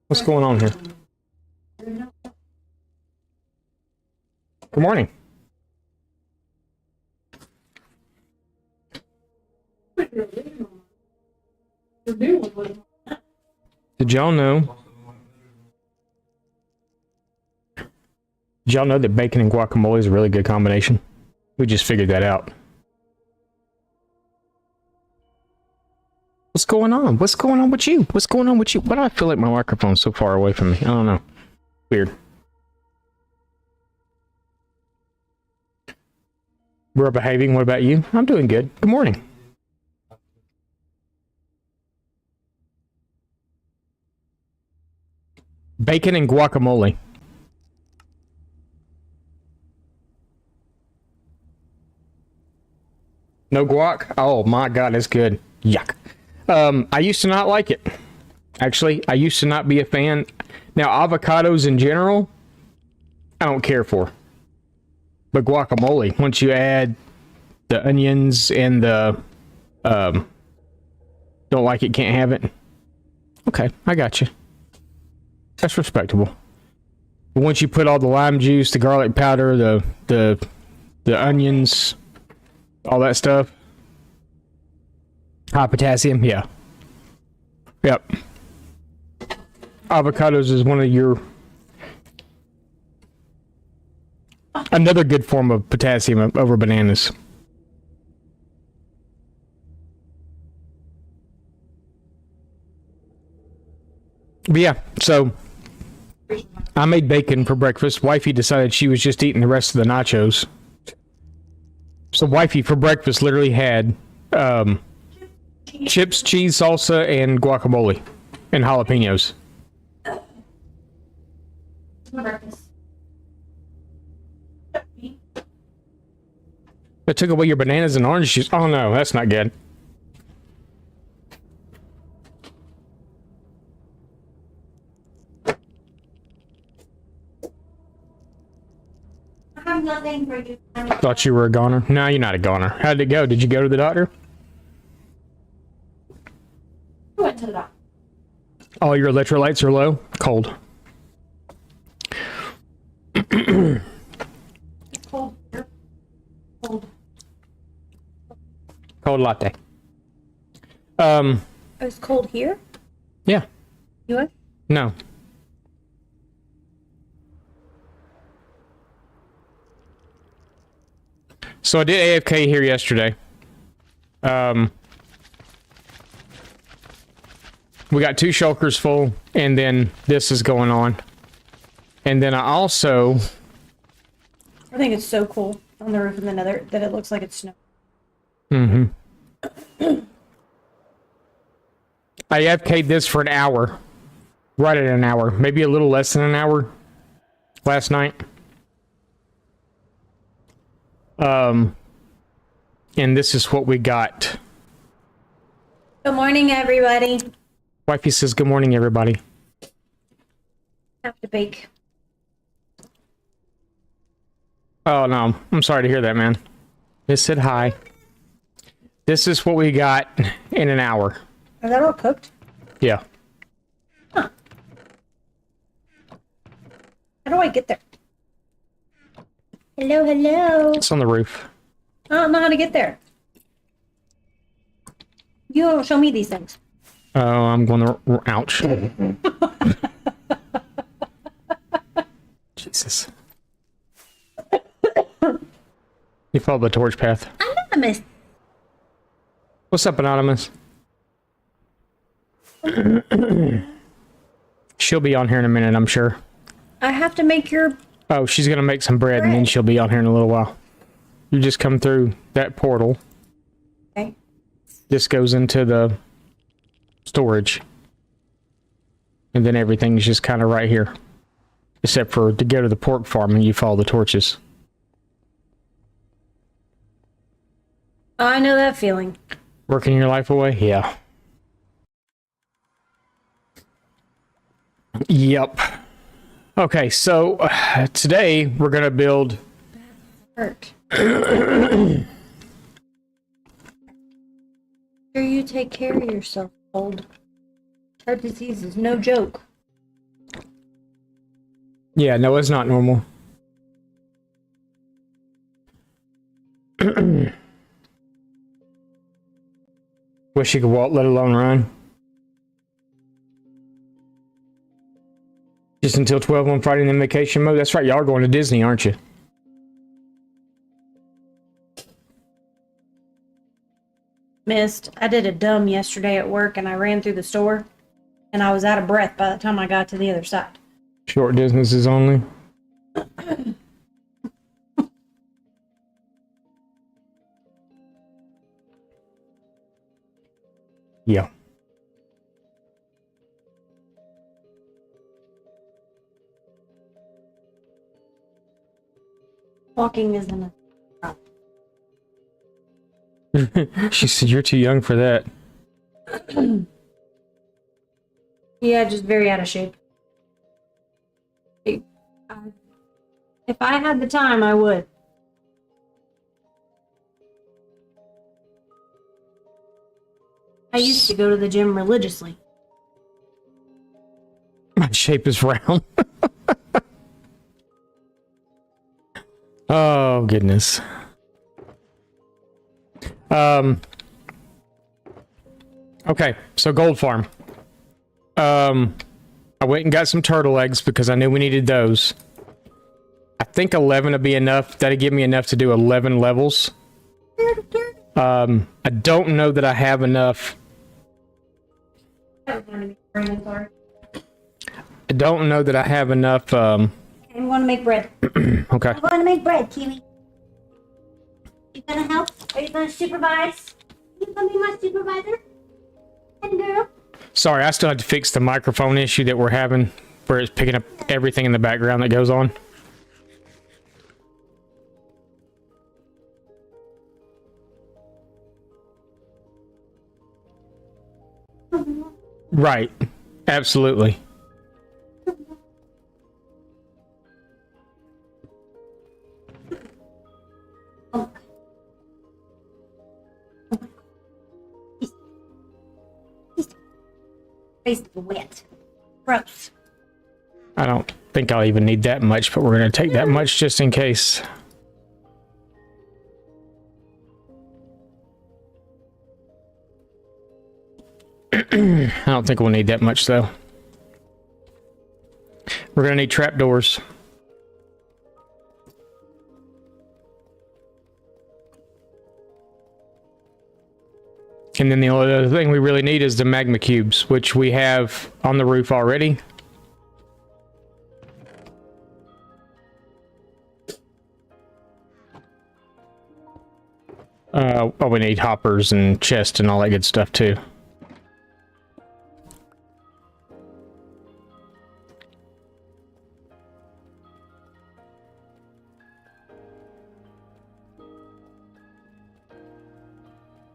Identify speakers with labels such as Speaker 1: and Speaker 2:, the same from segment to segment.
Speaker 1: What's going on here? Good morning. Did y'all know? Did y'all know that bacon and guacamole is a really good combination? We just figured that out. What's going on? What's going on with you? What's going on with you? Why do I feel like my microphone's so far away from me? I don't know. Weird. We're behaving. What about you? I'm doing good. Good morning. Bacon and guacamole. No guac? Oh my god, it's good. Yuck. I used to not like it. Actually, I used to not be a fan. Now, avocados in general, I don't care for. But guacamole, once you add the onions and the don't like it, can't have it. Okay, I got you. That's respectable. But once you put all the lime juice, the garlic powder, the onions, all that stuff, high potassium, yeah. Yep. Avocados is one of your... another good form of potassium over bananas. But yeah, so I made bacon for breakfast. Wifey decided she was just eating the rest of the nachos. So wifey for breakfast literally had chips, cheese, salsa, and guacamole, and jalapenos. They took away your bananas and orange juice. Oh no, that's not good.
Speaker 2: I have nothing for you.
Speaker 1: Thought you were a goner. No, you're not a goner. How did it go? Did you go to the doctor?
Speaker 2: I went to the doctor.
Speaker 1: All your electrolytes are low? Cold.
Speaker 2: It's cold. Cold.
Speaker 1: Cold latte.
Speaker 2: It's cold here?
Speaker 1: Yeah.
Speaker 2: You what?
Speaker 1: No. So I did AFK here yesterday. We got 2 shulkers full, and then this is going on. And then I also...
Speaker 2: I think it's so cool on the roof of the nether that it looks like it's snow.
Speaker 1: Mm-hmm. I AFK'd this for an hour. Right at an hour. Maybe a little less than an hour. Last night. And this is what we got.
Speaker 2: Good morning, everybody.
Speaker 1: Wifey says, good morning, everybody.
Speaker 2: Have to bake.
Speaker 1: Oh, no. I'm sorry to hear that, man. It said hi. This is what we got in an hour.
Speaker 2: Is that all cooked?
Speaker 1: Yeah.
Speaker 2: Huh. How do I get there? Hello, hello.
Speaker 1: It's on the roof.
Speaker 2: I don't know how to get there. You don't show me these things.
Speaker 1: Oh, I'm going to... Ouch. Jesus. You follow the torch path.
Speaker 2: Anonymous.
Speaker 1: What's up, Anonymous? She'll be on here in a minute, I'm sure.
Speaker 2: I have to make your...
Speaker 1: Oh, she's going to make some bread, and then she'll be on here in a little while. You just come through that portal.
Speaker 2: Okay.
Speaker 1: This goes into the storage. And then everything's just kind of right here. Except for to go to the pork farm and you follow the torches.
Speaker 2: I know that feeling.
Speaker 1: Working your life away? Yeah. Yep. Okay, so today we're going to build...
Speaker 2: Hurt. Sure, you take care of yourself, old. Heart disease is no joke.
Speaker 1: Yeah, no, it's not normal. Wish you could walk, let alone run. Just until 12 on Friday and then vacation mode. That's right, y'all are going to Disney, aren't you?
Speaker 2: Missed. I did a dumb yesterday at work and I ran through the store and I was out of breath by the time I got to the other side.
Speaker 1: Short distances only. Yeah.
Speaker 2: Walking isn't a
Speaker 1: She said, you're too young for that.
Speaker 2: Yeah, just very out of shape. If I had the time, I would. I used to go to the gym religiously.
Speaker 1: My shape is round. Oh, goodness. Okay, so gold farm. I went and got some turtle eggs because I knew we needed those. I think 11 would be enough. That'd give me enough to do 11 levels. I don't know that I have enough.
Speaker 2: I
Speaker 3: I'm
Speaker 1: going
Speaker 2: to make bread.
Speaker 1: Okay.
Speaker 3: going to make bread, Kiwi. You gonna help? Are you gonna supervise? You gonna be my supervisor? And girl?
Speaker 1: Sorry, I still had to fix the microphone issue that we're having where it's picking up everything in the background that goes on. Right. Absolutely.
Speaker 3: Face is wet. Gross.
Speaker 1: I don't think I'll even need that much, but we're going to take that much just in case. I don't think we'll need that much, though. We're going to need trapdoors. And then the only other thing we really need is the magma cubes, which we have on the roof already. Oh, we need hoppers and chests and all that good stuff, too.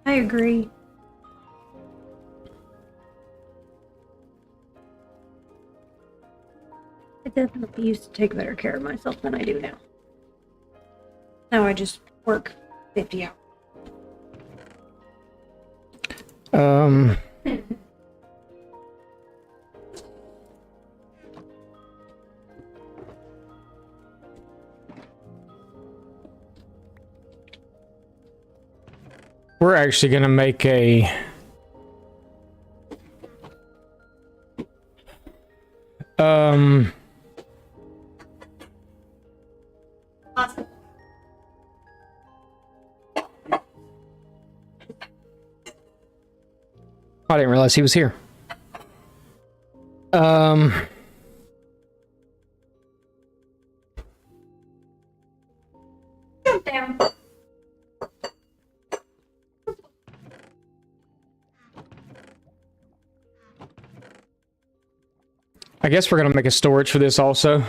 Speaker 2: I agree. I definitely used to take better care of myself than I do now. Now I just work 50 hours.
Speaker 1: We're actually going to make a...
Speaker 3: Awesome.
Speaker 1: I didn't realize he was here.
Speaker 3: Jump down.
Speaker 1: I guess we're going to make a storage for this also.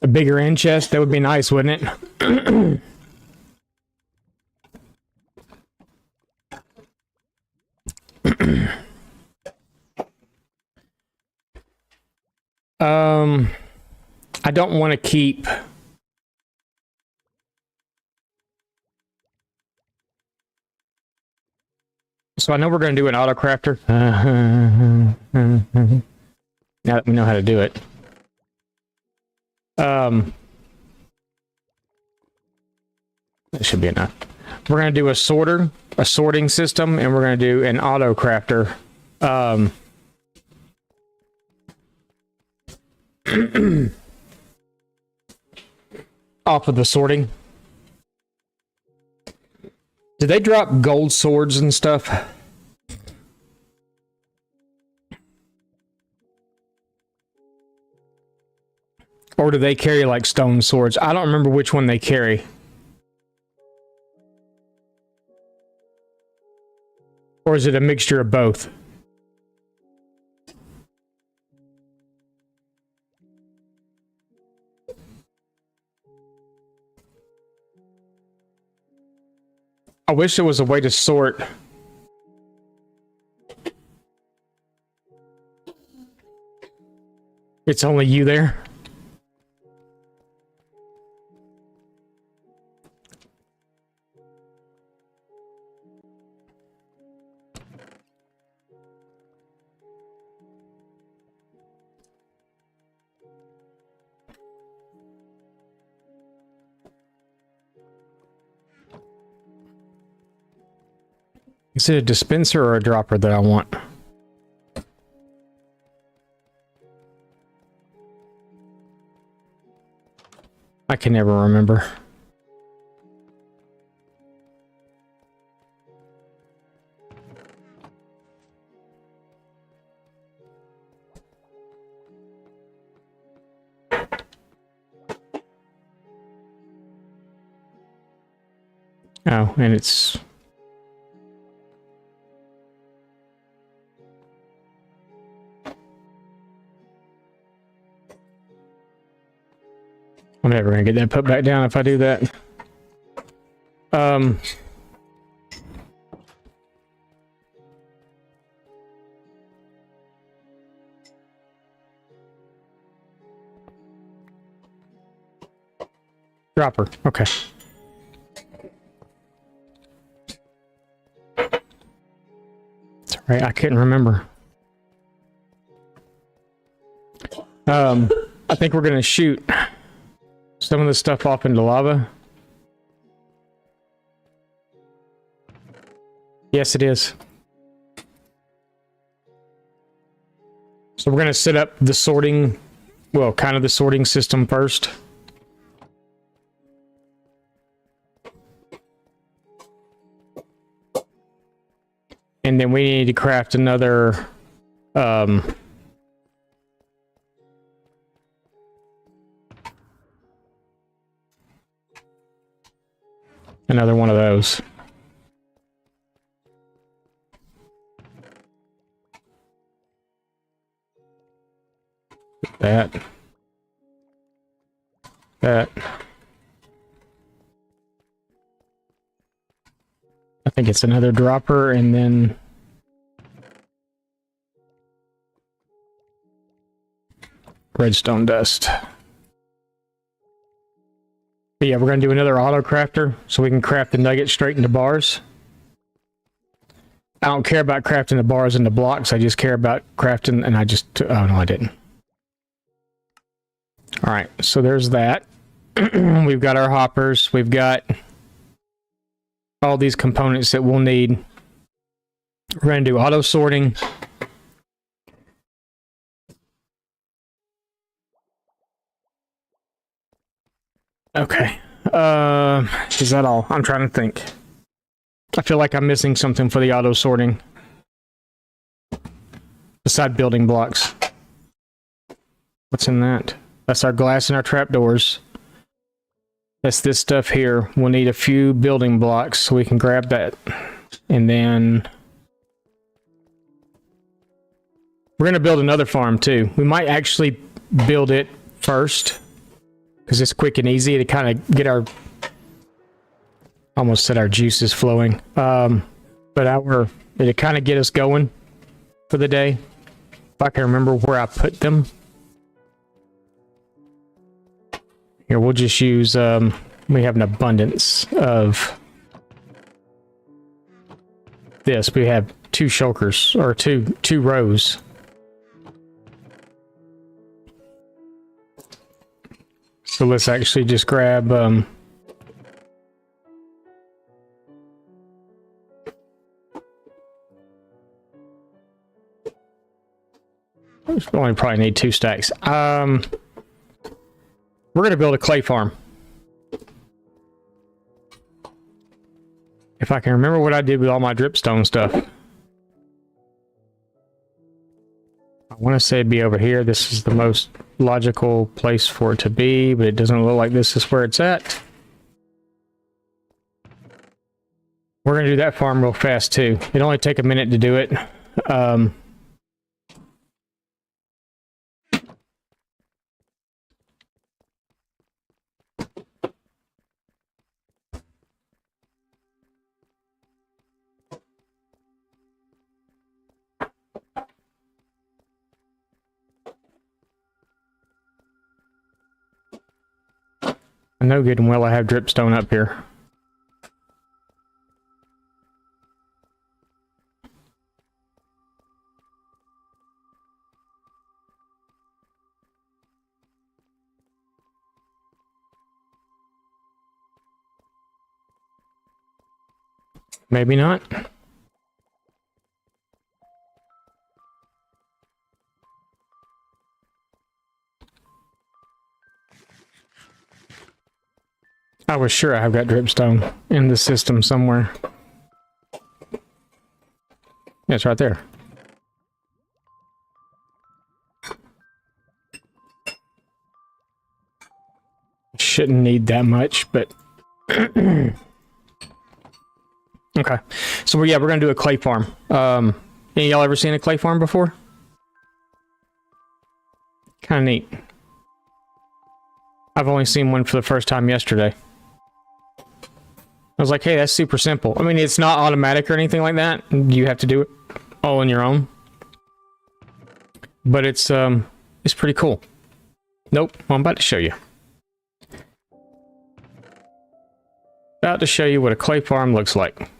Speaker 1: A bigger end chest, that would be nice, wouldn't it? I don't want to keep... So I know we're going to do an auto crafter. Now that we know how to do it. That should be enough. We're going to do a sorting system, and we're going to do an auto crafter. Off of the sorting. Did they drop gold swords and stuff? Or do they carry like stone swords? I don't remember which one they carry. Or is it a mixture of both? I wish there was a way to sort. It's only you there? Is it a dispenser or a dropper that I want? I can never remember. Oh, and it's... I'm never gonna get that put back down if I do that. Dropper, okay. It's alright, I couldn't remember. I think we're gonna shoot some of the stuff off into lava. Yes, it is. So we're going to set up the sorting, well, kind of the sorting system first. And then we need to craft another another one of those. That. I think it's another dropper, and then redstone dust. But yeah, we're going to do another auto crafter so we can craft the nuggets straight into bars. I don't care about crafting the bars into blocks. I just care about crafting, and I just... Oh, no, I didn't. All right, so there's that. We've got our hoppers. We've got all these components that we'll need. We're going to do auto sorting. Okay. Is that all? I'm trying to think. I feel like I'm missing something for the auto sorting. Beside building blocks. What's in that? That's our glass and our trapdoors. That's this stuff here. We'll need a few building blocks so we can grab that. And then we're going to build another farm too. We might actually build it first because it's quick and easy to kind of get our... Almost said our juices flowing. But it'll kind of get us going for the day. If I can remember where I put them. Here, we'll just use, we have an abundance of this. We have two shulkers, or two rows. So let's actually just grab we only probably need 2 stacks. We're gonna build a clay farm. If I can remember what I did with all my dripstone stuff. I want to say it'd be over here. This is the most logical place for it to be, but it doesn't look like this is where it's at. We're gonna do that farm real fast too. It'll only take a minute to do it. I know good and well I have dripstone up here. Maybe not. I was sure I've got dripstone in the system somewhere. Yeah, it's right there. Shouldn't need that much, but okay. So yeah, we're gonna do a clay farm. Any of y'all ever seen a clay farm before? Kind of neat. I've only seen one for the first time yesterday. I was like, hey, that's super simple. I mean, it's not automatic or anything like that. You have to do it all on your own. But it's pretty cool. Nope, I'm about to show you. About to show you what a clay farm looks like.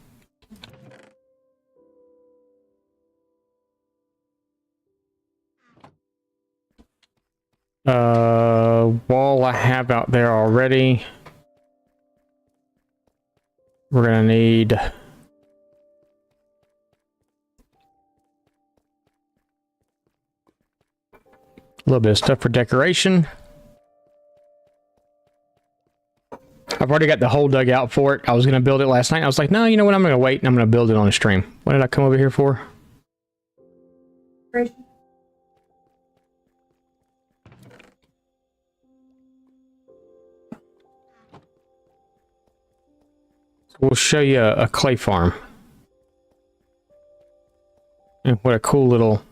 Speaker 1: Wall I have out there already. We're gonna need a little bit of stuff for decoration. I've already got the hole dug out for it. I was gonna build it last night. I was like, no, you know what? I'm gonna wait and I'm gonna build it on a stream. What did I come over here for?
Speaker 2: Great.
Speaker 1: We'll show you a clay farm. And what a cool little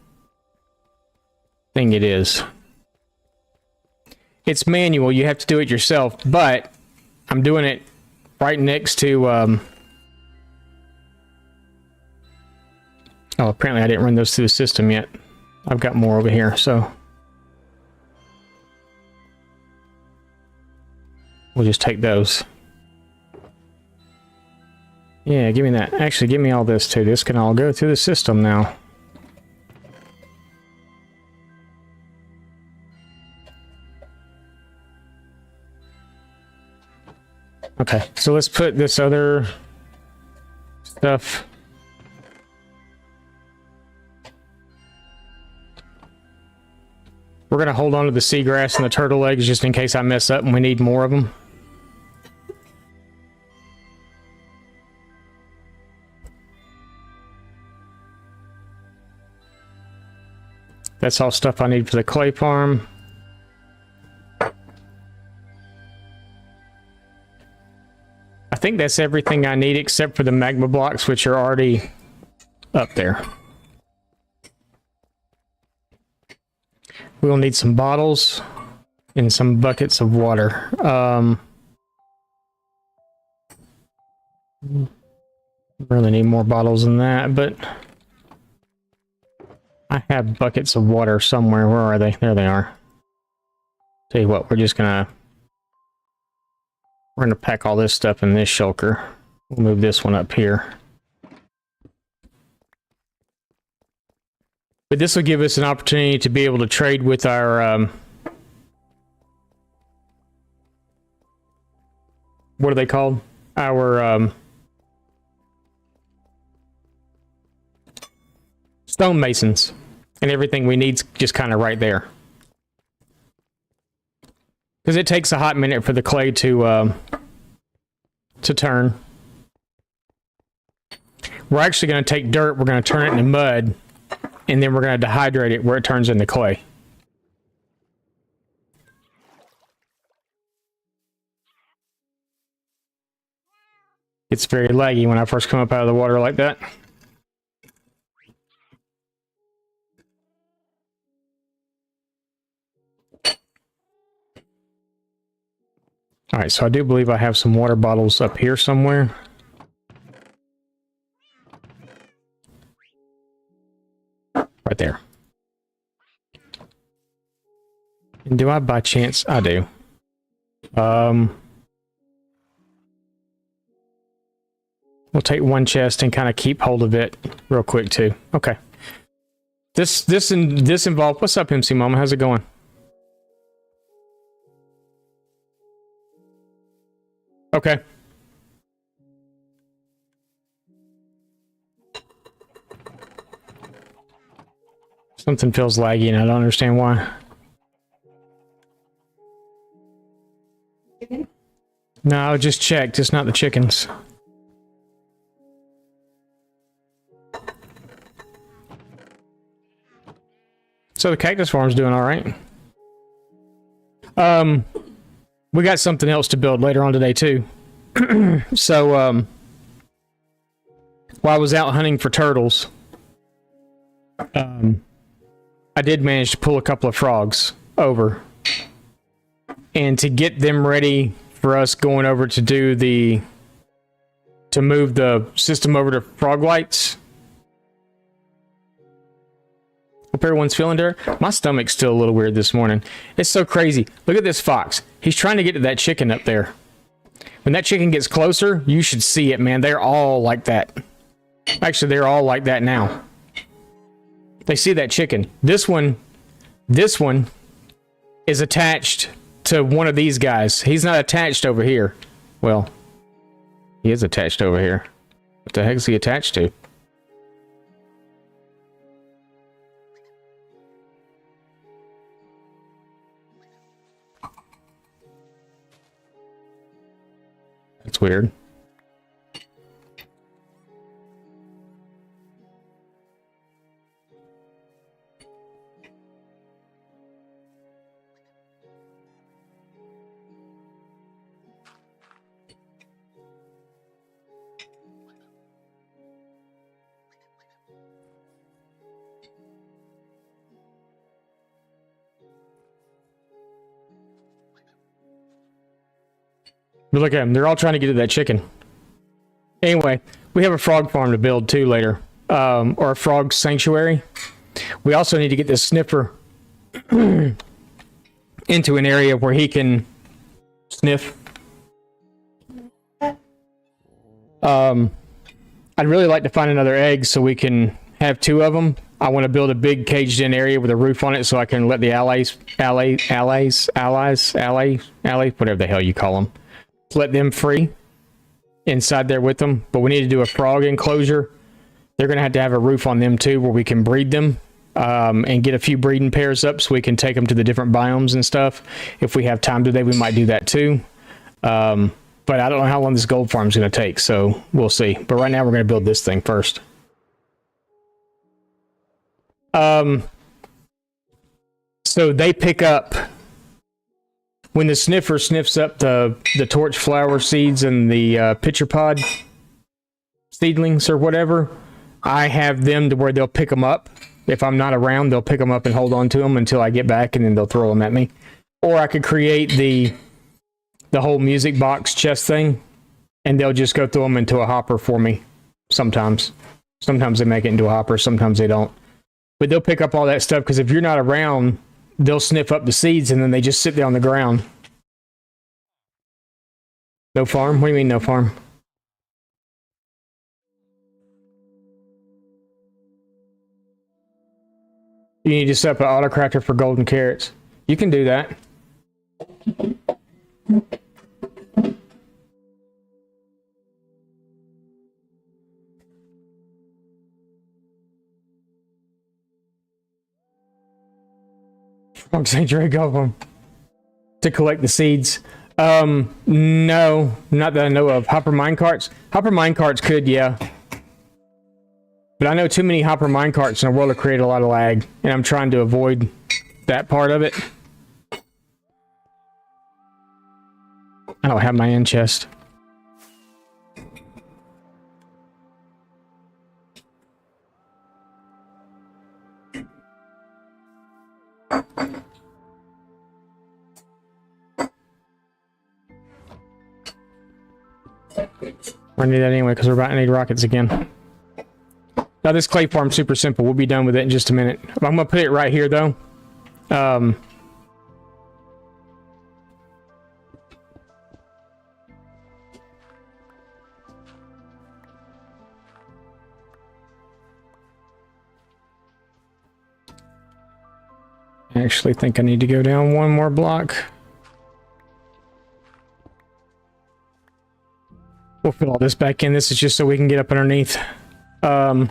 Speaker 1: thing it is. It's manual, you have to do it yourself, but I'm doing it right next to oh, apparently I didn't run those through the system yet. I've got more over here, so we'll just take those. Yeah, give me that. Actually, give me all this too. This can all go through the system now. Okay, so let's put this other stuff. We're gonna hold on to the seagrass and the turtle eggs just in case I mess up and we need more of them. That's all stuff I need for the clay farm. I think that's everything I need except for the magma blocks, which are already up there. We'll need some bottles and some buckets of water. Really need more bottles than that, but I have buckets of water somewhere. Where are they? There they are. Tell you what, we're gonna pack all this stuff in this shulker. We'll move this one up here. But this will give us an opportunity to be able to trade with our what are they called? Our stonemasons, and everything we need's just kind of right there. Because it takes a hot minute for the clay to turn. We're actually going to take dirt, we're going to turn it into mud, and then we're going to dehydrate it where it turns into clay. It's very laggy when I first come up out of the water like that. Alright, so I do believe I have some water bottles up here somewhere. Right there. And do I by chance? I do. We'll take one chest and kind of keep hold of it real quick too. Okay. This involved. What's up, MC Mama? How's it going? Okay. Something feels laggy and I don't understand why.
Speaker 2: Chicken?
Speaker 1: No, I just checked. It's not the chickens. So the cactus farm's doing all right. We got something else to build later on today too. So while I was out hunting for turtles, I did manage to pull a couple of frogs over, and to get them ready for us going over to do to move the system over to frog lights. Hope everyone's feeling there. My stomach's still a little weird this morning. It's so crazy. Look at this fox. He's trying to get to that chicken up there. When that chicken gets closer, you should see it, man. They're all like that. Actually, they're all like that now. They see that chicken. This one is attached to one of these guys. He's not attached over here. Well, he is attached over here. What the heck is he attached to? That's weird. But look at them. They're all trying to get to that chicken. Anyway, we have a frog farm to build too later. Or a frog sanctuary. We also need to get this sniffer into an area where he can sniff. I'd really like to find another egg so we can have two of them. I want to build a big caged-in area with a roof on it so I can let the allies, whatever the hell you call them, let them free inside there with them. But we need to do a frog enclosure. They're going to have a roof on them too where we can breed them and get a few breeding pairs up so we can take them to the different biomes and stuff. If we have time today, we might do that too. But I don't know how long this gold farm is going to take, so we'll see. But right now we're going to build this thing first. So they pick up when the sniffer sniffs up the torch flower seeds and the pitcher pod seedlings or whatever. I have them to where they'll pick them up. If I'm not around, they'll pick them up and hold on to them until I get back, and then they'll throw them at me. Or I could create the whole music box chest thing, and they'll just go throw them into a hopper for me. Sometimes they make it into a hopper, sometimes they don't. But they'll pick up all that stuff, because if you're not around, they'll sniff up the seeds and then they just sit there on the ground. No farm? What do you mean no farm? You need to set up an autocracker for golden carrots. You can do that. Don't say drink of them to collect the seeds. No, not that I know of. Hopper minecarts? Hopper minecarts could, yeah. But I know too many hopper minecarts in the world to create a lot of lag, and I'm trying to avoid that part of it. I don't have my end chest. I need that anyway because we're about to need rockets again. Now this clay farm's super simple. We'll be done with it in just a minute. I'm gonna put it right here though. I actually think I need to go down one more block. We'll fill all this back in. This is just so we can get up underneath. I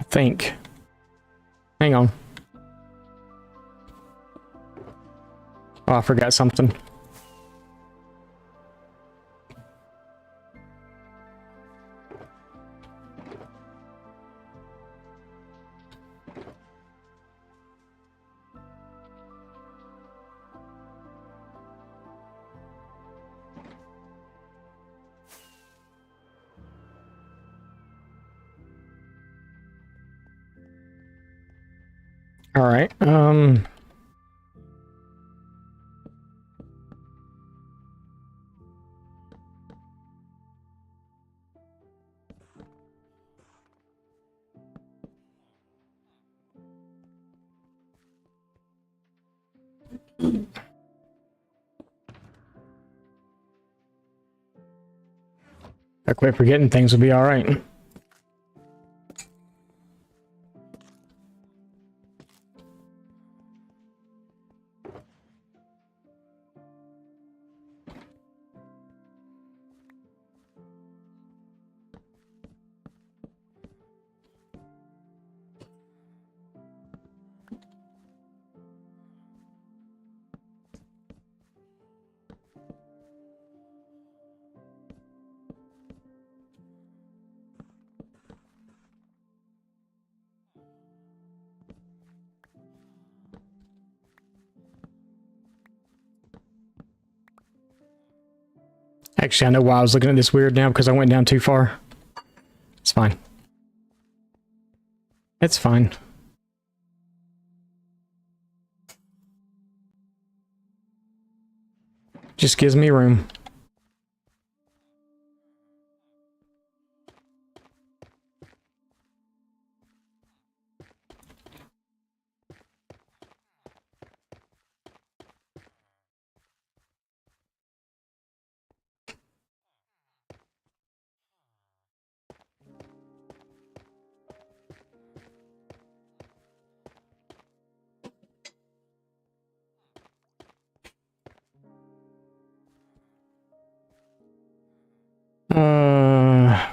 Speaker 1: think. Hang on. Oh, I forgot something. All right. I quit forgetting things will be all right. Actually, I know why I was looking at this weird now, because I went down too far. It's fine. It's fine. Just gives me room.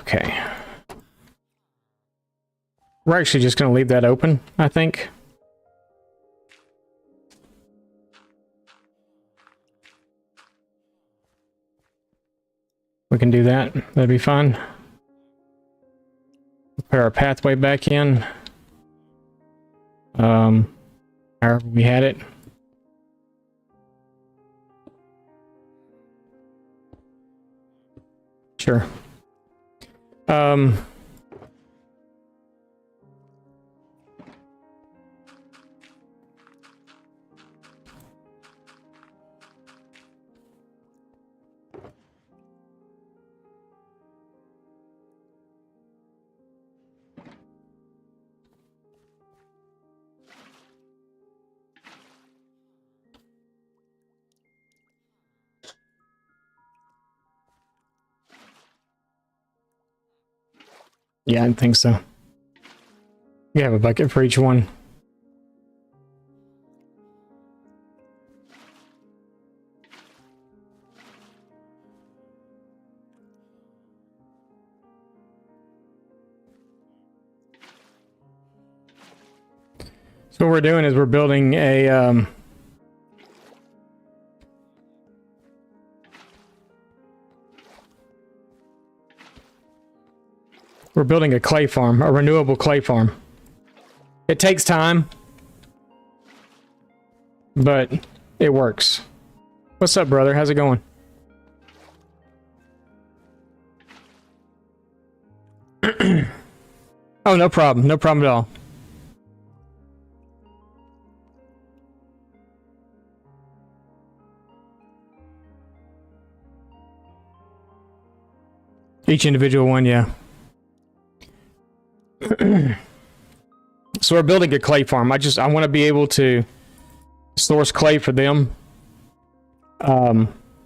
Speaker 1: Okay. We're actually just going to leave that open, I think. We can do that. That'd be fun. Put our pathway back in. However we had it. Sure. Yeah, I think so. You have a bucket for each one. So what we're doing is we're building a we're building a clay farm, a renewable clay farm. It takes time, but it works. What's up, brother? How's it going? Oh, no problem. No problem at all. Each individual one, yeah. So we're building a clay farm. I want to be able to source clay for them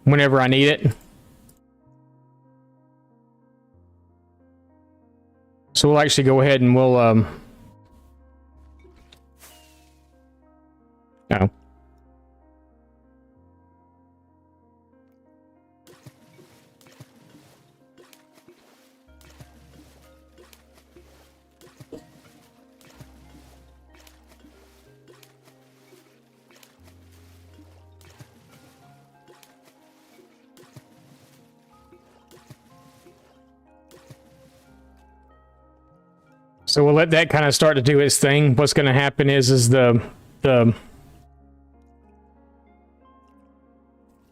Speaker 1: whenever I need it. So we'll actually go ahead and we'll oh. So we'll let that kind of start to do its thing. What's going to happen is the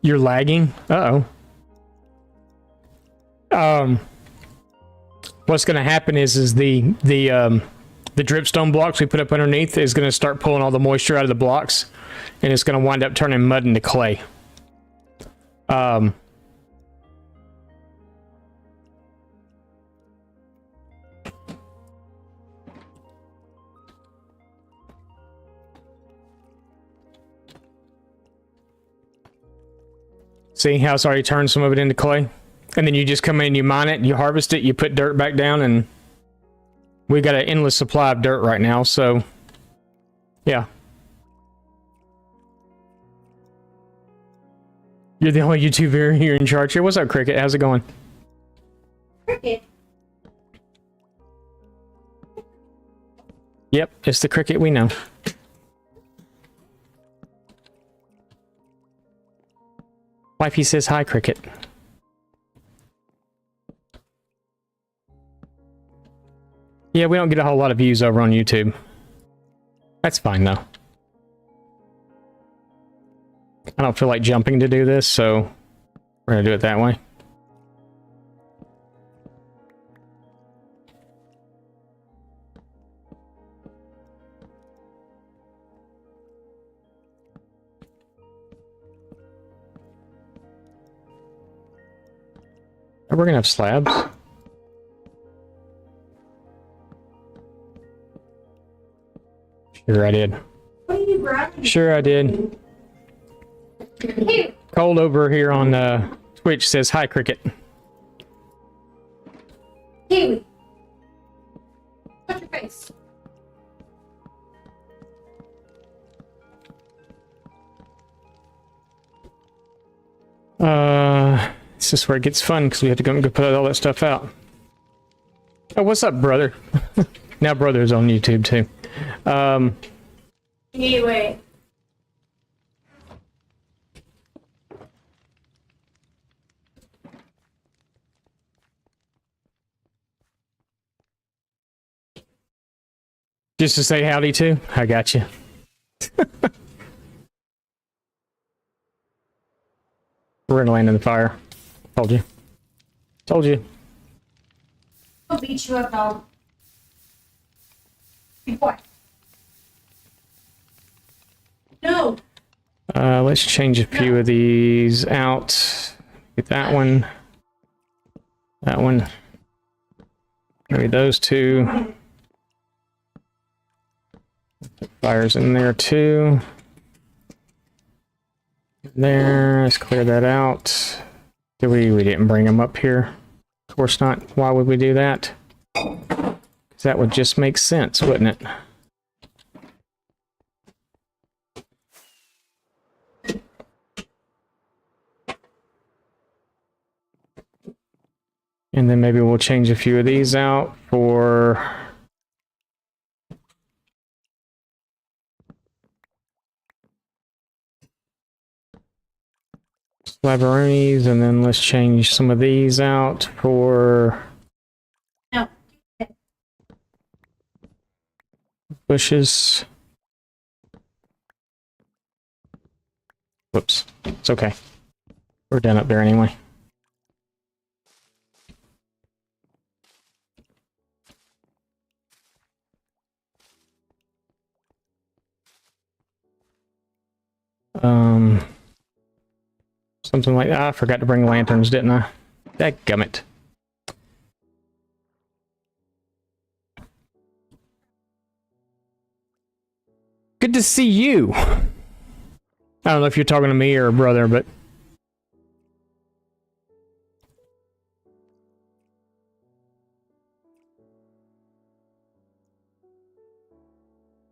Speaker 1: you're lagging. Uh-oh. What's going to happen is the dripstone blocks we put up underneath is going to start pulling all the moisture out of the blocks, and it's going to wind up turning mud into clay. See how it's already turned some of it into clay? And then you just come in and you mine it, you harvest it, you put dirt back down, and we got an endless supply of dirt right now, so yeah. You're the only YouTuber here in charge here. What's up, Cricket? How's it going?
Speaker 3: Cricket.
Speaker 1: Yep, it's the Cricket we know. Wifey says hi, Cricket. Yeah, we don't get a whole lot of views over on YouTube. That's fine, though. I don't feel like jumping to do this, so we're gonna do it that way. We're gonna have slabs. Sure I did.
Speaker 3: What are you grabbing?
Speaker 1: Sure I did.
Speaker 3: Here.
Speaker 1: Cold over here on Twitch says hi, Cricket.
Speaker 3: Kiwi. Touch your face.
Speaker 1: This is where it gets fun because we have to go and go put all that stuff out. Oh, what's up, brother? Now brother's on YouTube too.
Speaker 3: Anyway.
Speaker 1: Just to say howdy to? I got you. We're gonna land in the fire. Told you. Told you.
Speaker 3: I'll beat you up, dog. Be quiet. No.
Speaker 1: Let's change a few of these out. Get that one. That one. Maybe those two. Fire's in there too. There, let's clear that out. We didn't bring them up here. Of course not. Why would we do that? Because that would just make sense, wouldn't it? And then maybe we'll change a few of these out for Labaronis, and then let's change some of these out for
Speaker 3: No.
Speaker 1: bushes. Whoops. It's okay. We're done up there anyway. Something like that. I forgot to bring lanterns, didn't I? Dadgummit. Good to see you. I don't know if you're talking to me or a brother, but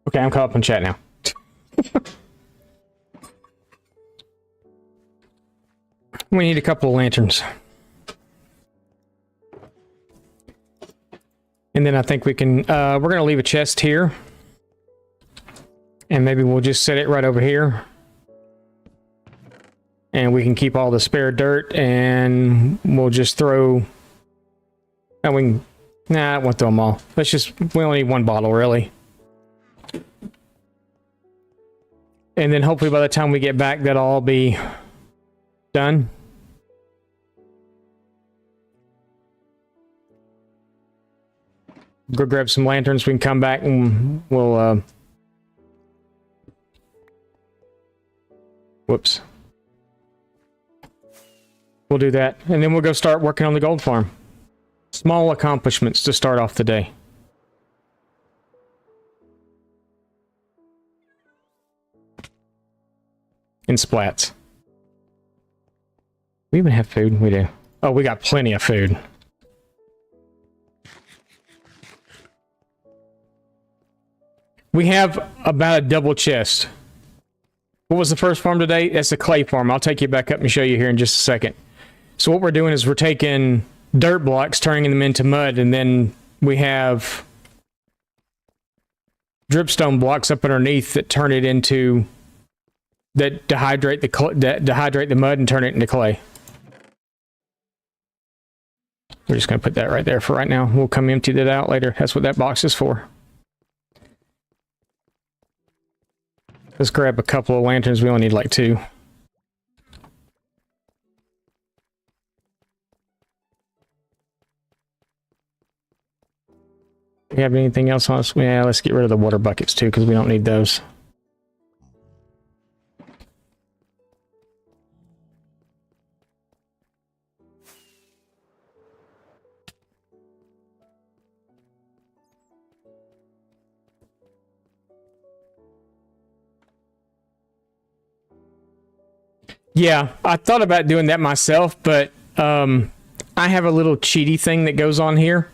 Speaker 1: okay, I'm caught up in chat now. We need a couple of lanterns. And then I think we can, we're going to leave a chest here. And maybe we'll just set it right over here. And we can keep all the spare dirt and we'll just throw, and we can, nah, I won't throw them all. Let's just, we only need one bottle really. And then hopefully by the time we get back, that'll all be done. Go grab some lanterns. We can come back and we'll, whoops. We'll do that. And then we'll go start working on the gold farm. Small accomplishments to start off the day. And splats. We even have food? We do. Oh, we got plenty of food. We have about a double chest. What was the first farm today? That's the clay farm. I'll take you back up and show you here in just a second. So what we're doing is we're taking dirt blocks, turning them into mud, and then we have dripstone blocks up underneath that turn it into, that dehydrate the mud and turn it into clay. We're just going to put that right there for right now. We'll come empty that out later. That's what that box is for. Let's grab a couple of lanterns. We only need like 2. We have anything else on us? Yeah, let's get rid of the water buckets too, because we don't need those. Yeah, I thought about doing that myself, but I have a little cheaty thing that goes on here.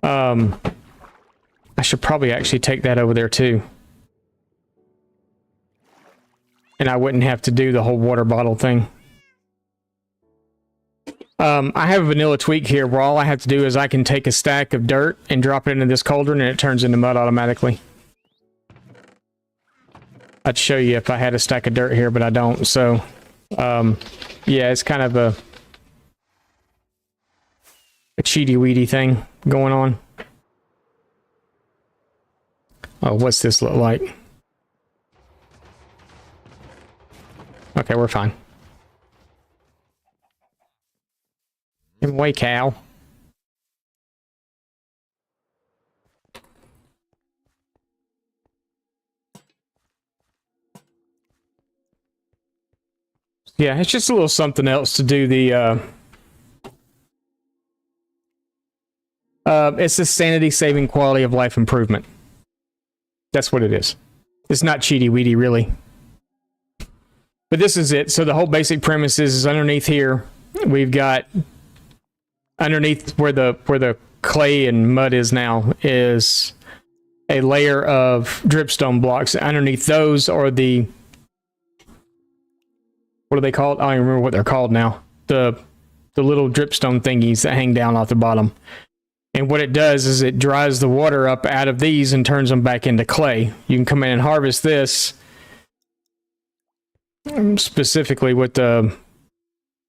Speaker 1: I should probably actually take that over there too. And I wouldn't have to do the whole water bottle thing. I have a vanilla tweak here where all I have to do is I can take a stack of dirt and drop it into this cauldron and it turns into mud automatically. I'd show you if I had a stack of dirt here, but I don't. So, yeah, it's kind of a cheaty-weedy thing going on. Oh, what's this look like? Okay, we're fine. Get away, cow. Yeah, it's just a little something else to do the, it's the sanity saving quality of life improvement. That's what it is. It's not cheaty weedy, really. But this is it. So the whole basic premise is underneath here, we've got underneath where the clay and mud is now is a layer of dripstone blocks. Underneath those are the, what are they called? I don't even remember what they're called now. The little dripstone thingies that hang down off the bottom. And what it does is it dries the water up out of these and turns them back into clay. You can come in and harvest this. specifically with the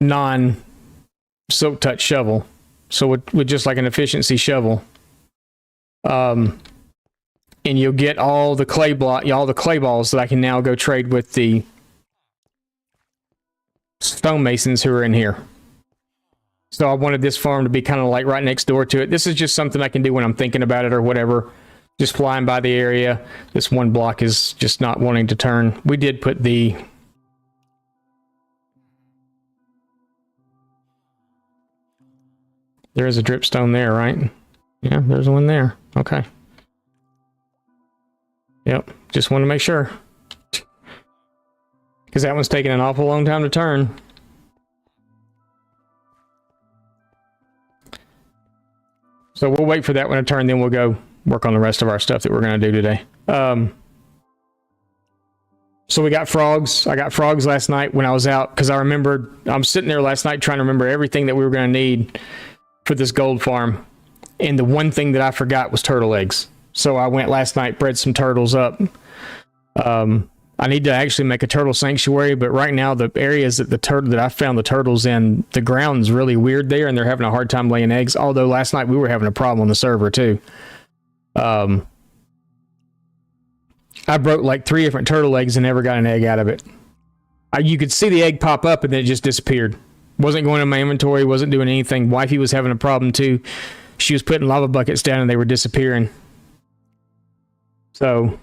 Speaker 1: non-silk touch shovel. So with just like an efficiency shovel. And you'll get all the clay balls that I can now go trade with the stonemasons who are in here. So I wanted this farm to be kind of like right next door to it. This is just something I can do when I'm thinking about it or whatever. Just flying by the area. This one block is just not wanting to turn. We did put the... There is a dripstone there, right? Yeah, there's one there. Okay. Yep, just want to make sure. Because that one's taking an awful long time to turn. So we'll wait for that one to turn, then we'll go work on the rest of our stuff that we're going to do today. So we got frogs. I got frogs last night when I was out, because I remembered, I'm sitting there last night trying to remember everything that we were going to need for this gold farm. And the one thing that I forgot was turtle eggs. So I went last night, bred some turtles up. I need to actually make a turtle sanctuary, but right now the areas that I found the turtles in, the ground's really weird there, and they're having a hard time laying eggs. Although last night we were having a problem on the server too. I broke like 3 different turtle eggs and never got an egg out of it. You could see the egg pop up and then it just disappeared. Wasn't going in my inventory, wasn't doing anything. Wifey was having a problem too. She was putting lava buckets down and they were disappearing. So...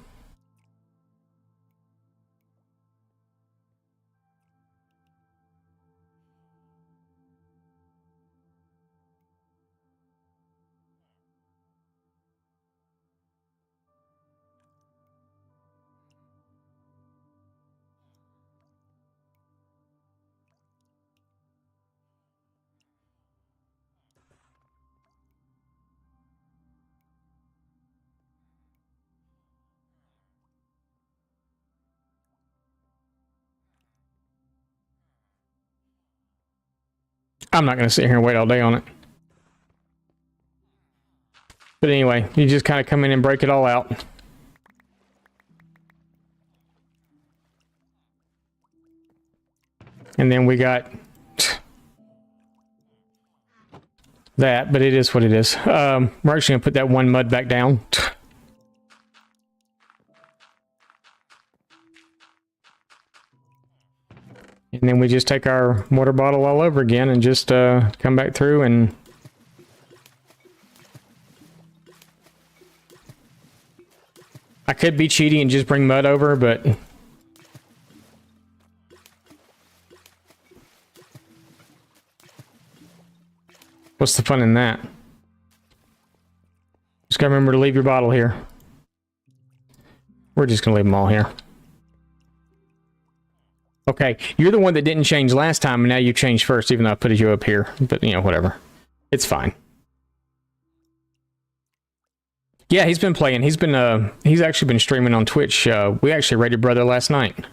Speaker 1: I'm not going to sit here and wait all day on it. But anyway, you just kind of come in and break it all out. And then we got that, but it is what it is. We're actually going to put that one mud back down. And then we just take our water bottle all over again and just come back through and... I could be cheaty and just bring mud over, but... What's the fun in that? Just gotta remember to leave your bottle here. We're just gonna leave them all here. Okay, you're the one that didn't change last time, and now you changed first, even though I put you up here. But, you know, whatever. It's fine. Yeah, he's been playing. He's actually been streaming on Twitch. We actually raided Brother last night.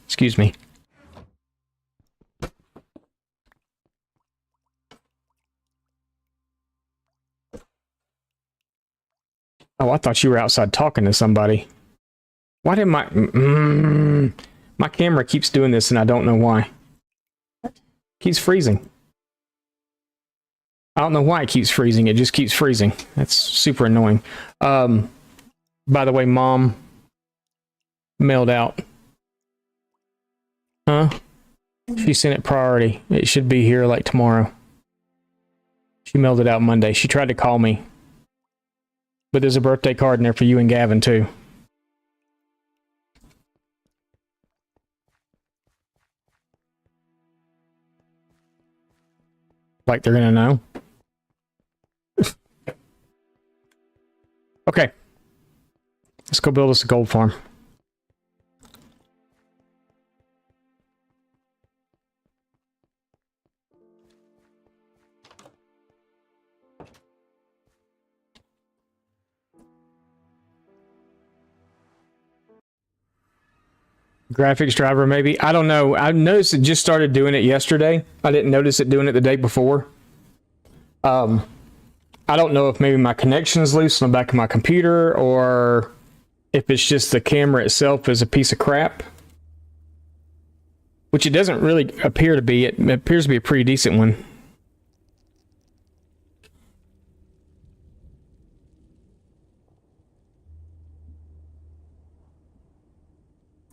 Speaker 1: Excuse me. Oh, I thought you were outside talking to somebody. Why did my camera keeps doing this and I don't know why. What? Keeps freezing. I don't know why it keeps freezing. It just keeps freezing. That's super annoying. By the way, Mom mailed out. Huh? She sent it priority. It should be here like tomorrow. She mailed it out Monday. She tried to call me. But there's a birthday card in there for you and Gavin too. Like they're gonna know. Okay. Let's go build us a gold farm. Graphics driver, maybe. I don't know. I noticed it just started doing it yesterday. I didn't notice it doing it the day before. I don't know if maybe my connection is loose on the back of my computer, or if it's just the camera itself is a piece of crap, which it doesn't really appear to be. It appears to be a pretty decent one.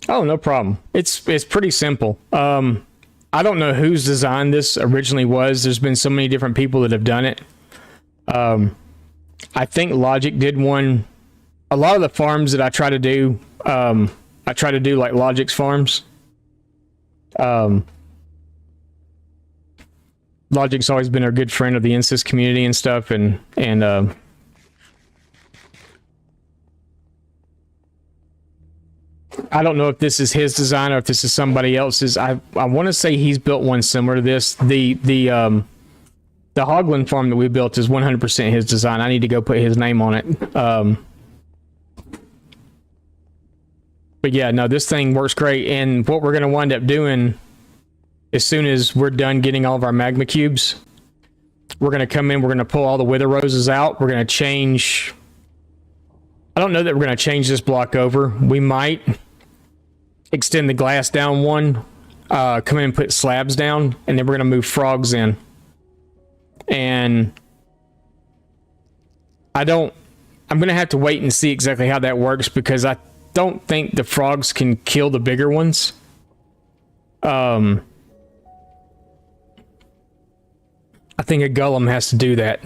Speaker 1: Oh, no problem. It's pretty simple. I don't know whose design this originally was. There's been so many different people that have done it. I think Logic did one. A lot of the farms that I try to do, I try to do like Logic's farms. Logic's always been a good friend of the Insys community and stuff, and I don't know if this is his design or if this is somebody else's. I want to say he's built one similar to this. The Hogland farm that we built is 100% his design. I need to go put his name on it. But yeah, no, this thing works great. And what we're going to wind up doing as soon as we're done getting all of our magma cubes, we're going to come in, we're going to pull all the wither roses out. We're going to change. I don't know that we're going to change this block over. We might extend the glass down one, come in and put slabs down, and then we're going to move frogs in. And I'm going to have to wait and see exactly how that works, because I don't think the frogs can kill the bigger ones. I think a golem has to do that.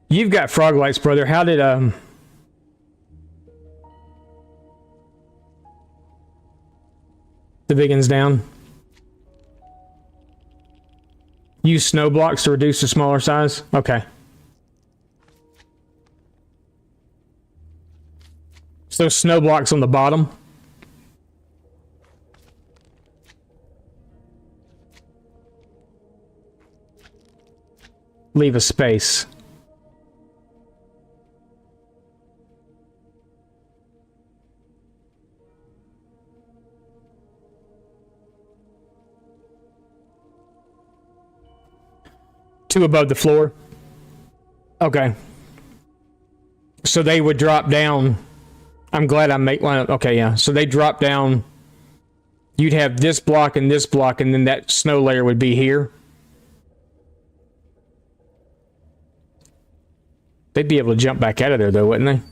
Speaker 1: You've got frog lights, brother. How did the big ones down? Use snow blocks to reduce the smaller size? Okay. So snow blocks on the bottom. Leave a space. Two above the floor. Okay. So they would drop down. I'm glad I make one. Okay, yeah. So they drop down. You'd have this block, and then that snow layer would be here. They'd be able to jump back out of there, though, wouldn't they?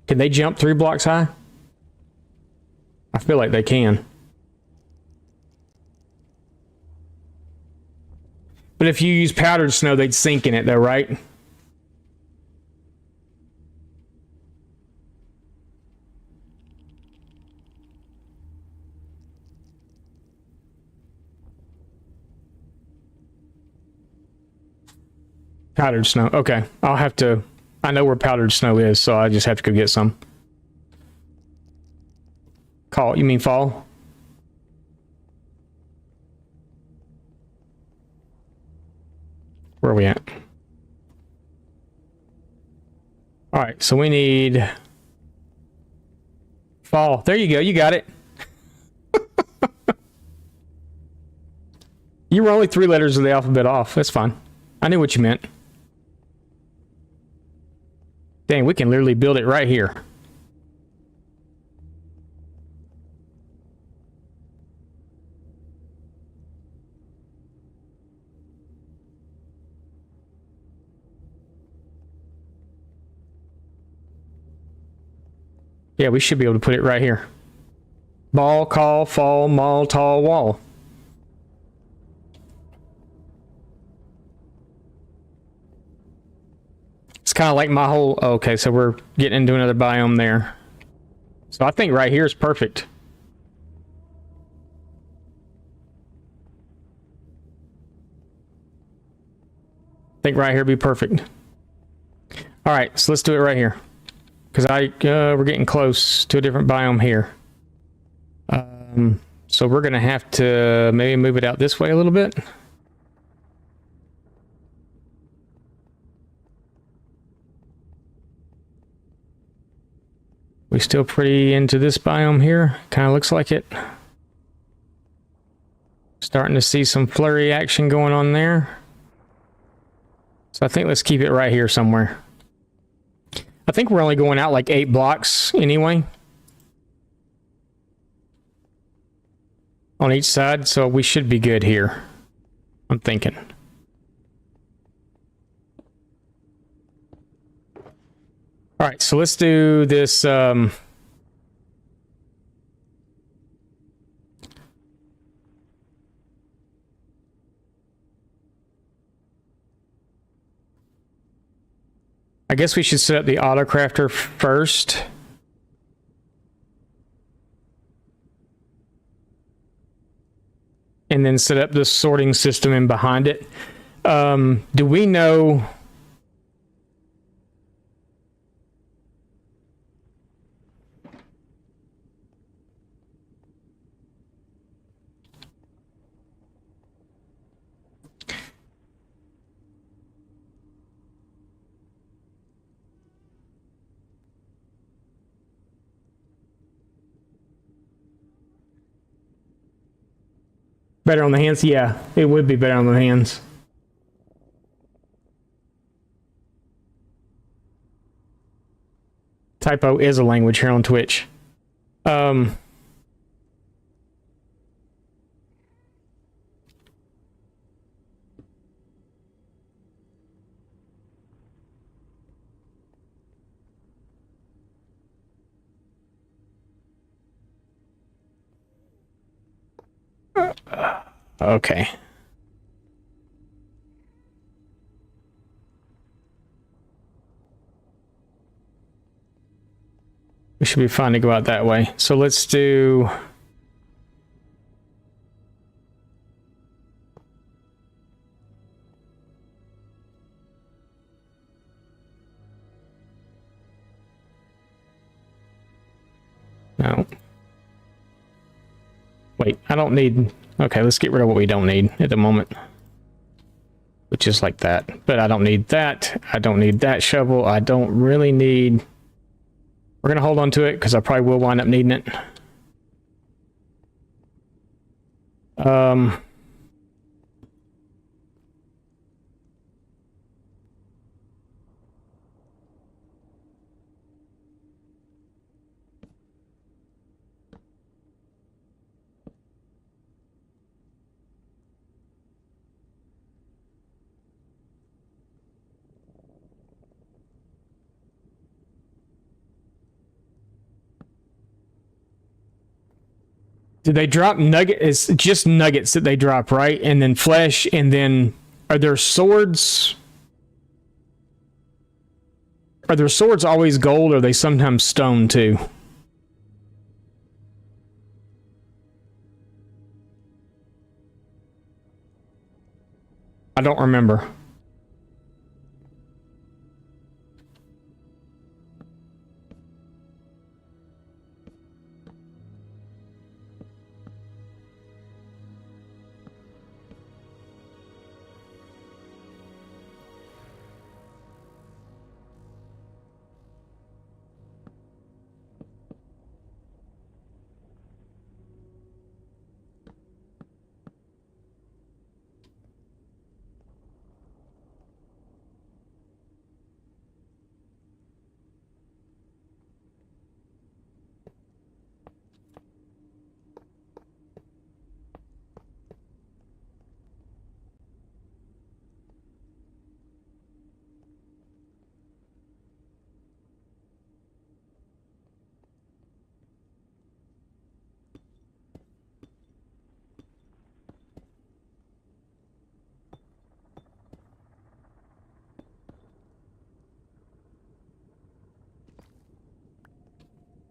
Speaker 1: Can they jump 3 blocks high? I feel like they can. But if you use powdered snow, they'd sink in it, though, right? Powdered snow. Okay. I'll have to... I know where powdered snow is, so I just have to go get some. Call. You mean fall? Where are we at? Alright, so we need... fall. There you go. You got it. You were only 3 letters of the alphabet off. That's fine. I knew what you meant. Dang, we can literally build it right here. Yeah, we should be able to put it right here. Ball, call, fall, mall, tall, wall. It's kind of like my whole... Okay, so we're getting into another biome there. So I think right here is perfect. I think right here would be perfect. All right, so let's do it right here. Because we're getting close to a different biome here. So we're going to have to maybe move it out this way a little bit. We still pretty into this biome here. Kind of looks like it. Starting to see some flurry action going on there. So I think let's keep it right here somewhere. I think we're only going out like 8 blocks anyway. On each side, so we should be good here. I'm thinking. All right, so let's do this. I guess we should set up the auto crafter first. And then set up the sorting system in behind it. Do we know? Better on the hands? Yeah, it would be better on the hands. Typo is a language here on Twitch. Okay. We should be fine to go out that way. So let's do... No. Wait, I don't need... Okay, let's get rid of what we don't need at the moment. Which is like that. But I don't need that. I don't need that shovel. I don't really need... We're going to hold on to it because I probably will wind up needing it. Did they drop nugget? It's just nuggets that they drop, right? And then flesh, and then are there swords? Are their swords always gold, or are they sometimes stone too? I don't remember.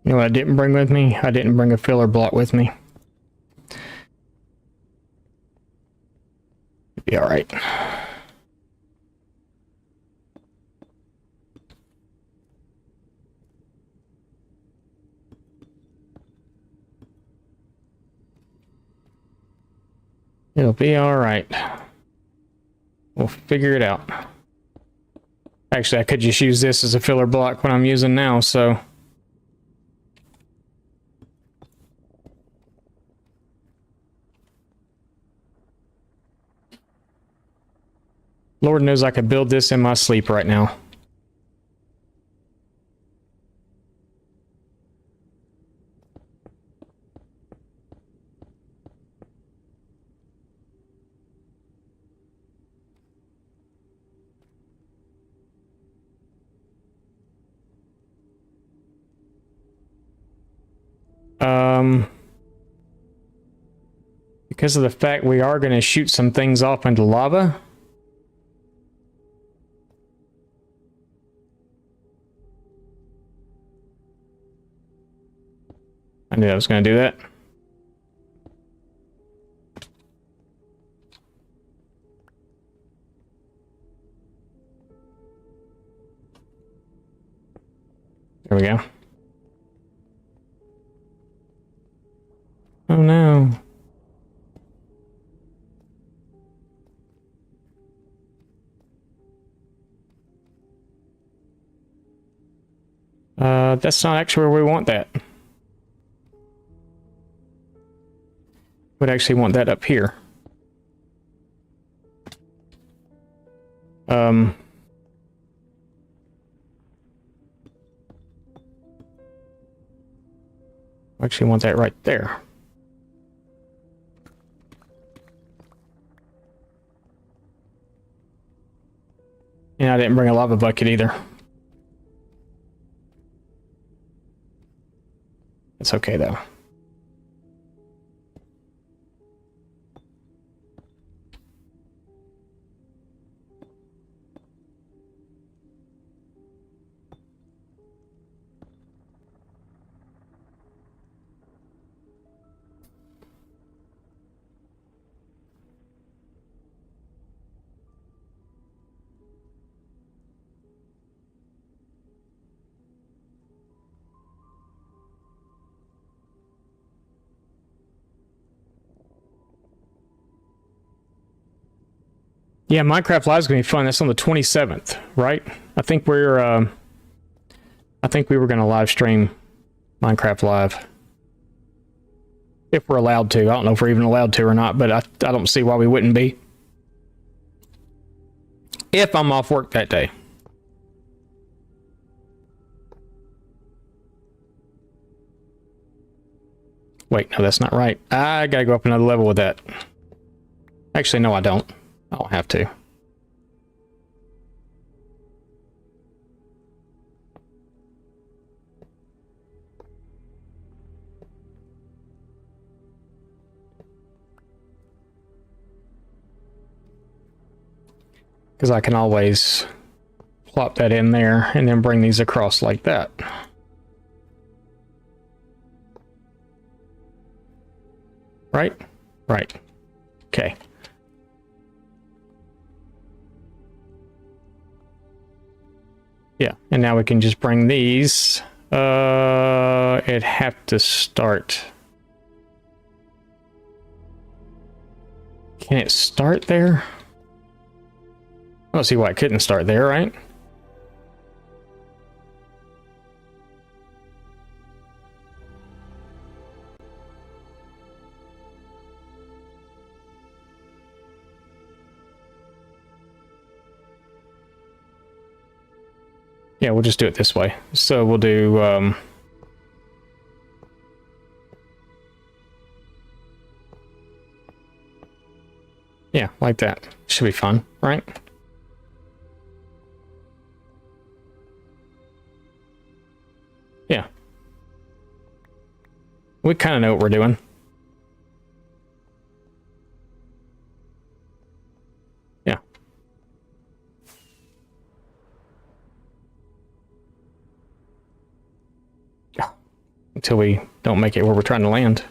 Speaker 1: You know what I didn't bring with me? I didn't bring a filler block with me. Be all right. It'll be all right. We'll figure it out. Actually, I could just use this as a filler block when I'm using now, so... Lord knows I could build this in my sleep right now. Because of the fact we are going to shoot some things off into lava. I knew I was going to do that. There we go. Oh no. That's not actually where we want that. We'd actually want that up here. I actually want that right there. And I didn't bring a lava bucket either. It's okay though. Yeah, Minecraft Live is gonna be fun. That's on the 27th, right? I think we were gonna live stream Minecraft Live. If we're allowed to. I don't know if we're even allowed to or not, but I don't see why we wouldn't be. If I'm off work that day. Wait, no, that's not right. I gotta go up another level with that. Actually, no, I don't. I don't have to. Because I can always plop that in there and then bring these across like that. Right? Right. Okay. Yeah, and now we can just bring these. It'd have to start. Can it start there? I don't see why it couldn't start there, right? Yeah, we'll just do it this way. So we'll do, yeah, like that. Should be fun, right? Yeah. We kind of know what we're doing. Yeah. Until we don't make it where we're trying to land.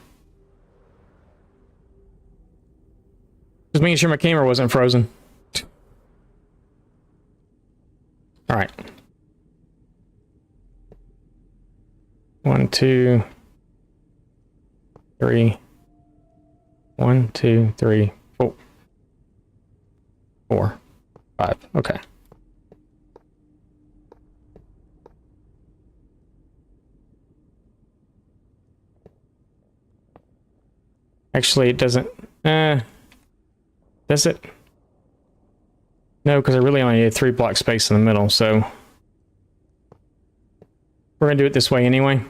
Speaker 1: Just making sure my camera wasn't frozen. All right. 1, 2, 3. 1, 2, 3, 4. 4, 5. Okay. Actually, it doesn't. Does it? No, because I really only need a 3 block space in the middle, so we're gonna do it this way anyway.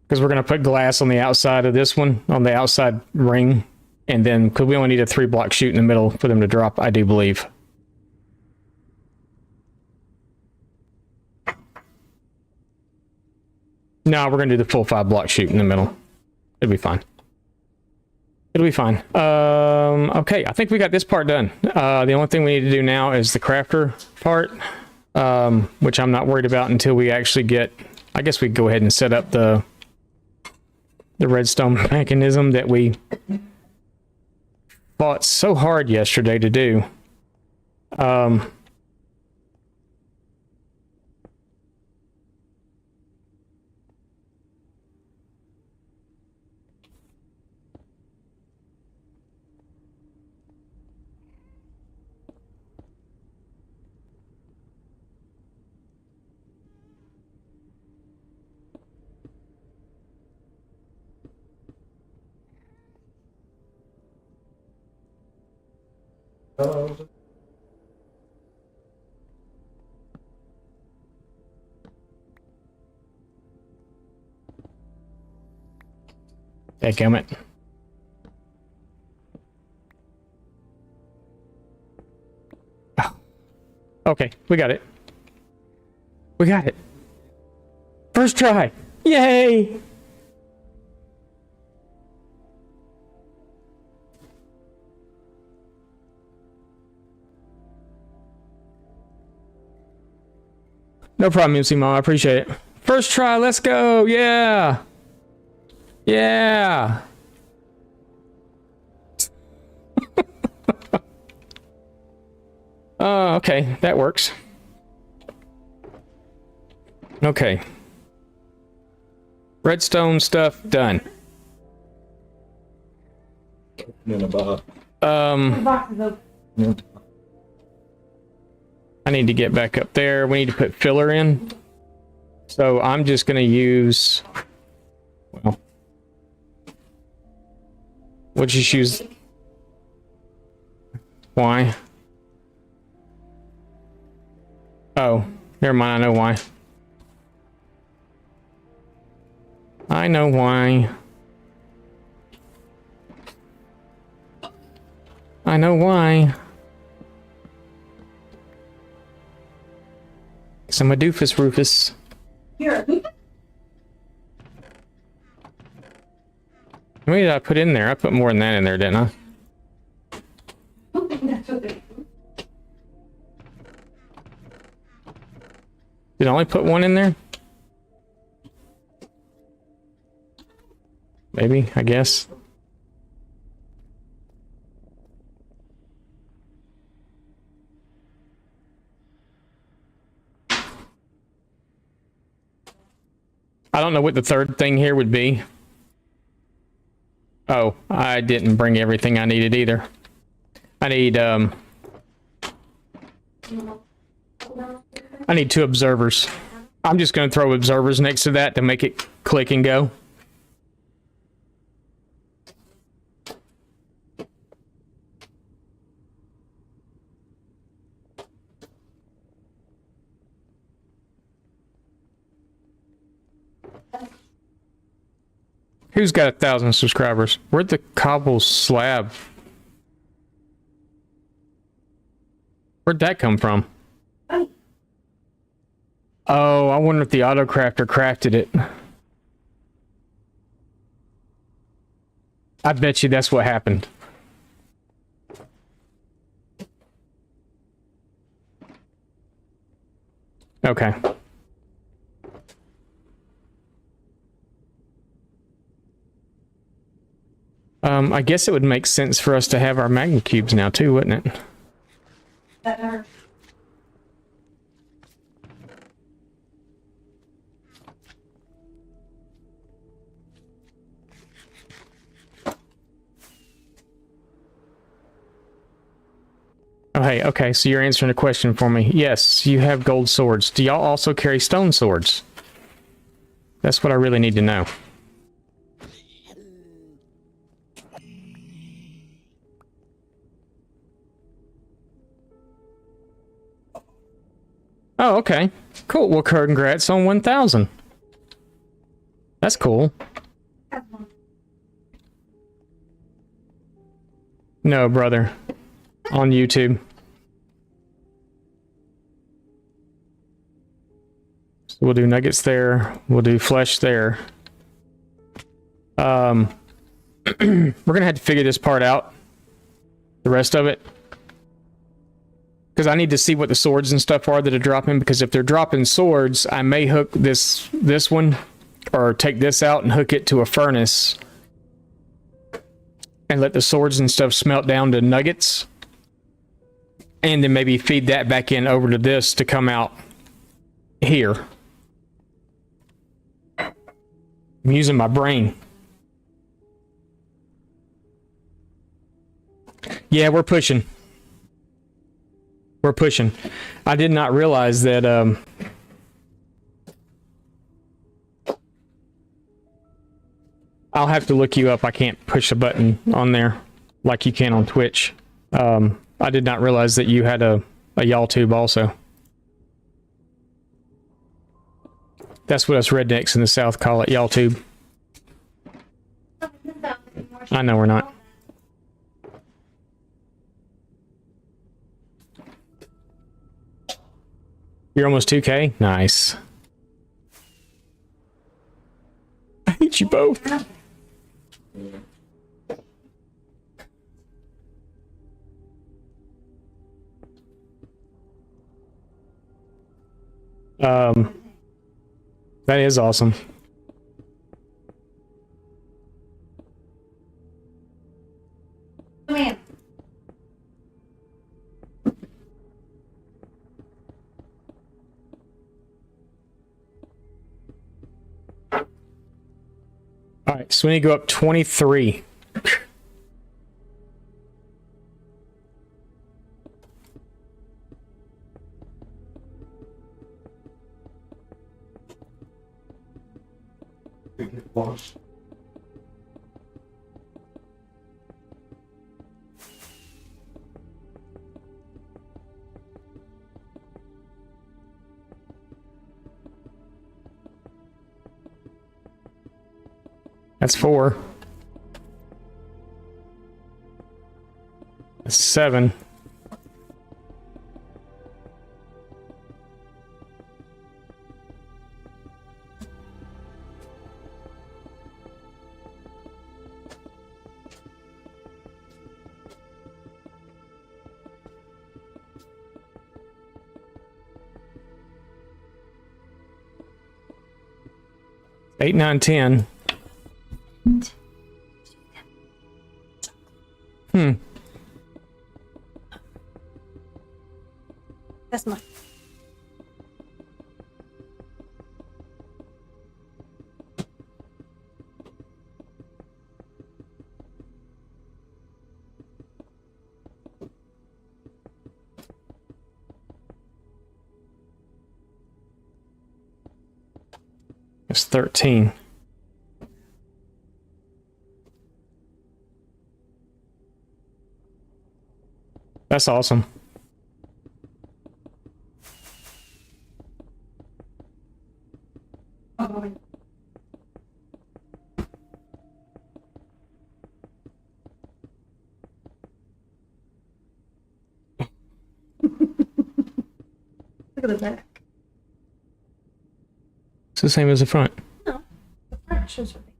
Speaker 1: Because we're gonna put glass on the outside of this one, on the outside ring, and then because we only need a 3 block chute in the middle for them to drop, I do believe. No, we're gonna do the full 5 block chute in the middle. It'll be fine. It'll be fine. Okay, I think we got this part done. The only thing we need to do now is the crafter part, which I'm not worried about until we actually get. I guess we go ahead and set up the redstone mechanism that we fought so hard yesterday to do. Dadgummit. Oh. Okay, we got it. We got it. First try. Yay! No problem, MC Mom. I appreciate it. First try, let's go. Yeah. Yeah. Okay, that works. Okay. Redstone stuff done.
Speaker 4: In a box.
Speaker 2: The box is open.
Speaker 1: I need to get back up there. We need to put filler in. So I'm just going to use, well, we'll just use, why? Oh, never mind. I know why. I know why. I know why. I'm a doofus, Rufus.
Speaker 2: You're a doofus?
Speaker 1: How many did I put in there? I put more than that in there, didn't I?
Speaker 2: That's what they do.
Speaker 1: Did I only put one in there? Maybe, I guess. I don't know what the third thing here would be. Oh, I didn't bring everything I needed either. I need 2 observers. I'm just going to throw observers next to that to make it click and go. Who's got 1,000 subscribers? Where'd the cobble slab? Where'd that come from? Oh, I wonder if the auto crafter crafted it. I bet you that's what happened. Okay. I guess it would make sense for us to have our magma cubes now too, wouldn't it?
Speaker 2: That hurt.
Speaker 1: Oh, hey, okay, so you're answering a question for me. Yes, you have gold swords. Do y'all also carry stone swords? That's what I really need to know. Oh, okay. Cool. Well, congrats on 1,000. That's cool. No, brother. On YouTube. So we'll do nuggets there. We'll do flesh there. We're gonna have to figure this part out. The rest of it. Because I need to see what the swords and stuff are that are dropping. Because if they're dropping swords, I may hook this one, or take this out and hook it to a furnace, and let the swords and stuff smelt down to nuggets, and then maybe feed that back in over to this to come out here. I'm using my brain. Yeah, we're pushing. We're pushing. I did not realize that I'll have to look you up. I can't push a button on there like you can on Twitch. I did not realize that you had a y'all tube also. That's what us rednecks in the South call it, y'all tube. I know we're not. You're almost 2K? Nice. I hate you both. That is awesome.
Speaker 2: Come in.
Speaker 1: All right, so we need to go up 23.
Speaker 4: Wash.
Speaker 1: That's 4. That's 7. Eight, 9, 10.
Speaker 2: That's mine.
Speaker 1: That's 13. That's awesome.
Speaker 2: Oh. Look at the back.
Speaker 1: It's the same as the front.
Speaker 2: No, the front shows something.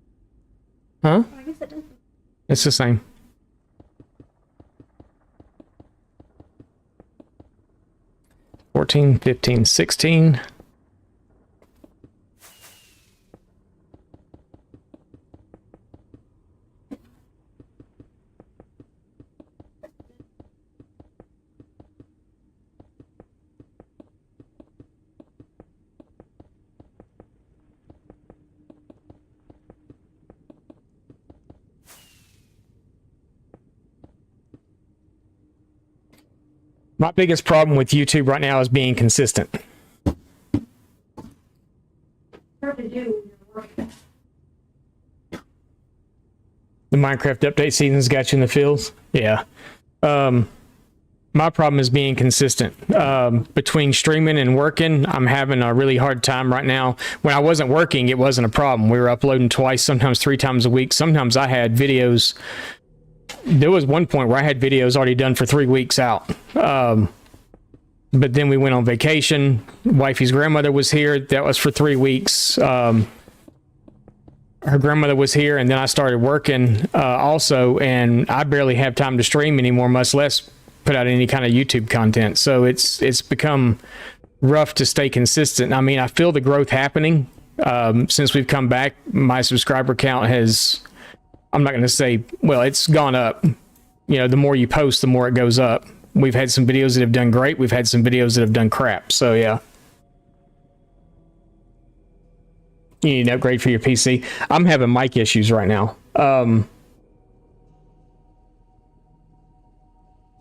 Speaker 1: Huh?
Speaker 2: I guess it doesn't.
Speaker 1: It's the same. $14, $15, $16. My biggest problem with YouTube right now is being consistent.
Speaker 2: Hard to do when you're
Speaker 1: Minecraft update season's got you in the feels. Yeah. My problem is being consistent. Between streaming and working, I'm having a really hard time right now. When I wasn't working, it wasn't a problem. We were uploading twice, sometimes 3 times a week. Sometimes I had videos. There was one point where I had videos already done for 3 weeks out. But then we went on vacation. Wifey's grandmother was here. That was for 3 weeks. Her grandmother was here, and then I started working also, and I barely have time to stream anymore, much less put out any kind of YouTube content. So it's become rough to stay consistent. I mean, I feel the growth happening since we've come back. My subscriber count has, I'm not going to say, well, it's gone up. You know, the more you post, the more it goes up. We've had some videos that have done great. We've had some videos that have done crap. So yeah. You need an upgrade for your PC. I'm having mic issues right now.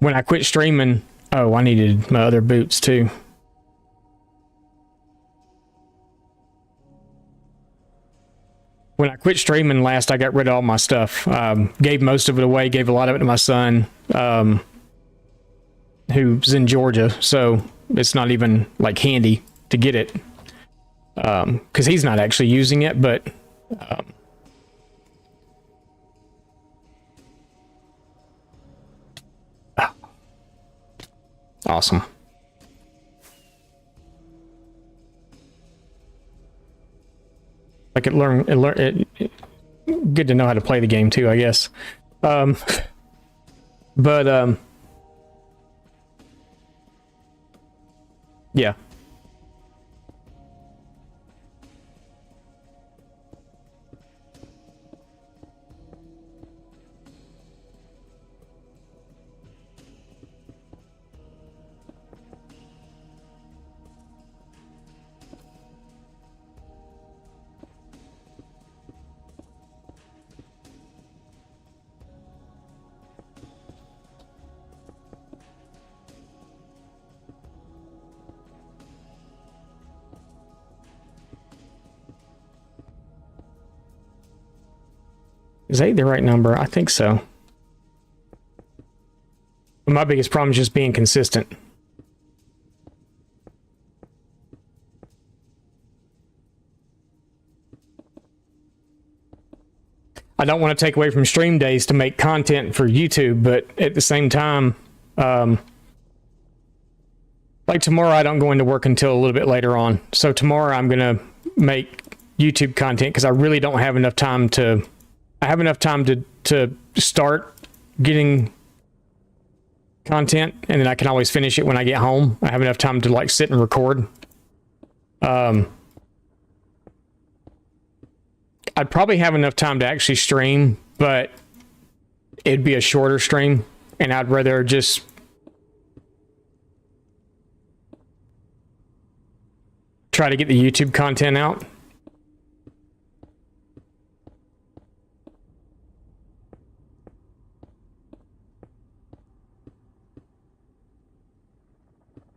Speaker 1: When I quit streaming, oh, I needed my other boots too. When I quit streaming last, I got rid of all my stuff. Gave most of it away, gave a lot of it to my son, who's in Georgia. So it's not even like handy to get it. Because he's not actually using it, but awesome. Like good to know how to play the game too, I guess. Yeah. Is 8 the right number? I think so. But my biggest problem is just being consistent. I don't want to take away from stream days to make content for YouTube, but at the same time, like tomorrow I don't go into work until a little bit later on. So tomorrow I'm going to make YouTube content because I really don't have enough time to... I have enough time to start getting content, and then I can always finish it when I get home. I have enough time to like sit and record. I'd probably have enough time to actually stream, but it'd be a shorter stream, and I'd rather just try to get the YouTube content out.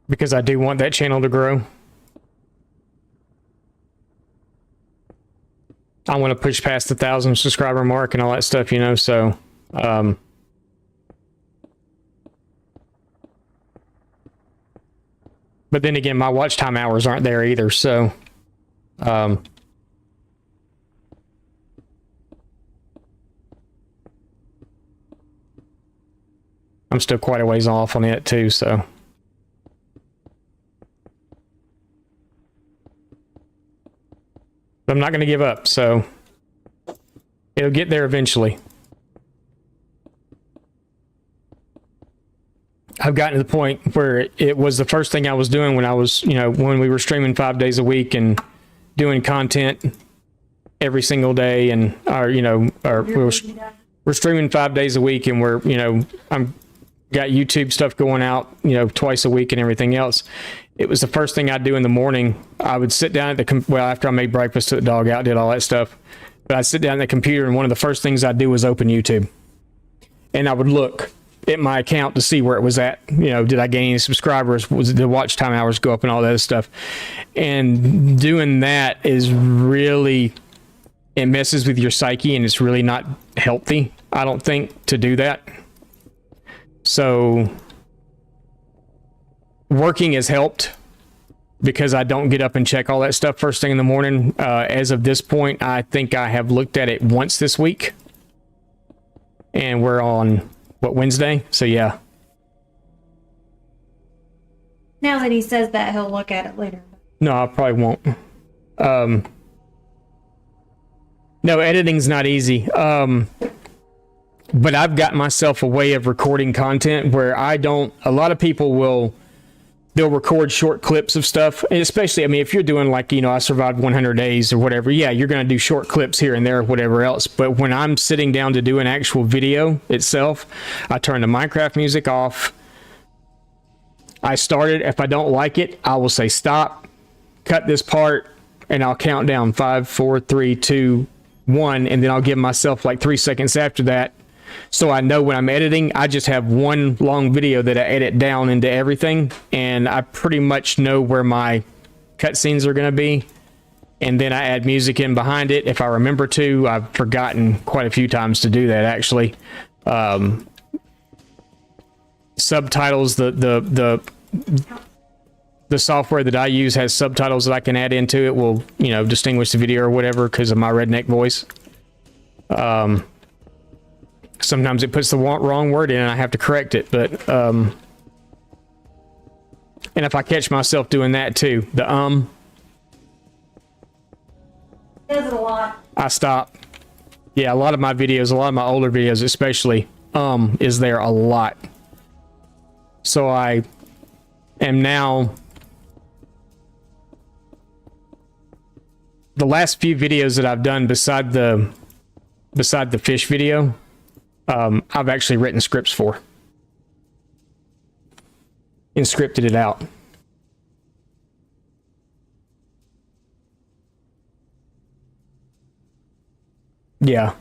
Speaker 1: Because I do want that channel to grow. I want to push past the 1,000 subscriber mark and all that stuff, you know, so but then again, my watch time hours aren't there either, so I'm still quite a ways off on it too, so I'm not going to give up, so it'll get there eventually. I've gotten to the point where it was the first thing I was doing when I was, you know, when we were streaming 5 days a week and doing content every single day, and we're streaming 5 days a week, and we're, you know, I'm got YouTube stuff going out, you know, twice a week and everything else. It was the first thing I'd do in the morning. I would sit down at the, after I made breakfast, took the dog out, did all that stuff. But I'd sit down at the computer, and one of the first things I'd do was open YouTube. And I would look at my account to see where it was at. You know, did I gain any subscribers? Was the watch time hours go up and all that stuff? And doing that is really it messes with your psyche, and it's really not healthy, I don't think, to do that. So working has helped because I don't get up and check all that stuff first thing in the morning. As of this point, I think I have looked at it once this week, and we're on Wednesday. So yeah.
Speaker 2: Now that he says that, he'll look at it later.
Speaker 1: No, I probably won't. No, editing's not easy. But I've got myself a way of recording content where a lot of people they'll record short clips of stuff. And especially, I mean, if you're doing like, I survived 100 days or whatever, yeah, you're going to do short clips here and there or whatever else. But when I'm sitting down to do an actual video itself, I turn the Minecraft music off. I start it. If I don't like it, I will say stop, cut this part, and I'll count down 5, 4, 3, 2, 1, and then I'll give myself like 3 seconds after that. So I know when I'm editing, I just have one long video that I edit down into everything, and I pretty much know where my cutscenes are going to be. And then I add music in behind it if I remember to. I've forgotten quite a few times to do that, actually. Subtitles, the software that I use has subtitles that I can add into it, will distinguish the video or whatever because of my redneck voice. Sometimes it puts the wrong word in and I have to correct it, but and if I catch myself doing that too,
Speaker 2: Does it a lot.
Speaker 1: I stop. Yeah, a lot of my older videos especially, is there a lot. So I am now, the last few videos that I've done beside the fish video, I've actually written scripts for and scripted it out. Yeah.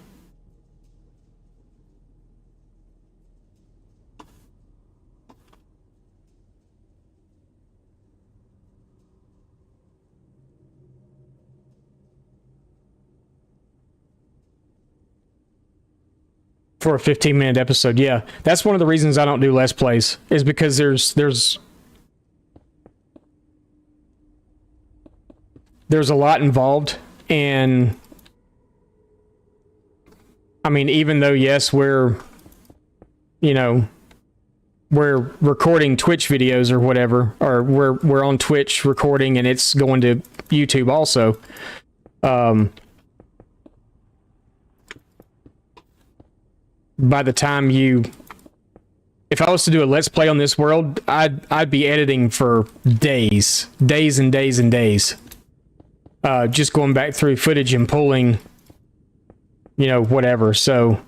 Speaker 1: For a 15-minute episode, yeah. That's one of the reasons I don't do Let's Plays, is because there's a lot involved, and I mean, even though, yes, we're recording Twitch videos or whatever, or we're on Twitch recording and it's going to YouTube also, by the time if I was to do a Let's Play on this world, I'd be editing for days and days and days. Just going back through footage and pulling, whatever. So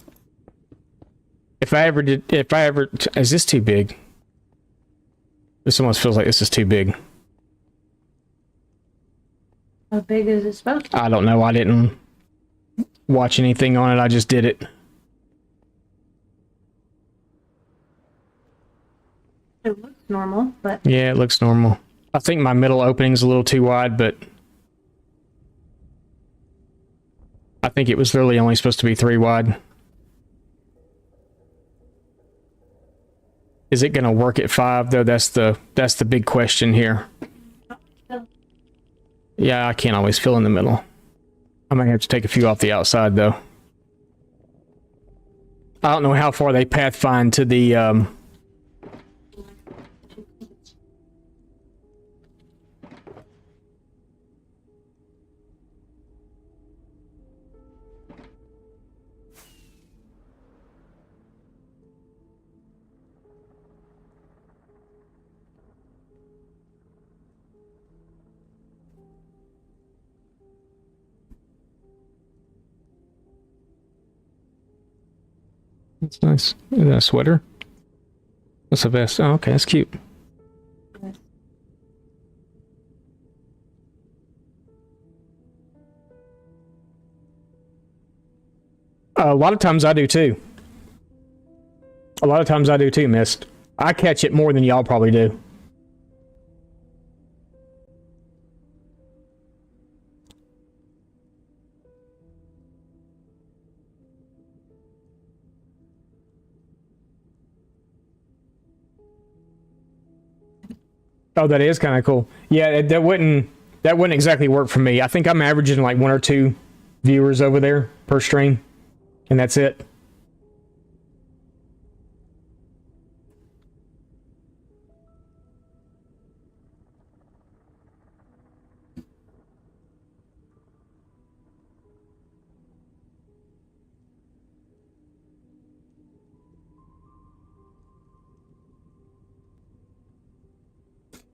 Speaker 1: if I ever, is this too big? This almost feels like this is too big.
Speaker 2: How big is it supposed to be?
Speaker 1: I don't know. I didn't watch anything on it. I just did it.
Speaker 2: It looks normal, but...
Speaker 1: Yeah, it looks normal. I think my middle opening's a little too wide, but I think it was literally only supposed to be 3 wide. Is it going to work at 5 though? That's the big question here. Yeah, I can't always fill in the middle. I might have to take a few off the outside though. I don't know how far they pathfind to the That's nice. Is that a sweater? That's a vest. Oh, okay, that's cute. A lot of times I do too. Mist. I catch it more than y'all probably do. Oh, that is kind of cool. Yeah, that wouldn't exactly work for me. I think I'm averaging like 1 or 2 viewers over there per stream, and that's it.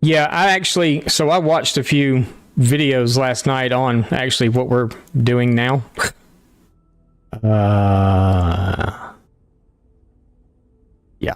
Speaker 1: Yeah, I watched a few videos last night on actually what we're doing now. Yeah.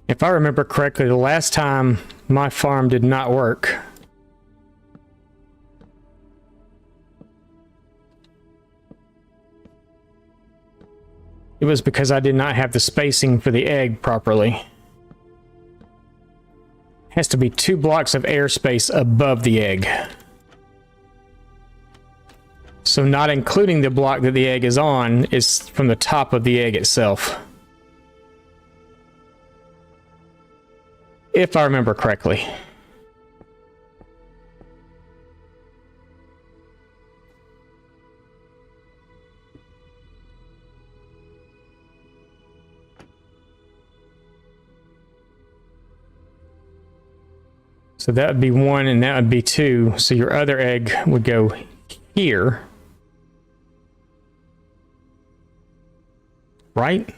Speaker 1: If I remember correctly, the last time my farm did not work, it was because I did not have the spacing for the egg properly. Has to be 2 blocks of airspace above the egg. So not including the block that the egg is on is from the top of the egg itself. If I remember correctly. So that would be 1 and that would be 2. So your other egg would go here. Right?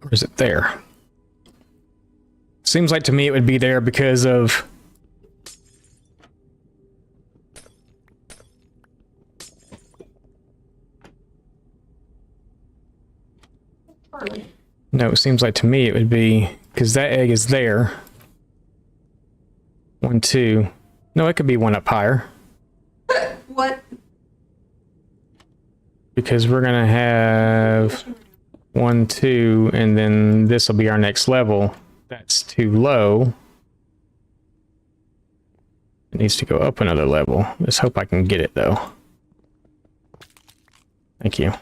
Speaker 1: Or is it there? Seems like to me it would be there because of... No, it seems like to me it would be because that egg is there. 1, 2. No, it could be 1 up higher.
Speaker 2: What?
Speaker 1: Because we're gonna have 1, 2, and then this will be our next level. That's too low. It needs to go up another level. Let's hope I can get it though. Thank you.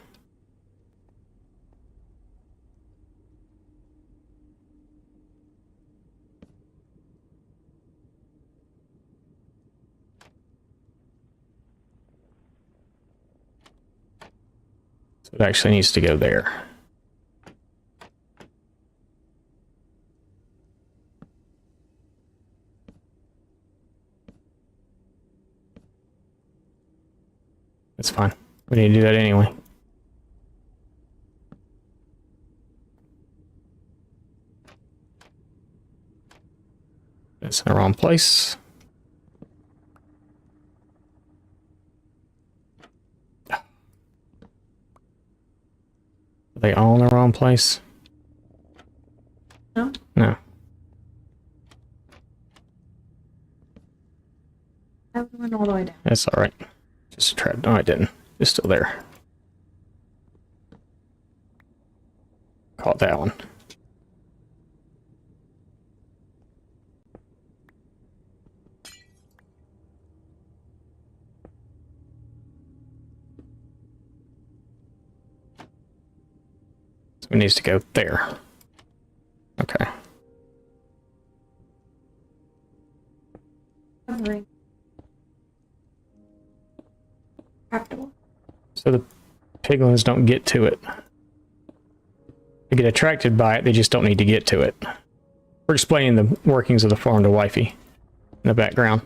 Speaker 1: So it actually needs to go there. That's fine. We need to do that anyway. It's in the wrong place. Are they all in the wrong place?
Speaker 2: No.
Speaker 1: No.
Speaker 2: That went all the way down.
Speaker 1: That's all right. Just a trap. No, I didn't. It's still there. Caught that one. So it needs to go there. Okay.
Speaker 2: Covering. Craftable.
Speaker 1: So the piglins don't get to it. They get attracted by it, they just don't need to get to it. We're explaining the workings of the farm to Wifey in the background.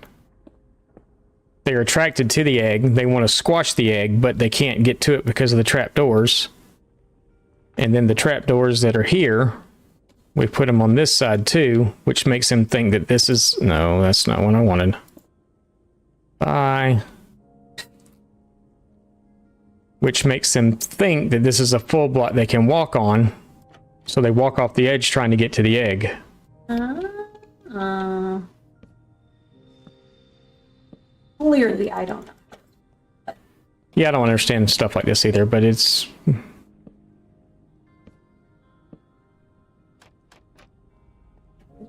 Speaker 1: they're attracted to the egg. They want to squash the egg, but they can't get to it because of the trapdoors. And then the trapdoors that are here, we put them on this side too, which makes them think that this is... No, that's not what I wanted. Bye. Which makes them think that this is a full block they can walk on. So they walk off the edge trying to get to the egg.
Speaker 2: Clearly, I don't know.
Speaker 1: Yeah, I don't understand stuff like this either, but it's... I'm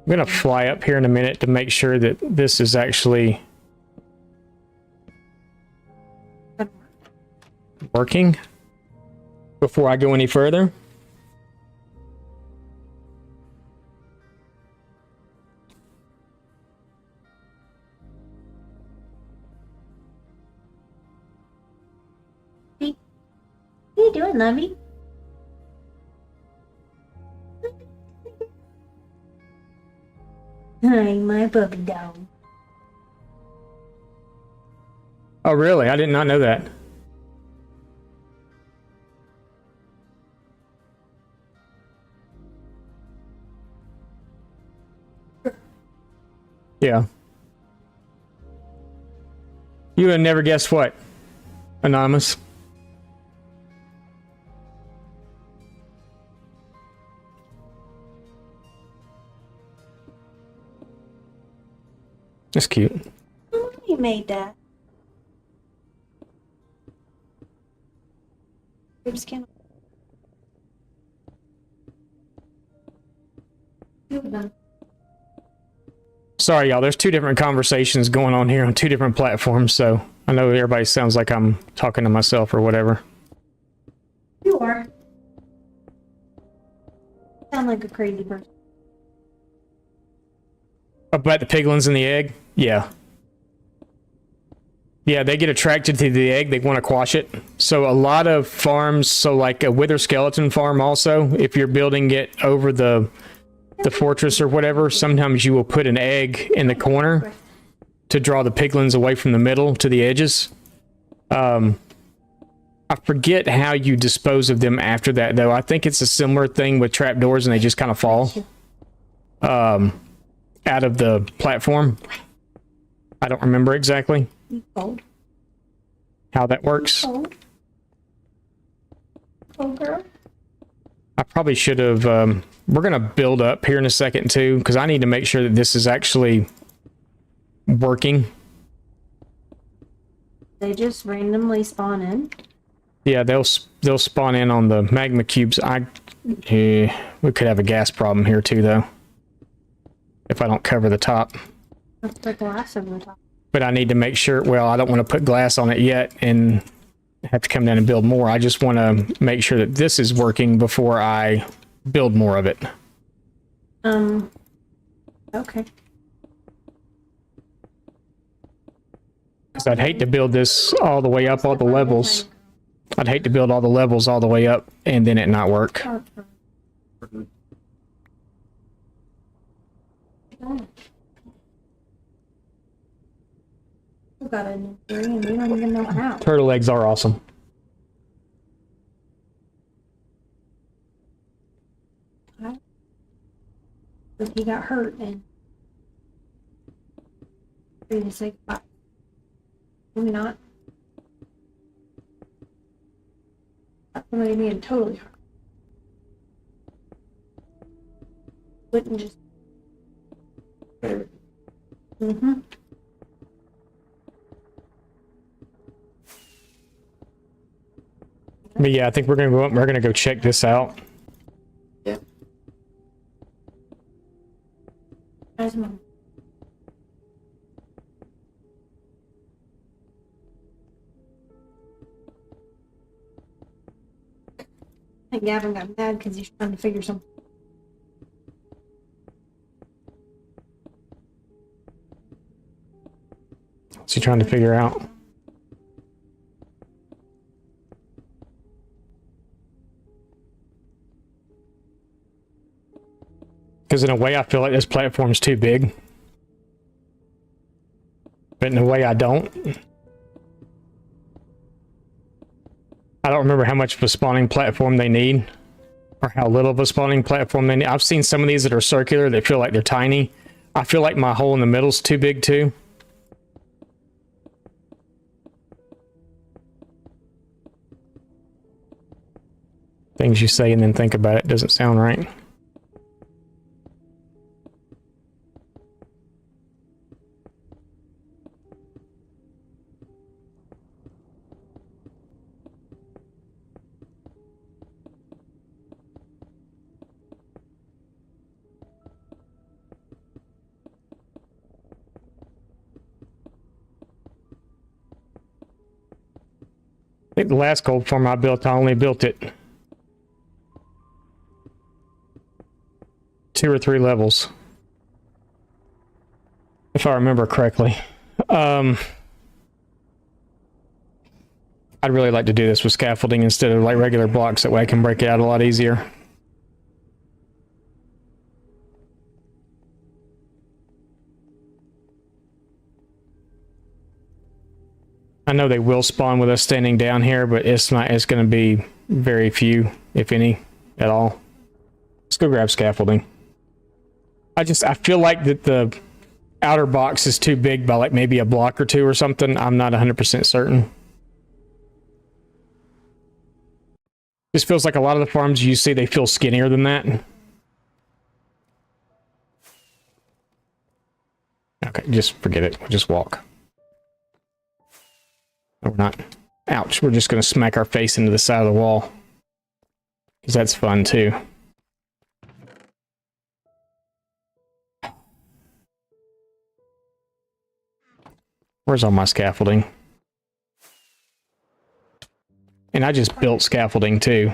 Speaker 1: gonna fly up here in a minute to make sure that this is actually working before I go any further.
Speaker 3: What are you doing, lovey? Hi, my puppy dog.
Speaker 1: Oh, really? I did not know that. Yeah. You would have never guessed what, Anonymous. That's cute.
Speaker 3: Oh, you made that. Ribs can.
Speaker 1: Sorry, y'all. There's two different conversations going on here on two different platforms, so I know everybody sounds like I'm talking to myself or whatever.
Speaker 3: You are. Sound like a crazy person.
Speaker 1: About the piglins in the egg? Yeah. Yeah, they get attracted to the egg. They want to quash it. So a lot of farms, so like a wither skeleton farm also, if you're building it over the fortress or whatever, sometimes you will put an egg in the corner to draw the piglins away from the middle to the edges. I forget how you dispose of them after that, though. I think it's a similar thing with trapdoors and they just kind of fall out of the platform. I don't remember exactly how that works.
Speaker 3: Oh, girl.
Speaker 1: I probably should have... we're going to build up here in a second, too, because I need to make sure that this is actually working.
Speaker 2: They just randomly spawn in.
Speaker 1: Yeah, they'll spawn in on the magma cubes. We could have a gas problem here, too, though, if I don't cover the top.
Speaker 2: Let's put glass over the top.
Speaker 1: But I need to make sure... Well, I don't want to put glass on it yet and have to come down and build more. I just want to make sure that this is working before I build more of it.
Speaker 2: Okay.
Speaker 1: Because I'd hate to build this all the way up all the levels. I'd hate to build all the levels all the way up and then it not work.
Speaker 2: We got a new theory and we don't even know how.
Speaker 1: Turtle eggs are awesome.
Speaker 2: But he got hurt and ready to say goodbye. Maybe not. Somebody being totally hurt. Wouldn't just. Mm-hmm.
Speaker 1: But yeah, I think we're gonna go up. We're gonna go check this out.
Speaker 4: Yeah.
Speaker 2: As mom. I think Gavin got mad because he's trying to figure something.
Speaker 1: What's he trying to figure out? Because in a way, I feel like this platform's too big. But in a way, I don't. I don't remember how much of a spawning platform they need, or how little of a spawning platform they need. I've seen some of these that are circular that feel like they're tiny. I feel like my hole in the middle's too big too. Things you say and then think about it doesn't sound right. I think the last gold farm I built, I only built it 2 or 3 levels, if I remember correctly. I'd really like to do this with scaffolding instead of like regular blocks. That way I can break it out a lot easier. I know they will spawn with us standing down here, but it's going to be very few, if any, at all. Let's go grab scaffolding. I feel like that the outer box is too big by like maybe a block or 2 or something. I'm not 100% certain. This feels like a lot of the farms you see, they feel skinnier than that. Okay, just forget it. We'll just walk. No, we're not. Ouch. We're just going to smack our face into the side of the wall. Because that's fun, too. Where's all my scaffolding? And I just built scaffolding, too.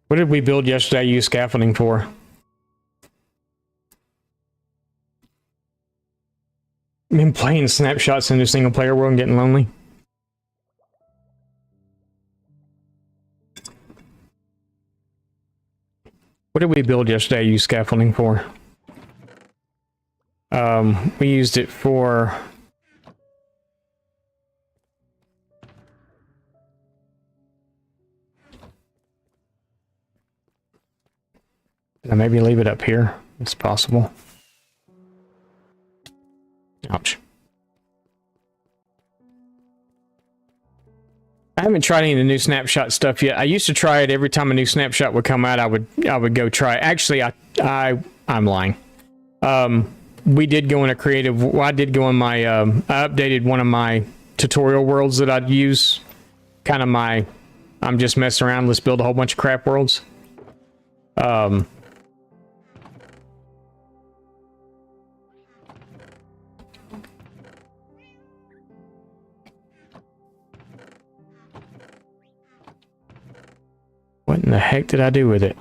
Speaker 1: What did we build yesterday I used scaffolding for? I've been playing snapshots into single player world and getting lonely. What did we build yesterday I used scaffolding for? We used it for... Did I maybe leave it up here? It's possible. Ouch. I haven't tried any of the new snapshot stuff yet. I used to try it every time a new snapshot would come out. I would go try it. Actually, I'm lying. We did go in a creative. Well, I did go in my. I updated one of my tutorial worlds that I'd use. Kind of my. I'm just messing around. Let's build a whole bunch of crap worlds. What in the heck did I do with it?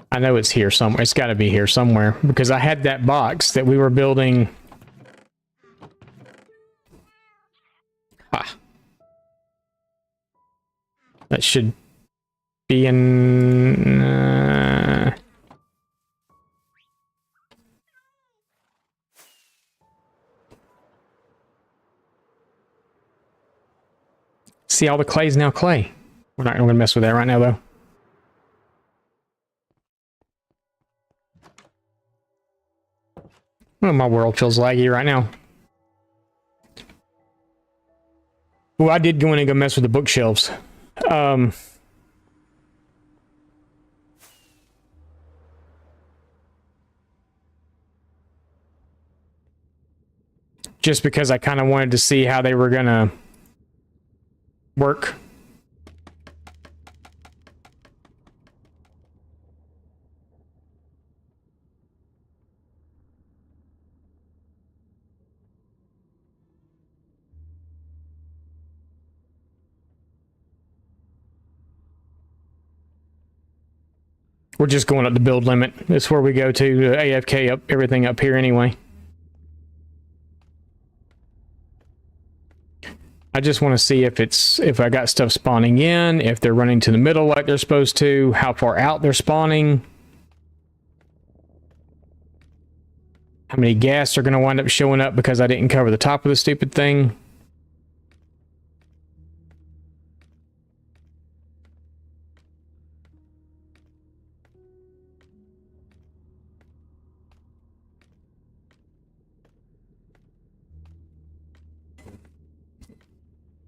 Speaker 1: I know it's here somewhere. It's got to be here somewhere because I had that box that we were building. Ha. That should be in... See, all the clay is now clay. We're not going to mess with that right now, though. Well, my world feels laggy right now. Well, I did go in and go mess with the bookshelves. Just because I kind of wanted to see how they were going to work. We're just going up the build limit. That's where we go to AFK up everything up here anyway. I just want to see if I got stuff spawning in, if they're running to the middle like they're supposed to, how far out they're spawning. How many gas are going to wind up showing up because I didn't cover the top of the stupid thing.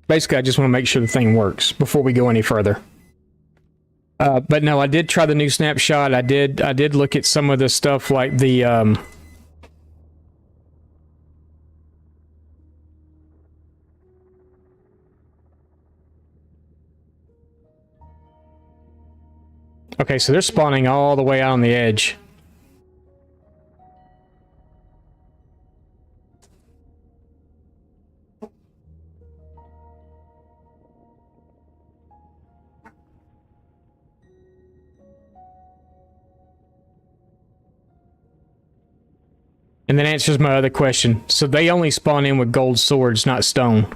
Speaker 1: Basically, I just want to make sure the thing works before we go any further. But no, I did try the new snapshot. I did look at some of the stuff like the okay, so they're spawning all the way out on the edge. And that answers my other question. So they only spawn in with gold swords, not stone.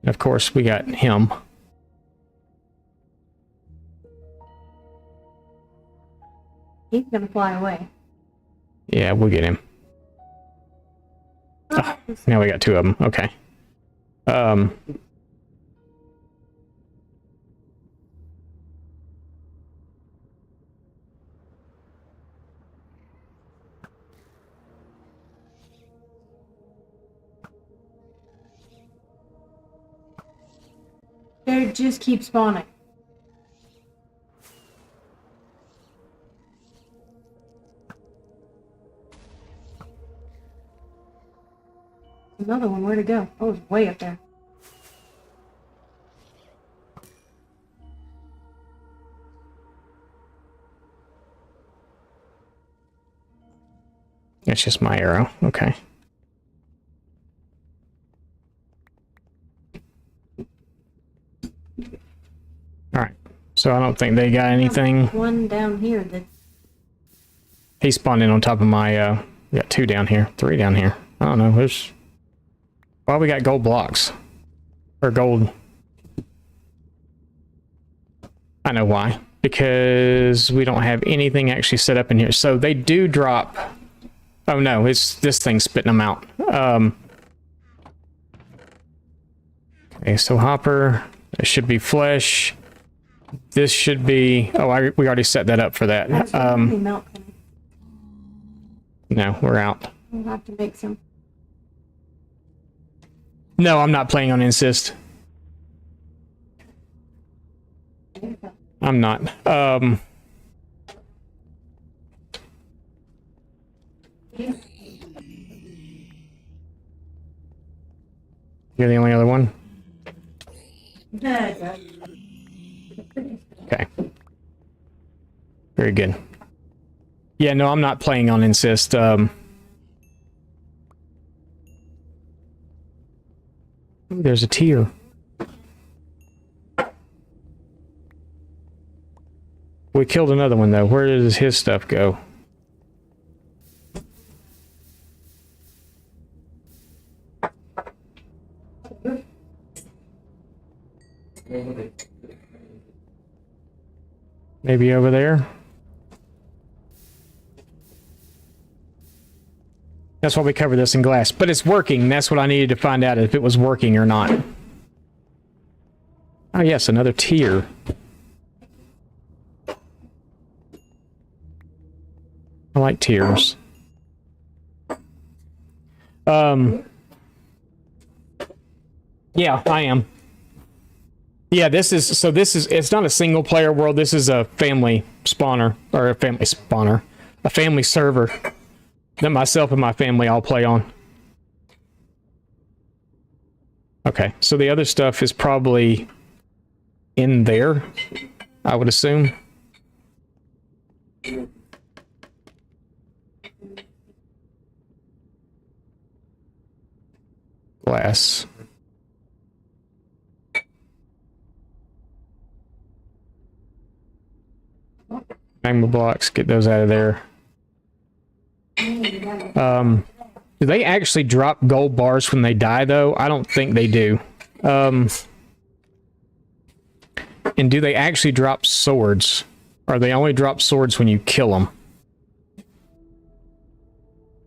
Speaker 1: Of course, we got him.
Speaker 2: He's gonna fly away.
Speaker 1: Yeah, we'll get him. Oh, now we got two of them. Okay.
Speaker 2: They just keep spawning. Another one, where'd it go? Oh, it's way up there.
Speaker 1: It's just my arrow. Okay. Alright. So I don't think they got anything.
Speaker 2: One down here that
Speaker 1: He spawned in on top of my, we got two down here. Three down here. I don't know. There's... Why we got gold blocks? Or gold... I know why. Because we don't have anything actually set up in here. So they do drop... Oh no, it's this thing spitting them out. Okay, so hopper, it should be flesh. This should be... Oh, we already set that up for that.
Speaker 2: milk.
Speaker 1: No, we're out.
Speaker 2: We'll have to make some.
Speaker 1: No, I'm not playing on insist. I'm not. You're the only other one? Okay. Very good. Yeah, no, I'm not playing on insist. There's a tier. We killed another one, though. Where does his stuff go? Maybe over there? That's why we cover this in glass. But it's working. That's what I needed to find out, if it was working or not. Oh, yes, another tier. I like tiers. Yeah, I am. Yeah, it's not a single player world. This is a family spawner, or a family spawner, a family server that myself and my family all play on. Okay, so the other stuff is probably in there, I would assume. Glass. magma blocks. Get those out of there. Do they actually drop gold bars when they die, though? I don't think they do. And do they actually drop swords? Or they only drop swords when you kill them?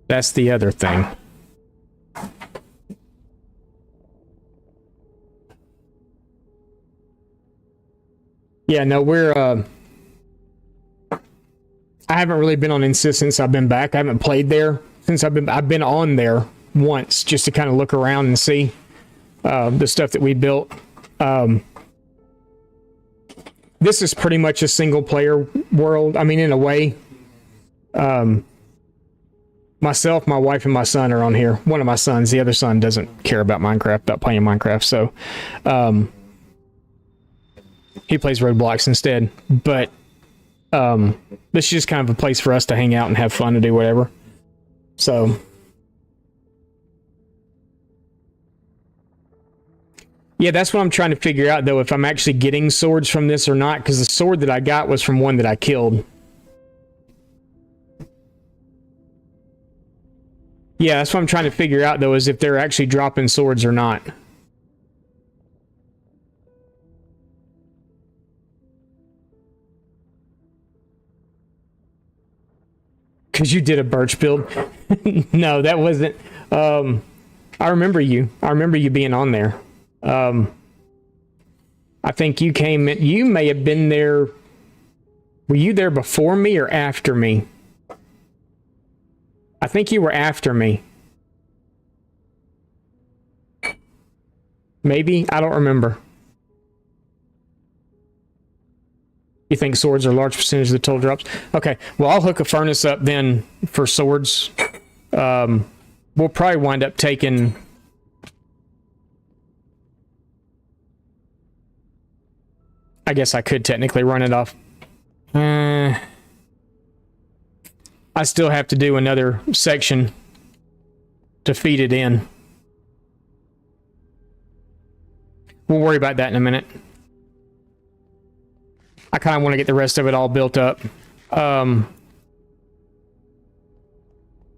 Speaker 1: That's the other thing. Yeah, no, I haven't really been on Insist since I've been back. I haven't played there since I've been on there once just to kind of look around and see the stuff that we built. This is pretty much a single player world. I mean, in a way. Myself, my wife, and my son are on here. One of my sons, the other son doesn't care about Minecraft, about playing Minecraft, so he plays Roblox instead. But this is just kind of a place for us to hang out and have fun and do whatever. So yeah, that's what I'm trying to figure out, though, if I'm actually getting swords from this or not, because the sword that I got was from one that I killed. Yeah, that's what I'm trying to figure out, though, is if they're actually dropping swords or not. Because you did a birch build. No, that wasn't. I remember you. I remember you being on there. I think you came in. You may have been there. Were you there before me or after me? I think you were after me. Maybe? I don't remember. You think swords are a large percentage of the total drops? Okay, well, I'll hook a furnace up then for swords. We'll probably wind up taking... I guess I could technically run it off. I still have to do another section to feed it in. We'll worry about that in a minute. I kind of want to get the rest of it all built up. And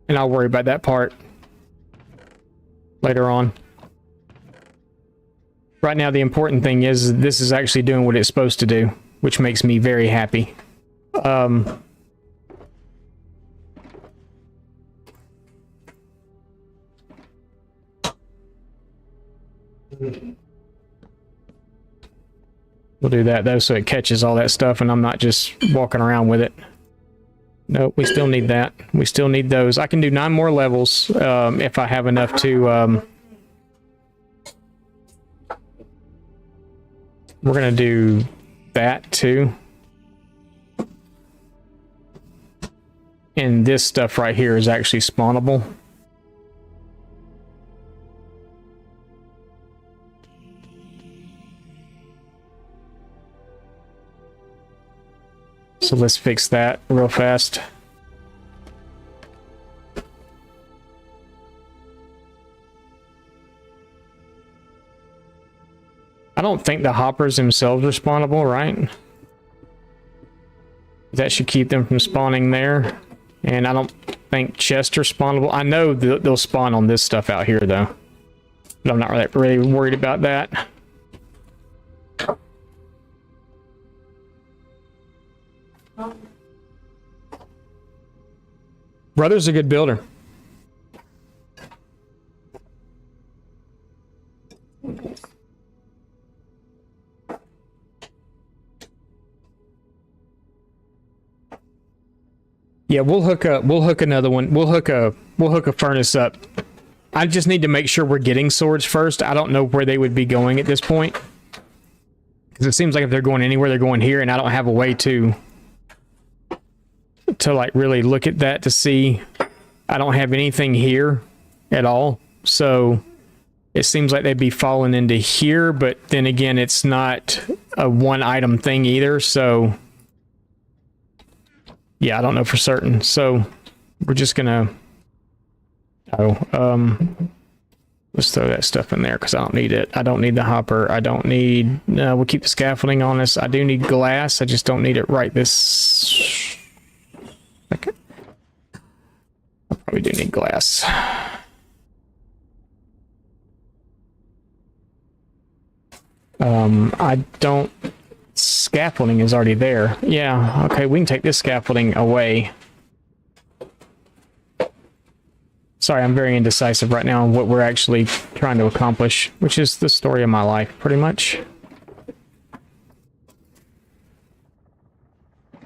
Speaker 1: I'll worry about that part later on. Right now, the important thing is this is actually doing what it's supposed to do, which makes me very happy. We'll do that, though, so it catches all that stuff and I'm not just walking around with it. Nope, we still need that. We still need those. I can do 9 more levels if I have enough to... We're going to do that, too. And this stuff right here is actually spawnable. So let's fix that real fast. I don't think the hoppers themselves are spawnable, right? That should keep them from spawning there. And I don't think chests are spawnable. I know they'll spawn on this stuff out here, though. But I'm not really worried about that. Brother's a good builder. Yeah, we'll hook another one. We'll hook a furnace up. I just need to make sure we're getting swords first. I don't know where they would be going at this point. Because it seems like if they're going anywhere, they're going here, and I don't have a way to like really look at that to see. I don't have anything here at all. So it seems like they'd be falling into here, but then again, it's not a one item thing either. So yeah, I don't know for certain. So we're just gonna, let's throw that stuff in there because I don't need it. I don't need the hopper. I don't need, we'll keep the scaffolding on us. I do need glass. I just don't need it right this We do need glass. I don't... Scaffolding is already there. Yeah, okay, we can take this scaffolding away. Sorry, I'm very indecisive right now on what we're actually trying to accomplish, which is the story of my life, pretty much.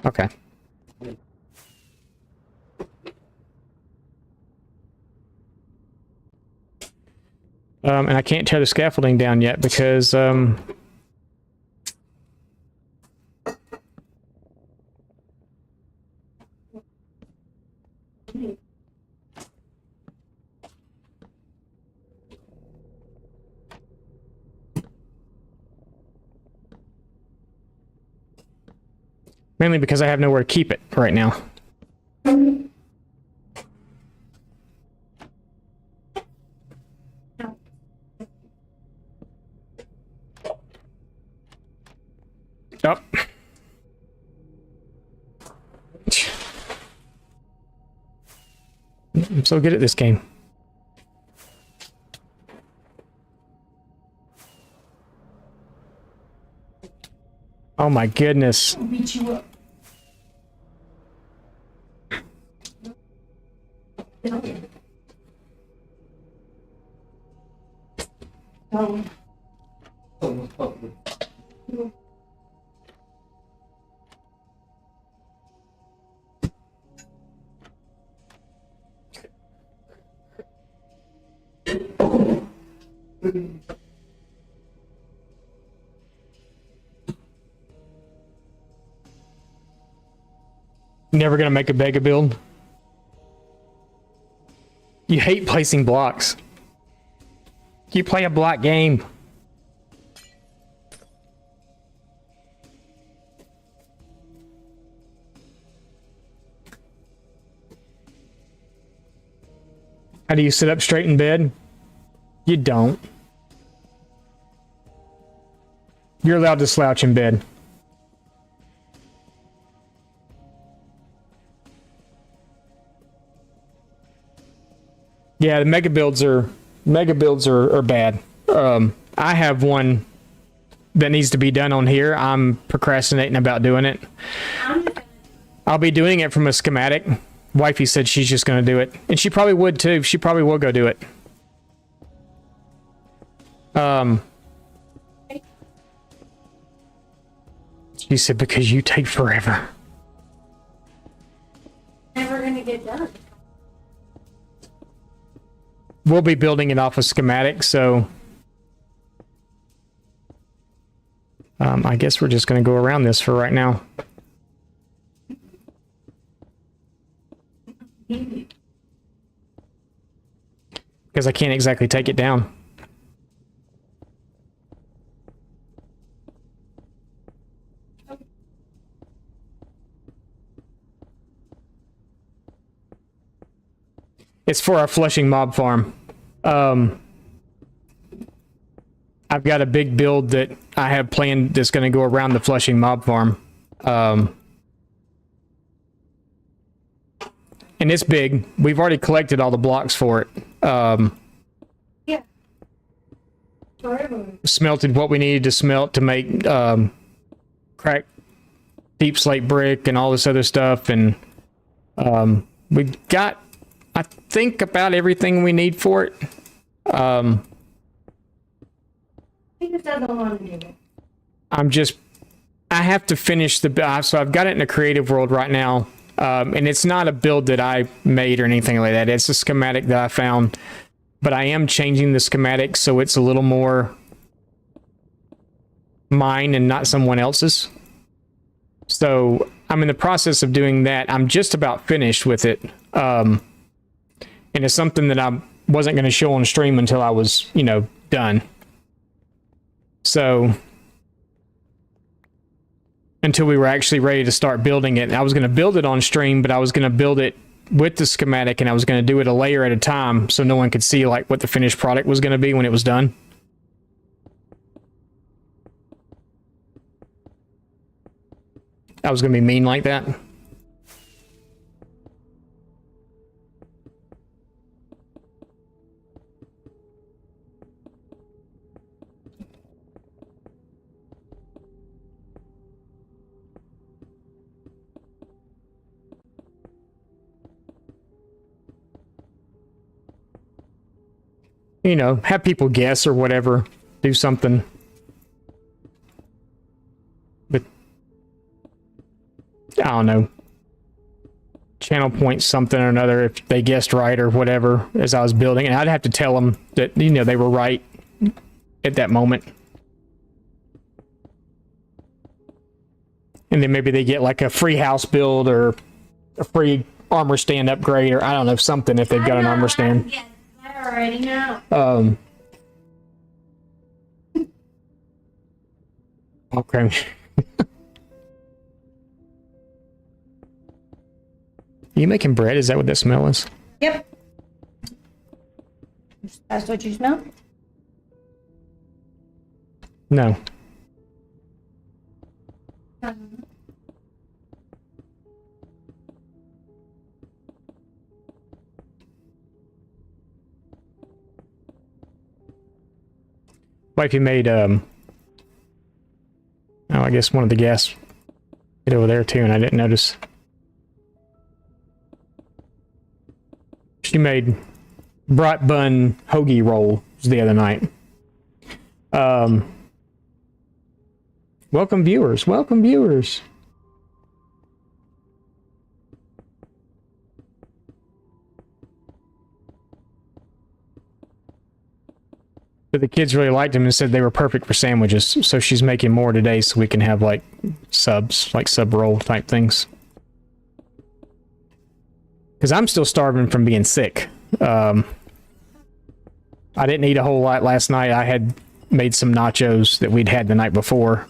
Speaker 1: Okay. And I can't tear the scaffolding down yet because, mainly because I have nowhere to keep it right now. Oh. I'm so good at this game. Oh my goodness.
Speaker 2: I'll beat you up. Oh.
Speaker 1: Never gonna make a Vega build. You hate placing blocks. You play a block game. How do you sit up straight in bed? You don't. You're allowed to slouch in bed. Yeah, the mega builds are bad. I have one that needs to be done on here. I'm procrastinating about doing it. I'll be doing it from a schematic. Wifey said she's just going to do it, and she probably would too. She probably will go do it. She said because you take forever.
Speaker 2: Never gonna get done.
Speaker 1: We'll be building it off a schematic, so I guess we're just going to go around this for right now. Because I can't exactly take it down. It's for our Flushing mob farm. I've got a big build that I have planned that's going to go around the Flushing mob farm. And it's big. We've already collected all the blocks for it.
Speaker 2: Yeah.
Speaker 1: Smelted what we needed to smelt to make crack deep slate brick and all this other stuff. And we got, I think, about everything we need for it.
Speaker 2: He just doesn't want to do it.
Speaker 1: I have to finish the, so I've got it in a creative world right now. And it's not a build that I made or anything like that. It's a schematic that I found, but I am changing the schematic so it's a little more mine and not someone else's. So I'm in the process of doing that. I'm just about finished with it. And it's something that I wasn't going to show on stream until I was, done. So until we were actually ready to start building it. I was going to build it on stream, but I was going to build it with the schematic, and I was going to do it a layer at a time so no one could see like what the finished product was going to be when it was done. I was going to be mean like that. You know, have people guess or whatever. Do something. But I don't know. Channel point something or another if they guessed right or whatever as I was building. And I'd have to tell them that, you know, they were right at that moment. And then maybe they get like a free house build or a free armor stand upgrade or I don't know, something if they've got an armor stand.
Speaker 3: Yes, I already know.
Speaker 1: Okay. You making bread? Is that what that smell is?
Speaker 2: Yep. That's what you smell?
Speaker 1: No. Wifey made oh, I guess one of the gas get over there too, and I didn't notice. She made brat bun hoagie rolls the other night. Welcome viewers. Welcome viewers. But the kids really liked them and said they were perfect for sandwiches. So she's making more today so we can have like subs, like sub roll type things. Because I'm still starving from being sick. I didn't eat a whole lot last night. I had made some nachos that we'd had the night before.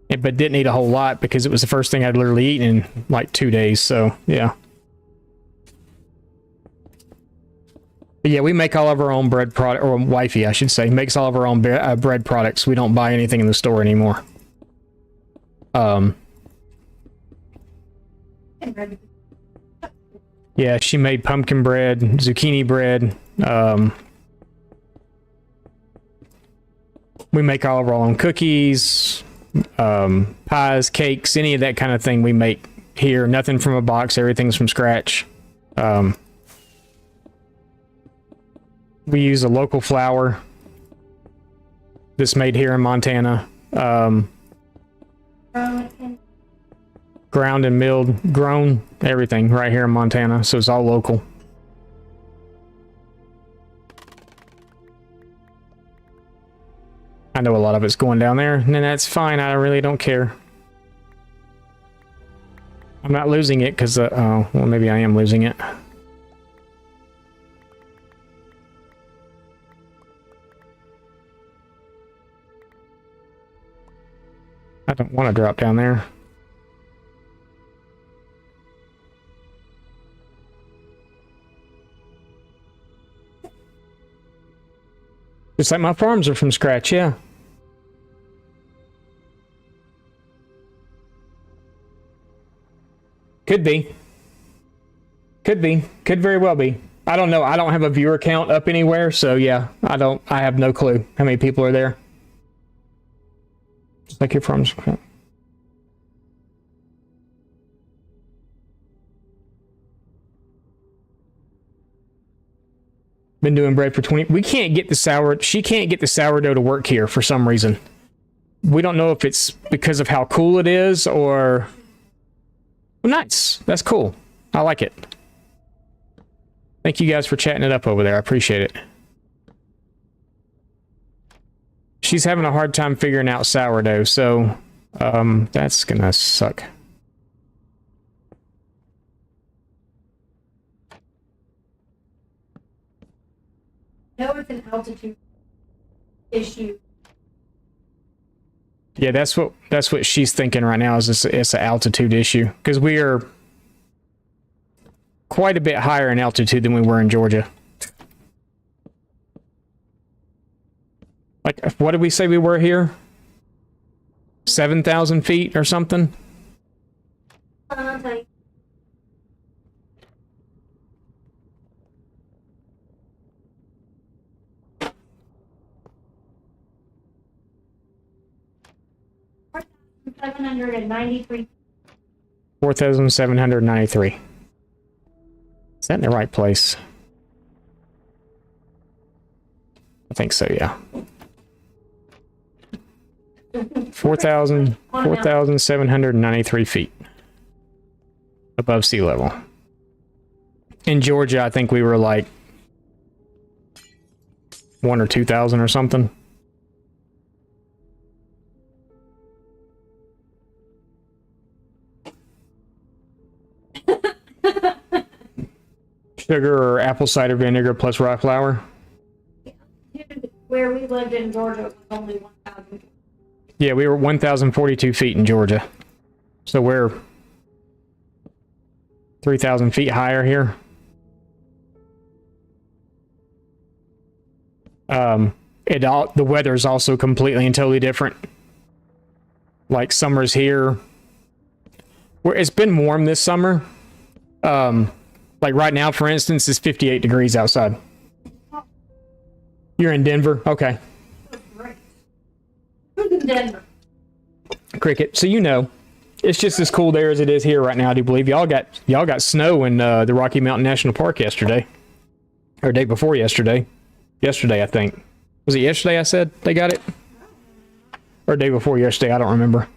Speaker 1: But didn't eat a whole lot because it was the first thing I'd literally eaten in like 2 days. So, yeah. But yeah, we make all of our own bread product, or wifey, I should say, makes all of our own bread products. We don't buy anything in the store anymore. Yeah, she made pumpkin bread, zucchini bread. We make all of our own cookies, pies, cakes, any of that kind of thing we make here. Nothing from a box, everything's from scratch. We use a local flour that's made here in Montana. Ground and milled, grown, everything right here in Montana. So it's all local. I know a lot of it's going down there, and that's fine. I really don't care. I'm not losing it because, oh, well, maybe I am losing it. I don't want to drop down there. It's like my farms are from scratch, yeah. Could be. Could be. Could very well be. I don't know. I don't have a viewer count up anywhere, so yeah, I have no clue how many people are there. Just like your farms. Been doing bread for 20. We can't get the she can't get the sourdough to work here for some reason. We don't know if it's because of how cool it is or... Well, nice. That's cool. I like it. Thank you guys for chatting it up over there. I appreciate it. She's having a hard time figuring out sourdough, so that's gonna suck.
Speaker 2: No, it's an altitude issue.
Speaker 1: Yeah, that's what she's thinking right now. Is it's an altitude issue because we are quite a bit higher in altitude than we were in Georgia. Like, what did we say we were here? 7,000 feet or something?
Speaker 3: I'll tell you. $4,793.
Speaker 1: 4,793. Is that in the right place? think so, yeah. 4,793 feet above sea level. In Georgia, I think we were like 1 or 2,000 or something. Sugar or apple cider vinegar plus rye flour.
Speaker 2: Where we lived in Georgia, it was only 1,000.
Speaker 1: Yeah, we were 1,042 feet in Georgia. So we're 3,000 feet higher here. The weather is also completely and totally different. Like summer's here. It's been warm this summer. Like right now, for instance, it's 58 degrees outside. You're in Denver? Okay.
Speaker 2: Great. Who's in Denver?
Speaker 1: Cricket. So you know, it's just as cool there as it is here right now. I do believe y'all got snow in the Rocky Mountain National Park yesterday, or day before yesterday. Yesterday, I think. Was it yesterday? I said they got it, or day before yesterday. I don't remember.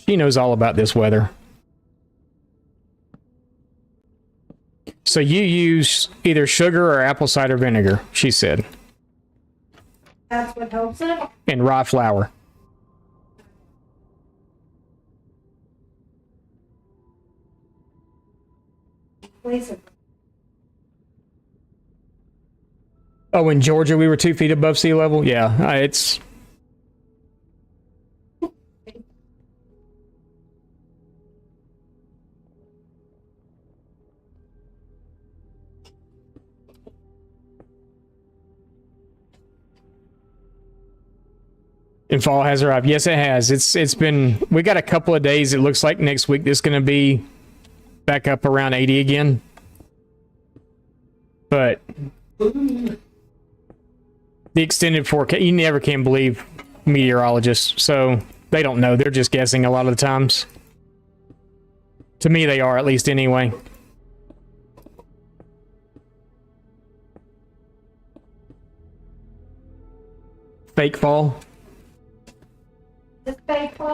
Speaker 1: She knows all about this weather. So you use either sugar or apple cider vinegar, she said.
Speaker 2: That's what helps it.
Speaker 1: And rye flour.
Speaker 2: Lisa.
Speaker 1: Oh, in Georgia we were 2 feet above sea level? Yeah, it's... And fall has arrived. Yes, it has. It's been... We got a couple of days. It looks like next week it's going to be back up around 80 again. But the extended forecast... You never can believe meteorologists. So they don't know. They're just guessing a lot of the times. To me, they are, at least anyway. Fake fall.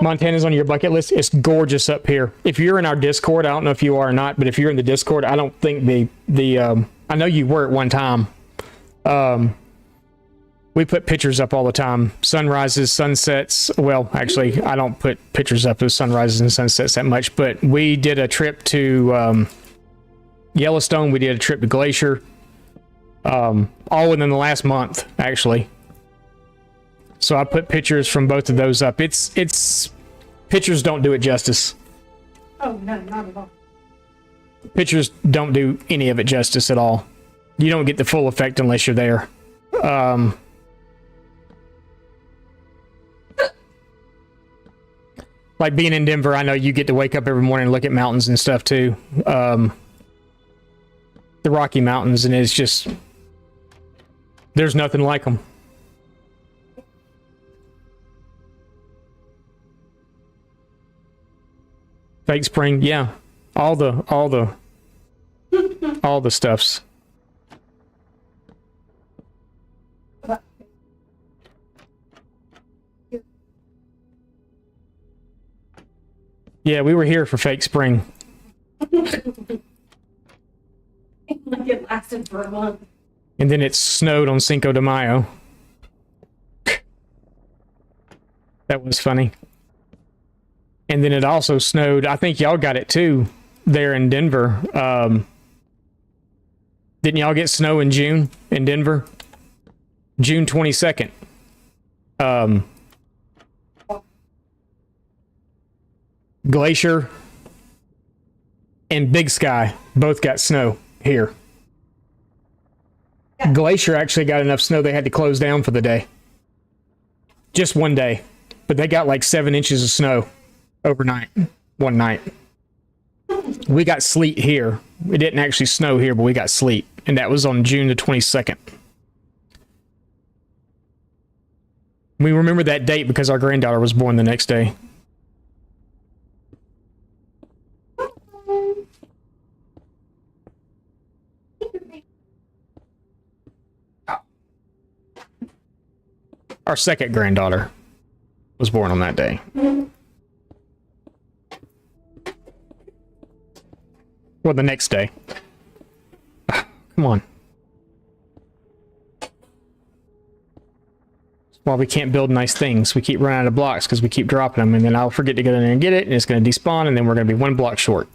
Speaker 1: Montana's on your bucket list. It's gorgeous up here. If you're in our Discord, I don't know if you are or not, but if you're in the Discord, I don't think I know you were at one time. We put pictures up all the time. Sunrises, sunsets. Well, actually, I don't put pictures up of sunrises and sunsets that much, but we did a trip to Yellowstone. We did a trip to Glacier. All within the last month, actually. So I put pictures from both of those up. It's pictures don't do it justice.
Speaker 2: Oh, no, not at all.
Speaker 1: Pictures don't do any of it justice at all. You don't get the full effect unless you're there. Like being in Denver, I know you get to wake up every morning and look at mountains and stuff too. The Rocky Mountains, and it's just... There's nothing like them. Fake Spring, yeah. All the stuffs. Yeah, we were here for Fake Spring.
Speaker 2: Like it lasted for a month.
Speaker 1: And then it snowed on Cinco de Mayo. That was funny. And then it also snowed, I think y'all got it too, there in Denver. Didn't y'all get snow in June in Denver? June 22nd. Glacier and Big Sky both got snow here. Glacier actually got enough snow they had to close down for the day. Just one day. But they got like 7 inches of snow overnight, one night. We got sleet here. It didn't actually snow here, but we got sleet. And that was on June the 22nd. We remember that date because our granddaughter was born the next day. Our second granddaughter was born on that day. Well, the next day. Come on. That's why we can't build nice things. We keep running out of blocks because we keep dropping them, and then I'll forget to go in there and get it, and it's going to despawn, and then we're going to be 1 block short.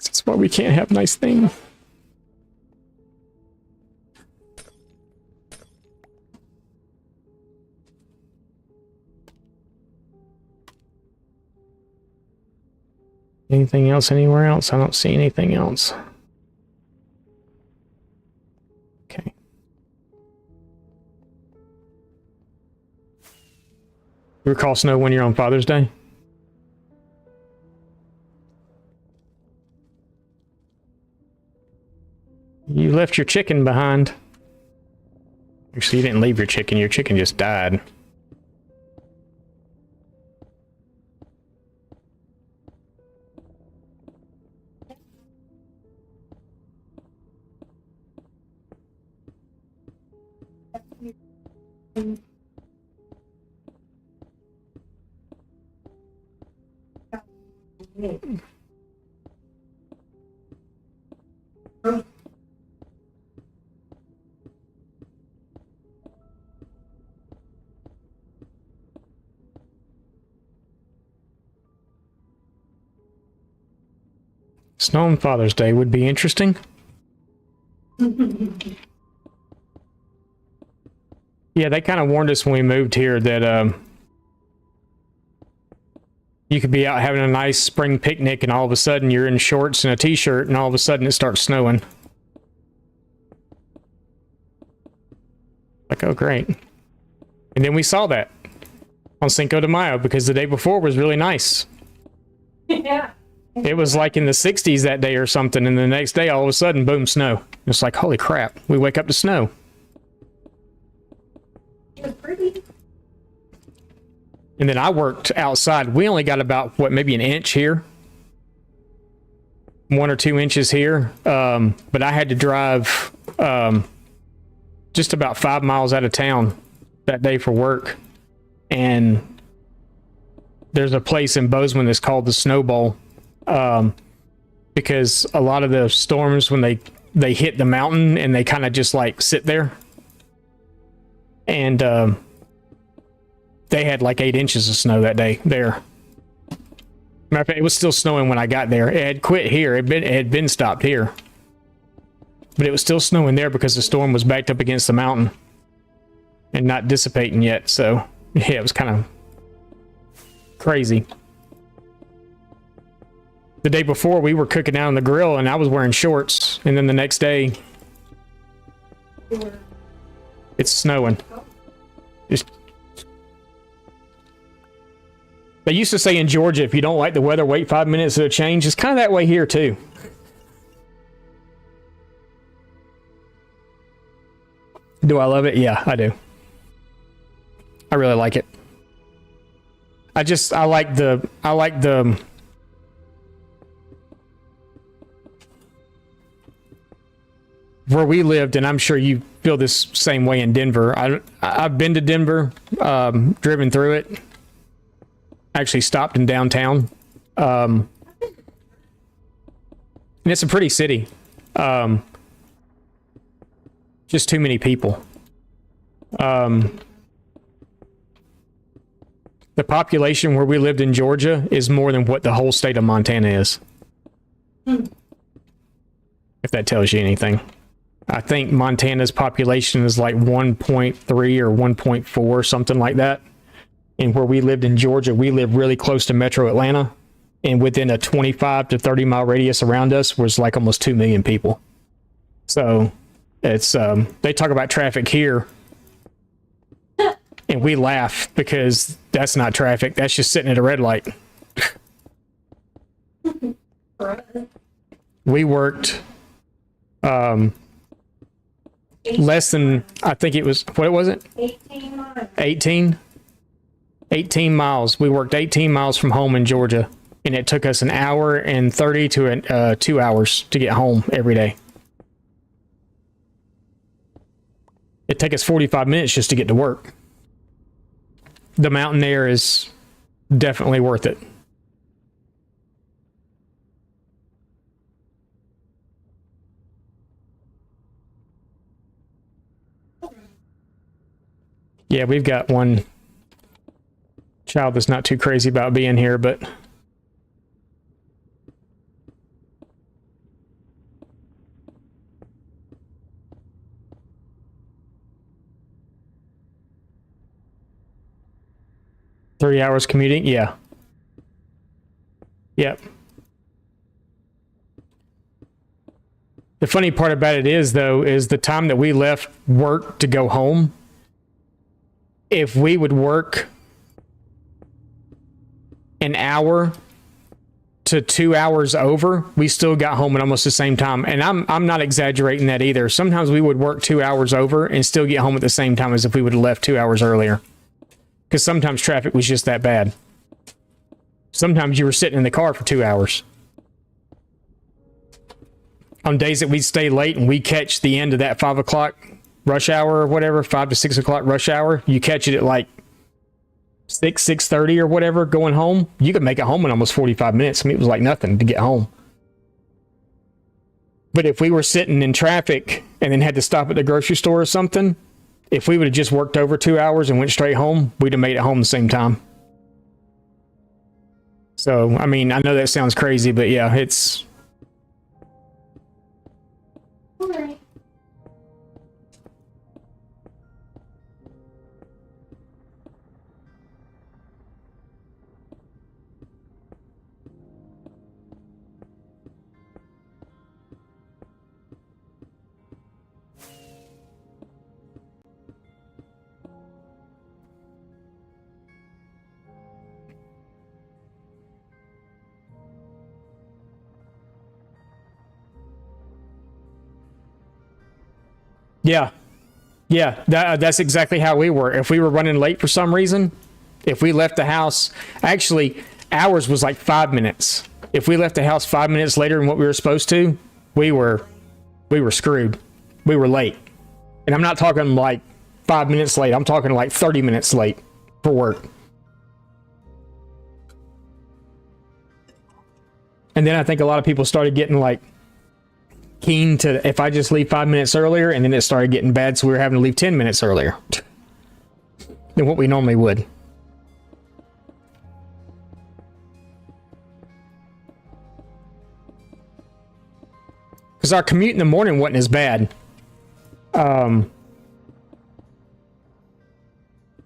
Speaker 1: That's why we can't have nice things. Anything else anywhere else? I don't see anything else. Okay. You recall snow one year on Father's Day? You left your chicken behind. Actually, you didn't leave your chicken just died. Snow on Father's Day would be interesting. Yeah, they kind of warned us when we moved here that you could be out having a nice spring picnic and all of a sudden you're in shorts and a t-shirt and all of a sudden it starts snowing. Like, oh great. And then we saw that on Cinco de Mayo because the day before was really nice.
Speaker 2: Yeah.
Speaker 1: It was like in the 60s that day or something, and the next day all of a sudden, boom, snow. It's like, holy crap, we wake up to snow.
Speaker 2: It was pretty.
Speaker 1: And then I worked outside. We only got about, what, maybe an inch here? 1 or 2 inches here. But I had to drive just about 5 miles out of town that day for work. And there's a place in Bozeman that's called the Snow Bowl. Because a lot of the storms, when they hit the mountain and they kind of just like sit there. And they had like 8 inches of snow that day there. Matter of fact, it was still snowing when I got there. It had quit here. It had been stopped here. But it was still snowing there because the storm was backed up against the mountain and not dissipating yet. So yeah, it was kind of crazy. The day before, we were cooking out on the grill, and I was wearing shorts. And then the next day, it's snowing. They used to say in Georgia, if you don't like the weather, wait 5 minutes, it'll change. It's kind of that way here, too. Do I love it? Yeah, I do. I really like it. I like the where we lived, and I'm sure you feel this same way in Denver. I've been to Denver, driven through it. Actually stopped in downtown. And it's a pretty city. Just too many people. The population where we lived in Georgia is more than what the whole state of Montana is. If that tells you anything. I think Montana's population is like 1.3 or 1.4, something like that. And where we lived in Georgia, we lived really close to Metro Atlanta. And within a 25 to 30 mile radius around us was like almost 2 million people. So it's, they talk about traffic here. And we laugh because that's not traffic. That's just sitting at a red light. We worked, less than, I think it was, what was it?
Speaker 2: 18 miles.
Speaker 1: 18 miles. We worked 18 miles from home in Georgia And it took us an hour and 30 to 2 hours to get home every day. It'd take us 45 minutes just to get to work. The mountain air is definitely worth it. Yeah, we've got one child that's not too crazy about being here, but 3 hours commuting? Yeah. Yep. The funny part about it is, though, is the time that we left work to go home, if we would work an hour to 2 hours over, we still got home at almost the same time. And I'm not exaggerating that either. Sometimes we would work 2 hours over and still get home at the same time as if we would have left 2 hours earlier. Because sometimes traffic was just that bad. Sometimes you were sitting in the car for 2 hours. On days that we'd stay late and we catch the end of that 5 o'clock rush hour or whatever, 5 to 6 o'clock rush hour, you catch it at like 6:30 or whatever going home, you could make it home in almost 45 minutes. I mean, it was like nothing to get home. But if we were sitting in traffic and then had to stop at the grocery store or something, if we would have just worked over 2 hours and went straight home, we'd have made it home the same time. So, I mean, I know that sounds crazy, but yeah, it's...
Speaker 3: All right.
Speaker 1: Yeah. Yeah, that's exactly how we were. If we were running late for some reason, if we left the house, actually, ours was like 5 minutes. If we left the house 5 minutes later than what we were supposed to, we were screwed. We were late. And I'm not talking like 5 minutes late. I'm talking like 30 minutes late for work. And then I think a lot of people started getting like keen to, if I just leave 5 minutes earlier, and then it started getting bad, so we were having to leave 10 minutes earlier than what we normally would. Because our commute in the morning wasn't as bad.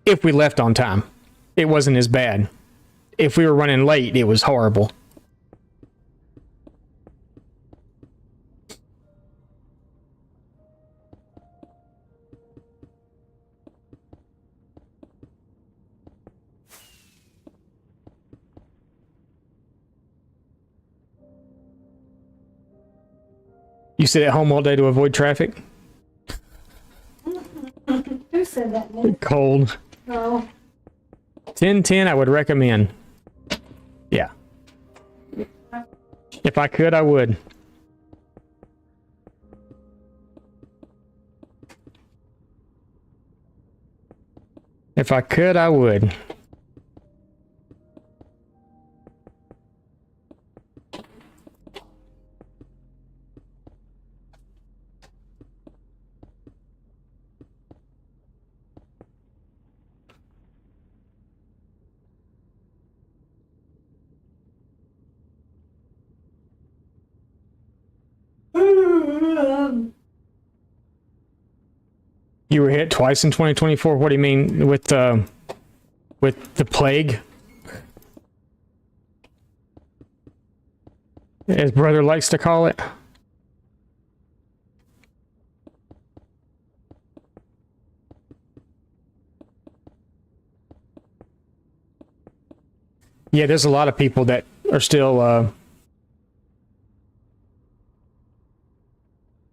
Speaker 1: If we left on time, it wasn't as bad. If we were running late, it was horrible. You sit at home all day to avoid traffic?
Speaker 3: Who said that, man?
Speaker 1: Cold.
Speaker 3: Oh.
Speaker 1: 10-10, I would recommend. Yeah. If I could, I would. If I could, I would. You were hit twice in 2024? What do you mean with the plague? As brother likes to call it. Yeah, there's a lot of people that are still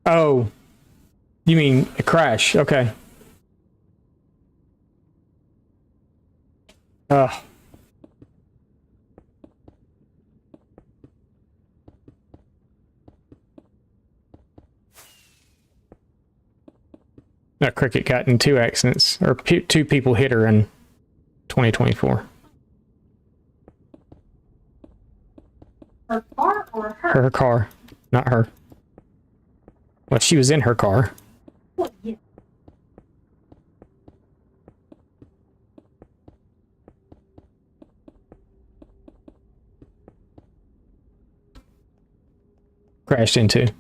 Speaker 1: Oh, you mean a crash? Okay. A Cricket got in 2 accidents, or 2 people hit her in 2024.
Speaker 2: Her car or her?
Speaker 1: Her car, not her. Well, she was in her car.
Speaker 2: Well, yeah.
Speaker 1: Crashed into.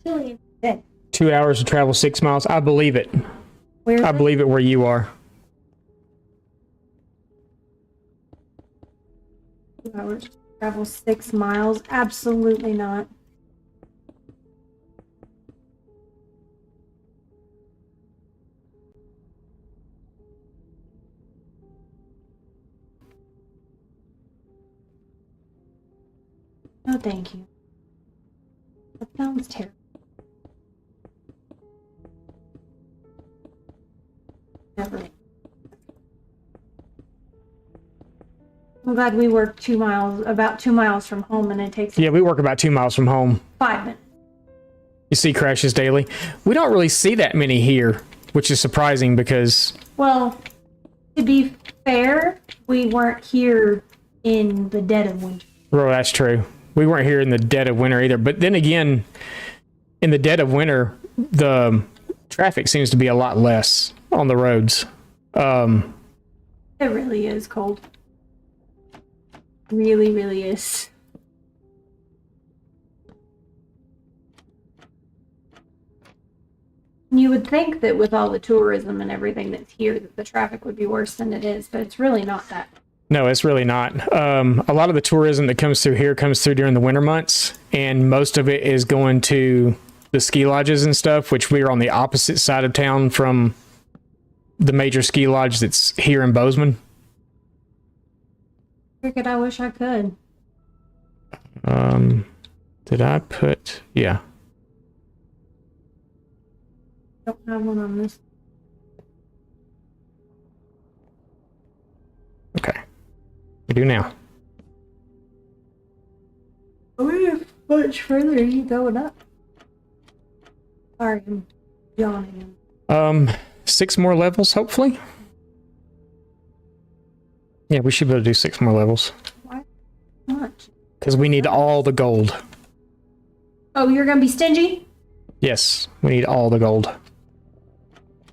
Speaker 3: Julian. Good.
Speaker 1: 2 hours to travel 6 miles. I believe it.
Speaker 2: Where?
Speaker 1: I believe it where you are.
Speaker 2: 2 hours to travel 6 miles? Absolutely not. No, thank you. That sounds terrible. Never. I'm glad we work 2 miles, about 2 miles from home, and it takes
Speaker 1: Yeah, we work about 2 miles from home.
Speaker 2: 5 minutes.
Speaker 1: You see crashes daily. We don't really see that many here, which is surprising because,
Speaker 2: Well, to be fair, we weren't here in the dead of winter.
Speaker 1: well, that's true. We weren't here in the dead of winter either. But then again, in the dead of winter, the traffic seems to be a lot less on the roads.
Speaker 2: It really is cold. Really, really is. You would think that with all the tourism and everything that's here, that the traffic would be worse than it is, but it's really not that.
Speaker 1: No, it's really not. A lot of the tourism that comes through here comes through during the winter months, and most of it is going to the ski lodges and stuff, which we are on the opposite side of town from the major ski lodge that's here in Bozeman.
Speaker 2: Cricket, I wish I could.
Speaker 1: Did I put? Yeah.
Speaker 2: Don't have one on this.
Speaker 1: Okay. We do now.
Speaker 2: Oh, much further are you going up? Sorry, I'm yawning.
Speaker 1: 6 more levels, hopefully. Yeah, we should be able to do 6 more levels.
Speaker 2: Why so much?
Speaker 1: Because we need all the gold.
Speaker 2: Oh, you're gonna be stingy?
Speaker 1: Yes, we need all the gold.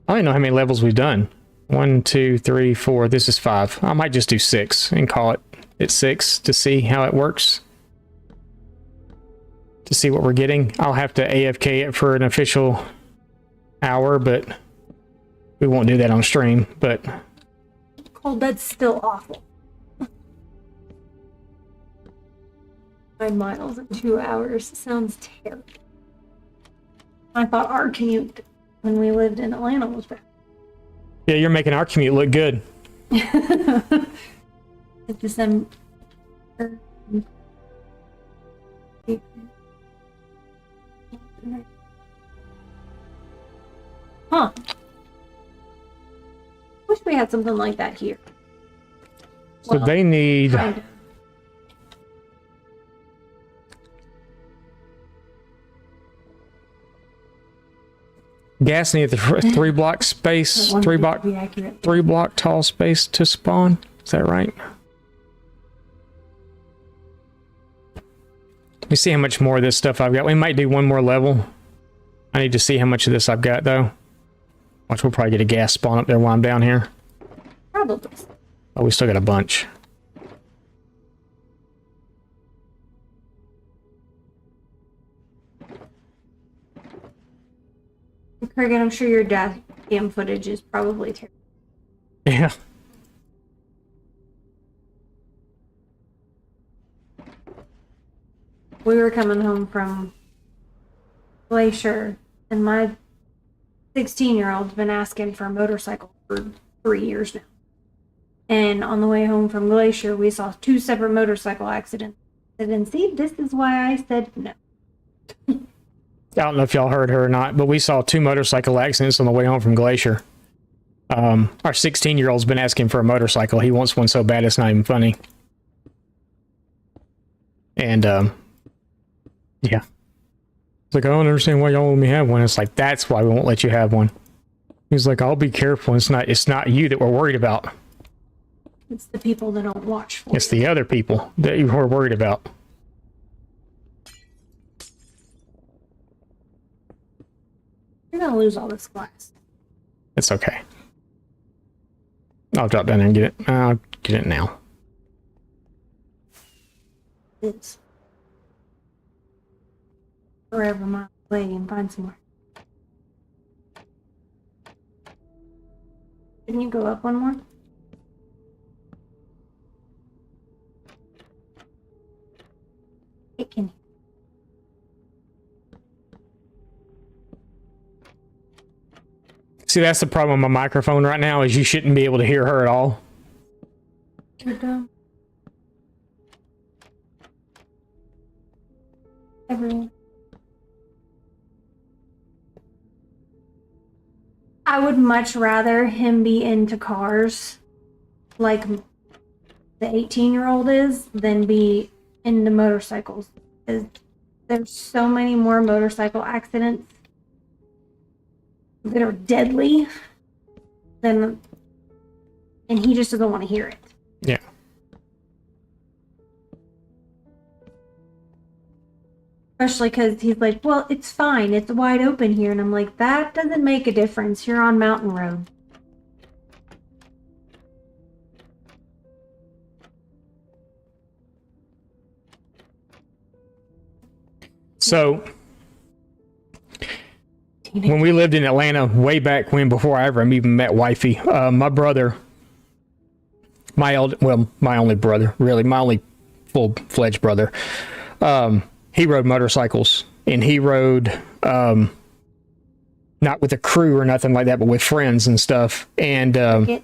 Speaker 1: I don't know how many levels we've done. 1, 2, 3, 4. This is 5. I might just do 6 and call it at 6 to see how it works. To see what we're getting. I'll have to AFK it for an official hour, but we won't do that on stream. But
Speaker 2: Cold, that's still awful. 9 miles in 2 hours sounds terrible. I thought our commute when we lived in Atlanta was bad.
Speaker 1: yeah, you're making our commute look good.
Speaker 2: It's December. Huh. Wish we had something like that here.
Speaker 1: So they need
Speaker 2: Kind of.
Speaker 1: gas near the 3 block space,
Speaker 2: One
Speaker 1: 3
Speaker 2: to
Speaker 1: block
Speaker 2: be accurate.
Speaker 1: 3 block tall space to spawn. Is that right? Let me see how much more of this stuff I've got. We might do one more level. I need to see how much of this I've got though. Watch, we'll probably get a gas spawn up there while I'm down here.
Speaker 2: Probably.
Speaker 1: Oh, we still got a bunch.
Speaker 2: Kurgan, I'm sure your damn footage is probably terrible.
Speaker 1: Yeah.
Speaker 2: We were coming home from Glacier, and my 16-year-old's been asking for a motorcycle for 3 years now. And on the way home from Glacier, we saw 2 separate motorcycle accidents. And see, this is why I said no.
Speaker 1: I don't know if y'all heard her or not, but we saw 2 motorcycle accidents on the way home from Glacier. Our 16-year-old's been asking for a motorcycle. He wants one so bad it's not even funny. And yeah. It's like, I don't understand why y'all let me have one. It's like, that's why we won't let you have one. He's like, I'll be careful. It's not you that we're worried about.
Speaker 2: It's the people that don't watch for
Speaker 1: It's the other people that you are worried about.
Speaker 2: You're gonna lose all this glass.
Speaker 1: It's okay. I'll drop down there and get it. I'll get it now.
Speaker 2: It's forever miles away and find somewhere. Can you go up one more? It can.
Speaker 1: See, that's the problem with my microphone right now, is you shouldn't be able to hear her at all.
Speaker 2: You're dumb. Everyone. I would much rather him be into cars like the 18-year-old is than be into motorcycles. 'Cause there's so many more motorcycle accidents that are deadly than, and he just doesn't want to hear it.
Speaker 1: Yeah.
Speaker 2: Especially because he's like, well, it's fine. It's wide open here. And I'm like, that doesn't make a difference. You're on mountain road.
Speaker 1: So, when we lived in Atlanta, way back when, before I ever even met Wifey, my brother, my only brother, really, my only full-fledged brother, he rode motorcycles, and he rode, not with a crew or nothing like that, but with friends and stuff. And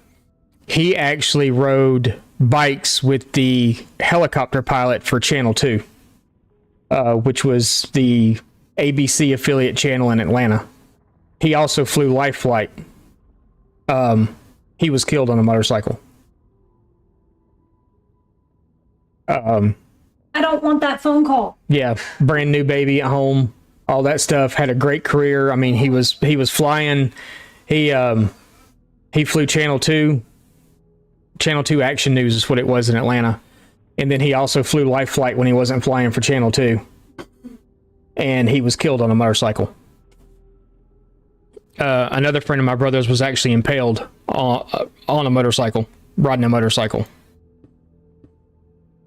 Speaker 1: he actually rode bikes with the helicopter pilot for Channel 2, which was the ABC affiliate channel in Atlanta. He also flew Life Flight. He was killed on a motorcycle.
Speaker 2: I don't want that phone call.
Speaker 1: Yeah, brand new baby at home, all that stuff. Had a great career. I mean, he was flying. He flew Channel 2. Channel 2 Action News is what it was in Atlanta. And then he also flew Life Flight when he wasn't flying for Channel 2. And he was killed on a motorcycle. Another friend of my brother's was actually impaled on a motorcycle, riding a motorcycle.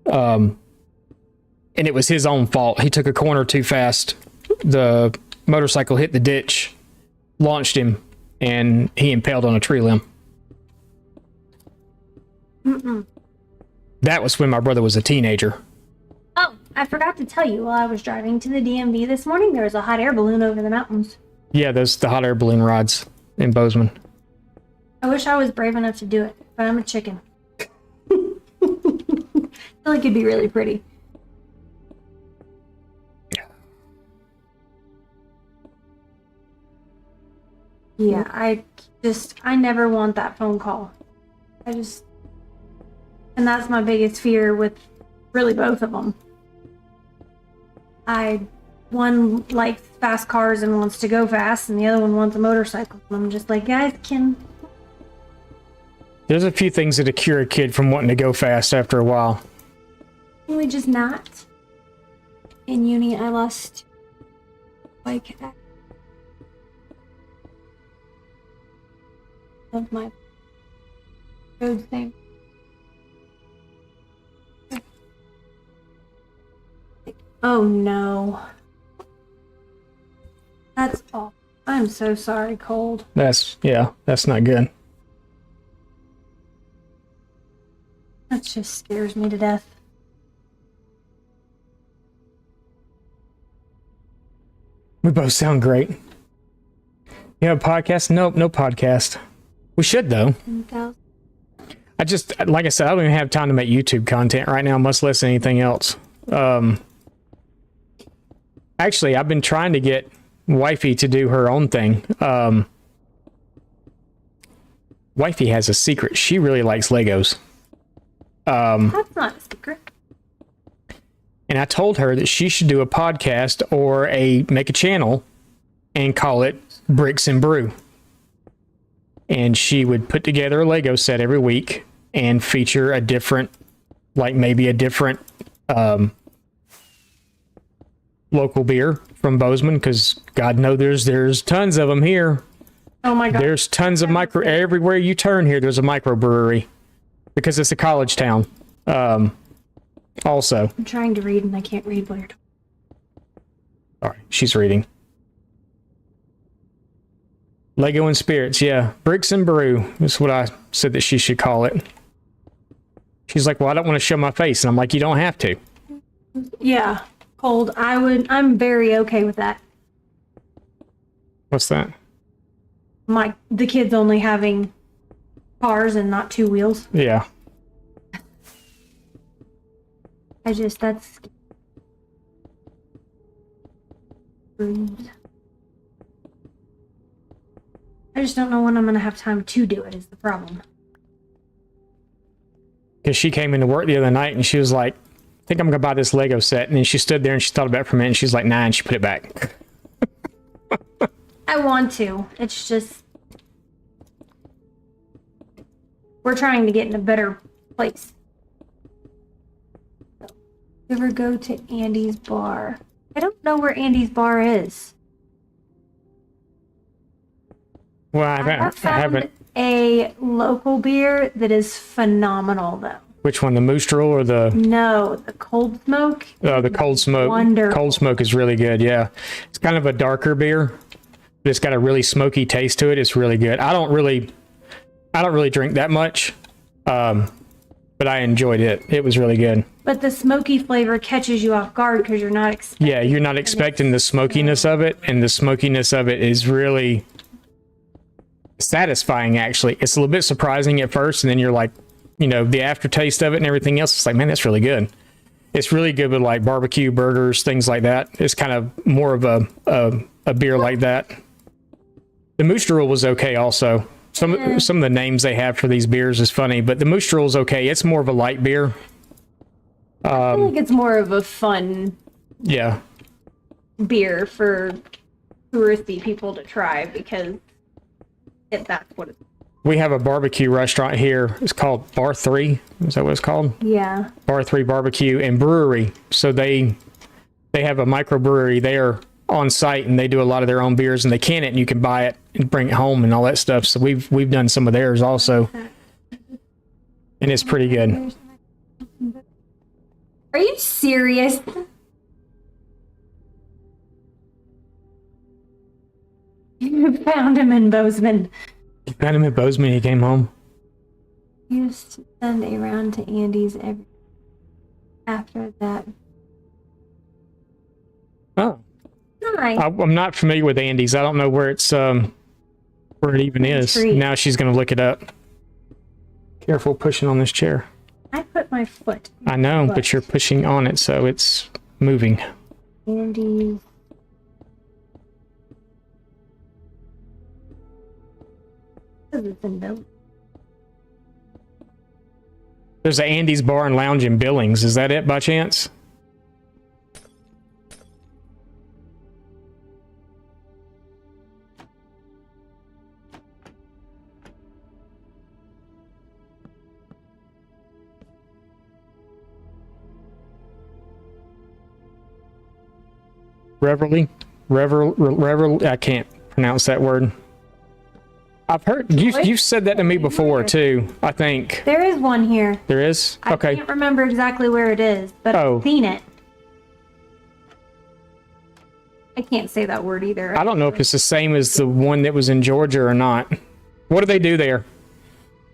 Speaker 1: And it was his own fault. He took a corner too fast. The motorcycle hit the ditch, launched him, and he impaled on a tree limb. That was when my brother was a teenager.
Speaker 2: Oh, I forgot to tell you, while I was driving to the DMV this morning, there was a hot air balloon over the mountains.
Speaker 1: Yeah, there's the hot air balloon rides in Bozeman.
Speaker 2: I wish I was brave enough to do it, but I'm a chicken. I feel like it'd be really pretty. Yeah, I never want that phone call. And that's my biggest fear with really both of them. One likes fast cars and wants to go fast, and the other one wants a motorcycle. And I'm just like, guys,
Speaker 1: There's a few things that cure a kid from wanting to go fast after a while.
Speaker 2: can we just not? In uni, I lost of my road thing. Oh no. That's awful. I'm so sorry, Cold.
Speaker 1: That's not good.
Speaker 2: That just scares me to death.
Speaker 1: We both sound great. You have a podcast? Nope, no podcast. We should, though.
Speaker 2: 10,000.
Speaker 1: Like I said, I don't even have time to make YouTube content right now, much less anything else. Actually, I've been trying to get Wifey to do her own thing. Wifey has a secret. She really likes Legos.
Speaker 2: That's not a secret.
Speaker 1: And I told her that she should do a podcast or make a channel and call it Bricks and Brew. And she would put together a Lego set every week and feature a different, like maybe a different local beer from Bozeman, because God knows there's tons of them here.
Speaker 2: Oh my god.
Speaker 1: There's tons of everywhere you turn here. There's a microbrewery because it's a college town. Also,
Speaker 2: I'm trying to read and I can't read while you're talking.
Speaker 1: all right, she's reading. Lego and Spirits, yeah. Bricks and Brew is what I said that she should call it. She's like, well, I don't want to show my face. And I'm like, you don't have to.
Speaker 2: Yeah, cold. I'm very okay with that.
Speaker 1: What's that?
Speaker 2: The kids only having cars and not two wheels.
Speaker 1: Yeah.
Speaker 2: That's I just don't know when I'm gonna have time to do it is the problem.
Speaker 1: Because she came into work the other night and she was like, I think I'm going to buy this Lego set. And then she stood there and she thought about it for a minute and she's like, nah, and she put it back.
Speaker 2: I want to. It's just we're trying to get in a better place. Ever go to Andy's bar? I don't know where Andy's bar is.
Speaker 1: Well,
Speaker 2: I
Speaker 1: I
Speaker 2: found
Speaker 1: haven't.
Speaker 2: a local beer that is phenomenal, though.
Speaker 1: Which one, the Moose Drool or the...
Speaker 2: No, the Cold Smoke.
Speaker 1: the Cold Smoke.
Speaker 2: Wonderful.
Speaker 1: Cold Smoke is really good, yeah. It's kind of a darker beer, but it's got a really smoky taste to it. It's really good. I don't really drink that much, but I enjoyed it. It was really good.
Speaker 2: But the smoky flavor catches you off guard because you're not expecting.
Speaker 1: Yeah, you're not expecting the smokiness of it, and the smokiness of it is really satisfying, actually. It's a little bit surprising at first, and then you're like, the aftertaste of it and everything else, it's like, man, that's really good. It's really good with like barbecue, burgers, things like that. It's kind of more of a beer like that. The Moose Drool was okay also. Some of the names they have for these beers is funny, but the Moose Drool is okay. It's more of a light beer.
Speaker 2: I feel like it's more of a fun
Speaker 1: Yeah.
Speaker 2: beer for touristy people to try because that's what it's.
Speaker 1: We have a barbecue restaurant here. It's called Bar 3. Is that what it's called?
Speaker 2: Yeah.
Speaker 1: Bar 3 Barbecue and Brewery. So they have a microbrewery there on site, and they do a lot of their own beers, and they can it, and you can buy it and bring it home and all that stuff. So we've done some of theirs also, and it's pretty good.
Speaker 2: Are you serious? You found him in Bozeman.
Speaker 1: You found him at Bozeman. He came home.
Speaker 2: Used to send a round to Andy's every after that.
Speaker 1: Oh,
Speaker 2: Nice.
Speaker 1: I'm not familiar with Andy's. I don't know where it's where it even is.
Speaker 2: Treat.
Speaker 1: Now she's gonna look it up. Careful pushing on this chair.
Speaker 2: I put my foot.
Speaker 1: I know, but you're pushing on it, so it's moving.
Speaker 2: Andy's. It's in Billings.
Speaker 1: There's an Andy's Bar and Lounge in Billings. Is that it by chance? Revel. I can't pronounce that word. I've heard you've said that to me before too. I think
Speaker 2: There is one here.
Speaker 1: there is.
Speaker 2: I
Speaker 1: Okay.
Speaker 2: can't remember exactly where it is, but
Speaker 1: Oh.
Speaker 2: I've seen it. I can't say that word either.
Speaker 1: I don't know if it's the same as the one that was in Georgia or not. What do they do there?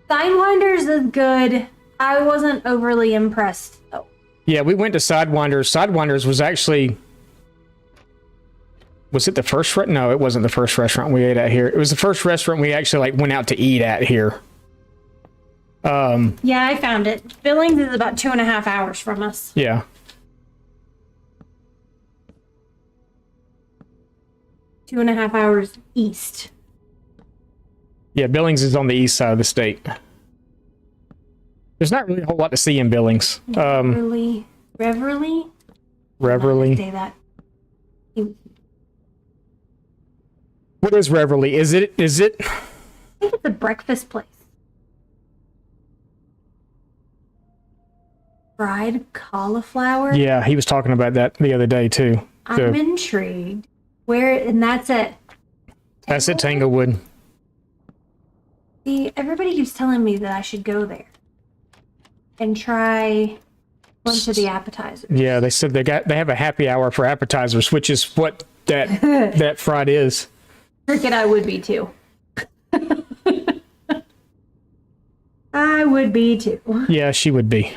Speaker 2: Sidewinders is good. I wasn't overly impressed though.
Speaker 1: Yeah, we went to Sidewinders. Sidewinders was actually. Was it the first? No, it wasn't the first restaurant we ate at here. It was the first restaurant we actually went out to eat at here.
Speaker 2: Yeah, I found it. Billings is about 2.5 hours from us.
Speaker 1: Yeah.
Speaker 2: 2.5 hours east.
Speaker 1: Yeah, Billings is on the east side of the state. There's not really a whole lot to see in Billings.
Speaker 2: Reverly.
Speaker 1: Reverly.
Speaker 2: Say that.
Speaker 1: What is Reverly? Is it?
Speaker 2: I think it's a breakfast place. Fried cauliflower.
Speaker 1: Yeah, he was talking about that the other day too.
Speaker 2: I'm intrigued. Where and that's at.
Speaker 1: That's at Tanglewood.
Speaker 2: See, everybody keeps telling me that I should go there and try a bunch of the appetizers.
Speaker 1: Yeah, they said they have a happy hour for appetizers, which is what that fried is.
Speaker 2: Cricket, I would be too. I would be too.
Speaker 1: Yeah, she would be.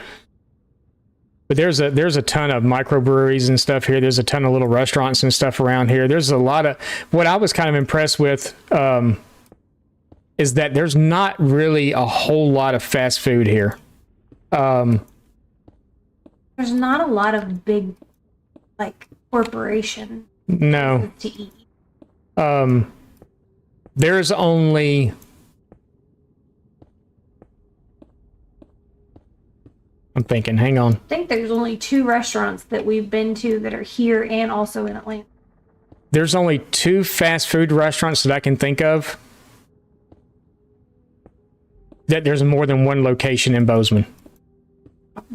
Speaker 1: But there's a ton of microbreweries and stuff here. There's a ton of little restaurants and stuff around here. There's a lot of what I was kind of impressed with is that there's not really a whole lot of fast food here.
Speaker 2: There's not a lot of big, like, corporation
Speaker 1: No.
Speaker 2: to eat.
Speaker 1: There's only I'm thinking, hang on.
Speaker 2: I think there's only 2 restaurants that we've been to that are here and also in Atlanta.
Speaker 1: There's only 2 fast food restaurants that I can think of that there's more than one location in Bozeman.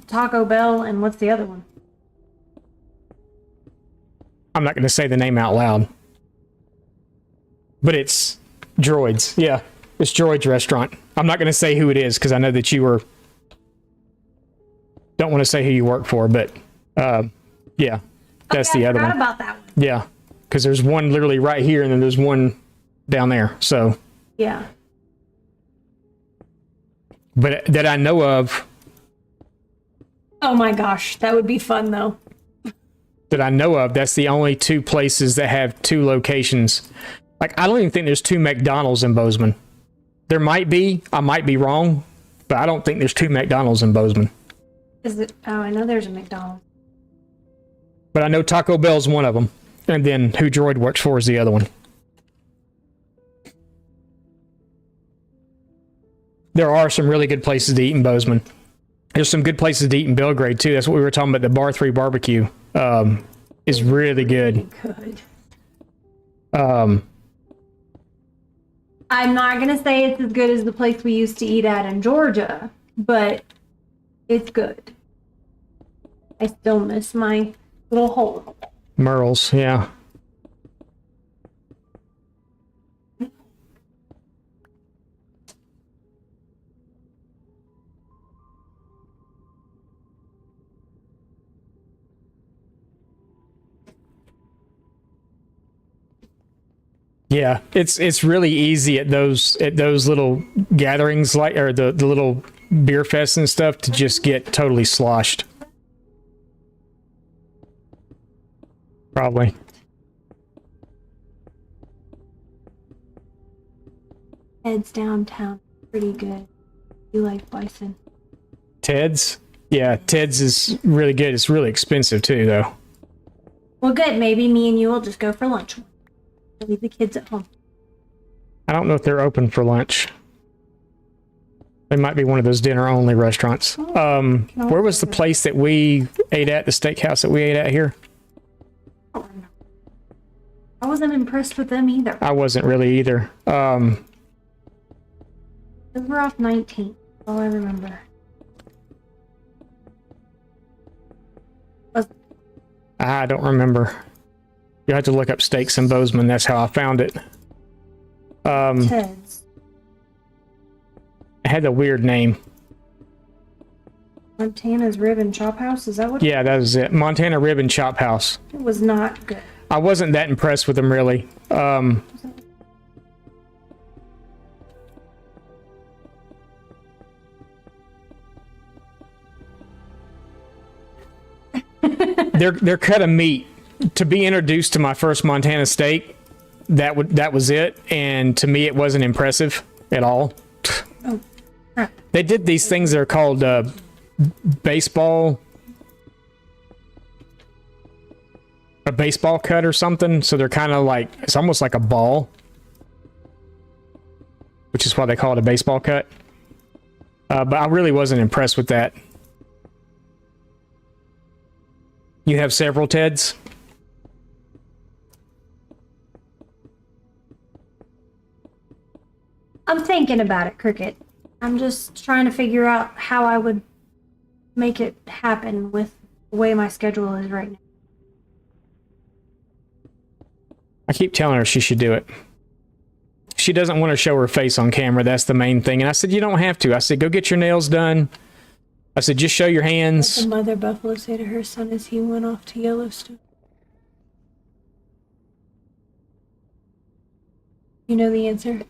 Speaker 2: Taco Bell and what's the other one?
Speaker 1: I'm not going to say the name out loud. But it's Droid's. Yeah, it's Droid's restaurant. I'm not going to say who it is because I know that you were... Don't want to say who you work for, but yeah, that's
Speaker 2: Okay,
Speaker 1: the
Speaker 2: I
Speaker 1: other
Speaker 2: forgot
Speaker 1: one.
Speaker 2: about that one.
Speaker 1: Yeah, because there's one literally right here and then there's one down there. So,
Speaker 2: Yeah.
Speaker 1: but that I know of,
Speaker 2: Oh my gosh, that would be fun though.
Speaker 1: that's the only 2 places that have 2 locations. Like, I don't even think there's 2 McDonald's in Bozeman. There might be. I might be wrong, but I don't think there's 2 McDonald's in Bozeman.
Speaker 2: Is it? Oh, I know there's a McDonald's.
Speaker 1: But I know Taco Bell's one of them. And then who Droid works for is the other one. There are some really good places to eat in Bozeman. There's some good places to eat in Belgrade, too. That's what we were talking about. The Bar 3 barbecue is really good.
Speaker 2: Good.
Speaker 1: Um,
Speaker 2: I'm not gonna say it's as good as the place we used to eat at in Georgia, but it's good. I still miss my little hole.
Speaker 1: Merle's, yeah. Yeah, it's really easy at those little gatherings like or the little beer fests and stuff to just get totally sloshed. Probably.
Speaker 2: Ed's downtown, pretty good. You like bison?
Speaker 1: Ted's? Yeah, Ted's is really good. It's really expensive too, though.
Speaker 2: Well, good. Maybe me and you will just go for lunch. Leave the kids at home.
Speaker 1: I don't know if they're open for lunch. They might be one of those dinner-only restaurants. Where was the place that we ate at, the steakhouse that we ate at here?
Speaker 2: I wasn't impressed with them either.
Speaker 1: I wasn't really either.
Speaker 2: They were off 19. All I remember.
Speaker 1: I don't remember. You have to look up steaks in Bozeman. That's how I found it.
Speaker 2: Ted's.
Speaker 1: It had a weird name.
Speaker 2: Montana's Rib and Chop House. Is that what?
Speaker 1: Yeah, that was it. Montana Rib and Chop House.
Speaker 2: It was not good.
Speaker 1: I wasn't that impressed with them, really. Their cut of meat, to be introduced to my first Montana steak, that was it, and to me it wasn't impressive at all.
Speaker 2: Oh, crap.
Speaker 1: They did these things that are called baseball cut or something, so they're kind of like, it's almost like a ball. which is why they call it a baseball cut. But I really wasn't impressed with that. You have several Teds?
Speaker 2: I'm thinking about it, Cricket. I'm just trying to figure out how I would make it happen with the way my schedule is right now.
Speaker 1: I keep telling her she should do it. She doesn't want to show her face on camera. That's the main thing. And I said, you don't have to. I said, go get your nails done. I said, just show your hands.
Speaker 2: The mother buffalo say to her son as he went off to Yellowstone. You know the answer?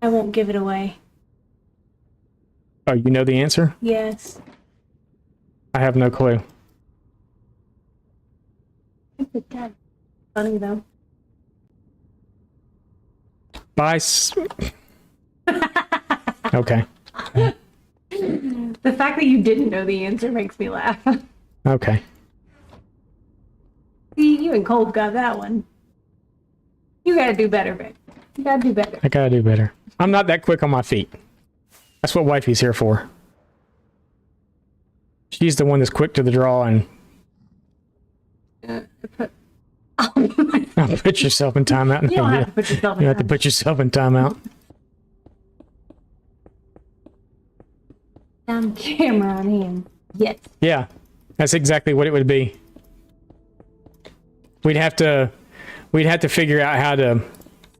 Speaker 2: I won't give it away.
Speaker 1: Oh, you know the answer?
Speaker 2: Yes.
Speaker 1: I have no clue.
Speaker 2: It's dead. Funny though.
Speaker 1: Bye. Okay.
Speaker 2: The fact that you didn't know the answer makes me laugh.
Speaker 1: Okay.
Speaker 2: See, you and Cold got that one. You gotta do better, babe. You gotta do better.
Speaker 1: I gotta do better. I'm not that quick on my feet. That's what wifey's here for. She's the one that's quick to the draw and put yourself in timeout.
Speaker 2: You don't have to put yourself in
Speaker 1: You have to put yourself in timeout.
Speaker 2: Damn camera on hand. Yes.
Speaker 1: Yeah, that's exactly what it would be. We'd have to figure out how to.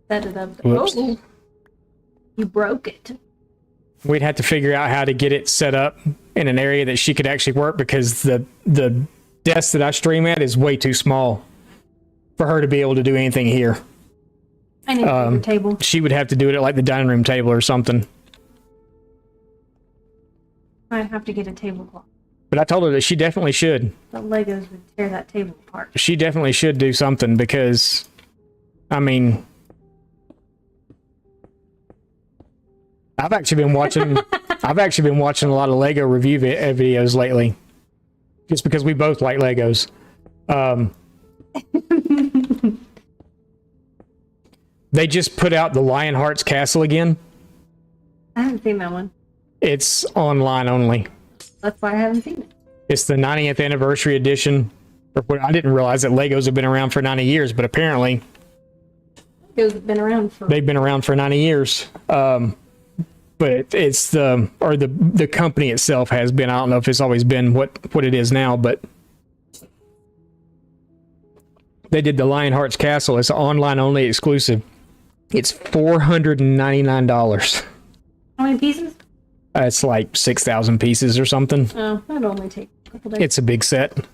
Speaker 2: Set it up.
Speaker 1: Whoops.
Speaker 2: Oh, you broke it.
Speaker 1: We'd have to figure out how to get it set up in an area that she could actually work because the desk that I stream at is way too small for her to be able to do anything here.
Speaker 2: I need a bigger table.
Speaker 1: She would have to do it at like the dining room table or something.
Speaker 2: I'd have to get a tablecloth.
Speaker 1: But I told her that she definitely should.
Speaker 2: The Legos would tear that table apart.
Speaker 1: She definitely should do something because, I mean, I've actually been watching a lot of Lego review videos lately, just because we both like Legos. They just put out the Lionheart's Castle again.
Speaker 2: I haven't seen that one.
Speaker 1: It's online only.
Speaker 2: That's why I haven't seen it.
Speaker 1: It's the 90th anniversary edition. I didn't realize that Legos have been around for 90 years, but apparently
Speaker 2: Legos have been around for.
Speaker 1: they've been around for 90 years. But it's the company itself has been. I don't know if it's always been what it is now, but they did the Lionheart's Castle. It's an online only exclusive. It's $499.
Speaker 2: How many pieces?
Speaker 1: It's like 6,000 pieces or something.
Speaker 2: Oh, that'd only take a couple days.
Speaker 1: It's a big set.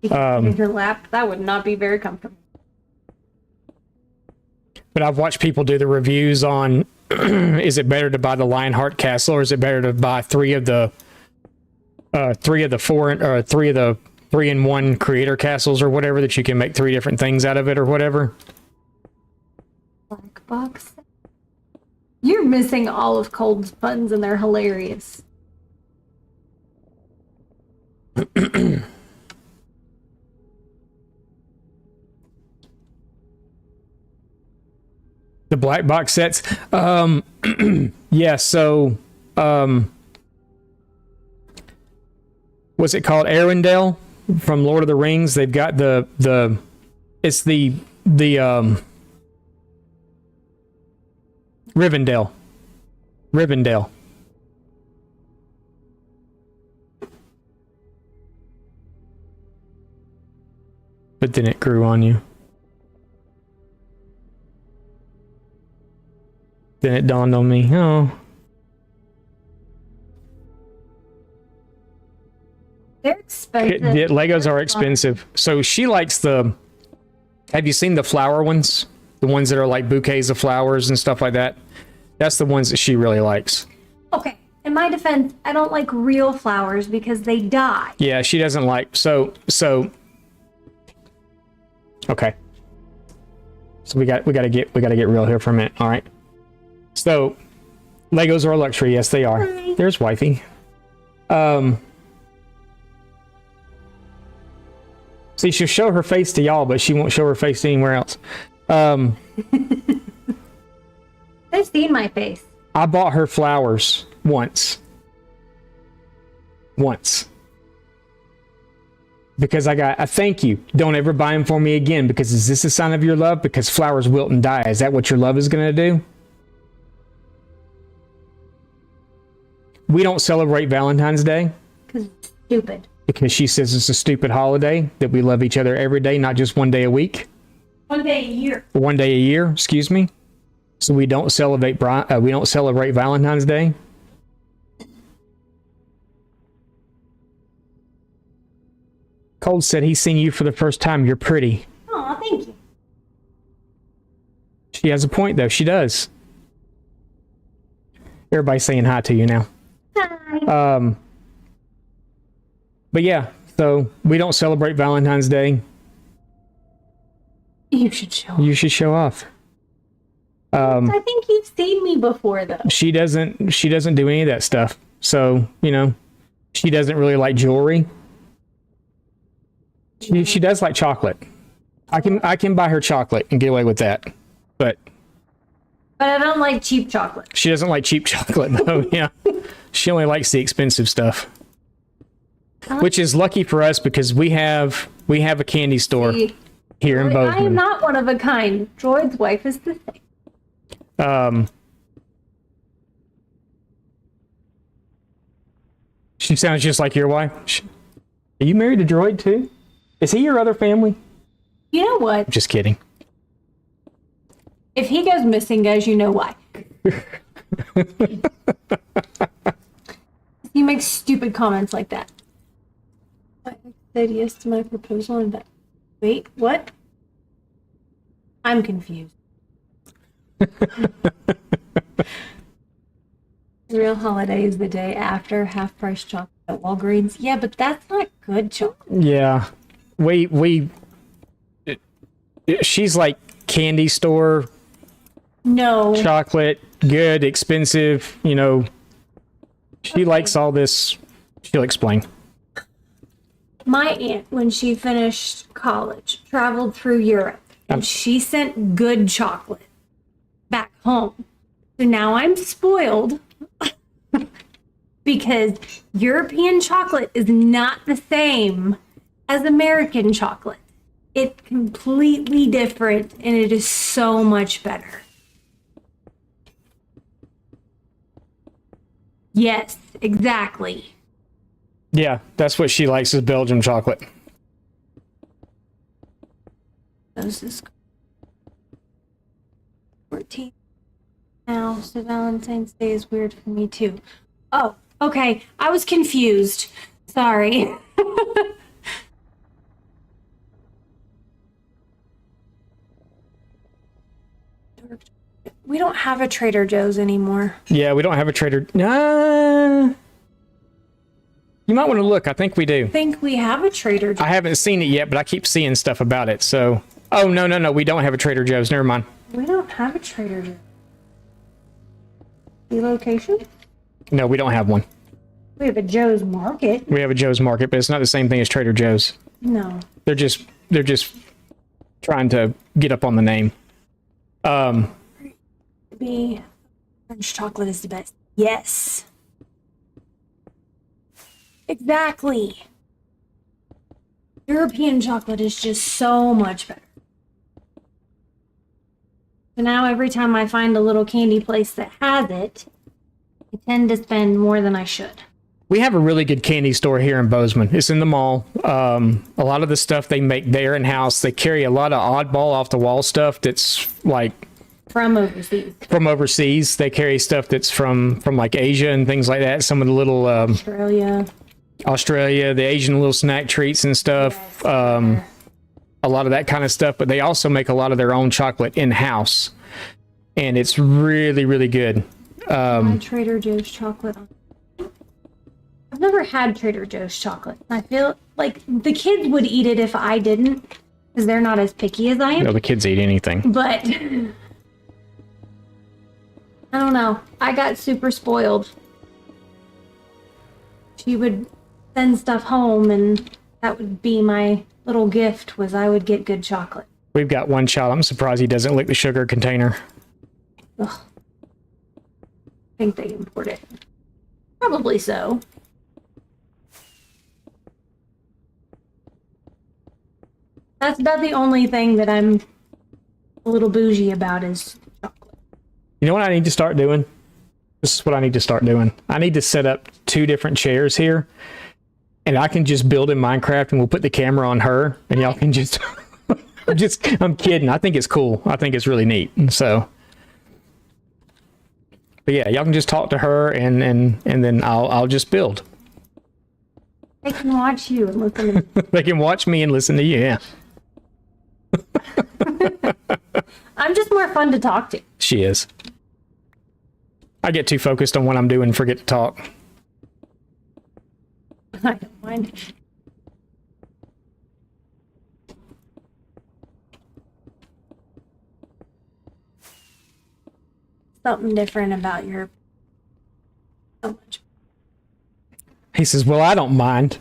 Speaker 2: You can put it in your lap. That would not be very comfortable.
Speaker 1: But I've watched people do the reviews on is it better to buy the Lionheart Castle or is it better to buy three of the 3-in-1 creator castles or whatever that you can make 3 different things out of it or whatever.
Speaker 2: Black box. You're missing all of Cold's puns and they're hilarious.
Speaker 1: The black box sets. Yeah, so what's it called? Arendelle from Lord of the Rings. They've got the Rivendell. But then it grew on you. Then it dawned on me, oh.
Speaker 2: They're expensive.
Speaker 1: Legos are expensive. So she likes have you seen the flower ones? The ones that are like bouquets of flowers and stuff like that? That's the ones that she really likes.
Speaker 2: Okay. In my defense, I don't like real flowers because they die.
Speaker 1: Yeah, she doesn't like, so, okay. So we gotta get real here for a minute, all right? So, Legos are a luxury. Yes, they are.
Speaker 2: Hi.
Speaker 1: There's wifey. See, she'll show her face to y'all, but she won't show her face to anywhere else.
Speaker 2: They're They've seen my face.
Speaker 1: I bought her flowers once. Because I got a thank you. Don't ever buy them for me again. Because is this a sign of your love? Because flowers wilt and die. Is that what your love is going to do? We don't celebrate Valentine's Day.
Speaker 2: Because it's stupid.
Speaker 1: Because she says it's a stupid holiday. That we love each other every day, not just one day a week.
Speaker 2: 1 day a year.
Speaker 1: 1 day a year, excuse me. So we don't celebrate Valentine's Day. Cold said he's seen you for the first time. You're pretty.
Speaker 2: Aw, thank you.
Speaker 1: She has a point, though. She does. Everybody's saying hi to you now.
Speaker 2: Hi.
Speaker 1: But yeah, so we don't celebrate Valentine's Day.
Speaker 2: You should show off.
Speaker 1: You should show off.
Speaker 2: I think you've seen me before, though.
Speaker 1: She doesn't do any of that stuff. So, you know, she doesn't really like jewelry. She does like chocolate. I can buy her chocolate and get away with that. But
Speaker 2: I don't like cheap chocolate.
Speaker 1: she doesn't like cheap chocolate though. Yeah. She only likes the expensive stuff. Which is lucky for us because we have a candy store
Speaker 2: See,
Speaker 1: here in
Speaker 2: I am
Speaker 1: Bozeman.
Speaker 2: not one of a kind. Droid's wife is the same.
Speaker 1: She sounds just like your wife. Are you married to Droid too? Is he your other family?
Speaker 2: You know what?
Speaker 1: Just kidding.
Speaker 2: If he goes missing, guys, you know why. He makes stupid comments like that. I said yes to my proposal and that. Wait, what? I'm confused. The real holiday is the day after half-price chocolate at Walgreens. Yeah, but that's not good chocolate.
Speaker 1: Yeah. She's like candy store
Speaker 2: No.
Speaker 1: chocolate, good, expensive, you know. She likes all this. She'll explain.
Speaker 2: My aunt, when she finished college, traveled through Europe and she sent good chocolate back home. So now I'm spoiled because European chocolate is not the same as American chocolate. It's completely different and it is so much better. Yes, exactly.
Speaker 1: Yeah, that's what she likes is Belgium chocolate.
Speaker 2: This is 14 now, so Valentine's Day is weird for me too. Oh, okay. I was confused. Sorry. We don't have a Trader Joe's anymore.
Speaker 1: Yeah, we don't have a Trader. Nah. You might want to look. I think we do.
Speaker 2: I think we have a Trader Joe's.
Speaker 1: I haven't seen it yet, but I keep seeing stuff about it. So, oh no, we don't have a Trader Joe's. Never mind.
Speaker 2: We don't have a Trader Joe's. The location?
Speaker 1: No, we don't have one.
Speaker 2: We have a Joe's Market.
Speaker 1: We have a Joe's Market, but it's not the same thing as Trader Joe's.
Speaker 2: No.
Speaker 1: They're just trying to get up on the name.
Speaker 2: Be French chocolate is the best. Yes. Exactly. European chocolate is just so much better. So now every time I find a little candy place that has it, I tend to spend more than I should.
Speaker 1: We have a really good candy store here in Bozeman. It's in the mall. A lot of the stuff they make there in house. They carry a lot of oddball off the wall stuff that's like
Speaker 2: From overseas.
Speaker 1: from overseas. They carry stuff that's from like Asia and things like that. Some of the little Australia, the Asian little snack treats and stuff.
Speaker 2: Yes.
Speaker 1: A lot of that kind of stuff. But they also make a lot of their own chocolate in house, and it's really, really good.
Speaker 2: My Trader Joe's chocolate. I've never had Trader Joe's chocolate. I feel like the kids would eat it if I didn't, because they're not as picky as I am.
Speaker 1: You know, the kids eat anything.
Speaker 2: But I don't know. I got super spoiled. She would send stuff home, and that would be my little gift. Was I would get good chocolate.
Speaker 1: We've got one child. I'm surprised he doesn't lick the sugar container.
Speaker 2: Ugh. think they import it. Probably so. That's about the only thing that I'm a little bougie about is chocolate.
Speaker 1: You know what I need to start doing? This is what I need to start doing. I need to set up 2 different chairs here, and I can just build in Minecraft, and we'll put the camera on her, and y'all can just... I'm kidding. I think it's cool. I think it's really neat. And so, but yeah, y'all can just talk to her, and then I'll just build.
Speaker 2: They can watch you and listen to me.
Speaker 1: They can watch me and listen to you. Yeah,
Speaker 2: I'm just more fun to talk to.
Speaker 1: she is. I get too focused on what I'm doing and forget to talk.
Speaker 2: I don't mind. Something different about your so much.
Speaker 1: He says, "Well, I don't mind."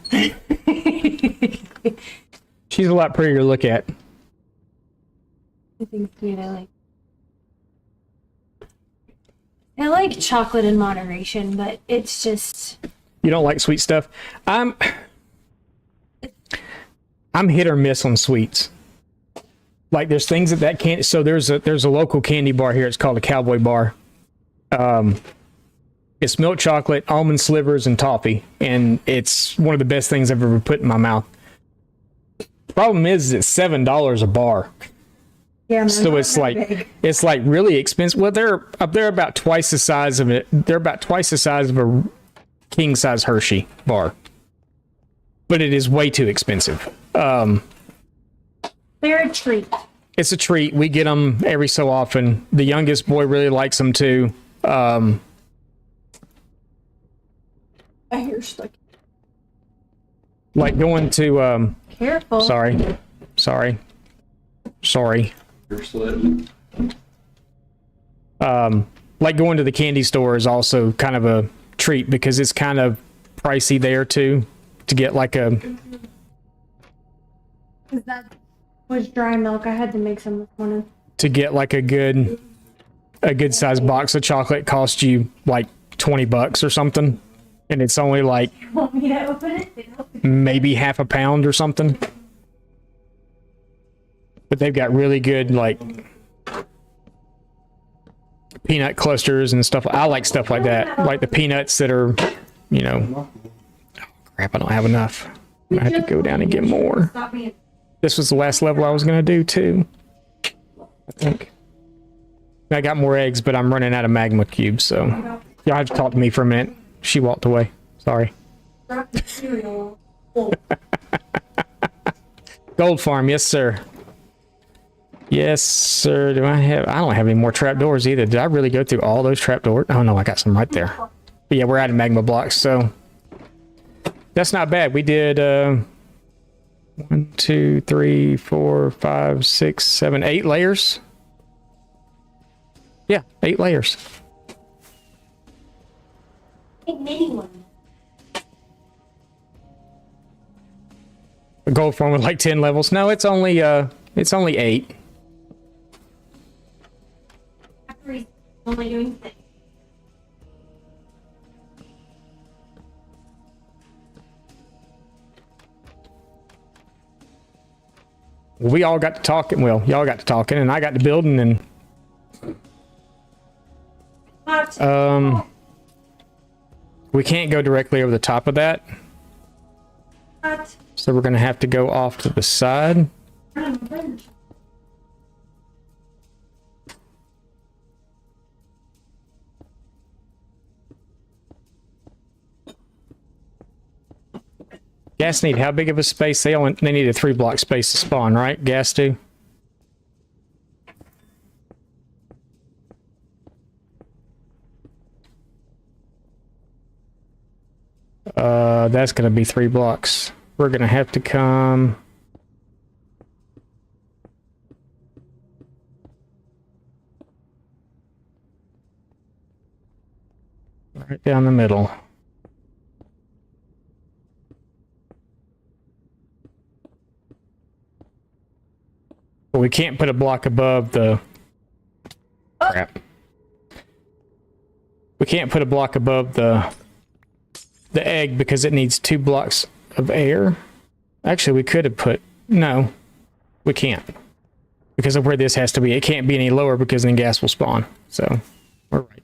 Speaker 1: She's a lot prettier to look at.
Speaker 2: I think I like chocolate in moderation, but it's just
Speaker 1: You don't like sweet stuff? I'm hit or miss on sweets. Like there's things that can't. So there's a local candy bar here. It's called a Cowboy Bar. It's milk chocolate, almond slivers, and toffee, and it's one of the best things I've ever put in my mouth. Problem is, it's $7 a bar.
Speaker 2: yeah. Man,
Speaker 1: So it's like really expensive. Well, they're about twice the size of it. They're about twice the size of a king size Hershey bar, but it is way too expensive.
Speaker 2: they're a treat.
Speaker 1: It's a treat. We get them every so often. The youngest boy really likes them too.
Speaker 2: I hear stuck.
Speaker 1: Like going to
Speaker 2: Careful.
Speaker 1: sorry.
Speaker 4: You're slipping.
Speaker 1: Like going to the candy store is also kind of a treat because it's kind of pricey there too to get like a
Speaker 2: Because that was dry milk. I had to make some this morning.
Speaker 1: a good sized box of chocolate costs you like $20 or something, and it's only like
Speaker 2: Want me to open it?
Speaker 1: maybe half a pound or something. But they've got really good like peanut clusters and stuff. I like stuff like that, like the peanuts that are, oh, crap, I don't have enough. I have to go down and get more.
Speaker 2: Stop being.
Speaker 1: This was the last level I was going to do too, I think. I got more eggs, but I'm running out of magma cubes, so y'all have to talk to me for a minute. She walked away. Sorry.
Speaker 2: Drop the cereal.
Speaker 1: Gold farm, yes sir. Yes sir. I don't have any more trapdoors either. Did I really go through all those trapdoors? Oh no, I got some right there. But yeah, we're out of magma blocks, so that's not bad. We did 1, 2, 3, 4, 5, 6, 7, 8 layers. Yeah, 8 layers.
Speaker 3: Big mini one.
Speaker 1: A gold farm with like 10 levels. No, it's only 8.
Speaker 3: After he's only doing 6.
Speaker 1: We all got to talking. Well, y'all got to talking, and I got to building, and
Speaker 3: What?
Speaker 1: we can't go directly over the top of that,
Speaker 3: What?
Speaker 1: so we're gonna have to go off to the side. Gas need how big of a space? They need a 3-block space to spawn, right? Gas do. That's gonna be 3 blocks. We're gonna have to come right down the middle. But we can't put a block above the crap. We can't put a block above the egg because it needs 2 blocks of air. Actually, we could have put... No, we can't. Because of where this has to be. It can't be any lower because then gas will spawn. So, we're right.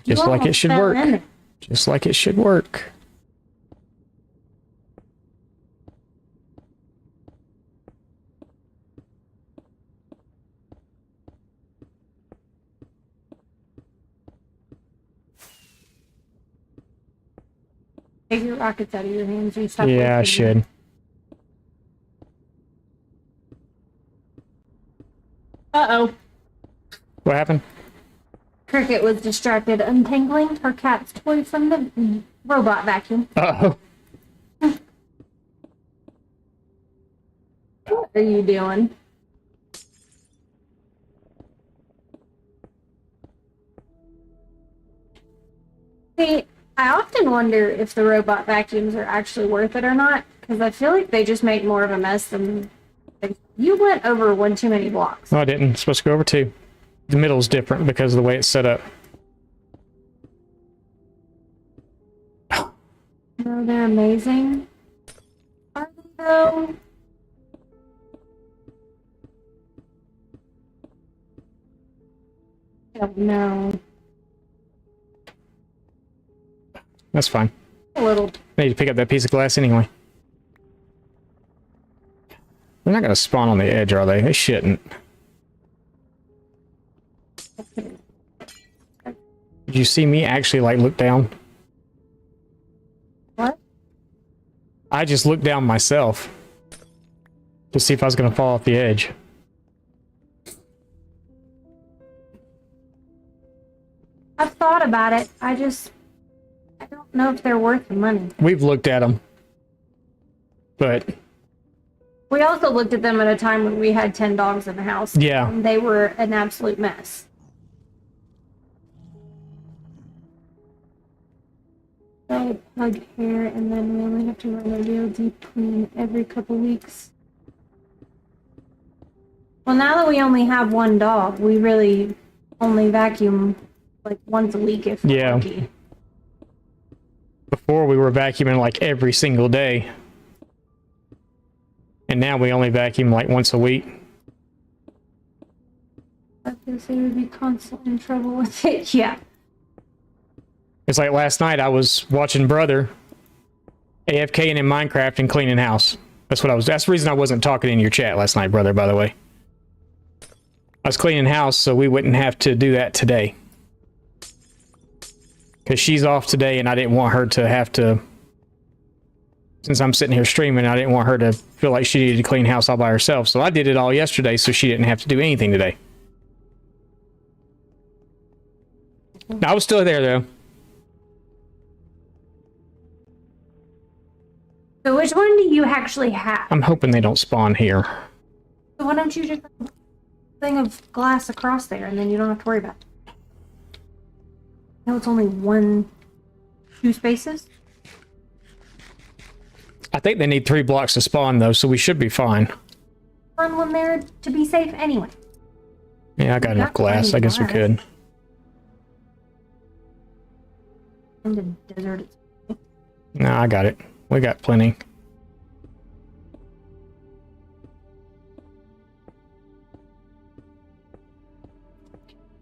Speaker 1: Just like it should work. Just like it should work.
Speaker 2: Take your rockets out of your hands and stop.
Speaker 1: Yeah, I should.
Speaker 2: Uh-oh.
Speaker 1: What happened?
Speaker 2: Cricket was distracted untangling her cat's toy from the robot vacuum.
Speaker 1: Uh-oh.
Speaker 2: What are you doing? See, I often wonder if the robot vacuums are actually worth it or not, because I feel like they just make more of a mess than... You went over one too many blocks.
Speaker 1: No, I didn't. It's supposed to go over 2. The middle's different because of the way it's set up.
Speaker 2: No, they're amazing. Are they though? I don't know.
Speaker 1: That's fine.
Speaker 2: A little.
Speaker 1: I need to pick up that piece of glass anyway. They're not going to spawn on the edge, are they? They shouldn't. Did you see me actually, like, look down?
Speaker 2: What?
Speaker 1: I just looked down myself to see if I was going to fall off the edge.
Speaker 2: I've thought about it. I don't know if they're worth the money.
Speaker 1: We've looked at them. But...
Speaker 2: We also looked at them at a time when we had 10 dogs in the house.
Speaker 1: Yeah.
Speaker 2: And they were an absolute mess. So plug hair, and then we only have to run a real deep clean every couple weeks. Well, now that we only have 1 dog, we really only vacuum like once a week if we're lucky.
Speaker 1: Before we were vacuuming like every single day. And now we only vacuum like once a week.
Speaker 2: I guess they would be constantly in trouble with it. Yeah.
Speaker 1: It's like last night I was watching Brother AFKing in Minecraft and cleaning house. That's the reason I wasn't talking in your chat last night, Brother, by the way. I was cleaning house so we wouldn't have to do that today. Because she's off today and I didn't want her to have to... Since I'm sitting here streaming, I didn't want her to feel like she needed to clean house all by herself. So I did it all yesterday so she didn't have to do anything today. I was still there, though.
Speaker 2: So which one do you actually have?
Speaker 1: I'm hoping they don't spawn here.
Speaker 2: So why don't you just put a thing of glass across there and then you don't have to worry about it? No, it's only 2 spaces.
Speaker 1: I think they need 3 blocks to spawn, though, so we should be fine.
Speaker 2: Run one there to be safe anyway.
Speaker 1: Yeah, I got enough glass. I guess we could.
Speaker 2: In the desert.
Speaker 1: No, I got it. We got plenty.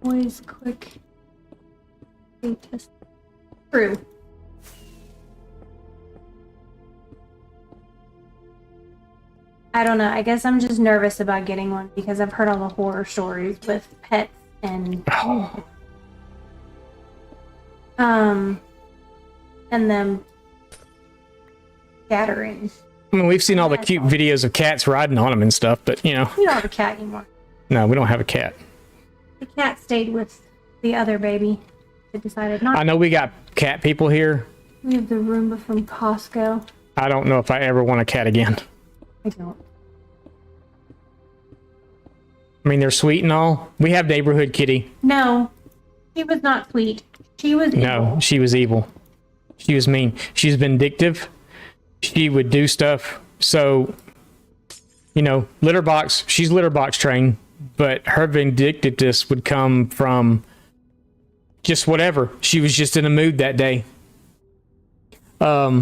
Speaker 2: Always click. Test. True. I don't know. I guess I'm just nervous about getting one because I've heard all the horror stories with pets and and them scattering.
Speaker 1: I mean, we've seen all the cute videos of cats riding on them and stuff, but you know.
Speaker 2: We don't have a cat anymore.
Speaker 1: No, we don't have a cat.
Speaker 2: The cat stayed with the other baby. They decided not.
Speaker 1: I know we got cat people here.
Speaker 2: We have the Roomba from Costco.
Speaker 1: I don't know if I ever want a cat again.
Speaker 2: I don't.
Speaker 1: I mean, they're sweet and all. We have neighborhood kitty.
Speaker 2: No, she was not sweet. She was evil.
Speaker 1: No, she was evil. She was mean. She was vindictive. She would do stuff so, You know, litter box, she's litter box trained, but her vindictiveness would come from just whatever. She was just in a mood that day. I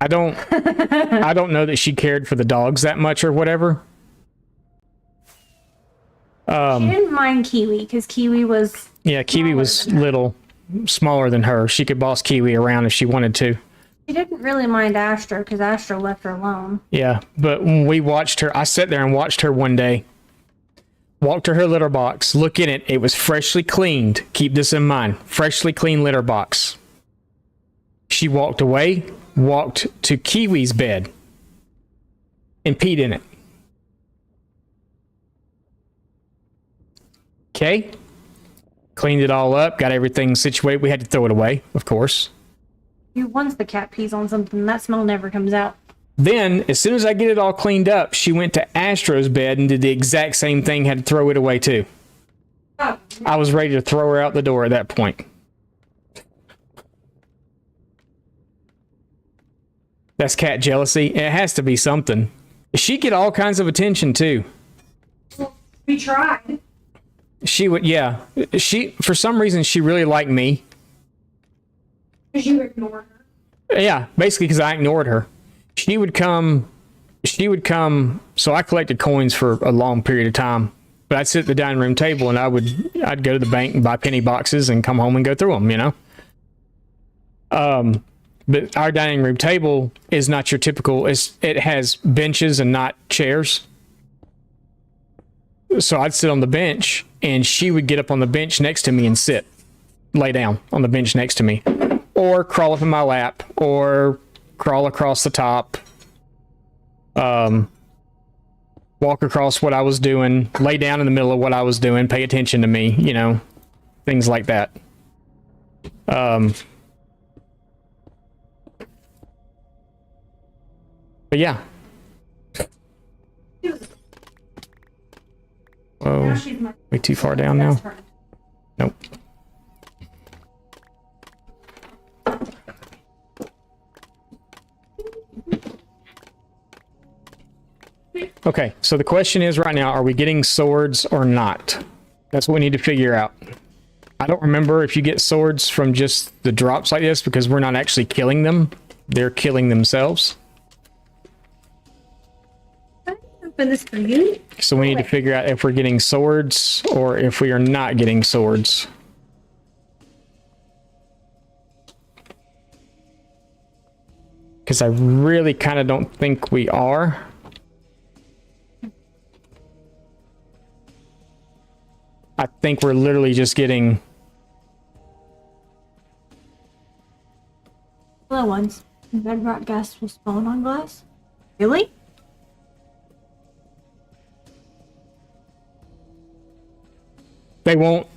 Speaker 1: don't know that she cared for the dogs that much or whatever.
Speaker 2: She didn't mind Kiwi because Kiwi was
Speaker 1: Yeah, Kiwi
Speaker 2: smaller
Speaker 1: was
Speaker 2: than her.
Speaker 1: little, smaller than her. She could boss Kiwi around if she wanted to.
Speaker 2: She didn't really mind Astra because Astra left her alone.
Speaker 1: Yeah, but when we watched her, I sat there and watched her one day. Walked to her litter box, look in it. It was freshly cleaned. Keep this in mind. Freshly cleaned litter box. She walked away, walked to Kiwi's bed, and peed in it. Okay? Cleaned it all up, got everything situated. We had to throw it away, of course.
Speaker 2: Once the cat pees on something, that smell never comes out.
Speaker 1: Then, as soon as I get it all cleaned up, she went to Astro's bed and did the exact same thing, had to throw it away too.
Speaker 2: Oh.
Speaker 1: I was ready to throw her out the door at that point. That's cat jealousy. It has to be something. She get all kinds of attention too.
Speaker 2: We tried.
Speaker 1: She would, yeah. She, for some reason, she really liked me.
Speaker 2: Because you ignored her.
Speaker 1: Yeah, basically because I ignored her. She would come, so I collected coins for a long period of time. But I'd sit at the dining room table and I'd go to the bank and buy penny boxes and come home and go through them, you know? But our dining room table is not your typical, it has benches and not chairs. So I'd sit on the bench and she would get up on the bench next to me and lay down on the bench next to me. Or crawl up in my lap, or crawl across the top, walk across what I was doing, lay down in the middle of what I was doing, pay attention to me, you know, things like that. But yeah. Whoa,
Speaker 2: Now she's my
Speaker 1: way too far down now?
Speaker 2: best friend.
Speaker 1: Nope. Okay, so the question is right now, are we getting swords or not? That's what we need to figure out. I don't remember if you get swords from just the drops like this because we're not actually killing them. They're killing themselves.
Speaker 2: Open this for you.
Speaker 1: So we need to figure out if we're getting swords or if we are not getting swords. Because I really kind of don't think we are. I think we're literally just getting...
Speaker 2: Hello, ones. Bedrock gas will spawn on glass? Really?
Speaker 1: They won't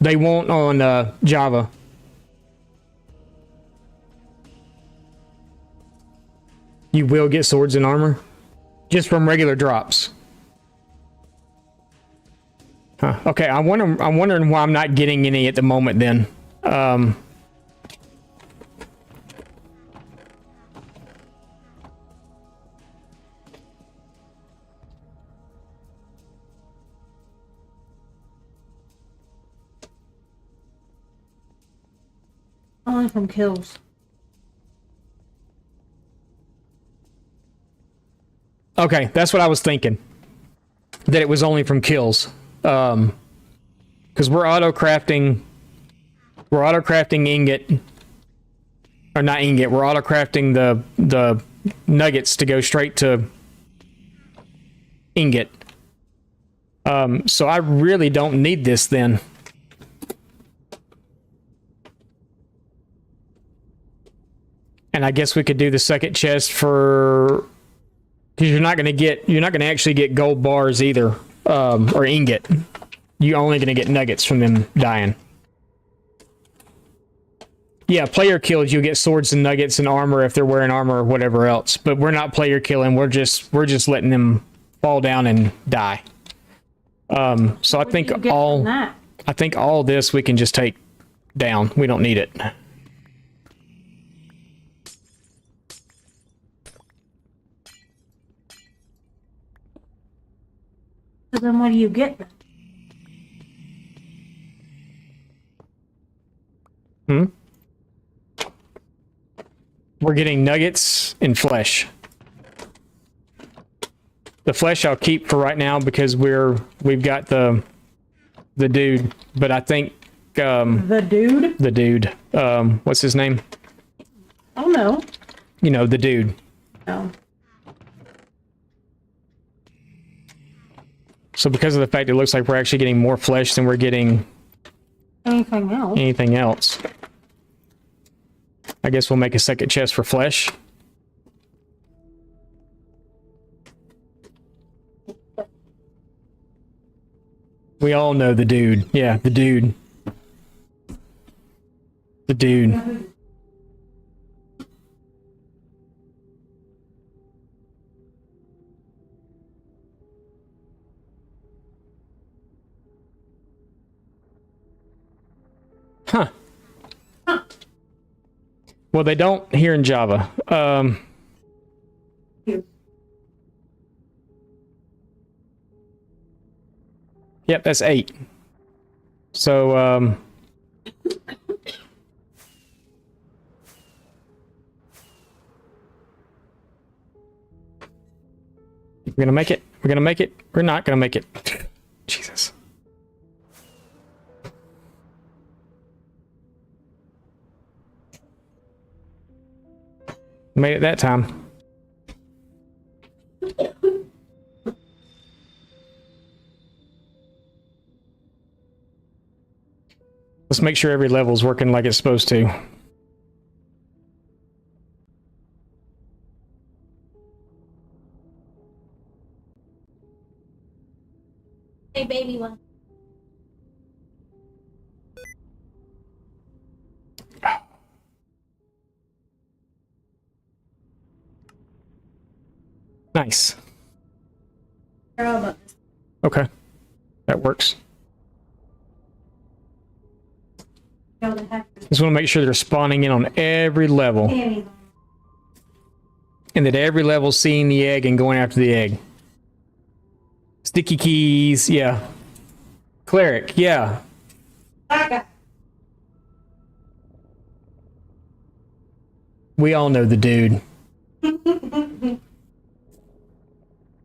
Speaker 1: on Java. You will get swords and armor? Just from regular drops. Huh. Okay, I'm wondering why I'm not getting any at the moment then.
Speaker 2: Only from kills.
Speaker 1: Okay, that's what I was thinking. That it was only from kills. Because we're auto crafting ingot, or not ingot. We're auto crafting the nuggets to go straight to ingot. So I really don't need this then. And I guess we could do the second chest for, because you're not going to actually get gold bars either, or ingot. You're only going to get nuggets from them dying. Yeah, player kills, you'll get swords and nuggets and armor if they're wearing armor or whatever else. But we're not player killing. We're just letting them fall down and die. So I think all this we can just take down. We don't need it.
Speaker 2: So then what do you get then?
Speaker 1: We're getting nuggets and flesh. The flesh I'll keep for right now because we've got the dude, but I think
Speaker 2: The dude?
Speaker 1: What's his name?
Speaker 2: Oh no.
Speaker 1: You know, the dude.
Speaker 2: No.
Speaker 1: So because of the fact it looks like we're actually getting more flesh than we're getting
Speaker 2: Anything else?
Speaker 1: I guess we'll make a second chest for flesh. We all know the dude. Yeah, the dude. The dude. Huh. Well, they don't here in Java. Yep, that's 8. So, we're gonna make it. We're gonna make it. We're not gonna make it. Jesus. Made it that time. Let's make sure every level's working like it's supposed to.
Speaker 3: Hey, baby one.
Speaker 1: Nice.
Speaker 3: You're all about this.
Speaker 1: Okay. That works.
Speaker 3: Go the heck.
Speaker 1: Just want to make sure they're spawning in on every level.
Speaker 3: Anyway.
Speaker 1: And that every level's seeing the egg and going after the egg. Sticky keys, yeah. Cleric, yeah.
Speaker 3: Okay.
Speaker 1: We all know the dude.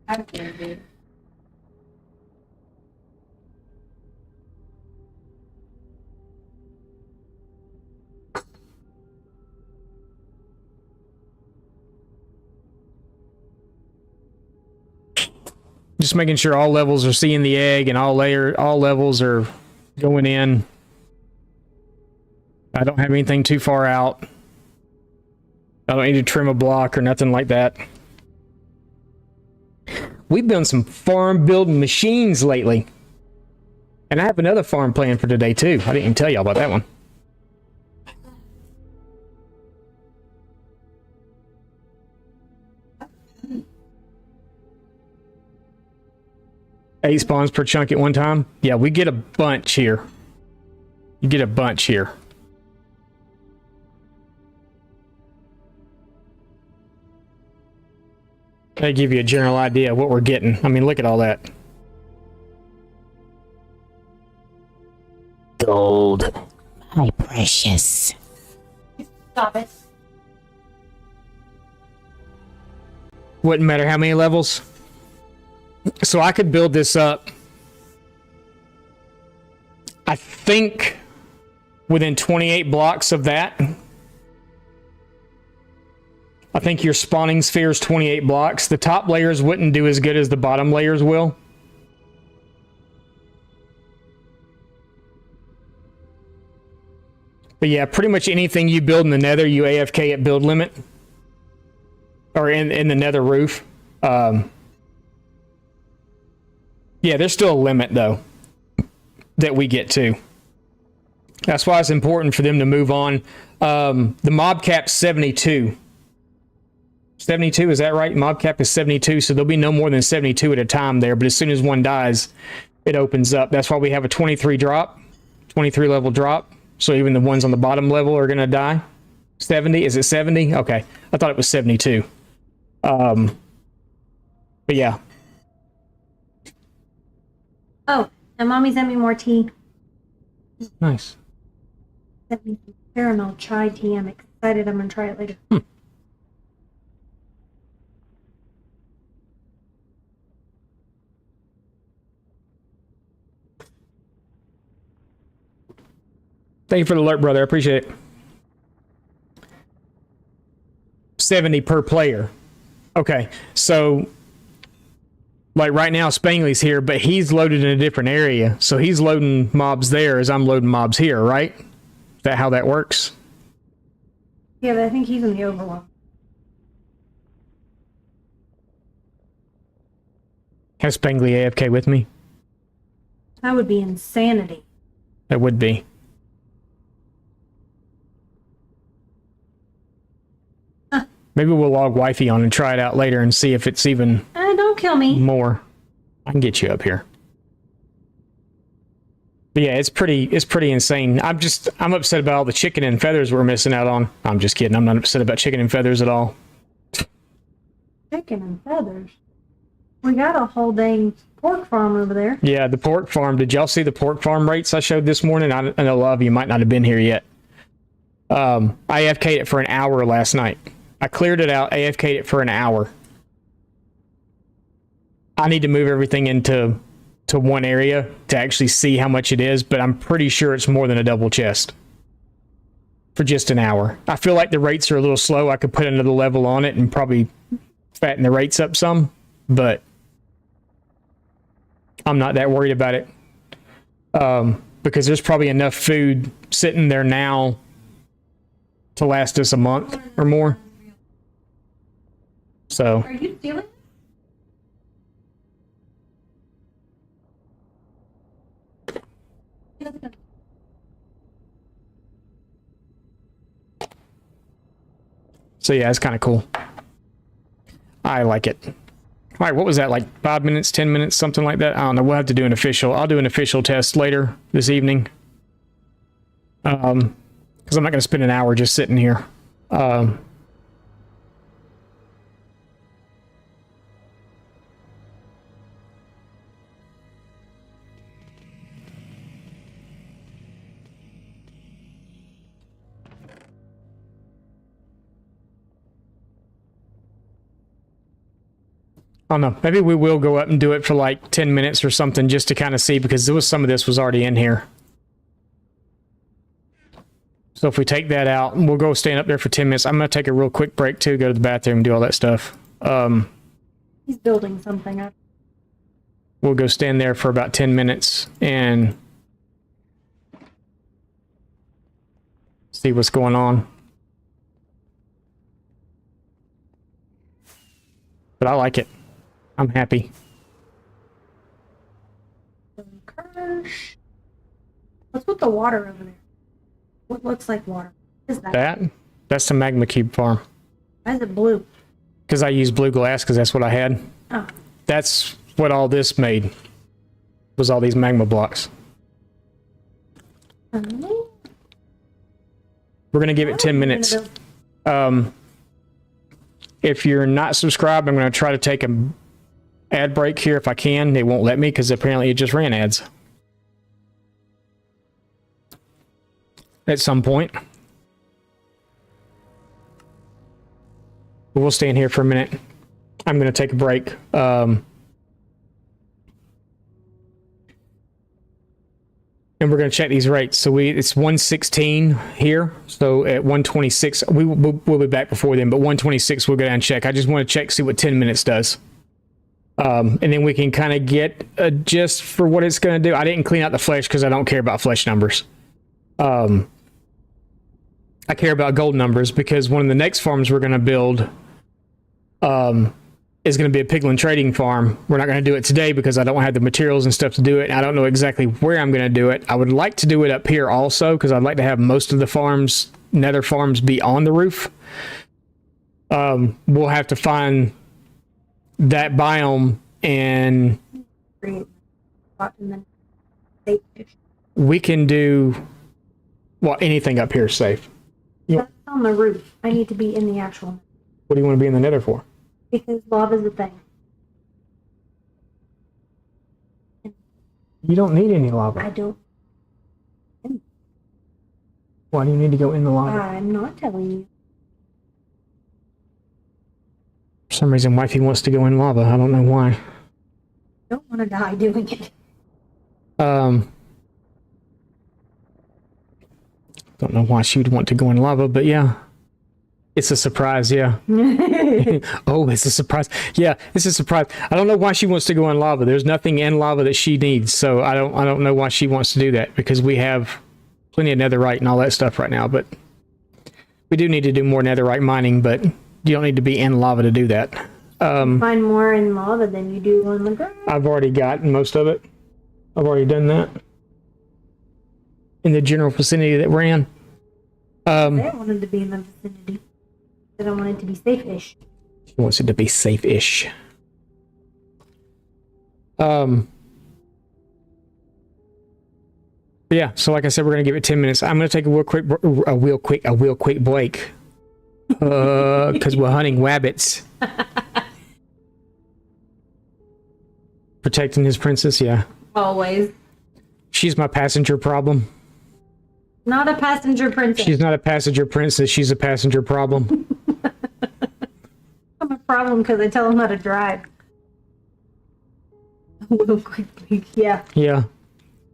Speaker 3: Okay, dude.
Speaker 1: Just making sure all levels are seeing the egg and all levels are going in. I don't have anything too far out. I don't need to trim a block or nothing like that. We've done some farm building machines lately. And I have another farm plan for today too. I didn't even tell y'all about that one. Eight spawns per chunk at one time. Yeah, we get a bunch here. You get a bunch here. They give you a general idea of what we're getting. I mean, look at all that.
Speaker 5: Gold, my precious.
Speaker 3: Stop it.
Speaker 1: Wouldn't matter how many levels. So I could build this up, I think, within 28 blocks of that. I think your spawning sphere is 28 blocks. The top layers wouldn't do as good as the bottom layers will. But yeah, pretty much anything you build in the nether, you AFK at build limit. Or in the nether roof. Yeah, there's still a limit, though, that we get to. That's why it's important for them to move on. The mob cap's 72. 72, is that right? Mob cap is 72, so there'll be no more than 72 at a time there, but as soon as one dies, it opens up. That's why we have a 23 drop, 23 level drop, so even the ones on the bottom level are going to die. 70? Is it 70? Okay, I thought it was 72. But yeah.
Speaker 2: Oh, and mommy sent me more tea.
Speaker 1: Nice.
Speaker 2: Sent me some caramel chai tea. I'm excited. I'm gonna try it later.
Speaker 1: Thank you for the alert, brother. I appreciate it. 70 per player. Okay, so like right now, Spangley's here, but he's loaded in a different area, so he's loading mobs there as I'm loading mobs here, right? Is that how that works?
Speaker 2: Yeah, but I think he's in the overwhelm.
Speaker 1: Has Spangley AFK with me?
Speaker 2: That would be insanity.
Speaker 1: That would be. Maybe we'll log wifey on and try it out later and see if it's even
Speaker 2: Don't kill me.
Speaker 1: more. I can get you up here. But yeah, it's pretty insane. I'm upset about all the chicken and feathers we're missing out on. I'm just kidding. I'm not upset about chicken and feathers at all.
Speaker 2: Chicken and feathers. We got a whole dang pork farm over there.
Speaker 1: Yeah, the pork farm. Did y'all see the pork farm rates I showed this morning? I know a lot of you might not have been here yet. I AFK'd it for an hour last night. I cleared it out, AFK'd it for an hour. I need to move everything into one area to actually see how much it is, but I'm pretty sure it's more than a double chest for just an hour. I feel like the rates are a little slow. I could put another level on it and probably fatten the rates up some, but I'm not that worried about it because there's probably enough food sitting there now to last us a month or more. So
Speaker 2: Are you stealing?
Speaker 1: yeah, it's kind of cool. I like it. All right, what was that, like 5 minutes, 10 minutes, something like that? I don't know. We'll have to do an official. I'll do an official test later this evening. Because I'm not going to spend an hour just sitting here. I don't know. Maybe we will go up and do it for like 10 minutes or something just to kind of see, because there was some of this was already in here. So if we take that out, we'll go stand up there for 10 minutes. I'm going to take a real quick break too, go to the bathroom and do all that stuff.
Speaker 2: He's building something up.
Speaker 1: We'll go stand there for about 10 minutes and see what's going on. But I like it. I'm happy.
Speaker 2: Kirsch. What's with the water over there? What looks like water? What is that?
Speaker 1: That's the magma cube farm.
Speaker 2: Why is it blue?
Speaker 1: Because I used blue glass because that's what I had.
Speaker 2: Oh.
Speaker 1: That's what all this made. Was all these magma blocks. We're gonna give it 10 minutes. If you're not subscribed, I'm gonna try to take a ad break here if I can. They won't let me because apparently it just ran ads at some point. But we'll stay in here for a minute. I'm gonna take a break. And we're going to check these rates. So it's 116 here. So at 126, we'll be back before then, but 126 we'll go down and check. I just want to check, see what 10 minutes does. And then we can kind of get a gist for what it's going to do. I didn't clean out the flesh because I don't care about flesh numbers. I care about gold numbers because one of the next farms we're going to build is going to be a piglin trading farm. We're not going to do it today because I don't have the materials and stuff to do it. And I don't know exactly where I'm going to do it. I would like to do it up here also because I'd like to have most of the farms, nether farms, be on the roof. We'll have to find that biome and we can do, well, anything up here is safe.
Speaker 2: That's on the roof. I need to be in the actual.
Speaker 1: What do you want to be in the nether for?
Speaker 2: Because lava's a thing.
Speaker 1: You don't need any lava.
Speaker 2: I don't.
Speaker 1: Why do you need to go in the lava?
Speaker 2: I'm not telling you.
Speaker 1: For some reason, wifey wants to go in lava. I don't know why.
Speaker 2: I don't want to die doing it.
Speaker 1: Don't know why she would want to go in lava, but yeah. It's a surprise, yeah. Oh, it's a surprise. Yeah, it's a surprise. I don't know why she wants to go in lava. There's nothing in lava that she needs, so I don't know why she wants to do that, because we have plenty of netherite and all that stuff right now, but we do need to do more netherite mining, but you don't need to be in lava to do that.
Speaker 2: Find more in lava than you do on the ground.
Speaker 1: I've already got most of it. I've already done that. In the general vicinity that we're in.
Speaker 2: I wanted to be in the vicinity. But I wanted to be safe-ish.
Speaker 1: She wants it to be safe-ish. Yeah, so like I said, we're gonna give it 10 minutes. I'm gonna take a real quick break. Because we're hunting wabbits. Protecting his princess, yeah.
Speaker 2: Always. She's
Speaker 1: my passenger problem.
Speaker 2: Not a passenger princess.
Speaker 1: She's not a passenger princess, she's a passenger problem.
Speaker 2: I'm a problem because I tell him how to drive. Real quickly, yeah.
Speaker 1: Yeah.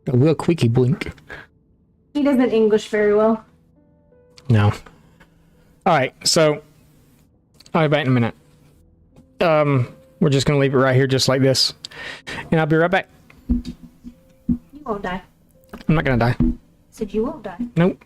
Speaker 1: A real quickie blink.
Speaker 2: He doesn't English very well.
Speaker 1: No. Alright, so I'll be back in a minute. We're just gonna leave it right here just like this. And I'll be right back.
Speaker 2: You won't die.
Speaker 1: I'm not gonna die.
Speaker 2: Said you won't die.
Speaker 1: Nope.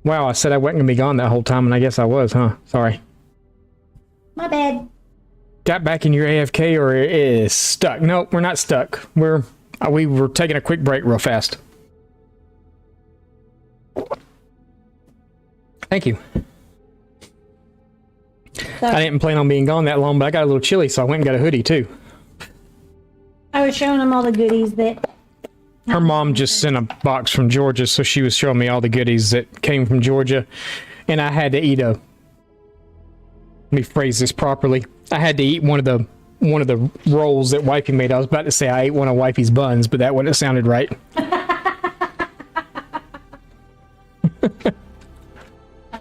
Speaker 1: Wow, I said I wasn't gonna be gone that whole time, and I guess I was, huh? Sorry.
Speaker 3: My bad.
Speaker 1: Got back in your AFK or it is stuck? Nope, we're not stuck. We were taking a quick break real fast. Thank you. I didn't plan on being gone that long, but I got a little chilly, so I went and got a hoodie too.
Speaker 2: I was showing them all the goodies that
Speaker 1: Her mom just sent a box from Georgia, so she was showing me all the goodies that came from Georgia, and I had to eat a. Let me phrase this properly. I had to eat one of the rolls that Wifey made. I was about to say I ate one of Wifey's buns, but that wouldn't have sounded right.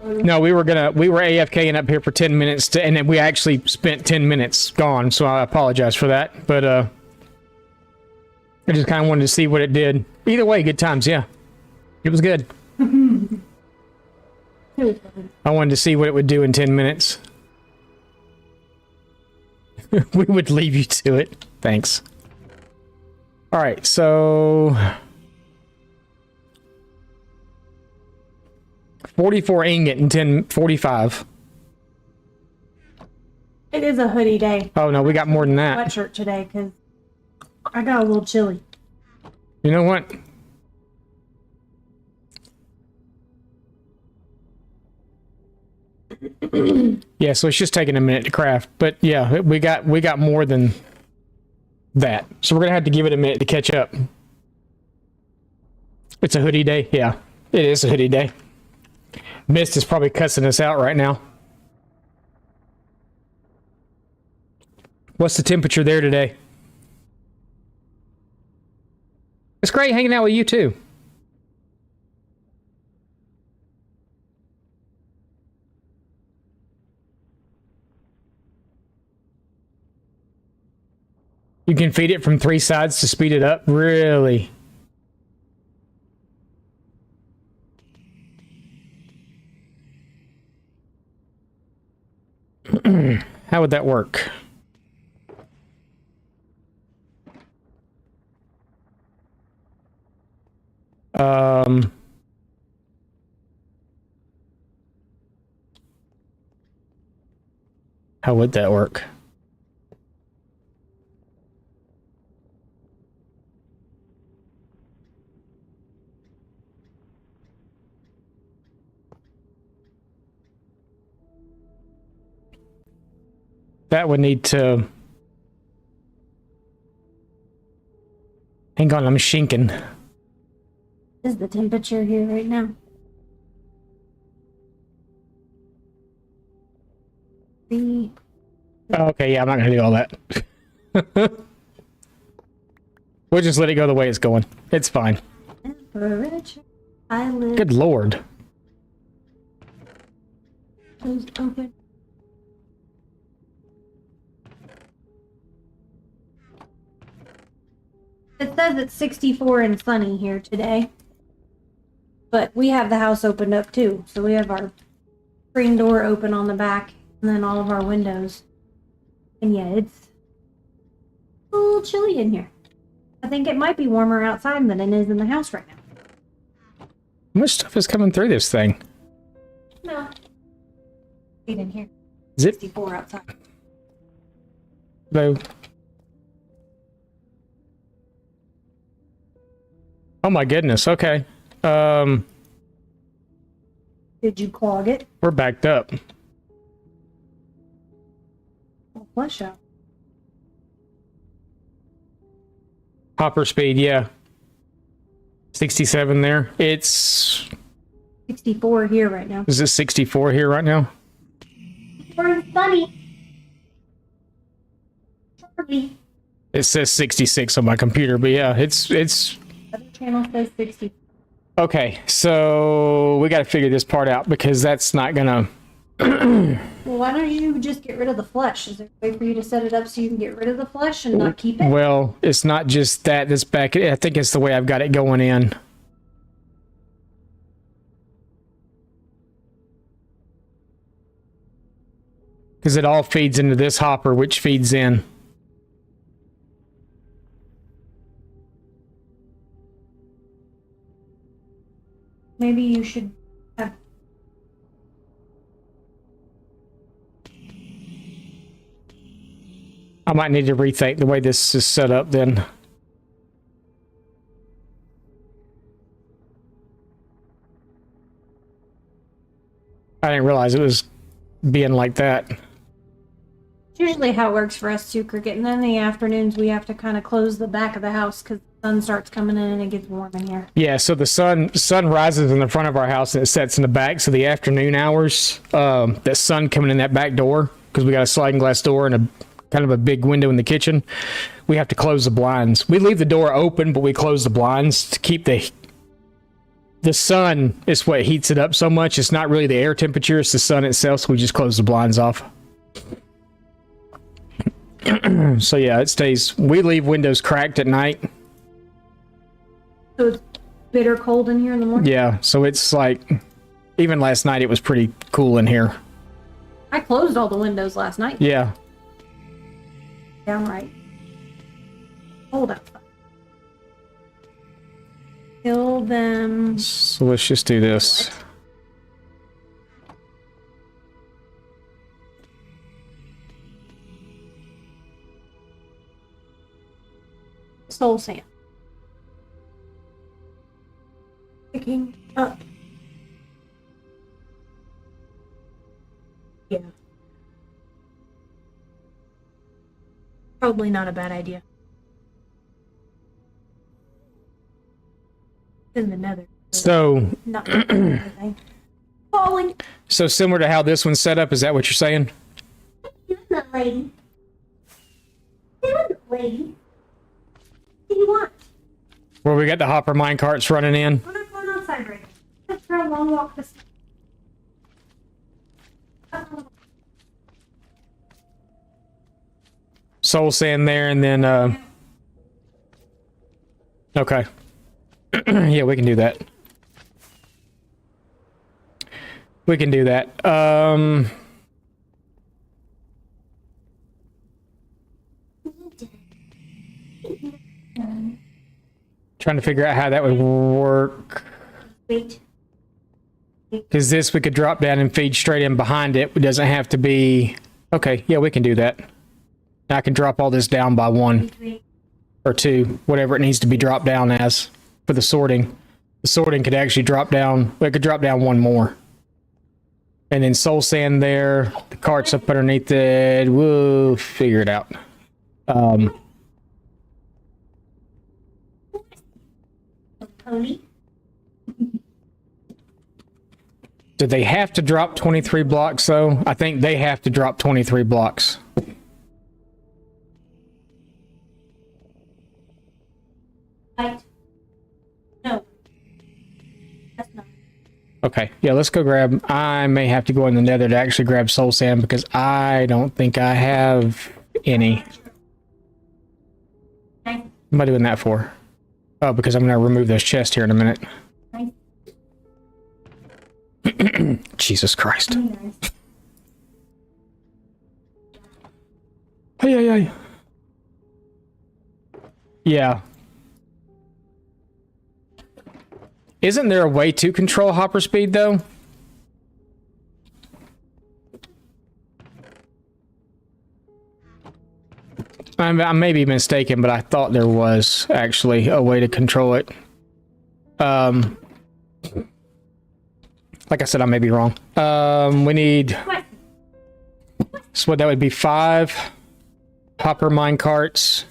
Speaker 1: No, we were AFKing up here for 10 minutes, and then we actually spent 10 minutes gone, so I apologize for that. But I just kind of wanted to see what it did. Either way, good times, yeah. It was good. I wanted to see what it would do in 10 minutes. We would leave you to it. Thanks. All right, so 44 ingot and 1045.
Speaker 2: it is a hoodie day.
Speaker 1: Oh no, we got more than that.
Speaker 2: Sweatshirt today because I got a little chilly.
Speaker 1: You know what? Yeah, so it's just taking a minute to craft, but yeah, we got more than that. So we're gonna have to give it a minute to catch up. It's a hoodie day. Yeah, it is a hoodie day. Mist is probably cussing us out right now. What's the temperature there today? It's great hanging out with you too. You can feed it from 3 sides to speed it up? Really? How would that work? How would that work? That would need to... Hang on, I'm shinking.
Speaker 2: This is the temperature here right now.
Speaker 1: Okay, yeah, I'm not gonna do all that. We'll just let it go the way it's going. It's fine.
Speaker 2: Temperature. Eyelids
Speaker 1: Good lord.
Speaker 2: open. It says it's 64 and sunny here today. But we have the house opened up too. So we have our screen door open on the back and then all of our windows. And yeah, it's a little chilly in here. I think it might be warmer outside than it is in the house right now.
Speaker 1: How much stuff is coming through this thing?
Speaker 2: No. It's in here.
Speaker 1: Is it
Speaker 2: 64 outside.
Speaker 1: low? Oh my goodness, okay.
Speaker 2: Did you clog it?
Speaker 1: We're backed up.
Speaker 2: Flush out.
Speaker 1: Hopper speed, yeah. 67 there. It's...
Speaker 2: 64 here right now.
Speaker 1: Is it 64 here right now?
Speaker 3: We're sunny. Charlie.
Speaker 1: It says 66 on my computer, but yeah, it's...
Speaker 2: Other channel says 60.
Speaker 1: Okay, so we got to figure this part out because that's not gonna...
Speaker 2: Well, why don't you just get rid of the flesh? Is there a way for you to set it up so you can get rid of the flesh and not keep it?
Speaker 1: Well, it's not just that. This back... I think it's the way I've got it going in. Because it all feeds into this hopper, which feeds in.
Speaker 2: Maybe you should have
Speaker 1: might need to rethink the way this is set up then. I didn't realize it was being like that.
Speaker 2: It's usually how it works for us too, Cricket. And then in the afternoons, we have to kind of close the back of the house because the sun starts coming in and it gets warm in here.
Speaker 1: Yeah, so the sun rises in the front of our house and it sets in the back. So the afternoon hours, that sun coming in that back door, because we got a sliding glass door and a kind of a big window in the kitchen, we have to close the blinds. We leave the door open, but we close the blinds to keep the sun is what heats it up so much. It's not really the air temperature, it's the sun itself, so we just close the blinds off. So yeah, it stays. We leave windows cracked at night.
Speaker 2: So it's bitter cold in here in the morning?
Speaker 1: Yeah, so it's like, even last night it was pretty cool in here.
Speaker 2: I closed all the windows last night.
Speaker 1: Yeah.
Speaker 2: Downright cold outside. Kill them.
Speaker 1: So let's just do this.
Speaker 2: Soul sand. Picking up. Yeah. Probably not a bad idea. In the nether.
Speaker 1: So,
Speaker 2: Not anything. Falling.
Speaker 1: so similar to how this one's set up, is that what you're saying?
Speaker 3: You're not lady. You're not lady. What do you want?
Speaker 1: Where we got the hopper mine carts running in?
Speaker 2: We're not going outside right now. Let's for a long walk this
Speaker 1: Soul sand there, and then, okay. Yeah, we can do that. We can do that. Trying to figure out how that would work.
Speaker 3: Wait.
Speaker 1: Because this we could drop down and feed straight in behind it. It doesn't have to be... Okay, yeah, we can do that. Now I can drop all this down by 1
Speaker 3: Wait.
Speaker 1: or 2, whatever it needs to be dropped down as for the sorting. The sorting could actually drop down... Well, it could drop down 1 more. And then soul sand there. The cart's up underneath it. We'll figure it out.
Speaker 3: Pony.
Speaker 1: Do they have to drop 23 blocks, though? I think they have to drop 23 blocks.
Speaker 3: Right. No. That's not.
Speaker 1: Okay, yeah, let's go grab... I may have to go in the nether to actually grab soul sand because I don't think I have any.
Speaker 3: Nice.
Speaker 1: What am I doing that for? Oh, because I'm going to remove those chests here in a minute.
Speaker 3: Nice.
Speaker 1: Jesus Christ.
Speaker 3: Very nice.
Speaker 1: Hey, hey, hey. Yeah. Isn't there a way to control hopper speed, though? I may be mistaken, but I thought there was actually a way to control it. Like I said, I may be wrong. We need...
Speaker 3: What?
Speaker 1: So what, that would be 5 hopper mine carts.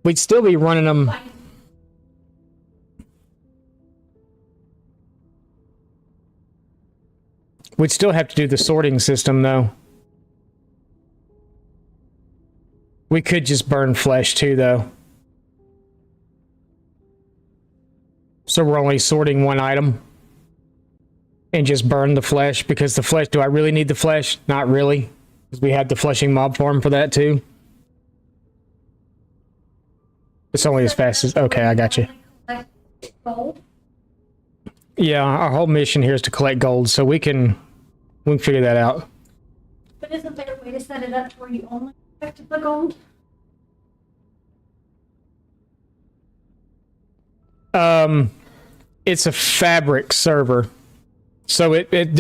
Speaker 1: We'd still be running them... We'd still have to do the sorting system, though. We could just burn flesh, too, though. So we're only sorting 1 item. And just burn the flesh, because the flesh... Do I really need the flesh? Not really. Because we have the fleshing mob farm for that, too. It's only as fast as... Okay, I got you.
Speaker 2: Gold.
Speaker 1: Yeah, our whole mission here is to collect gold, so we can figure that out.
Speaker 2: But isn't there a way to set it up to where you only collect the gold?
Speaker 1: It's a fabric server. So it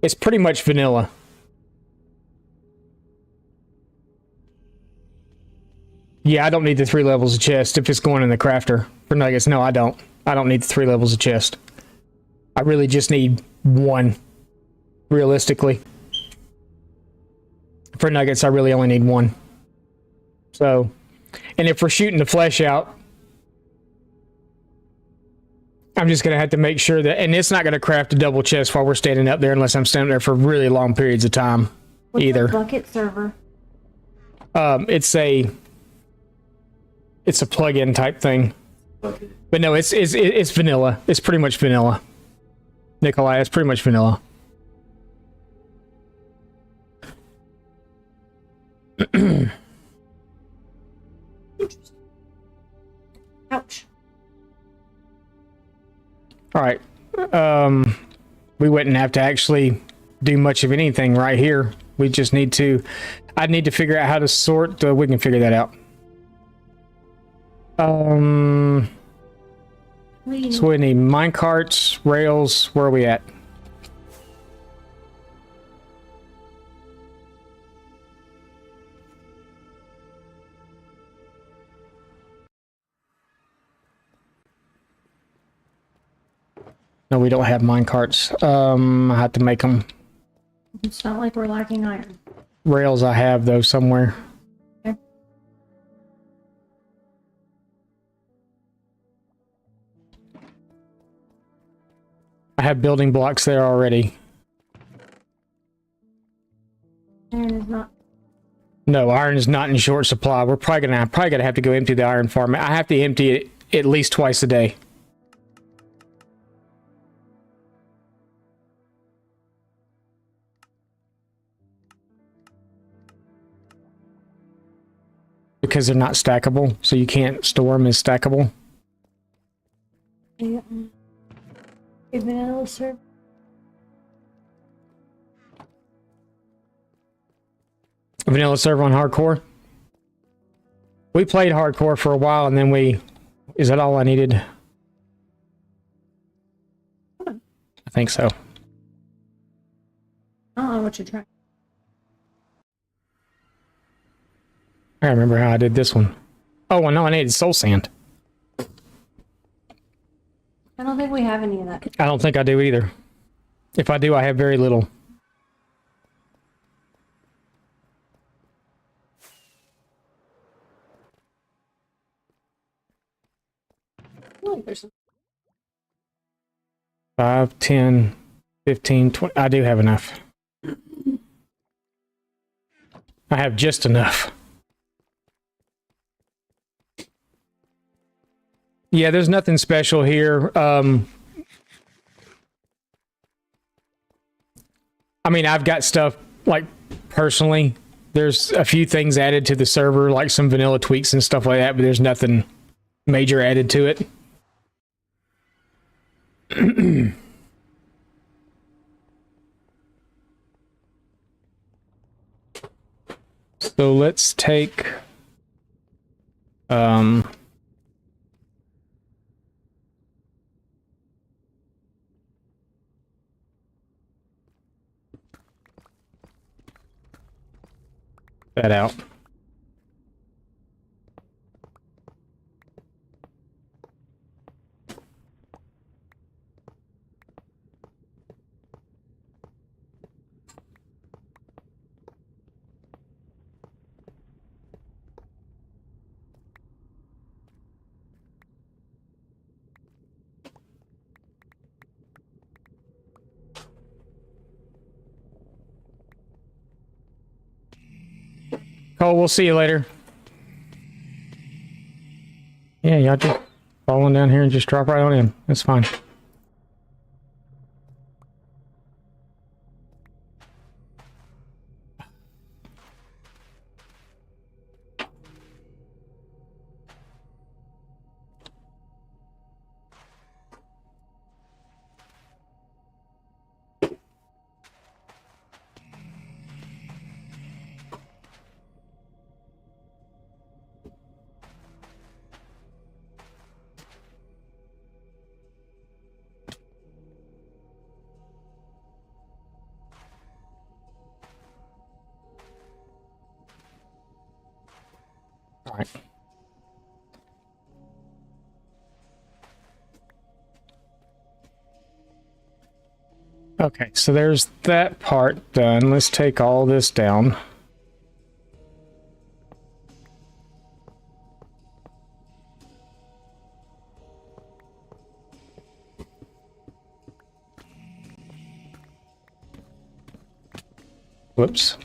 Speaker 1: It's pretty much vanilla. Yeah, I don't need the 3 levels of chest if it's going in the crafter. For nuggets, no, I don't. I don't need the 3 levels of chest. I really just need 1, realistically. For nuggets, I really only need 1. So, and if we're shooting the flesh out, I'm just going to have to make sure that, and it's not going to craft a double chest while we're standing up there unless I'm standing there for really long periods of time.
Speaker 2: What's
Speaker 1: either.
Speaker 2: a bucket server?
Speaker 1: It's a plug-in type thing.
Speaker 4: Okay.
Speaker 1: But no, it's vanilla. It's pretty much vanilla. Nikolai, it's pretty much vanilla.
Speaker 2: Ouch.
Speaker 1: All right. We wouldn't have to actually do much of anything right here. We just need to... I'd need to figure out how to sort... we can figure that out. So we need mine carts, rails. Where are we at? No, we don't have mine carts. I have to make them.
Speaker 2: It's not like we're lacking iron.
Speaker 1: Rails I have, though, somewhere.
Speaker 2: Okay.
Speaker 1: I have building blocks there already.
Speaker 2: Iron is not.
Speaker 1: No, iron is not in short supply. We're probably gonna have to go empty the iron farm. I have to empty it at least twice a day. Because they're not stackable, so you can't store them as stackable.
Speaker 2: Yeah. A vanilla server.
Speaker 1: Vanilla server on hardcore. We played hardcore for a while, and then we... Is that all I needed? I think so.
Speaker 2: I don't know what you're trying.
Speaker 1: I remember how I did this one. Oh, well, no, I needed soul sand.
Speaker 2: I don't think we have any of that.
Speaker 1: I don't think I do either. If I do, I have very little.
Speaker 2: Oh, there's some.
Speaker 1: 5, 10, 15, 20. I do have enough. I have just enough. Yeah, there's nothing special here. I mean, I've got stuff, like, personally. There's a few things added to the server, like some vanilla tweaks and stuff like that, but there's nothing major added to it. So let's take... that out. Cole, we'll see you later. Yeah, y'all just fall on down here and just drop right on in. That's fine. All right. Okay, so there's that part done. Let's take all this down. Whoops.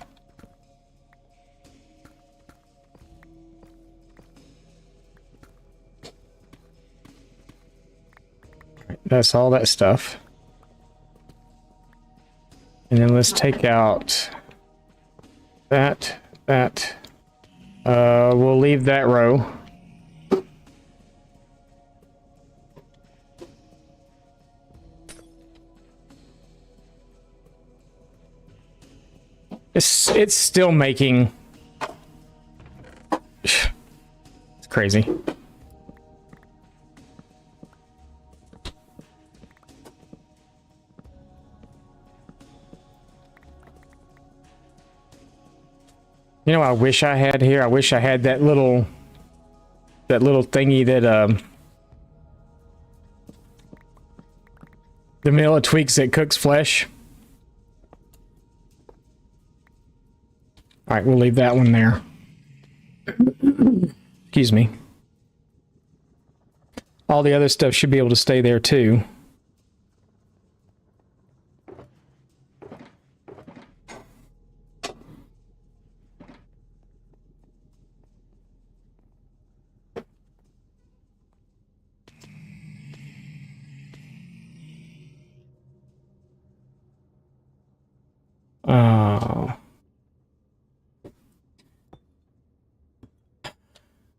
Speaker 1: That's all that stuff. And then let's take out that. We'll leave that row. It's still making... It's crazy. You know, I wish I had here. I wish I had that little thingy that the vanilla tweaks that cooks flesh. All right, we'll leave that one there. Excuse me. All the other stuff should be able to stay there too.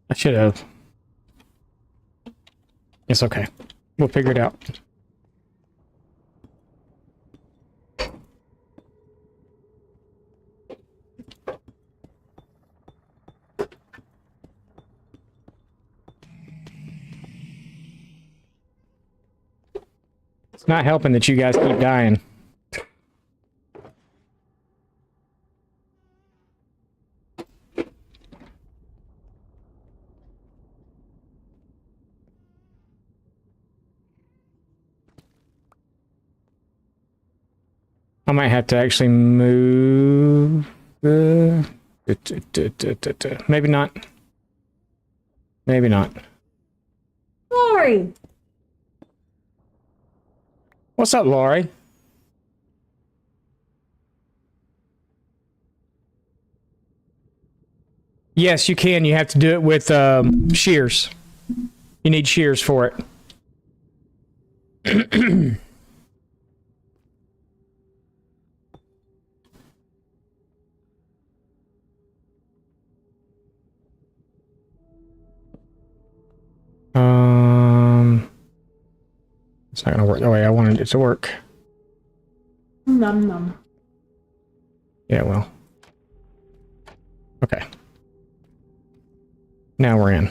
Speaker 1: I should have. It's okay. We'll figure it out. It's not helping that you guys keep dying. I might have to actually move. Maybe not. Maybe not.
Speaker 2: Lori!
Speaker 1: What's up, Laurie? Yes, you can. You have to do it with shears. You need shears for it. It's not gonna work the way I wanted it to work.
Speaker 2: Num num.
Speaker 1: Yeah, well. Okay. Now we're in.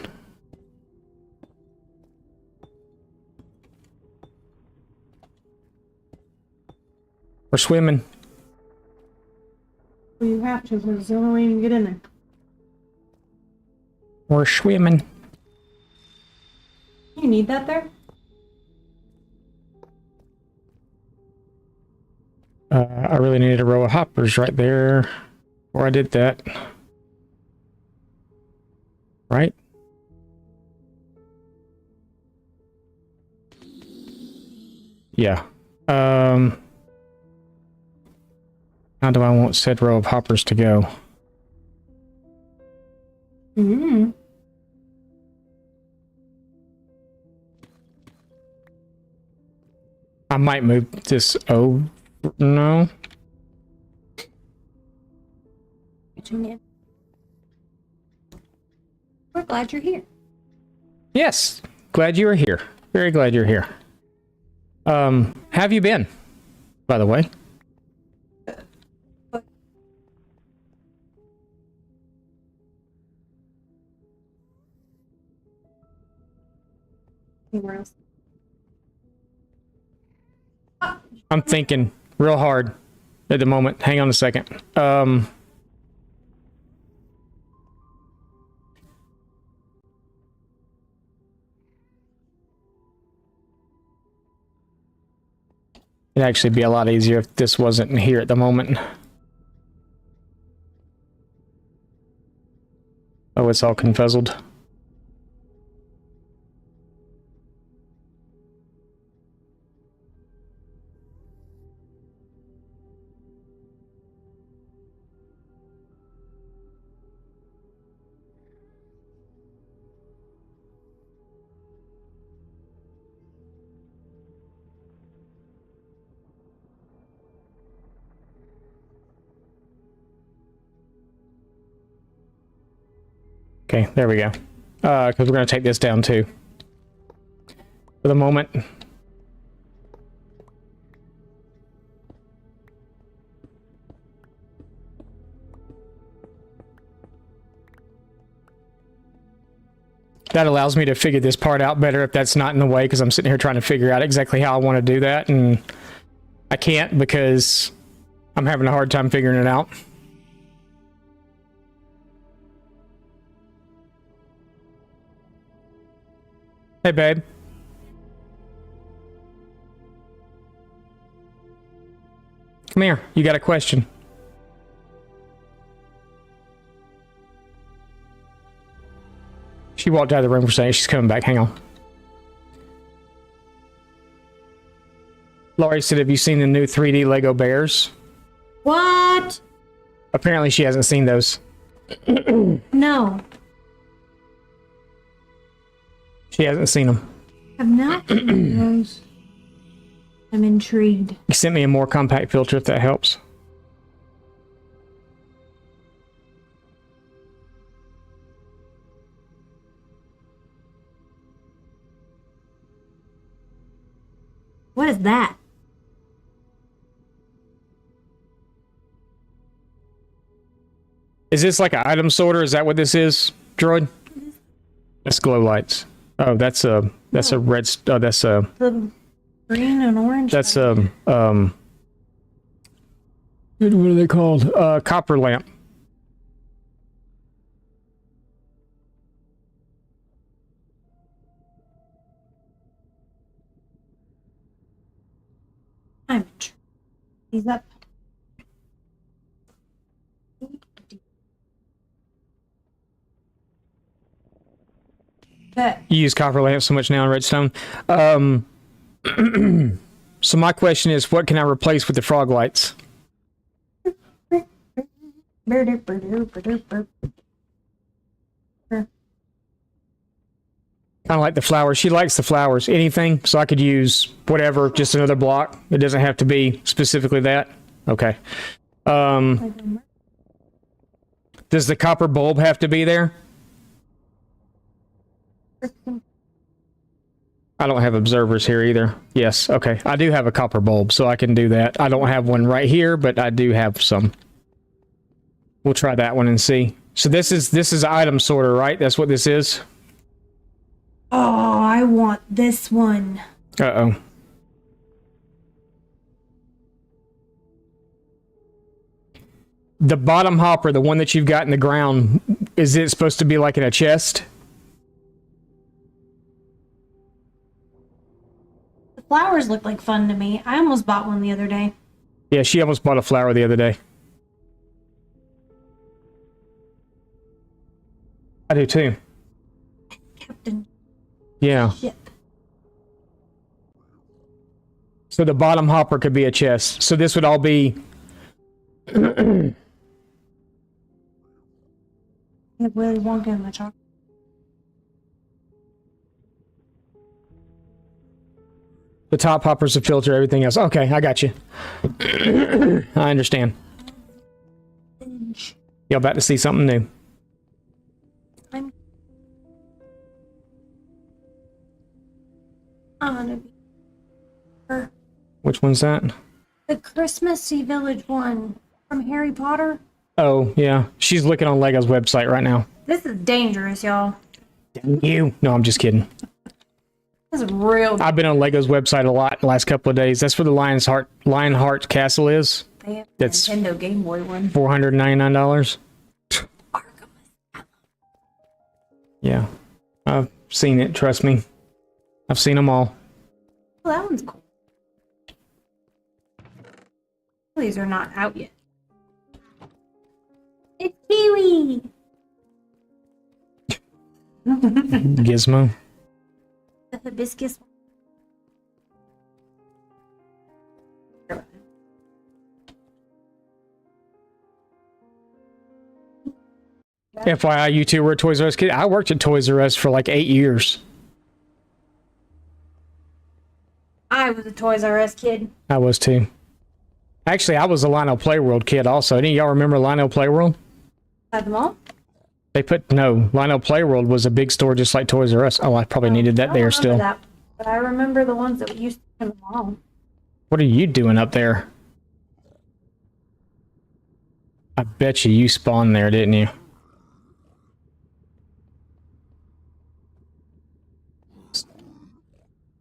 Speaker 1: We're swimming.
Speaker 2: Well, you have to, because it's the only way you can get in there.
Speaker 1: We're swimming.
Speaker 2: You need that there?
Speaker 1: I really needed a row of hoppers right there where I did that. Right? Yeah. How do I want said row of hoppers to go?
Speaker 2: Mm-hmm.
Speaker 1: I might move this over. No.
Speaker 2: We're glad you're here.
Speaker 1: Yes. Glad you were here. Very glad you're here. Have you been, by the way?
Speaker 2: Anywhere else?
Speaker 1: I'm thinking real hard at the moment. Hang on a second. It'd actually be a lot easier if this wasn't here at the moment. Oh, it's all confuzzled. Okay, there we go. Because we're going to take this down too. For the moment. That allows me to figure this part out better if that's not in the way, because I'm sitting here trying to figure out exactly how I want to do that, and I can't because I'm having a hard time figuring it out. Hey, babe. Come here. You got a question. She walked out of the room for a second. She's coming back. Hang on. Laurie said, have you seen the new 3D Lego bears?
Speaker 2: What?
Speaker 1: Apparently she hasn't seen those.
Speaker 2: No.
Speaker 1: She hasn't seen them.
Speaker 2: I've not seen those. I'm intrigued.
Speaker 1: You sent me a more compact filter if that helps.
Speaker 2: What is that?
Speaker 1: Is this like an item sorter? Is that what this is, Droid? That's glow lights. Oh, that's a red. Oh, that's a.
Speaker 2: The green and orange.
Speaker 1: That's a. What are they called? Copper lamp.
Speaker 2: I'm intrigued. He's up. But
Speaker 1: You use copper lamps so much now in Redstone. So my question is, what can I replace with the frog lights? Kind of like the flowers. She likes the flowers. Anything, so I could use whatever, just another block. It doesn't have to be specifically that. Okay. Does the copper bulb have to be there? I don't have observers here either. Yes, okay. I do have a copper bulb, so I can do that. I don't have one right here, but I do have some. We'll try that one and see. So this is item sorter, right? That's what this is?
Speaker 2: oh, I want this one.
Speaker 1: Uh-oh. The bottom hopper, the one that you've got in the ground, is it supposed to be like in a chest?
Speaker 2: The flowers look like fun to me. I almost bought one the other day.
Speaker 1: Yeah, she almost bought a flower the other day. I do too.
Speaker 2: Captain
Speaker 1: Yeah.
Speaker 2: Ship.
Speaker 1: So the bottom hopper could be a chest. So this would all be...
Speaker 2: I have Willy Wonka in the chocolate.
Speaker 1: The top hopper's a filter, everything else. Okay, I got you. I understand. You're about to see something new.
Speaker 2: I'm gonna be
Speaker 1: Which one's that?
Speaker 2: the Christmassy Village one from Harry Potter.
Speaker 1: Oh, yeah. She's looking on Lego's website right now.
Speaker 2: This is dangerous, y'all.
Speaker 1: You? No, I'm just kidding.
Speaker 2: This is real.
Speaker 1: I've been on Lego's website a lot the last couple of days. That's where the Lionheart Castle is.
Speaker 2: They have
Speaker 1: That's
Speaker 2: Nintendo Game Boy one.
Speaker 1: $499. Yeah. I've seen it, trust me. I've seen them all.
Speaker 2: Oh, that one's cool. These are not out yet.
Speaker 3: It's Kiwi.
Speaker 1: Gizmo.
Speaker 3: The hibiscus.
Speaker 1: FYI, you two were a Toys R Us kid. I worked at Toys R Us for like 8 years.
Speaker 2: I was a Toys R Us kid.
Speaker 1: I was too. Actually, I was a Lionel Playworld kid also. Any of y'all remember Lionel Playworld?
Speaker 2: At the mall?
Speaker 1: Lionel Playworld was a big store just like Toys R Us. Oh, I probably needed that there still.
Speaker 2: That, but I remember the ones that we used to in the mall.
Speaker 1: What are you doing up there? I bet you spawned there, didn't you?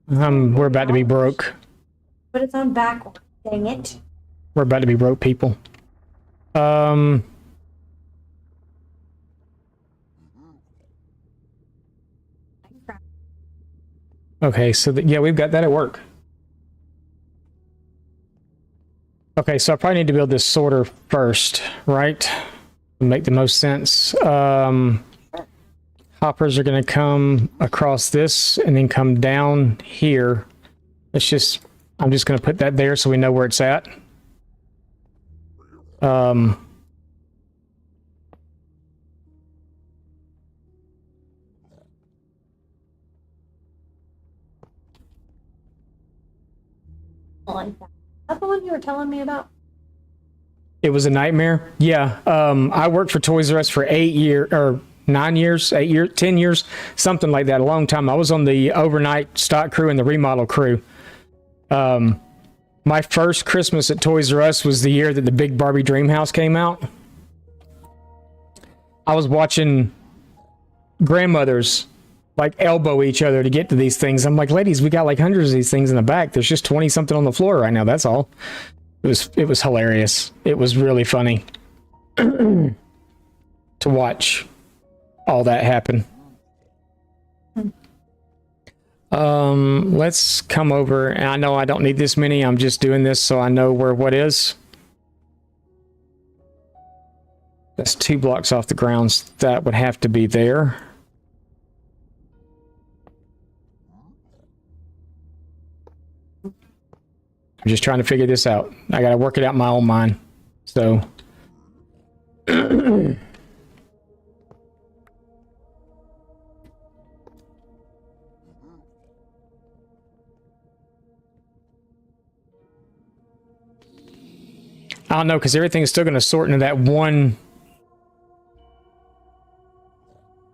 Speaker 1: We're about to be broke.
Speaker 2: But it's on backward. Dang it.
Speaker 1: We're about to be broke, people. Okay, so yeah, we've got that at work. Okay, so I probably need to build this sorter first, right? Make the most sense. Hoppers are going to come across this and then come down here. I'm just going to put that there so we know where it's at.
Speaker 2: That's the one you were telling me about?
Speaker 1: It was a nightmare. Yeah. I worked for Toys R Us for 9 years, 8 years, 10 years, something like that, a long time. I was on the overnight stock crew and the remodel crew. My first Christmas at Toys R Us was the year that the big Barbie Dream House came out. I was watching grandmothers like elbow each other to get to these things. I'm like, ladies, we got like hundreds of these things in the back. There's just 20 something on the floor right now. That's all. It was hilarious. It was really funny to watch all that happen. Let's come over, and I know I don't need this many. I'm just doing this so I know where what is. That's 2 blocks off the grounds. That would have to be there. I'm just trying to figure this out. I gotta work it out in my own mind. So I don't know, because everything's still going to sort into that one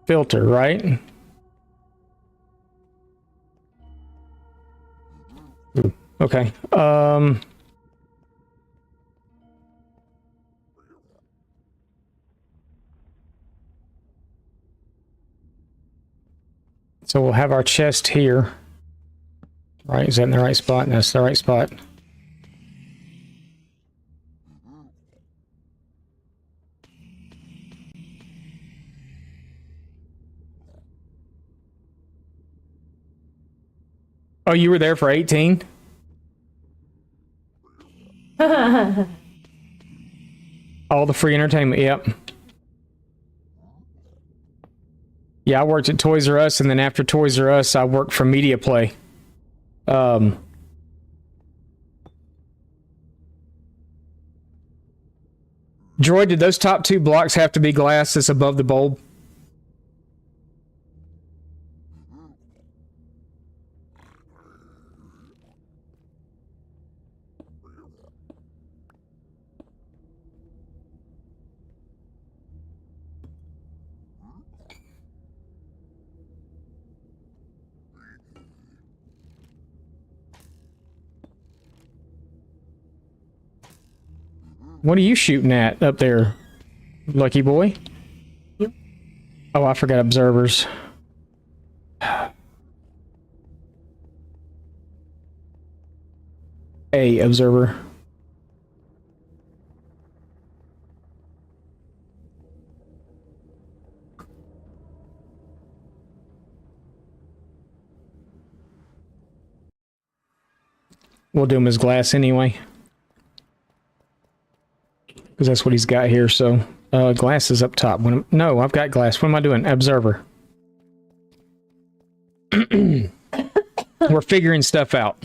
Speaker 1: filter, right? Ooh, okay. So we'll have our chest here. Right, is that in the right spot? That's the right spot. Oh, you were there for 18? All the free entertainment, yep. Yeah, I worked at Toys R Us, and then after Toys R Us, I worked for Media Play. Droid, did those top 2 blocks have to be glass that's above the bulb? What are you shooting at up there, lucky boy?
Speaker 2: You.
Speaker 1: Oh, I forgot observers. A observer. We'll do them as glass anyway. because that's what he's got here. So glass is up top. No, I've got glass. What am I doing? Observer. We're figuring stuff out.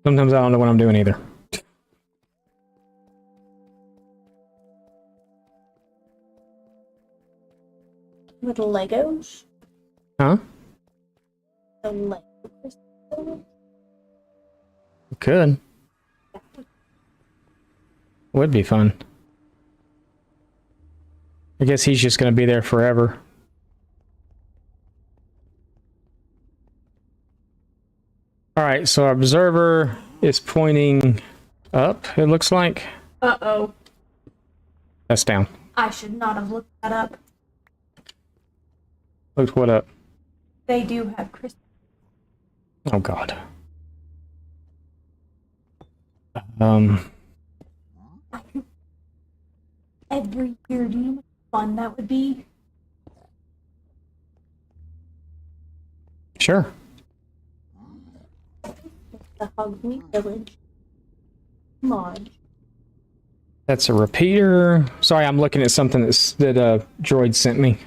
Speaker 1: Sometimes I don't know what I'm doing either.
Speaker 3: Little Legos.
Speaker 1: Huh?
Speaker 3: The Lego crystal.
Speaker 1: Could. Would be fun. I guess he's just going to be there forever. Alright, so our observer is pointing up, it looks like.
Speaker 2: Uh-oh.
Speaker 1: That's down.
Speaker 2: I should not have looked that up.
Speaker 1: Looked what up?
Speaker 2: They do have crystals.
Speaker 1: Oh god.
Speaker 2: Every year, do you know how much fun that would be?
Speaker 1: Sure.
Speaker 3: The Hogmeat Village. Lodge.
Speaker 1: That's a repeater. Sorry, I'm looking at something that Droid sent me.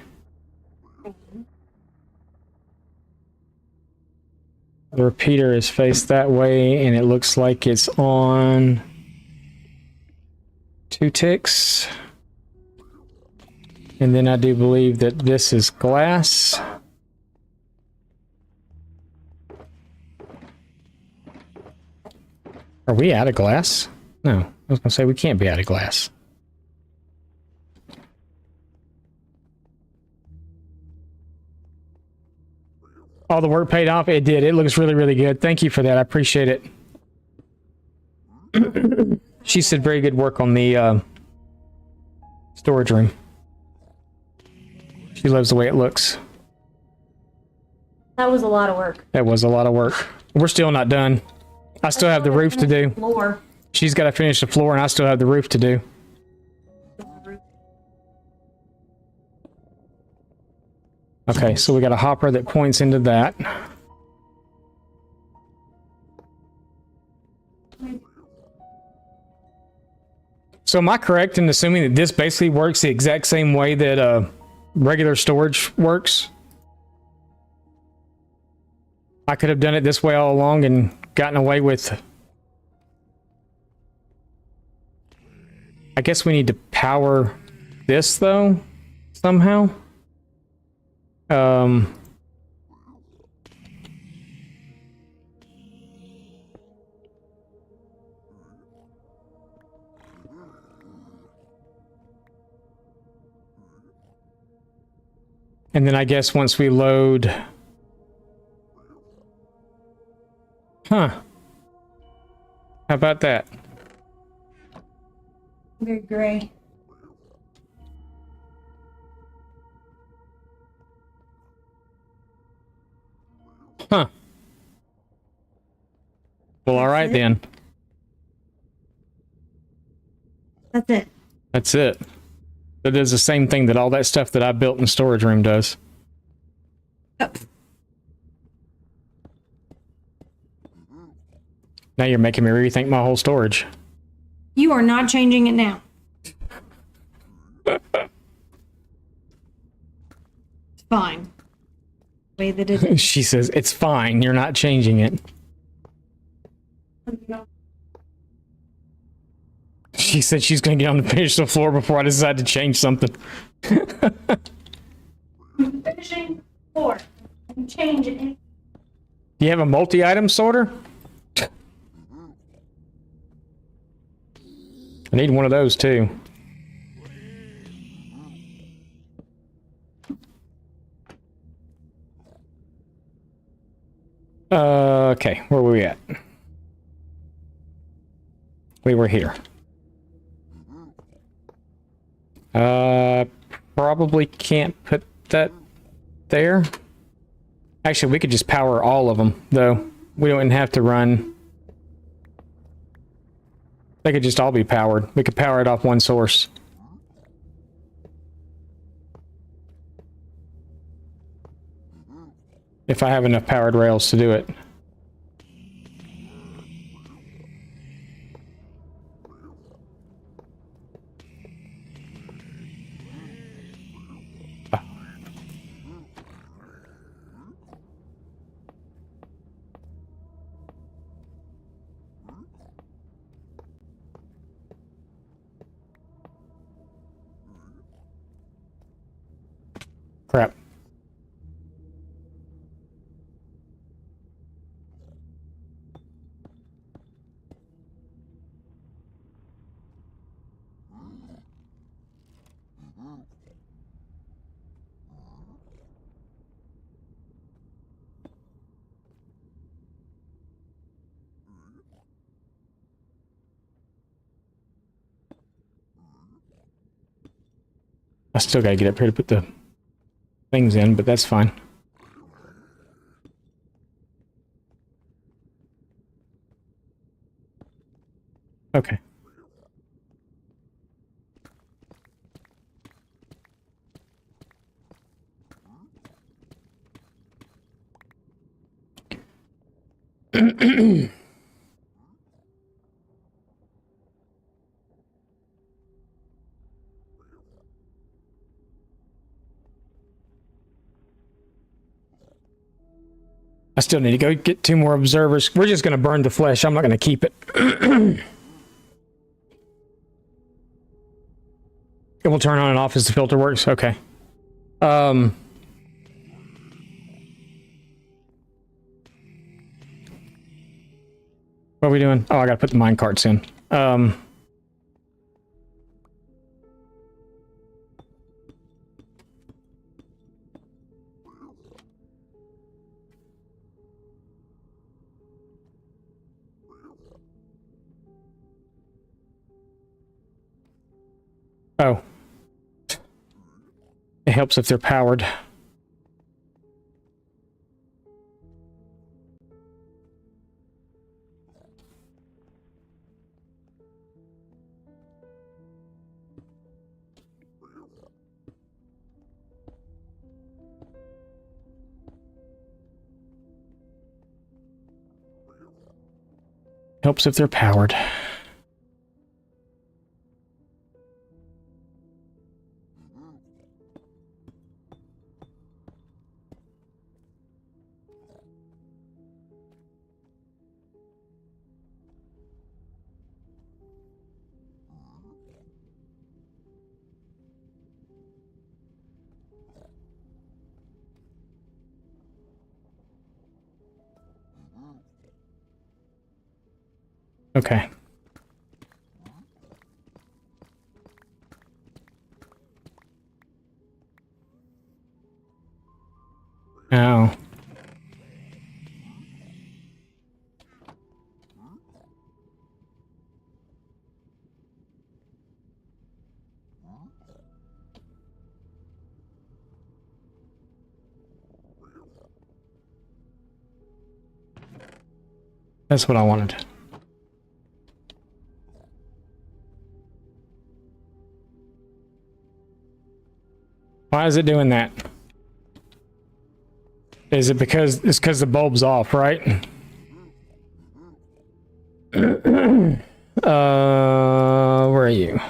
Speaker 1: The repeater is faced that way, and it looks like it's on 2 ticks. And then I do believe that this is glass. Are we out of glass? No, I was gonna say we can't be out of glass. All the work paid off? It did. It looks really, really good. Thank you for that. I appreciate it. She said very good work on the storage room. She loves the way it looks.
Speaker 2: That was a lot of work.
Speaker 1: That was a lot of work. We're still not done. I still have the roof to do.
Speaker 2: Floor.
Speaker 1: She's got to finish the floor, and I still have the roof to do. Okay, so we got a hopper that points into that. So am I correct in assuming that this basically works the exact same way that regular storage works? I could have done it this way all along and gotten away with... I guess we need to power this, though, somehow. And then I guess once we load... Huh. How about that?
Speaker 2: Very gray.
Speaker 1: Huh. Well, all right then.
Speaker 2: That's it.
Speaker 1: That's it. It does the same thing that all that stuff that I built in the storage room does.
Speaker 2: Oh.
Speaker 1: Now you're making me rethink my whole storage.
Speaker 2: You are not changing it now. It's fine. The way that it is.
Speaker 1: She says, it's fine, you're not changing it. She said she's going to get on the finish the floor before I decide to change something.
Speaker 2: Finishing floor. And change it.
Speaker 1: Do you have a multi-item sorter? I need one of those too. Okay, where were we at? We were here. Probably can't put that there. Actually, we could just power all of them, though. We don't even have to run. They could just all be powered. We could power it off one source. If I have enough powered rails to do it. Crap. I still gotta get up here to put the things in, but that's fine. Okay. I still need to go get 2 more observers. We're just going to burn the flesh. I'm not going to keep it. It will turn on and off as the filter works. Okay. What are we doing? Oh, I got to put the mine carts in. Oh. It helps if they're powered. Helps if they're powered. Okay. Oh. That's what I wanted. Why is it doing that? Is it because it's because the bulb's off, right? Where are you?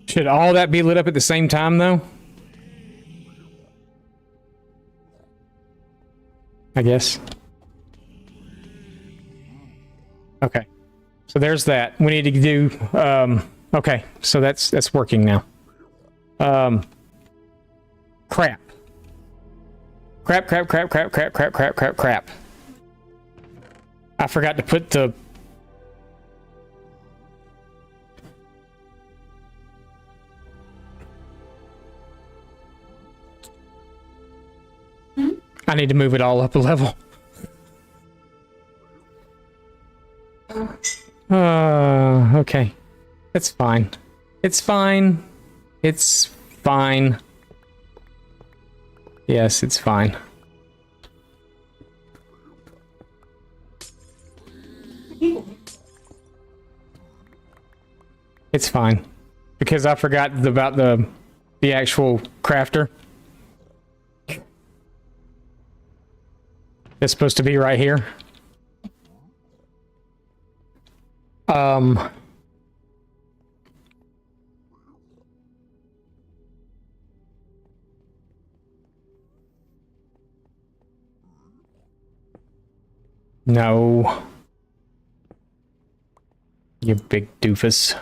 Speaker 1: Should all that be lit up at the same time, though? I guess. Okay. So there's that. We need to do... okay, so that's working now. Crap. Crap. I forgot to put the... I need to move it all up a level. Okay. It's fine. It's fine. It's fine. Yes, it's fine. It's fine. Because I forgot about the actual crafter. It's supposed to be right here. No. You big doofus.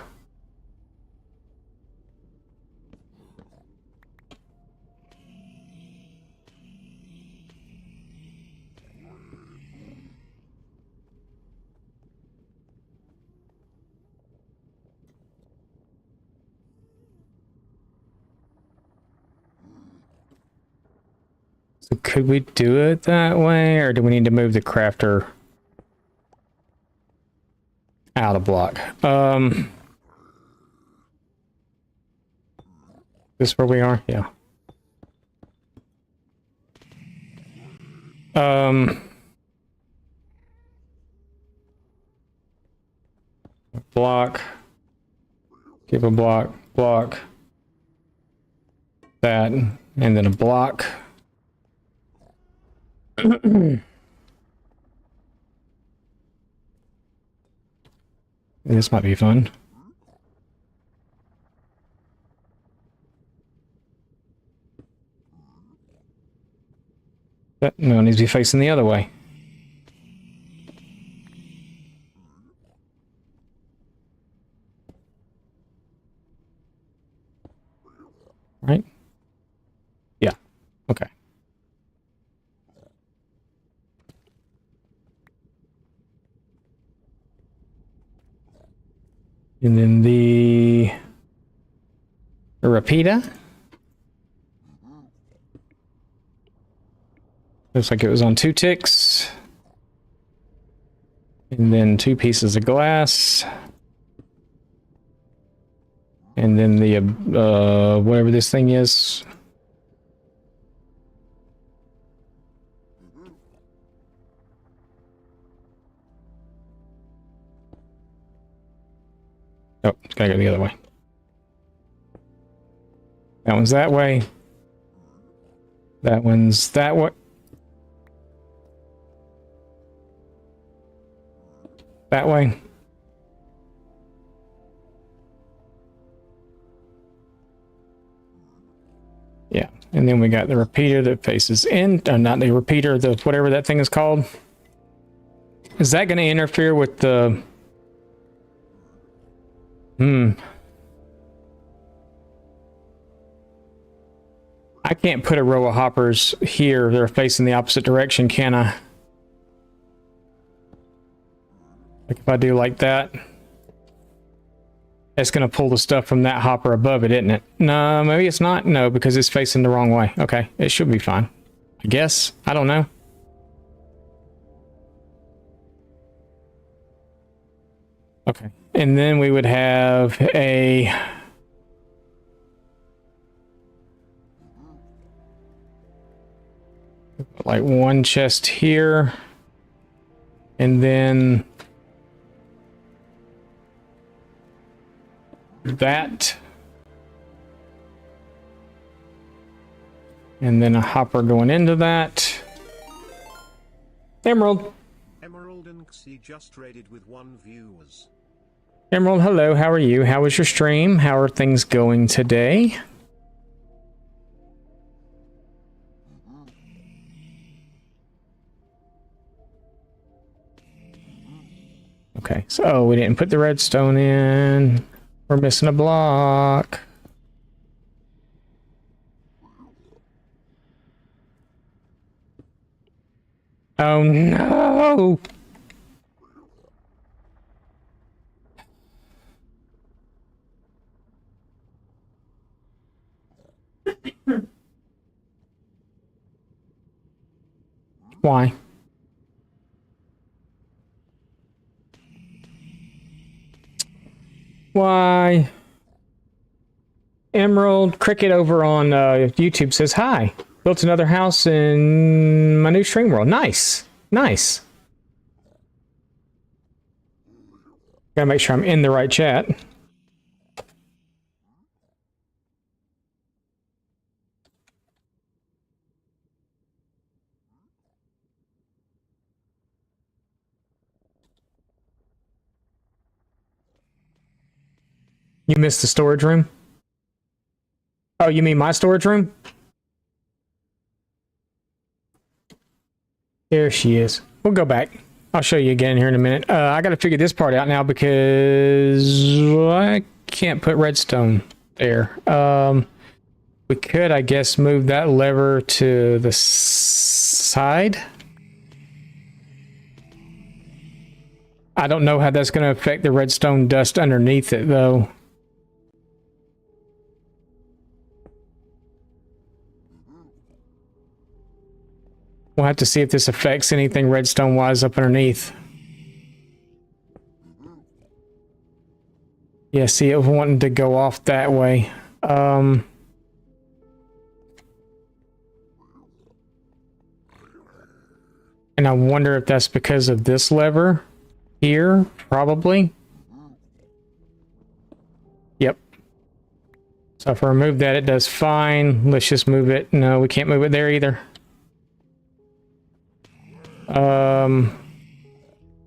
Speaker 1: So could we do it that way, or do we need to move the crafter out of block? This where we are? Yeah. Block. Give a block. Block. That. And then a block. This might be fun. That no, it needs to be facing the other way. Right? Yeah. Okay. And then the repeater. Looks like it was on 2 ticks. And then 2 pieces of glass. And then the, whatever this thing is. Oh, it's gotta go the other way. That one's that way. That one's that way. That way. Yeah, and then we got the repeater that faces in, not the repeater, the whatever that thing is called. Is that going to interfere with the... I can't put a row of hoppers here. They're facing the opposite direction, can I? Like if I do like that, it's going to pull the stuff from that hopper above it, isn't it? No, maybe it's not. No, because it's facing the wrong way. Okay, it should be fine. I guess. I don't know. Okay, and then we would have a... like one chest here, and then that, and then a hopper going into that. Emerald.
Speaker 6: Emerald and Xi just raided with 1 viewers.
Speaker 1: Emerald, hello, how are you? How was your stream? How are things going today? Okay, so we didn't put the redstone in. We're missing a block. Oh no! Why? Why? Emerald Cricket over on YouTube says, hi. Built another house in my new stream world. Nice. Nice. Gotta make sure I'm in the right chat. You missed the storage room? Oh, you mean my storage room? There she is. We'll go back. I'll show you again here in a minute. I got to figure this part out now because I can't put redstone there. We could, I guess, move that lever to the side. I don't know how that's going to affect the redstone dust underneath it, though. We'll have to see if this affects anything redstone-wise up underneath. Yeah, see, it was wanting to go off that way. And I wonder if that's because of this lever here, probably. Yep. So if I remove that, it does fine. Let's just move it. No, we can't move it there either.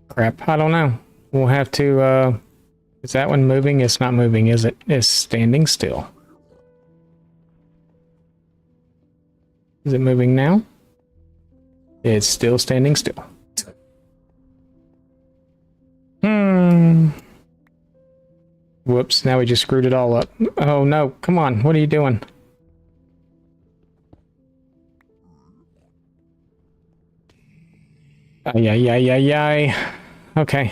Speaker 1: Crap, I don't know. We'll have to, is that one moving? It's not moving, is it? It's standing still. Is it moving now? It's still standing still. Whoops, now we just screwed it all up. Oh no, come on, what are you doing? Yeah. Okay.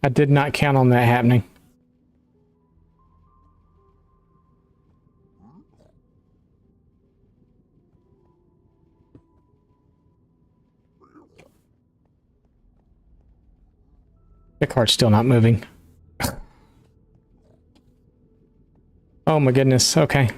Speaker 1: I did not count on that happening. The cart's still not moving. Oh my goodness, okay.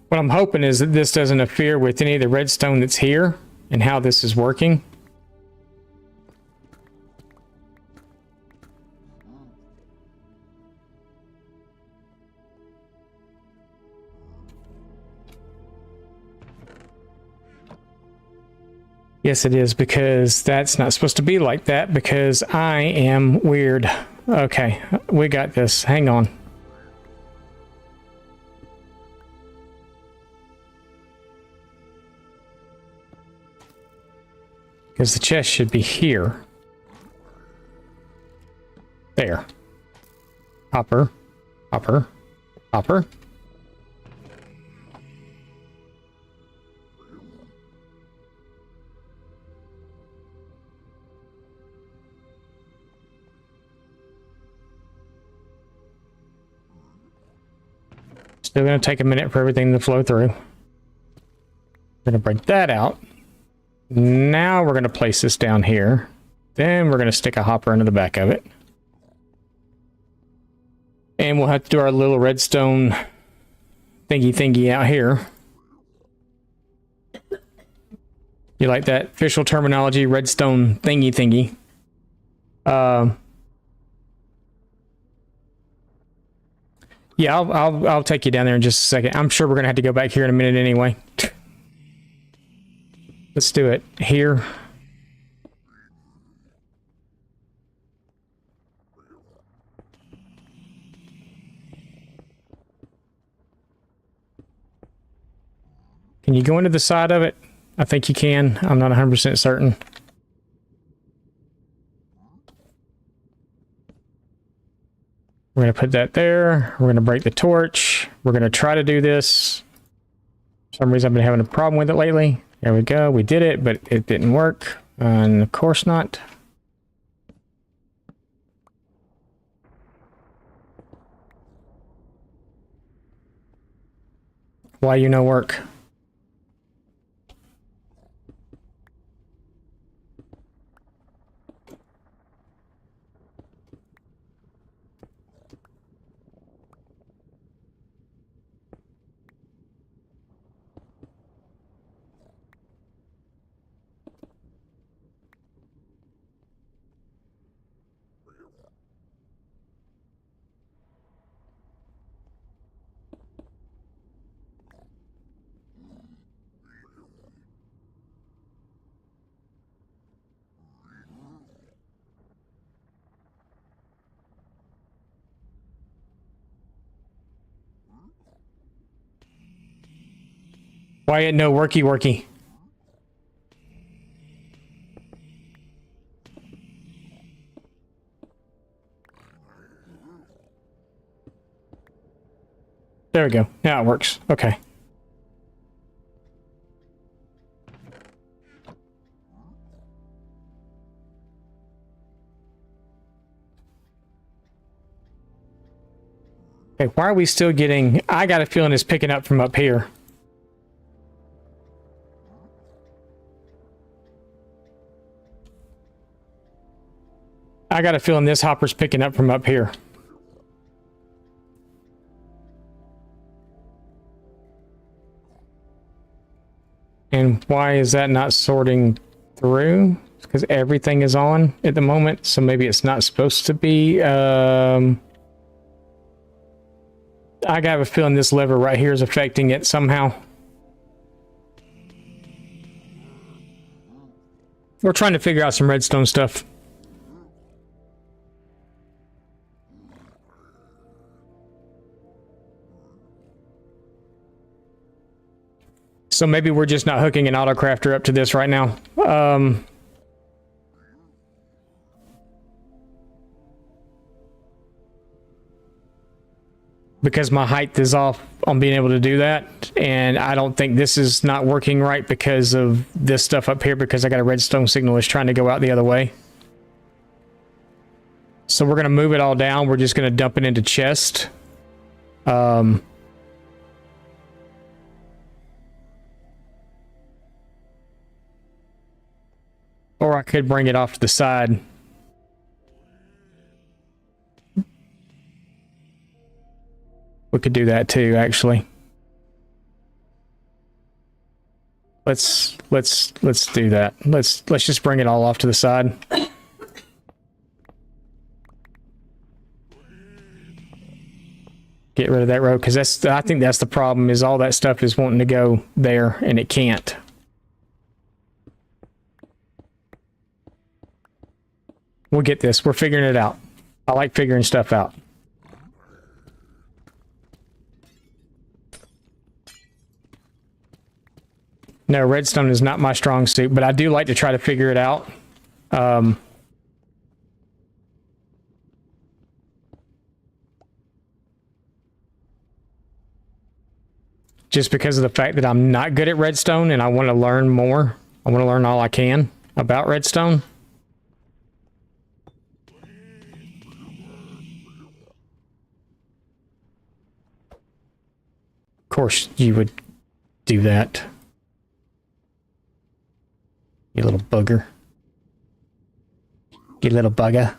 Speaker 1: What I'm hoping is that this doesn't interfere with any of the redstone that's here and how this is working. Yes, it is, because that's not supposed to be like that, because I am weird. Okay, we got this. Hang on. Because the chest should be here. There. Hopper. Hopper. Hopper. Still going to take a minute for everything to flow through. We're going to break that out. Now we're going to place this down here. Then we're going to stick a hopper into the back of it. And we'll have to do our little redstone thingy out here. You like that official terminology, redstone thingy? Yeah, I'll take you down there in just a second. I'm sure we're gonna have to go back here in a minute anyway. Let's do it here. Can you go into the side of it? I think you can. I'm not 100% certain. We're going to put that there. We're going to break the torch. We're going to try to do this. For some reason I've been having a problem with it lately. There we go. We did it, but it didn't work. And of course not. Why you no work? Why ain't no worky? There we go. Now it works. Okay. Okay, why are we still getting... I got a feeling it's picking up from up here. I got a feeling this hopper's picking up from up here. And why is that not sorting through? Because everything is on at the moment, so maybe it's not supposed to be. I got a feeling this lever right here is affecting it somehow. We're trying to figure out some redstone stuff. So maybe we're just not hooking an autocrafter up to this right now. Because my height is off on being able to do that. And I don't think this is not working right because of this stuff up here, because I got a redstone signal is trying to go out the other way. So we're going to move it all down. We're just going to dump it into chest. Or I could bring it off to the side. We could do that too, actually. Let's do that. Let's just bring it all off to the side. Get rid of that road, because I think that's the problem, is all that stuff is wanting to go there and it can't. We'll get this. We're figuring it out. I like figuring stuff out. No, redstone is not my strong suit, but I do like to try to figure it out. Just because of the fact that I'm not good at redstone and I want to learn more. I want to learn all I can about redstone. Of course you would do that. You little bugger. You little bugger.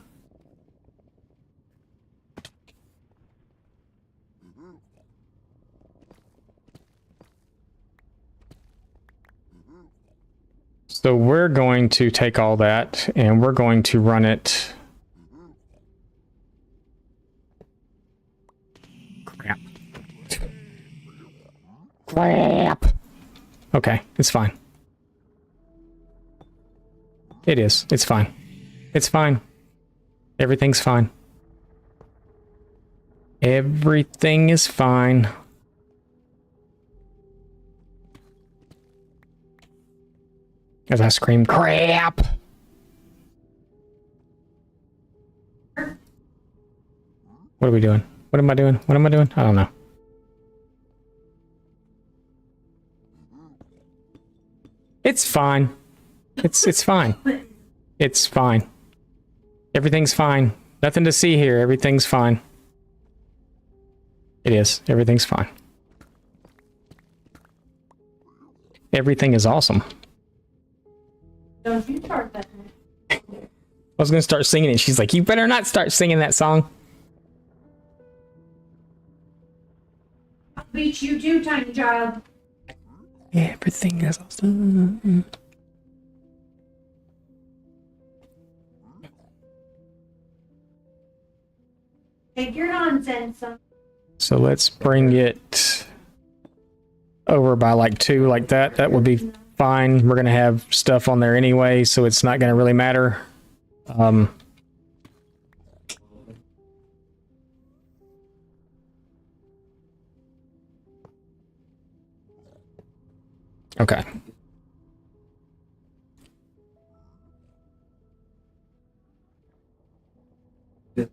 Speaker 1: So we're going to take all that and we're going to run it. Crap. Okay, it's fine. It is. It's fine. It's fine. Everything's fine. Everything is fine. As I scream, crap! What are we doing? What am I doing? What am I doing? I don't know. It's fine. It's fine. It's fine. Everything's fine. Nothing to see here. Everything's fine. It is. Everything's fine. Everything is awesome.
Speaker 2: Don't you start that.
Speaker 1: I was gonna start singing it. She's like, you better not start singing that song.
Speaker 2: I'll beat you too, tiny child.
Speaker 1: Everything is awesome.
Speaker 2: Take your nonsense, son.
Speaker 1: So let's bring it over by like 2 like that. That would be fine. We're gonna have stuff on there anyway, so it's not gonna really matter. Okay.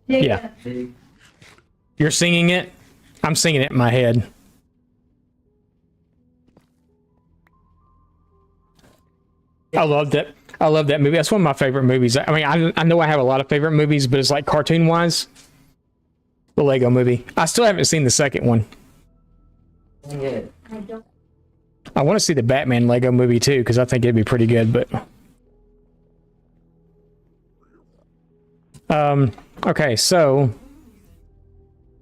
Speaker 1: Yeah. You're singing it? I'm singing it in my head. I loved it. I love that movie. That's one of my favorite movies. I mean, I know I have a lot of favorite movies, but it's like cartoon wise, the Lego movie. I still haven't seen the second one.
Speaker 2: I don't.
Speaker 1: I want to see the Batman Lego movie too, because I think it'd be pretty good, but okay, so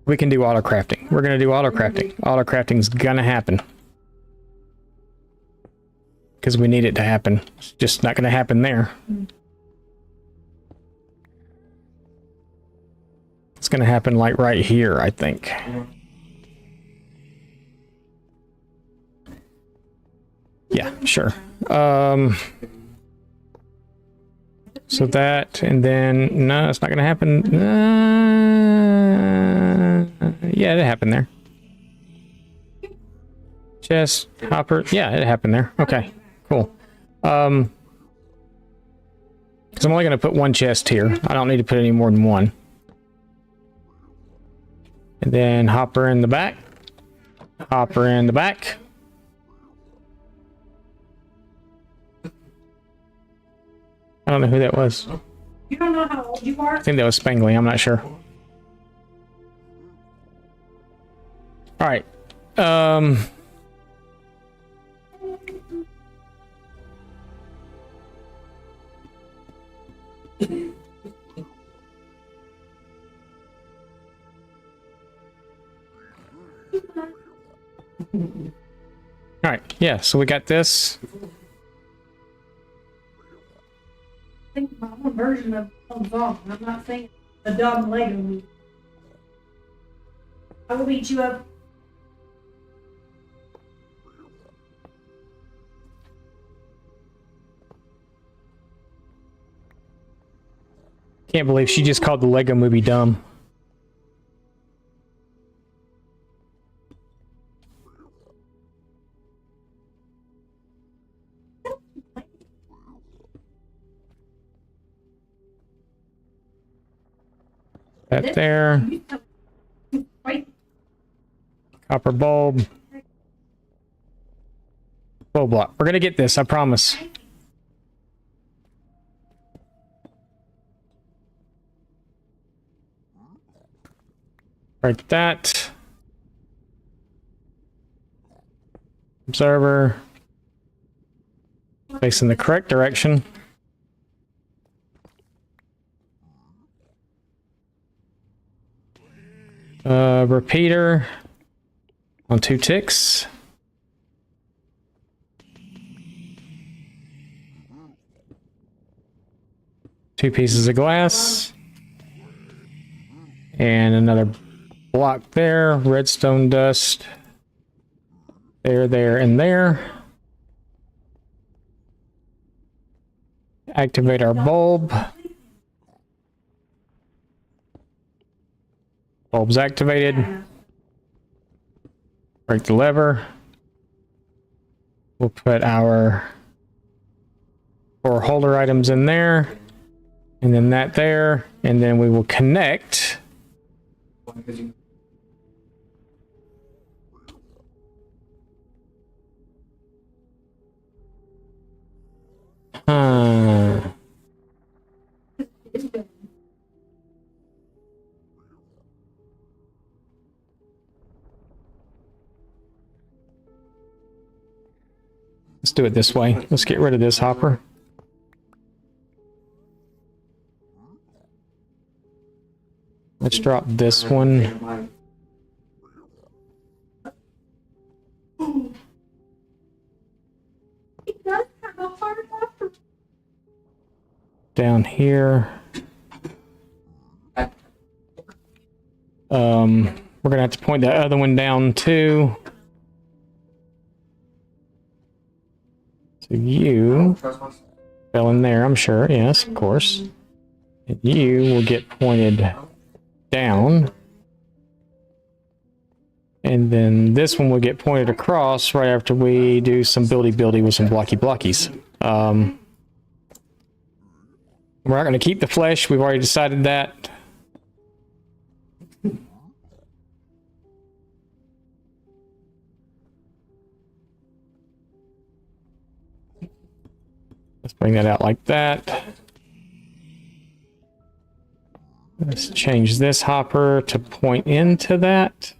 Speaker 1: we can do auto crafting. We're gonna do auto crafting. Auto crafting's gonna happen. Because we need it to happen. It's just not gonna happen there. It's gonna happen like right here, I think. Yeah, sure. So that, and then, no, it's not going to happen. Yeah, it happened there. Chest, hopper. Yeah, it happened there. Okay, cool. Because I'm only going to put 1 chest here. I don't need to put any more than 1. And then hopper in the back. Hopper in the back. I don't know who that was.
Speaker 2: You don't know how old you are?
Speaker 1: I think that was Spangly. I'm not sure. All right. All right. Yeah. So we got this.
Speaker 2: I think my own version of some song. I'm not saying a dumb Lego movie. I will beat you up.
Speaker 1: Can't believe she just called the Lego movie dumb. That there. Copper bulb. Bulb block. We're gonna get this, I promise. Break that. Observer. Facing the correct direction. Repeater on 2 ticks. Two pieces of glass. And another block there. Redstone dust. There, there, and there. Activate our bulb. Bulb's activated. Break the lever. We'll put our 4 holder items in there. And then that there. And then we will connect Uh, let's do it this way. Let's get rid of this hopper. Let's drop this one. Down here. We're gonna have to point that other one down too. So you fell in there, I'm sure. Yes, of course. And you will get pointed down. And then this one will get pointed across right after we do some buildy with some blockies. We're not going to keep the flesh. We've already decided that. Let's bring that out like that. Let's change this hopper to point into that.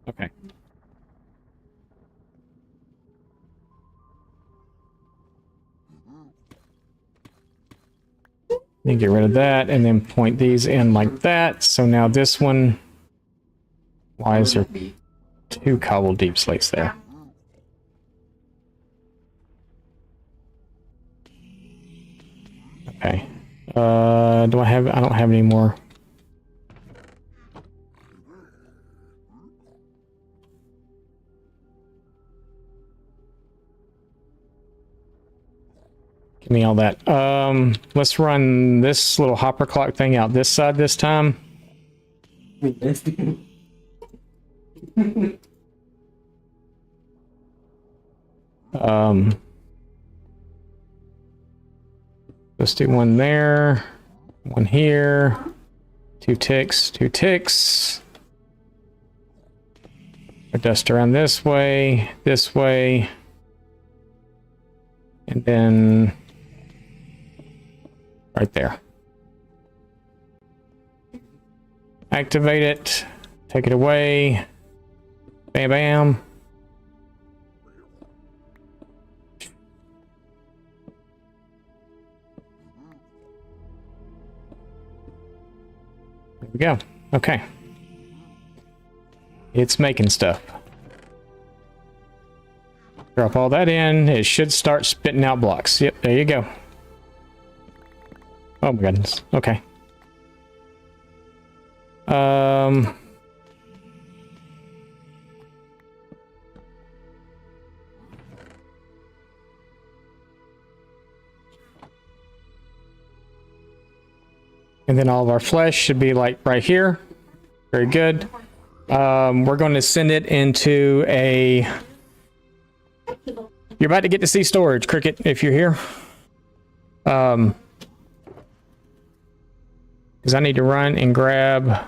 Speaker 1: Okay. Then get rid of that and then point these in like that. So now this one, why is there 2 cobble deep slates there? Okay. I don't have any more. Give me all that. Let's run this little hopper clock thing out this side this time. Let's do one there, one here, 2 ticks, 2 ticks. Dust around this way, and then right there. Activate it, take it away, bam bam. There we go. Okay. It's making stuff. Drop all that in. It should start spitting out blocks. Yep, there you go. Oh my goodness. Okay. And then all of our flesh should be like right here. Very good. We're going to send it into a... You're about to get to see storage, Cricket, if you're here. Because I need to run and grab...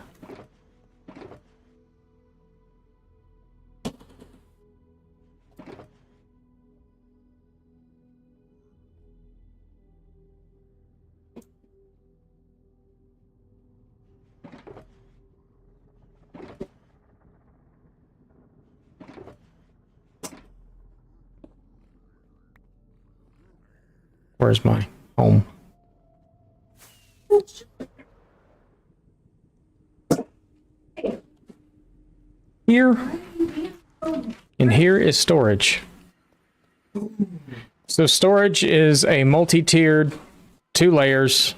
Speaker 1: Where's my home? Here. And here is storage. So storage is a multi-tiered, 2 layers.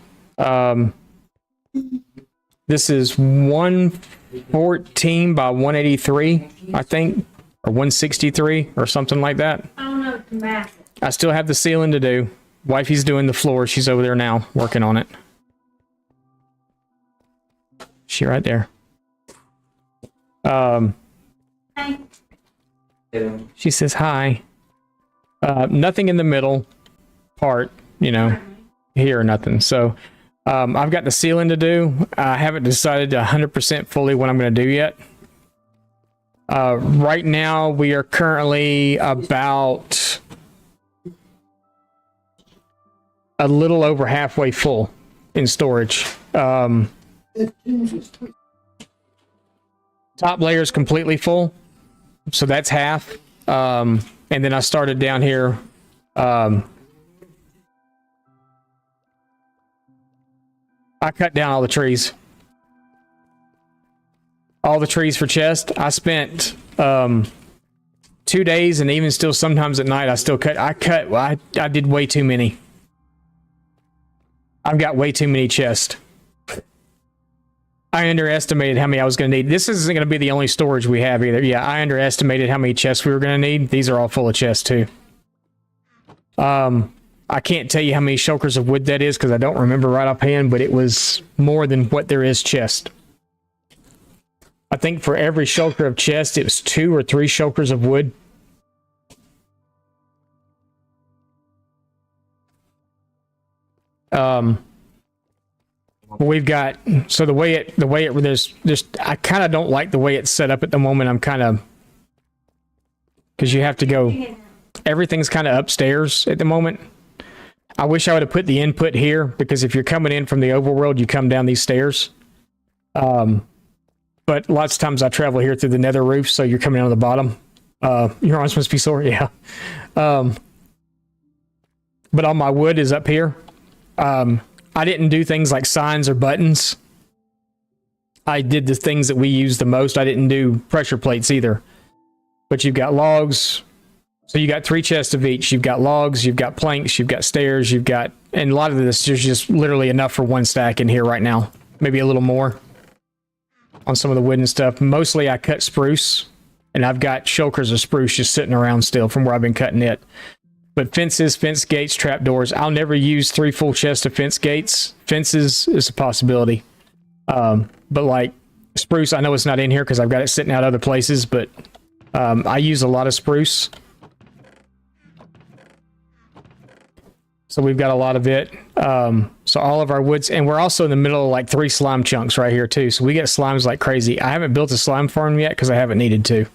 Speaker 1: This is 114 by 183, I think, or 163 or something like that.
Speaker 2: I don't know the math.
Speaker 1: I still have the ceiling to do. Wifey's doing the floor. She's over there now, working on it. She right there.
Speaker 2: Hi.
Speaker 1: She says hi. Nothing in the middle part, you know, here or nothing. So I've got the ceiling to do. I haven't decided 100% fully what I'm going to do yet. Right now, we are currently about a little over halfway full in storage. Top layer is completely full, so that's half. And then I started down here. I cut down all the trees. All the trees for chest. I spent 2 days, and even still sometimes at night I still cut. I did way too many. I've got way too many chests. I underestimated how many I was going to need. This isn't going to be the only storage we have either. Yeah, I underestimated how many chests we were going to need. These are all full of chests too. I can't tell you how many shulkers of wood that is because I don't remember right offhand, but it was more than what there is chest. I think for every shulker of chest, it was 2 or 3 shulkers of wood. We've got, so the way it there's just, I kind of don't like the way it's set up at the moment. I'm kind of, because you have to go, everything's kind of upstairs at the moment. I wish I would have put the input here, because if you're coming in from the overworld, you come down these stairs. But lots of times I travel here through the nether roof, so you're coming out of the bottom. Your arms must be sore, yeah. But all my wood is up here. I didn't do things like signs or buttons. I did the things that we use the most. I didn't do pressure plates either. But you've got logs. So you got 3 chests of each. You've got logs, you've got planks, you've got stairs, you've got, and a lot of this is just literally enough for 1 stack in here right now. Maybe a little more on some of the wooden stuff. Mostly I cut spruce, and I've got shulkers of spruce just sitting around still from where I've been cutting it. But fences, fence gates, trapdoors. I'll never use 3 full chests of fence gates. Fences is a possibility. But like spruce, I know it's not in here because I've got it sitting out other places, but I use a lot of spruce. So we've got a lot of it. So all of our woods, and we're also in the middle of like 3 slime chunks right here too. So we get slimes like crazy. I haven't built a slime farm yet because I haven't needed to.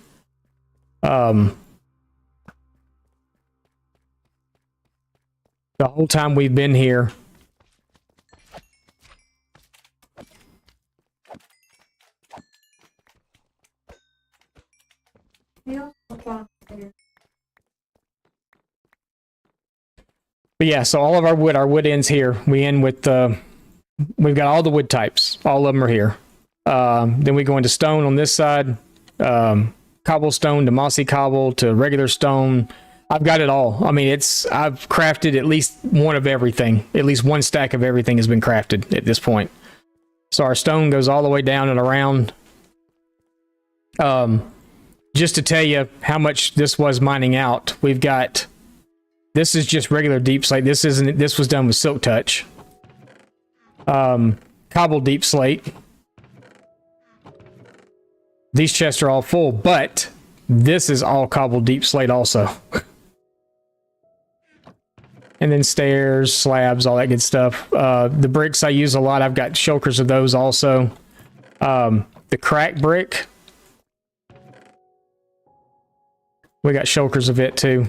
Speaker 1: The whole time we've been here, but yeah, so all of our wood ends here. We end with, we've got all the wood types. All of them are here. Then we go into stone on this side, cobblestone to mossy cobble to regular stone. I've got it all. I mean, I've crafted at least one of everything. At least 1 stack of everything has been crafted at this point. So our stone goes all the way down and around. Just to tell you how much this was mining out, we've got, this is just regular deep slate. This was done with silk touch. Cobble deep slate. These chests are all full, but this is all cobble deep slate also. And then stairs, slabs, all that good stuff. The bricks I use a lot. I've got shulkers of those also. The crack brick. We got shulkers of it too.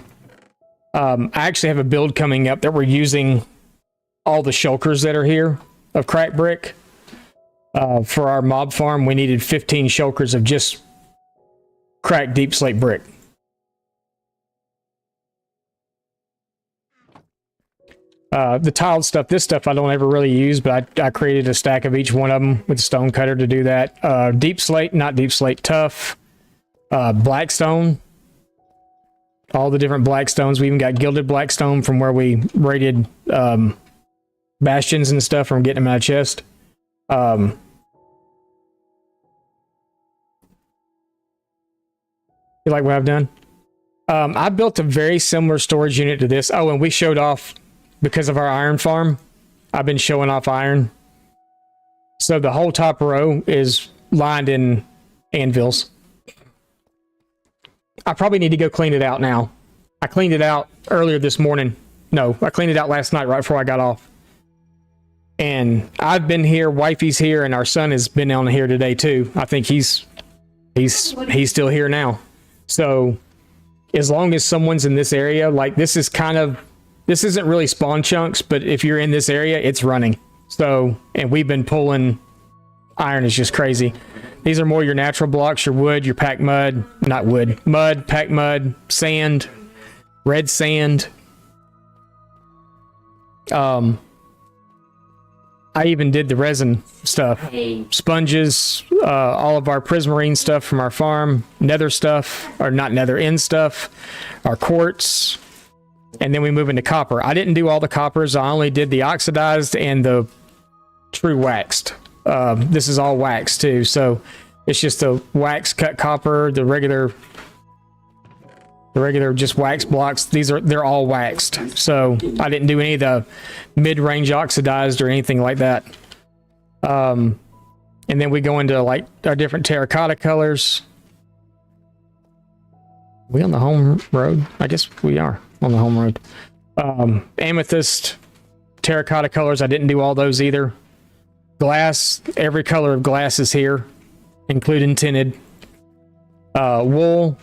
Speaker 1: I actually have a build coming up that we're using all the shulkers that are here of crack brick. For our mob farm, we needed 15 shulkers of just cracked deep slate brick. The tiled stuff, this stuff I don't ever really use, but I created a stack of each one of them with a stone cutter to do that. Deep slate, not deep slate, tough. Blackstone. All the different blackstones. We even got gilded blackstone from where we raided bastions and stuff from getting them out of chest. You like what I've done? I built a very similar storage unit to this. Oh, and we showed off, because of our iron farm, I've been showing off iron. So the whole top row is lined in anvils. I probably need to go clean it out now. I cleaned it out earlier this morning. No, I cleaned it out last night right before I got off. And I've been here, wifey's here, and our son has been on here today too. I think he's still here now. So as long as someone's in this area, like this isn't really spawn chunks, but if you're in this area, it's running. So, and we've been pulling iron is just crazy. These are more your natural blocks, your wood, your packed mud, not wood, mud, packed mud, sand, red sand. I even did the resin stuff, sponges, all of our prismarine stuff from our farm, nether stuff, or not nether, end stuff, our quartz, and then we move into copper. I didn't do all the coppers. I only did the oxidized and the true waxed. This is all wax too, so it's just a wax cut copper, the regular just wax blocks. They're all waxed, so I didn't do any of the mid-range oxidized or anything like that. And then we go into like our different terracotta colors. We on the home road? I guess we are on the home road. Amethyst, terracotta colors, I didn't do all those either. Glass, every color of glass is here, including tinted. Wool,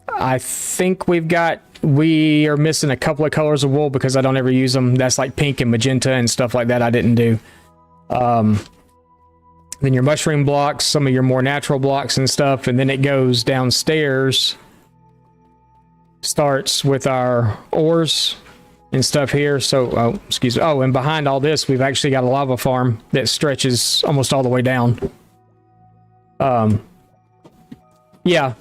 Speaker 1: I think we are missing a couple of colors of wool because I don't ever use them. That's like pink and magenta and stuff like that I didn't do. Then your mushroom blocks, some of your more natural blocks and stuff, and then it goes downstairs. Starts with our ores and stuff here. So, excuse me. Oh, and behind all this, we've actually got a lava farm that stretches almost all the way down. Yeah,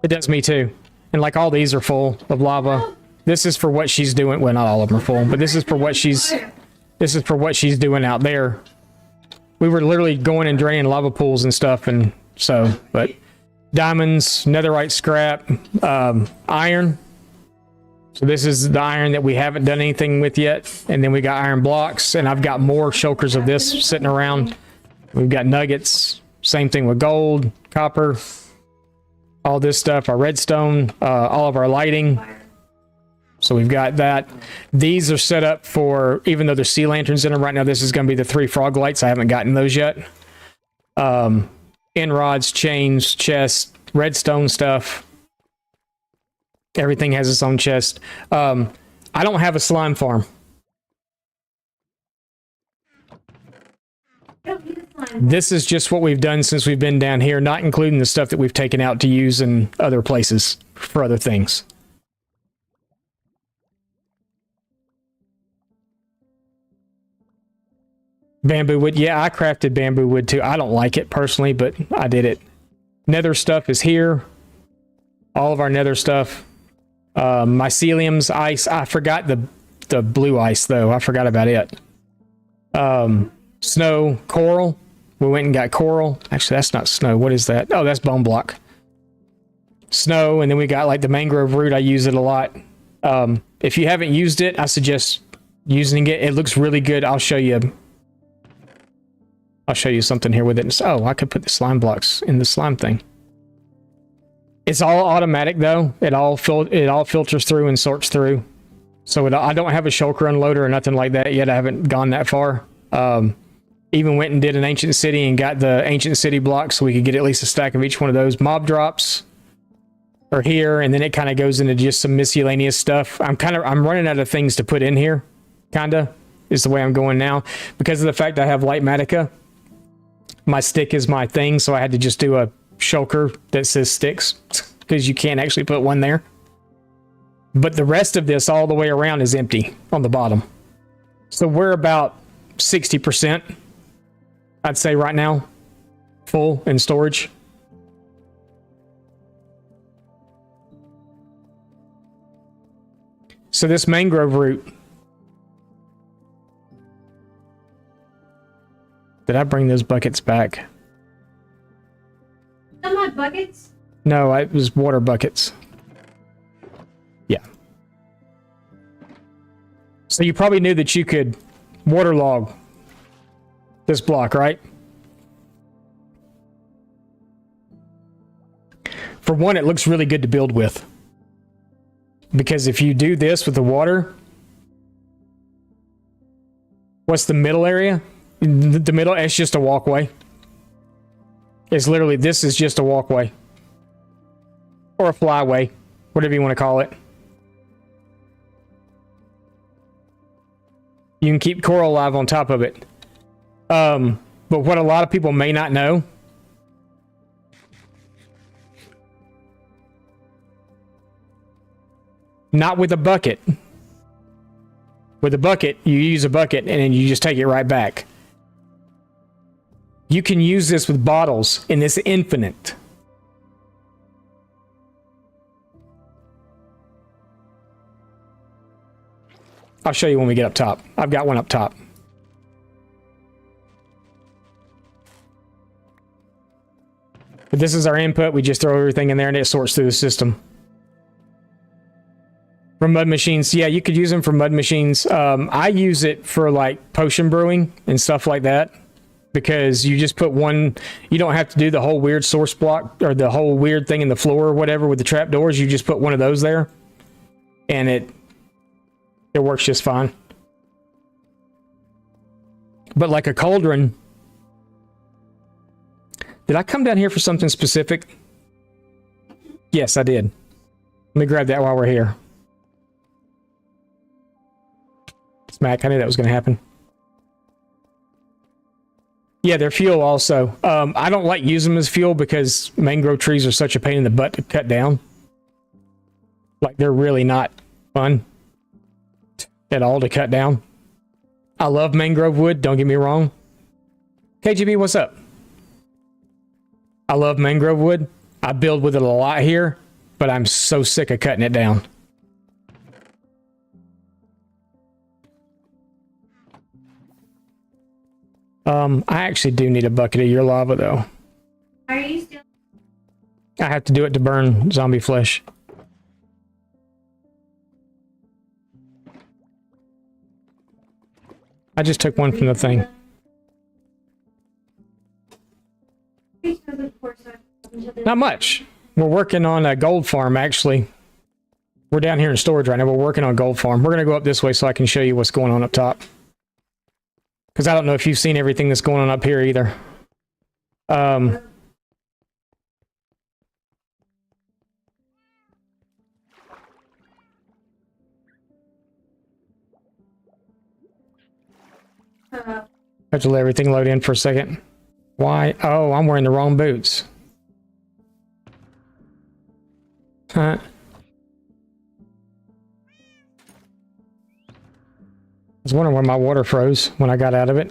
Speaker 1: it does me too. And like all these are full of lava. This is for what she's doing. Well, not all of them are full, but this is for what she's doing out there. We were literally going and draining lava pools and stuff, and so, but diamonds, netherite scrap, iron. So this is the iron that we haven't done anything with yet. And then we got iron blocks, and I've got more shulkers of this sitting around. We've got nuggets, same thing with gold, copper, all this stuff, our redstone, all of our lighting. So we've got that. These are set up for, even though there's sea lanterns in them right now, this is going to be the 3 frog lights. I haven't gotten those yet. End rods, chains, chests, redstone stuff. Everything has its own chest. I don't have a slime farm. This is just what we've done since we've been down here, not including the stuff that we've taken out to use in other places for other things. Bamboo wood. Yeah, I crafted bamboo wood too. I don't like it personally, but I did it. Nether stuff is here. All of our nether stuff. Myceliums, ice. I forgot the blue ice though. I forgot about it. Snow, coral. We went and got coral. Actually, that's not snow. What is that? Oh, that's bone block. Snow, and then we got like the mangrove root. I use it a lot. If you haven't used it, I suggest using it. It looks really good. I'll show you something here with it. Oh, I could put the slime blocks in the slime thing. It's all automatic though. It all filters through and sorts through. So I don't have a shulker unloader or nothing like that yet. I haven't gone that far. Even went and did an ancient city and got the ancient city blocks so we could get at least a stack of each one of those. Mob drops are here, and then it kind of goes into just some miscellaneous stuff. I'm running out of things to put in here. Kinda is the way I'm going now because of the fact I have light matica. My stick is my thing, so I had to just do a shulker that says sticks because you can't actually put one there. But the rest of this all the way around is empty on the bottom. So we're about 60%, I'd say right now, full in storage. So this mangrove root. Did I bring those buckets back?
Speaker 3: Some my buckets?
Speaker 1: No, it was water buckets. Yeah. So you probably knew that you could waterlog this block, right? For one, it looks really good to build with. Because if you do this with the water, What's the middle area? The middle, it's just a walkway. It's literally, this is just a walkway. Or a flyway, whatever you want to call it. You can keep coral alive on top of it. But what a lot of people may not know, not with a bucket. With a bucket, you use a bucket and then you just take it right back. You can use this with bottles and it's infinite. I'll show you when we get up top. I've got one up top. But this is our input. We just throw everything in there and it sorts through the system. For mud machines, yeah, you could use them for mud machines. I use it for like potion brewing and stuff like that because you just put one, you don't have to do the whole weird source block or the whole weird thing in the floor or whatever with the trapdoors. You just put one of those there and it works just fine. But like a cauldron, did I come down here for something specific? Yes, I did. Let me grab that while we're here. Smack, I knew that was going to happen. Yeah, they're fuel also. I don't like using them as fuel because mangrove trees are such a pain in the butt to cut down. Like, they're really not fun at all to cut down. I love mangrove wood, don't get me wrong. KGB, what's up? I love mangrove wood. I build with it a lot here, but I'm so sick of cutting it down. I actually do need a bucket of your lava, though.
Speaker 2: Are you still?
Speaker 1: I have to do it to burn zombie flesh. I just took one from the thing. Not much. We're working on a gold farm, actually. We're down here in storage right now. We're working on a gold farm. We're going to go up this way so I can show you what's going on up top. Because I don't know if you've seen everything that's going on up here either. Have to let everything load in for a second. Why? Oh, I'm wearing the wrong boots. Huh. I was wondering where my water froze when I got out of it.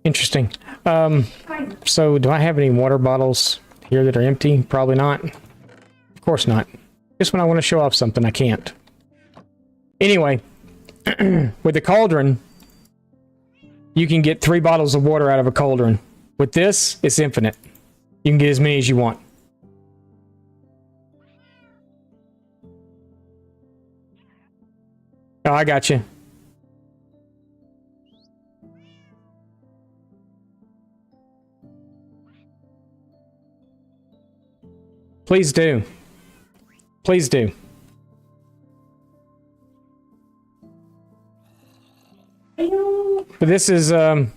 Speaker 1: Interesting. So do I have any water bottles here that are empty? Probably not. Of course not. Just when I want to show off something, I can't. Anyway, with the cauldron, you can get 3 bottles of water out of a cauldron. With this, it's infinite. You can get as many as you want. Oh, I got you. Please do. Please do. But this is the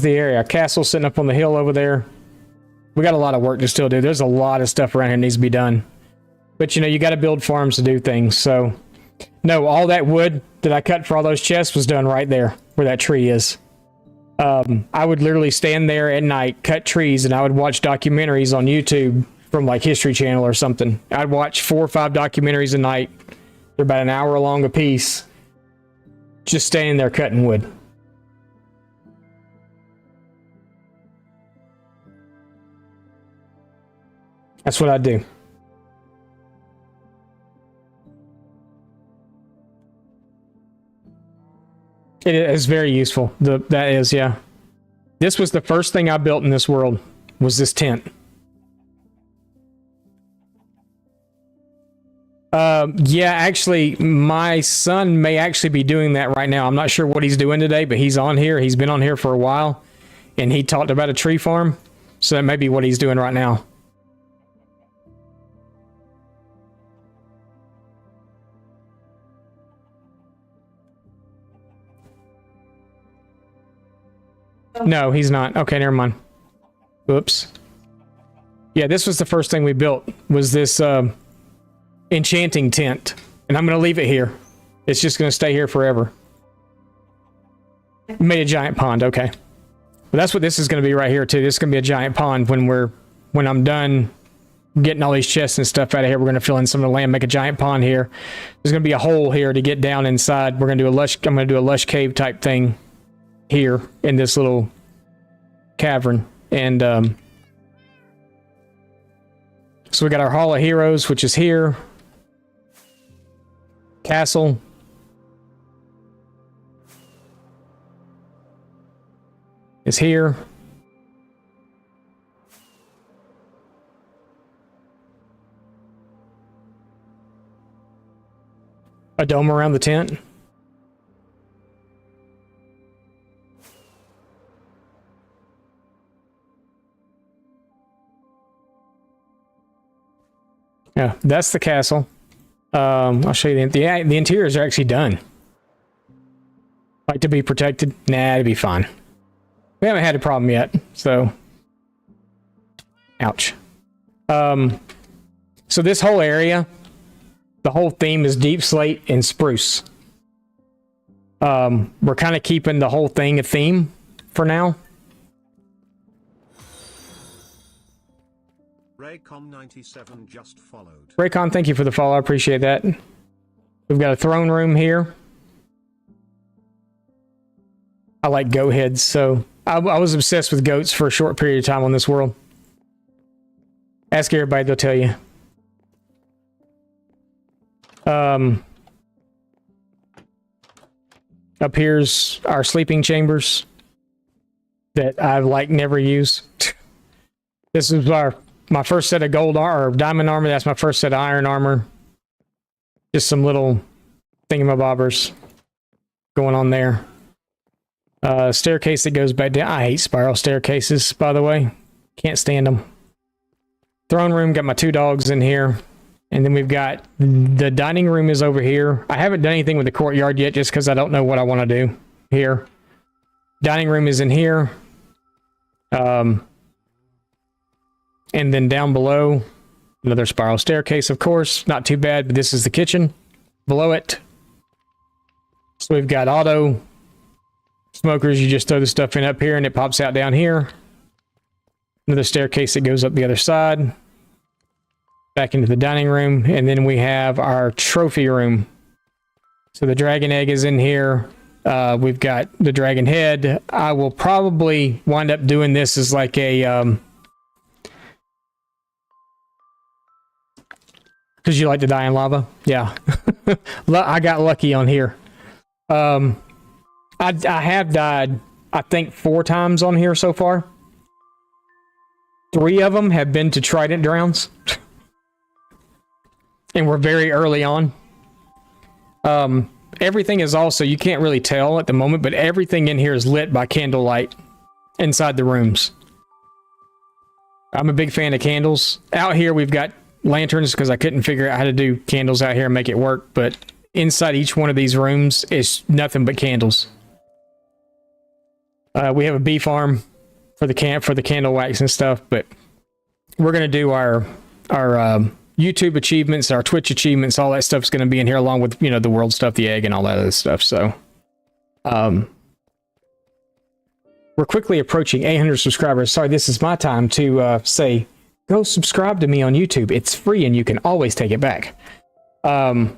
Speaker 1: area. Castle sitting up on the hill over there. We got a lot of work to still do. There's a lot of stuff around here that needs to be done. But you know, you got to build farms to do things. So, no, all that wood that I cut for all those chests was done right there where that tree is. I would literally stand there at night, cut trees, and I would watch documentaries on YouTube from like History Channel or something. I'd watch 4 or 5 documentaries a night. They're about an hour long a piece. Just standing there cutting wood. That's what I do. It is very useful. That is, yeah. This was the first thing I built in this world, was this tent. Yeah, actually, my son may actually be doing that right now. I'm not sure what he's doing today, but he's on here. He's been on here for a while, and he talked about a tree farm. So that may be what he's doing right now. No, he's not. Okay, never mind. Whoops. Yeah, this was the first thing we built, was this enchanting tent. And I'm going to leave it here. It's just going to stay here forever. Made a giant pond, okay. Well, that's what this is going to be right here, too. This is going to be a giant pond when I'm done getting all these chests and stuff out of here. We're going to fill in some of the land, make a giant pond here. There's going to be a hole here to get down inside. We're going to do I'm going to do a lush cave type thing here in this little cavern. And so we got our Hall of Heroes, which is here. Castle. Is here. A dome around the tent. Yeah, that's the castle. I'll show you the interiors are actually done. Like to be protected? Nah, it'd be fine. We haven't had a problem yet, so. Ouch. So this whole area, the whole theme is deep slate and spruce. We're kind of keeping the whole thing a theme for now.
Speaker 6: Raycom97 just followed.
Speaker 1: Raycon, thank you for the follow. I appreciate that. We've got a throne room here. I like goat heads, so I was obsessed with goats for a short period of time on this world. Ask everybody, they'll tell you. Up here's our sleeping chambers that I never use. This is my first set of gold or diamond armor. That's my first set of iron armor. Just some little thingamabobbers going on there. Staircase that goes back down. I hate spiral staircases, by the way. Can't stand them. Throne room, got my 2 dogs in here. And then we've got the dining room is over here. I haven't done anything with the courtyard yet just because I don't know what I want to do here. Dining room is in here. And then down below, another spiral staircase, of course. Not too bad, but this is the kitchen. Below it. So we've got auto smokers. You just throw the stuff in up here and it pops out down here. Another staircase that goes up the other side. Back into the dining room. And then we have our trophy room. So the dragon egg is in here. We've got the dragon head. I will probably wind up doing this as like a... Because you like to die in lava? Yeah. I got lucky on here. I have died, I think, 4 times on here so far. 3 of them have been to Trident Drowns. And we're very early on. Everything is also, you can't really tell at the moment, but everything in here is lit by candlelight inside the rooms. I'm a big fan of candles. Out here we've got lanterns because I couldn't figure out how to do candles out here and make it work, but inside each one of these rooms is nothing but candles. We have a bee farm for the candle wax and stuff, but we're gonna do our YouTube achievements, our Twitch achievements, all that stuff's gonna be in here along with, you know, the world stuff, the egg and all that other stuff. So we're quickly approaching 800 subscribers. Sorry, this is my time to say go subscribe to me on YouTube. It's free and you can always take it back. I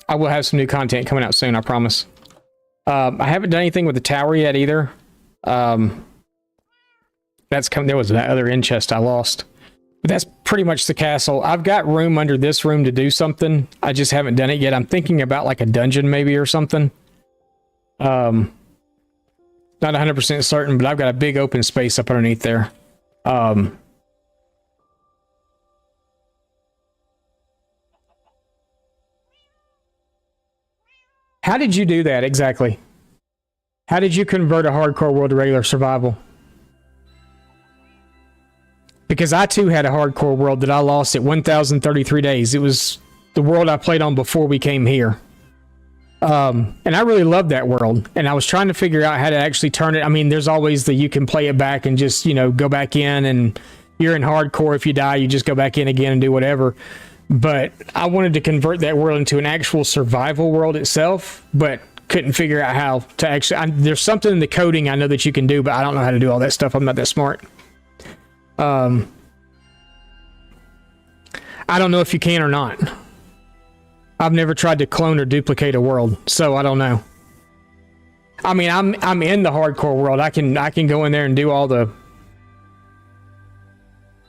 Speaker 1: will have some new content coming out soon, I promise. I haven't done anything with the tower yet either. That's coming. There was that other end chest I lost. But that's pretty much the castle. I've got room under this room to do something. I just haven't done it yet. I'm thinking about like a dungeon maybe or something. Not 100% certain, but I've got a big open space up underneath there. How did you do that exactly? How did you convert a hardcore world to regular survival? Because I too had a hardcore world that I lost at 1,033 days. It was the world I played on before we came here. And I really loved that world. And I was trying to figure out how to actually turn it. I mean, there's always you can play it back and just, go back in, and you're in hardcore. If you die, you just go back in again and do whatever. But I wanted to convert that world into an actual survival world itself, but couldn't figure out how to actually. There's something in the coding I know that you can do, but I don't know how to do all that stuff. I'm not that smart. I don't know if you can or not. I've never tried to clone or duplicate a world, so I don't know. I mean, I'm in the hardcore world. I can go in there and do all the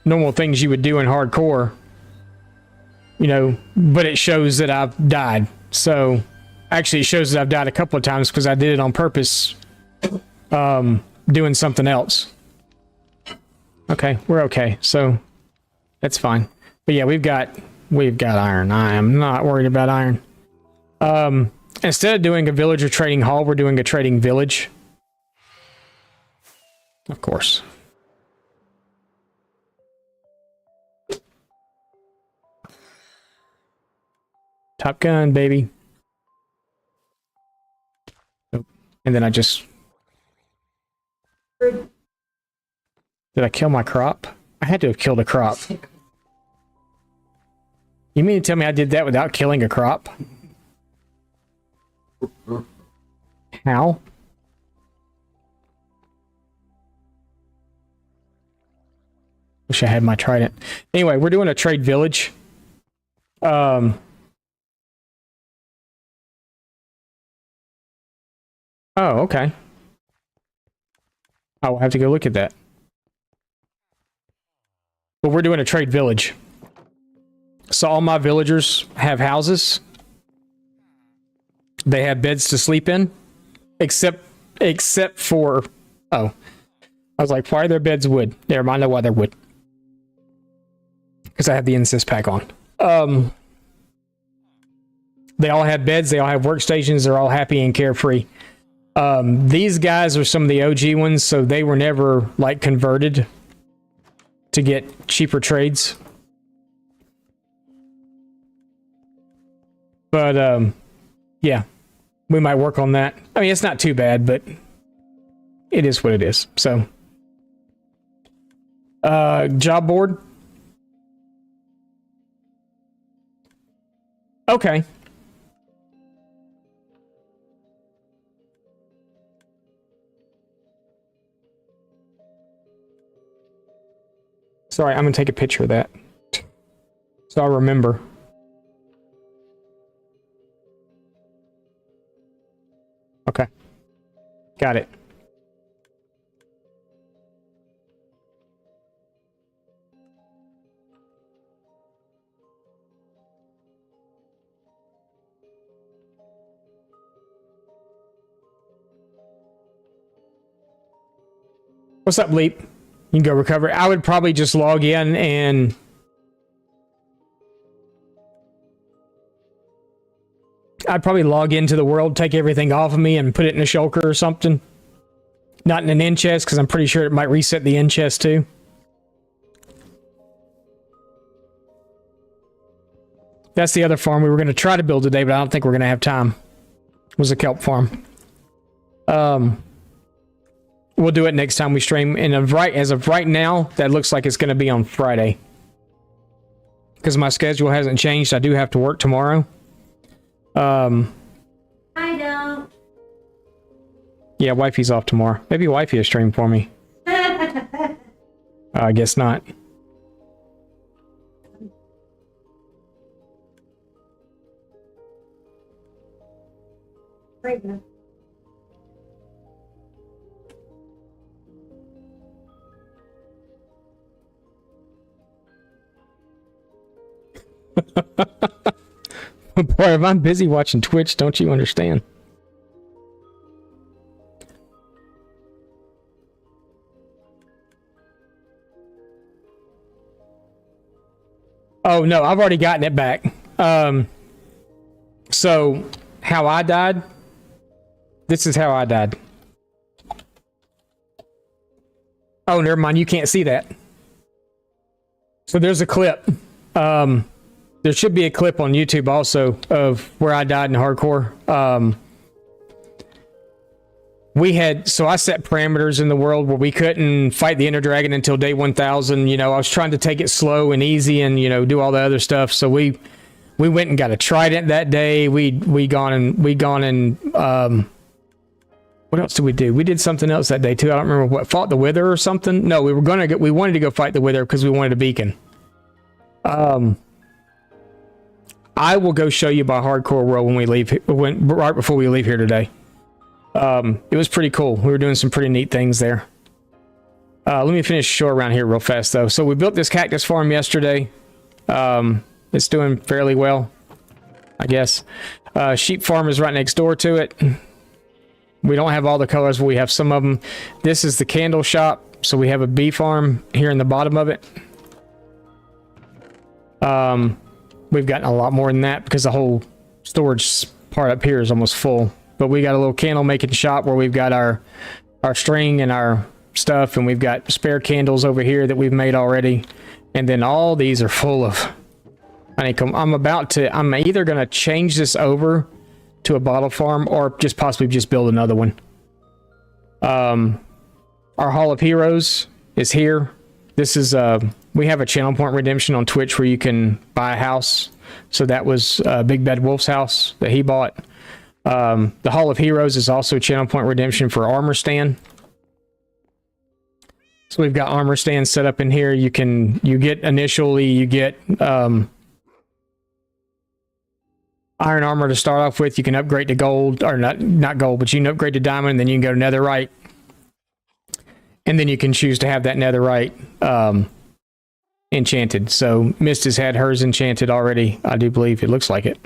Speaker 1: normal things you would do in hardcore, but it shows that I've died. So actually it shows that I've died a couple of times because I did it on purpose, doing something else. Okay, we're okay. So that's fine. But yeah, we've got iron. I am not worried about iron. Instead of doing a villager trading hall, we're doing a trading village. Of course. Top Gun, baby. Nope. And then I just... Did I kill my crop? I had to have killed a crop. You mean to tell me I did that without killing a crop? How? Wish I had my trident. Anyway, we're doing a trade village. Oh, okay. I'll have to go look at that. But we're doing a trade village. So all my villagers have houses. They have beds to sleep in. Except for... Oh. I was like, why are their beds wood? Never mind, why they're wood. Because I have the incest pack on. They all have beds. They all have workstations. They're all happy and carefree. These guys are some of the OG ones, so they were never, converted to get cheaper trades. But, yeah, we might work on that. I mean, it's not too bad, but it is what it is. So, job board. Okay. Sorry, I'm gonna take a picture of that. So I remember. Okay. Got it. What's up, Leap? You can go recover. I would probably just log in and... I'd probably log into the world, take everything off of me, and put it in a shulker or something. Not in an end chest, because I'm pretty sure it might reset the end chest too. That's the other farm we were going to try to build today, but I don't think we're going to have time. It was a kelp farm. We'll do it next time we stream. And as of right now, that looks like it's going to be on Friday. Because my schedule hasn't changed. I do have to work tomorrow.
Speaker 3: I don't.
Speaker 1: Yeah, wifey's off tomorrow. Maybe wifey will stream for me. I guess not.
Speaker 3: Right now.
Speaker 1: Boy, if I'm busy watching Twitch, don't you understand? Oh, no, I've already gotten it back. So, how I died? This is how I died. Oh, never mind, you can't see that. So there's a clip. There should be a clip on YouTube also of where I died in hardcore. So I set parameters in the world where we couldn't fight the Ender Dragon until day 1000. You know, I was trying to take it slow and easy and, you know, do all the other stuff. So we went and got a trident that day. We gone and what else did we do? We did something else that day too. I don't remember what. Fought the Wither or something. No, we wanted to go fight the Wither because we wanted a beacon. I will go show you my hardcore world when we leave. Right before we leave here today. It was pretty cool. We were doing some pretty neat things there. Let me finish show around here real fast though. So we built this cactus farm yesterday. It's doing fairly well, I guess. Sheep farm is right next door to it. We don't have all the colors, but we have some of them. This is the candle shop. So we have a bee farm here in the bottom of it. We've gotten a lot more than that because the whole storage part up here is almost full. But we got a little candle making shop where we've got our string and our stuff, and we've got spare candles over here that we've made already. And then all these are full of honeycomb. I'm either going to change this over to a bottle farm or just possibly just build another one. Our Hall of Heroes is here. This is we have a channel point redemption on Twitch where you can buy a house. So that was Big Bad Wolf's house that he bought. The Hall of Heroes is also channel point redemption for armor stand. So we've got armor stands set up in here. You get iron armor to start off with. You can upgrade to gold, or not gold, but you can upgrade to diamond, and then you can go to netherite. And then you can choose to have that netherite enchanted. So Mist has had hers enchanted already, I do believe. It looks like it.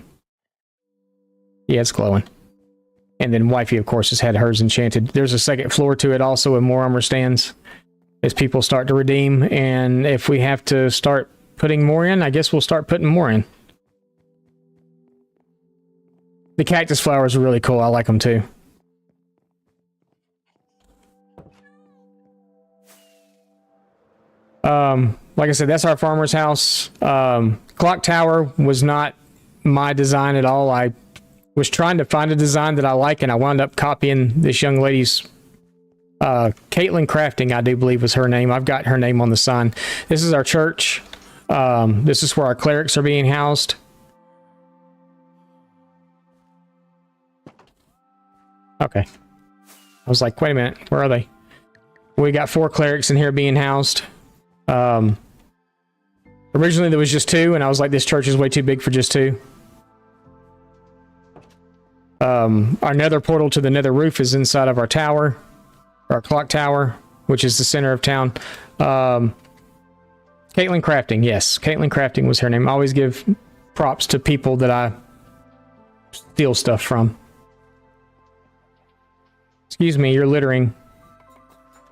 Speaker 1: Yeah, it's glowing. And then Wifey, of course, has had hers enchanted. There's a second floor to it also with more armor stands as people start to redeem. And if we have to start putting more in, I guess we'll start putting more in. The cactus flowers are really cool. I like them too. Like I said, that's our farmer's house. Clock tower was not my design at all. I was trying to find a design that I like, and I wound up copying this young lady's Caitlin Crafting, I do believe was her name. I've got her name on the sign. This is our church. This is where our clerics are being housed. Okay. I was like, wait a minute, where are they? We got 4 clerics in here being housed. Originally there was just 2, and I was like, this church is way too big for just 2. Our nether portal to the nether roof is inside of our tower, our clock tower, which is the center of town. Caitlin Crafting, yes. Caitlin Crafting was her name. I always give props to people that I steal stuff from. Excuse me, you're littering.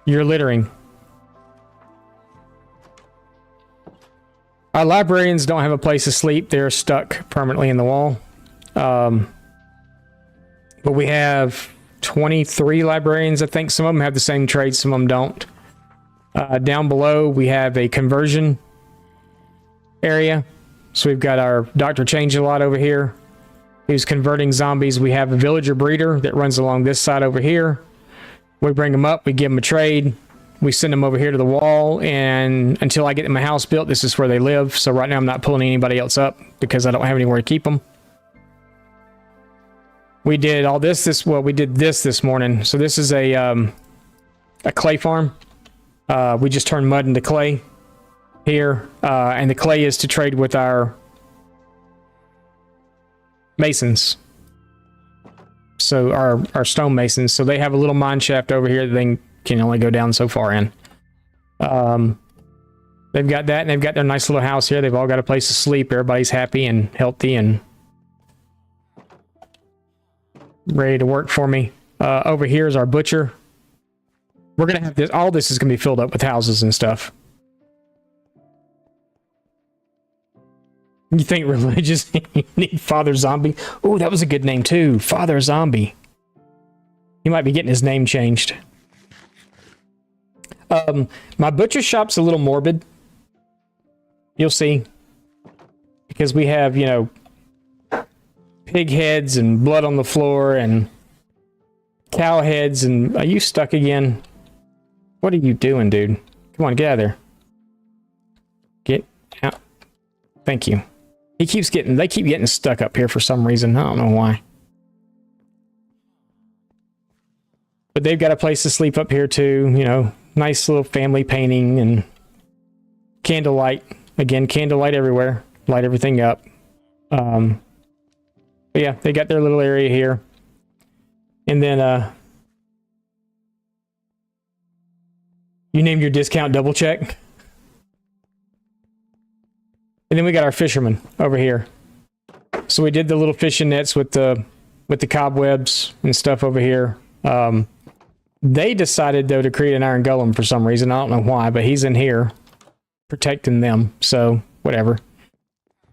Speaker 1: You're littering. Our librarians don't have a place to sleep. They're stuck permanently in the wall. But we have 23 librarians. I think some of them have the same trade, some of them don't. Down below, we have a conversion area. So we've got our Dr. Change-A-Lot over here, who's converting zombies. We have a villager breeder that runs along this side over here. We bring them up, we give them a trade. We send them over here to the wall, and until I get them a house built, this is where they live. So right now I'm not pulling anybody else up because I don't have anywhere to keep them. We did all this we did this morning. So this is a clay farm. We just turned mud into clay here, and the clay is to trade with our masons. So our stone masons. So they have a little mine shaft over here that they can only go down so far in. They've got that, and they've got their nice little house here. They've all got a place to sleep. Everybody's happy and healthy and ready to work for me. Over here is our butcher. We're gonna have this. All this is gonna be filled up with houses and stuff. You think religious? You need Father Zombie? Oh, that was a good name too. Father Zombie. He might be getting his name changed. My butcher shop's a little morbid. You'll see. because we have, you know, pig heads and blood on the floor and cow heads. And are you stuck again? What are you doing, dude? Come on, get out of there. Get out. Thank you. They keep getting stuck up here for some reason. I don't know why. But they've got a place to sleep up here too, you know, nice little family painting and candlelight. Again, candlelight everywhere. Light everything up. But yeah, they got their little area here. And then you named your discount double check. And then we got our fishermen over here. So we did the little fishing nets with the cobwebs and stuff over here. They decided though to create an iron golem for some reason. I don't know why, but he's in here protecting them. So whatever.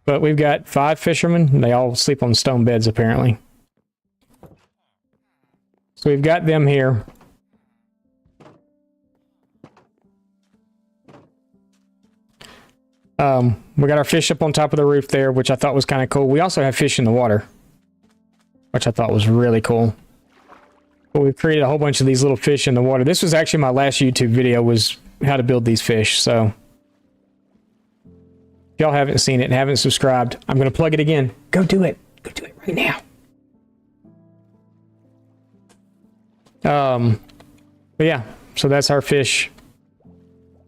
Speaker 1: But we've got 5 fishermen. And they all sleep on stone beds apparently. So we've got them here. We got our fish up on top of the roof there, which I thought was kind of cool. We also have fish in the water, which I thought was really cool. But we've created a whole bunch of these little fish in the water. This was actually my last YouTube video, was how to build these fish. So if y'all haven't seen it and haven't subscribed, I'm going to plug it again. Go do it. Go do it right now. But yeah, so that's our fish.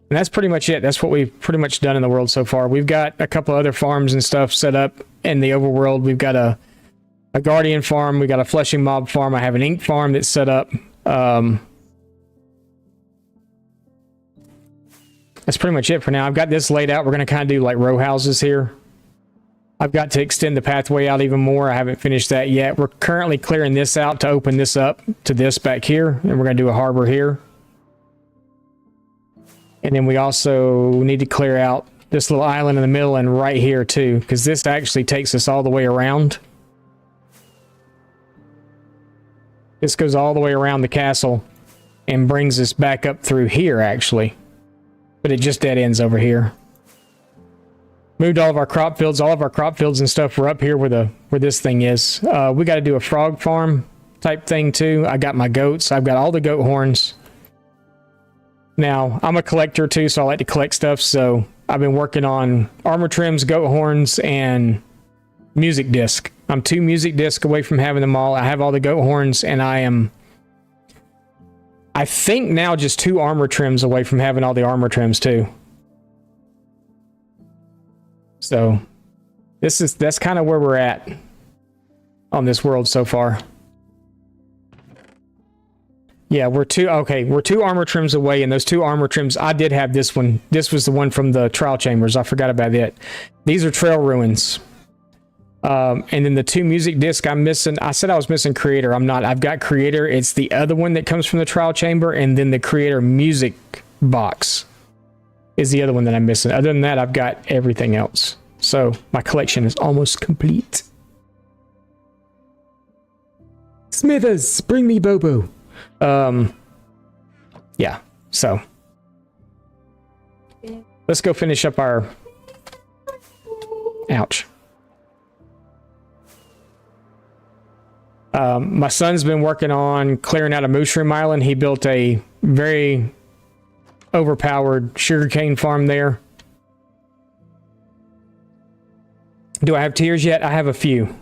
Speaker 1: And that's pretty much it. That's what we've pretty much done in the world so far. We've got a couple other farms and stuff set up in the overworld. We've got a guardian farm. We got a fleshing mob farm. I have an ink farm that's set up. That's pretty much it for now. I've got this laid out. We're going to kind of do like row houses here. I've got to extend the pathway out even more. I haven't finished that yet. We're currently clearing this out to open this up to this back here. And we're going to do a harbor here. And then we also need to clear out this little island in the middle and right here too, because this actually takes us all the way around. This goes all the way around the castle and brings us back up through here actually. But it just dead ends over here. Moved all of our crop fields. All of our crop fields and stuff were up here where this thing is. We got to do a frog farm type thing too. I got my goats. I've got all the goat horns. Now, I'm a collector too, so I like to collect stuff. So I've been working on armor trims, goat horns, and music disc. I'm 2 music discs away from having them all. I have all the goat horns, and I think now just 2 armor trims away from having all the armor trims too. So that's kind of where we're at on this world so far. Yeah, we're 2 armor trims away, and those 2 armor trims, I did have this one. This was the one from the trial chambers. I forgot about it. These are trail ruins. And then the 2 music discs I'm missing. I said I was missing creator. I'm not. I've got creator. It's the other one that comes from the trial chamber, and then the creator music box is the other one that I'm missing. Other than that, I've got everything else. So my collection is almost complete. Smithers, bring me Bobo. Yeah, so let's go finish up our ouch. My son's been working on clearing out a mushroom island. He built a very overpowered sugarcane farm there. Do I have tiers yet? I have a few.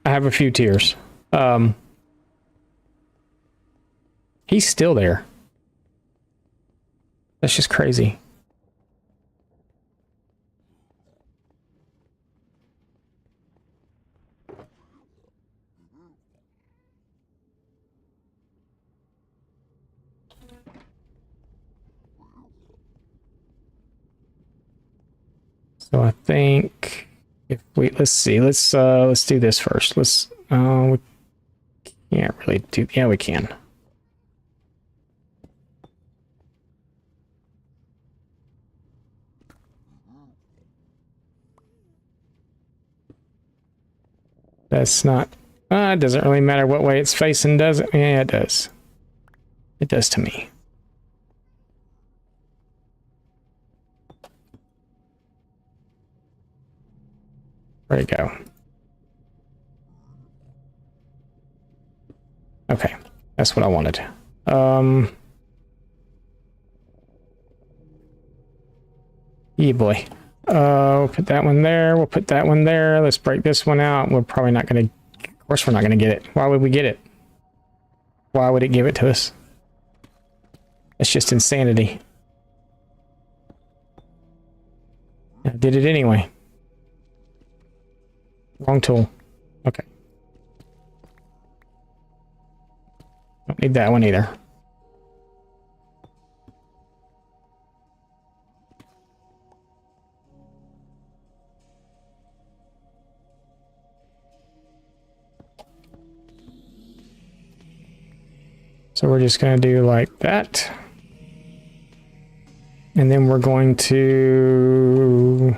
Speaker 1: I have a few tiers. He's still there. That's just crazy. So I think if let's see, let's do this first. We can't really do, yeah, we can. That's not, it doesn't really matter what way it's facing, does it? Yeah, it does. It does to me. Where'd it go? Okay, that's what I wanted. Yeah, boy. We'll put that one there. We'll put that one there. Let's break this one out. We're probably not going to... Of course we're not going to get it. Why would we get it? Why would it give it to us? It's just insanity. I did it anyway. Wrong tool. Okay. Don't need that one either. So we're just going to do like that. And then we're going to...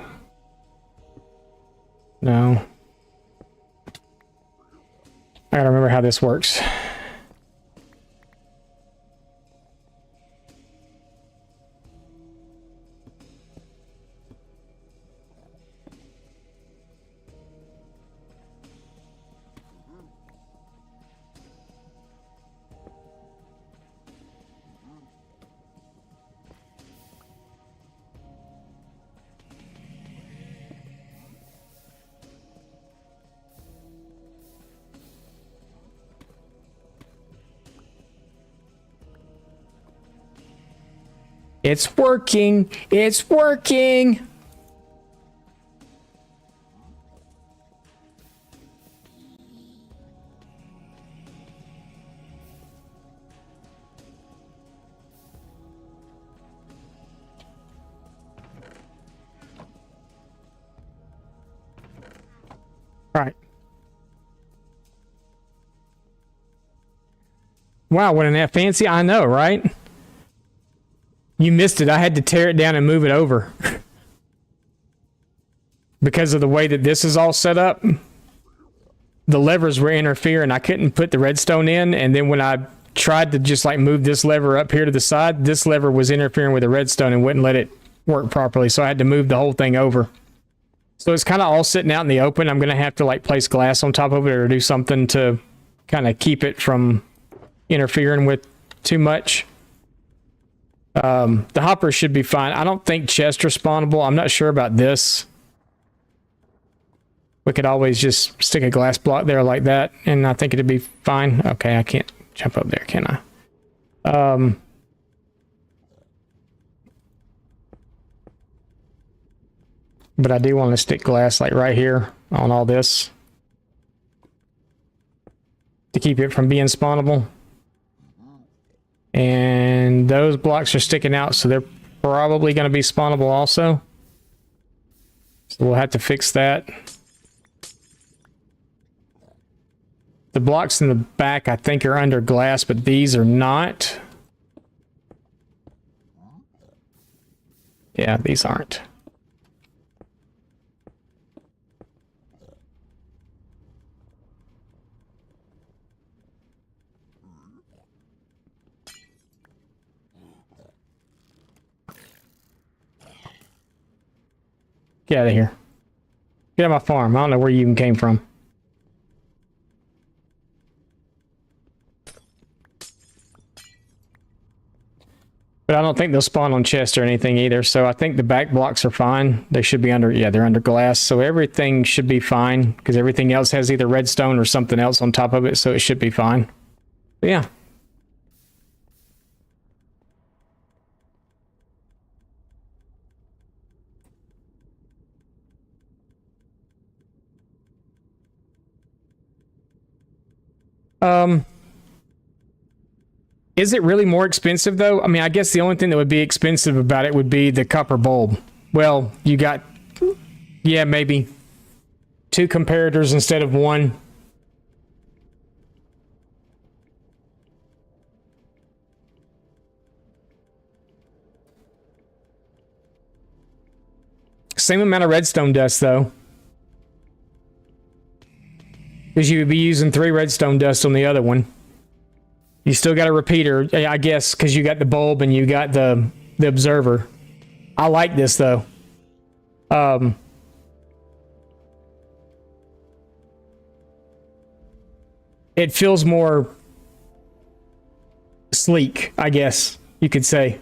Speaker 1: No. I gotta remember how this works. It's working! It's working! Alright. Wow, what an fancy, I know, right? You missed it. I had to tear it down and move it over. Because of the way that this is all set up. The levers were interfering. I couldn't put the redstone in. And then when I tried to just like move this lever up here to the side, this lever was interfering with the redstone and wouldn't let it work properly. So I had to move the whole thing over. So it's kind of all sitting out in the open. I'm going to have to like place glass on top of it or do something to kind of keep it from interfering with too much. The hopper should be fine. I don't think chests are spawnable. I'm not sure about this. We could always just stick a glass block there like that, and I think it'd be fine. Okay, I can't jump up there, can I? But I do want to stick glass like right here on all this to keep it from being spawnable. And those blocks are sticking out, so they're probably going to be spawnable also. So we'll have to fix that. The blocks in the back, I think, are under glass, but these are not. Yeah, these aren't. Get out of here. Get out of my farm. I don't know where you even came from. But I don't think they'll spawn on chests or anything either. So I think the back blocks are fine. They should be under, yeah, they're under glass. So everything should be fine because everything else has either redstone or something else on top of it. So it should be fine. But yeah. Is it really more expensive though? I mean, I guess the only thing that would be expensive about it would be the copper bulb. Well, you got, yeah, maybe 2 comparators instead of 1. Same amount of redstone dust though. Because you would be using 3 redstone dust on the other one. You still got a repeater, I guess, because you got the bulb and you got the observer. I like this though. It feels more sleek, I guess you could say.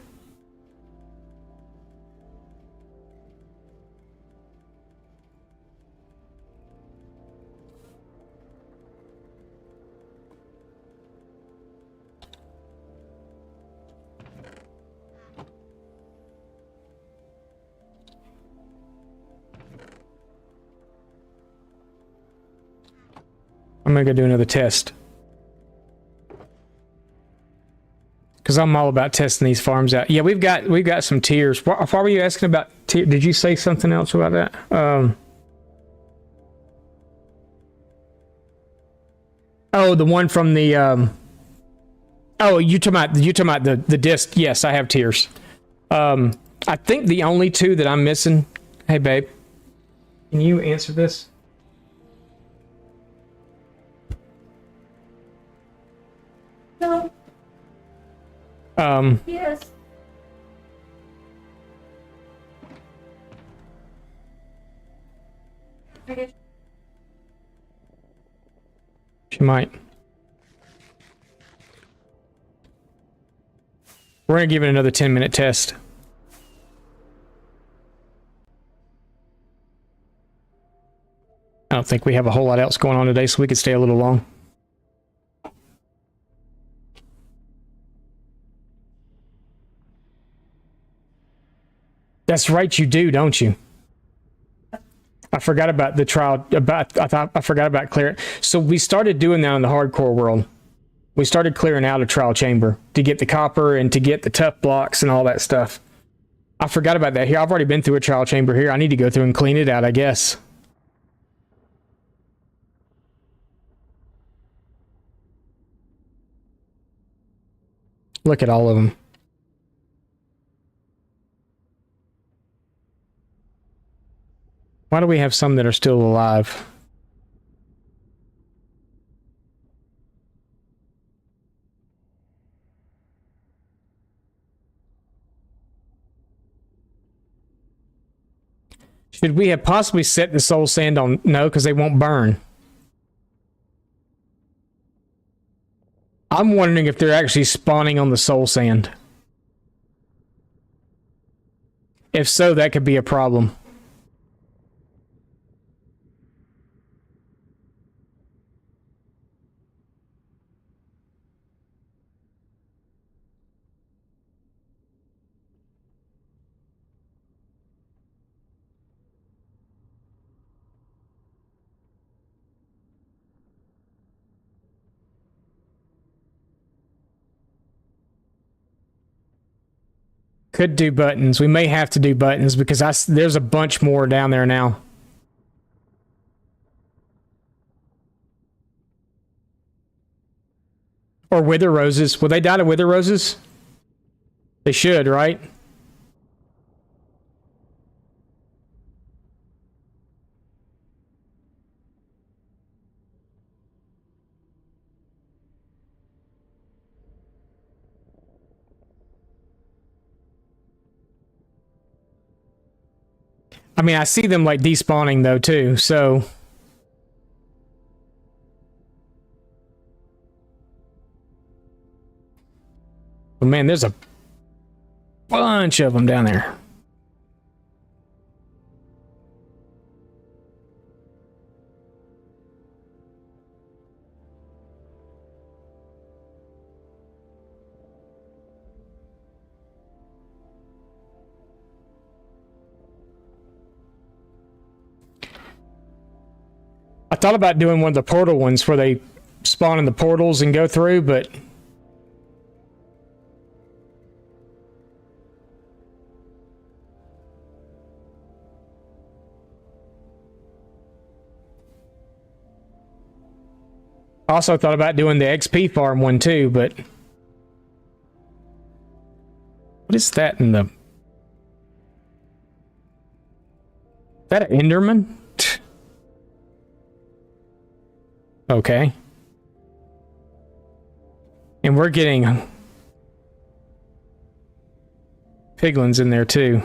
Speaker 1: I'm gonna go do another test. Because I'm all about testing these farms out. Yeah, we've got some tiers. Why were you asking about tier? Did you say something else about that? Oh, the one from the oh, you talking about the disc? Yes, I have tiers. I think the only two that I'm missing. Hey, babe, can you answer this?
Speaker 2: No. Yes. I guess.
Speaker 1: She might. We're gonna give it another 10-minute test. I don't think we have a whole lot else going on today, so we could stay a little long. That's right, you do, don't you? I forgot about the trial. I forgot about clearing. So we started doing that in the hardcore world. We started clearing out a trial chamber to get the copper and to get the tough blocks and all that stuff. I forgot about that here. I've already been through a trial chamber here. I need to go through and clean it out, I guess. Look at all of them. Why do we have some that are still alive? Should we have possibly set the soul sand on? No, because they won't burn. I'm wondering if they're actually spawning on the soul sand. If so, that could be a problem. Could do buttons. We may have to do buttons because there's a bunch more down there now. Or wither roses. Will they die to wither roses? They should, right? I mean, I see them like despawning though too, so. But man, there's a bunch of them down there. I thought about doing one of the portal ones where they spawn in the portals and go through, but I also thought about doing the XP farm one too, but what is that in the... Is that an Enderman? Okay. And we're getting piglins in there too.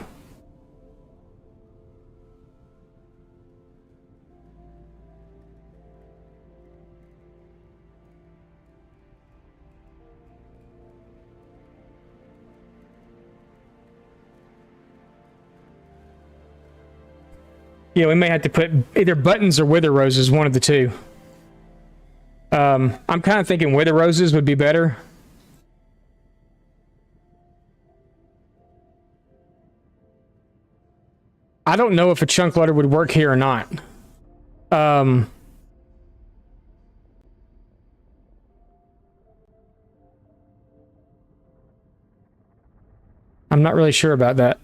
Speaker 1: Yeah, we may have to put either buttons or wither roses, one of the two. I'm kind of thinking wither roses would be better. I don't know if a chunk loader would work here or not. I'm not really sure about that.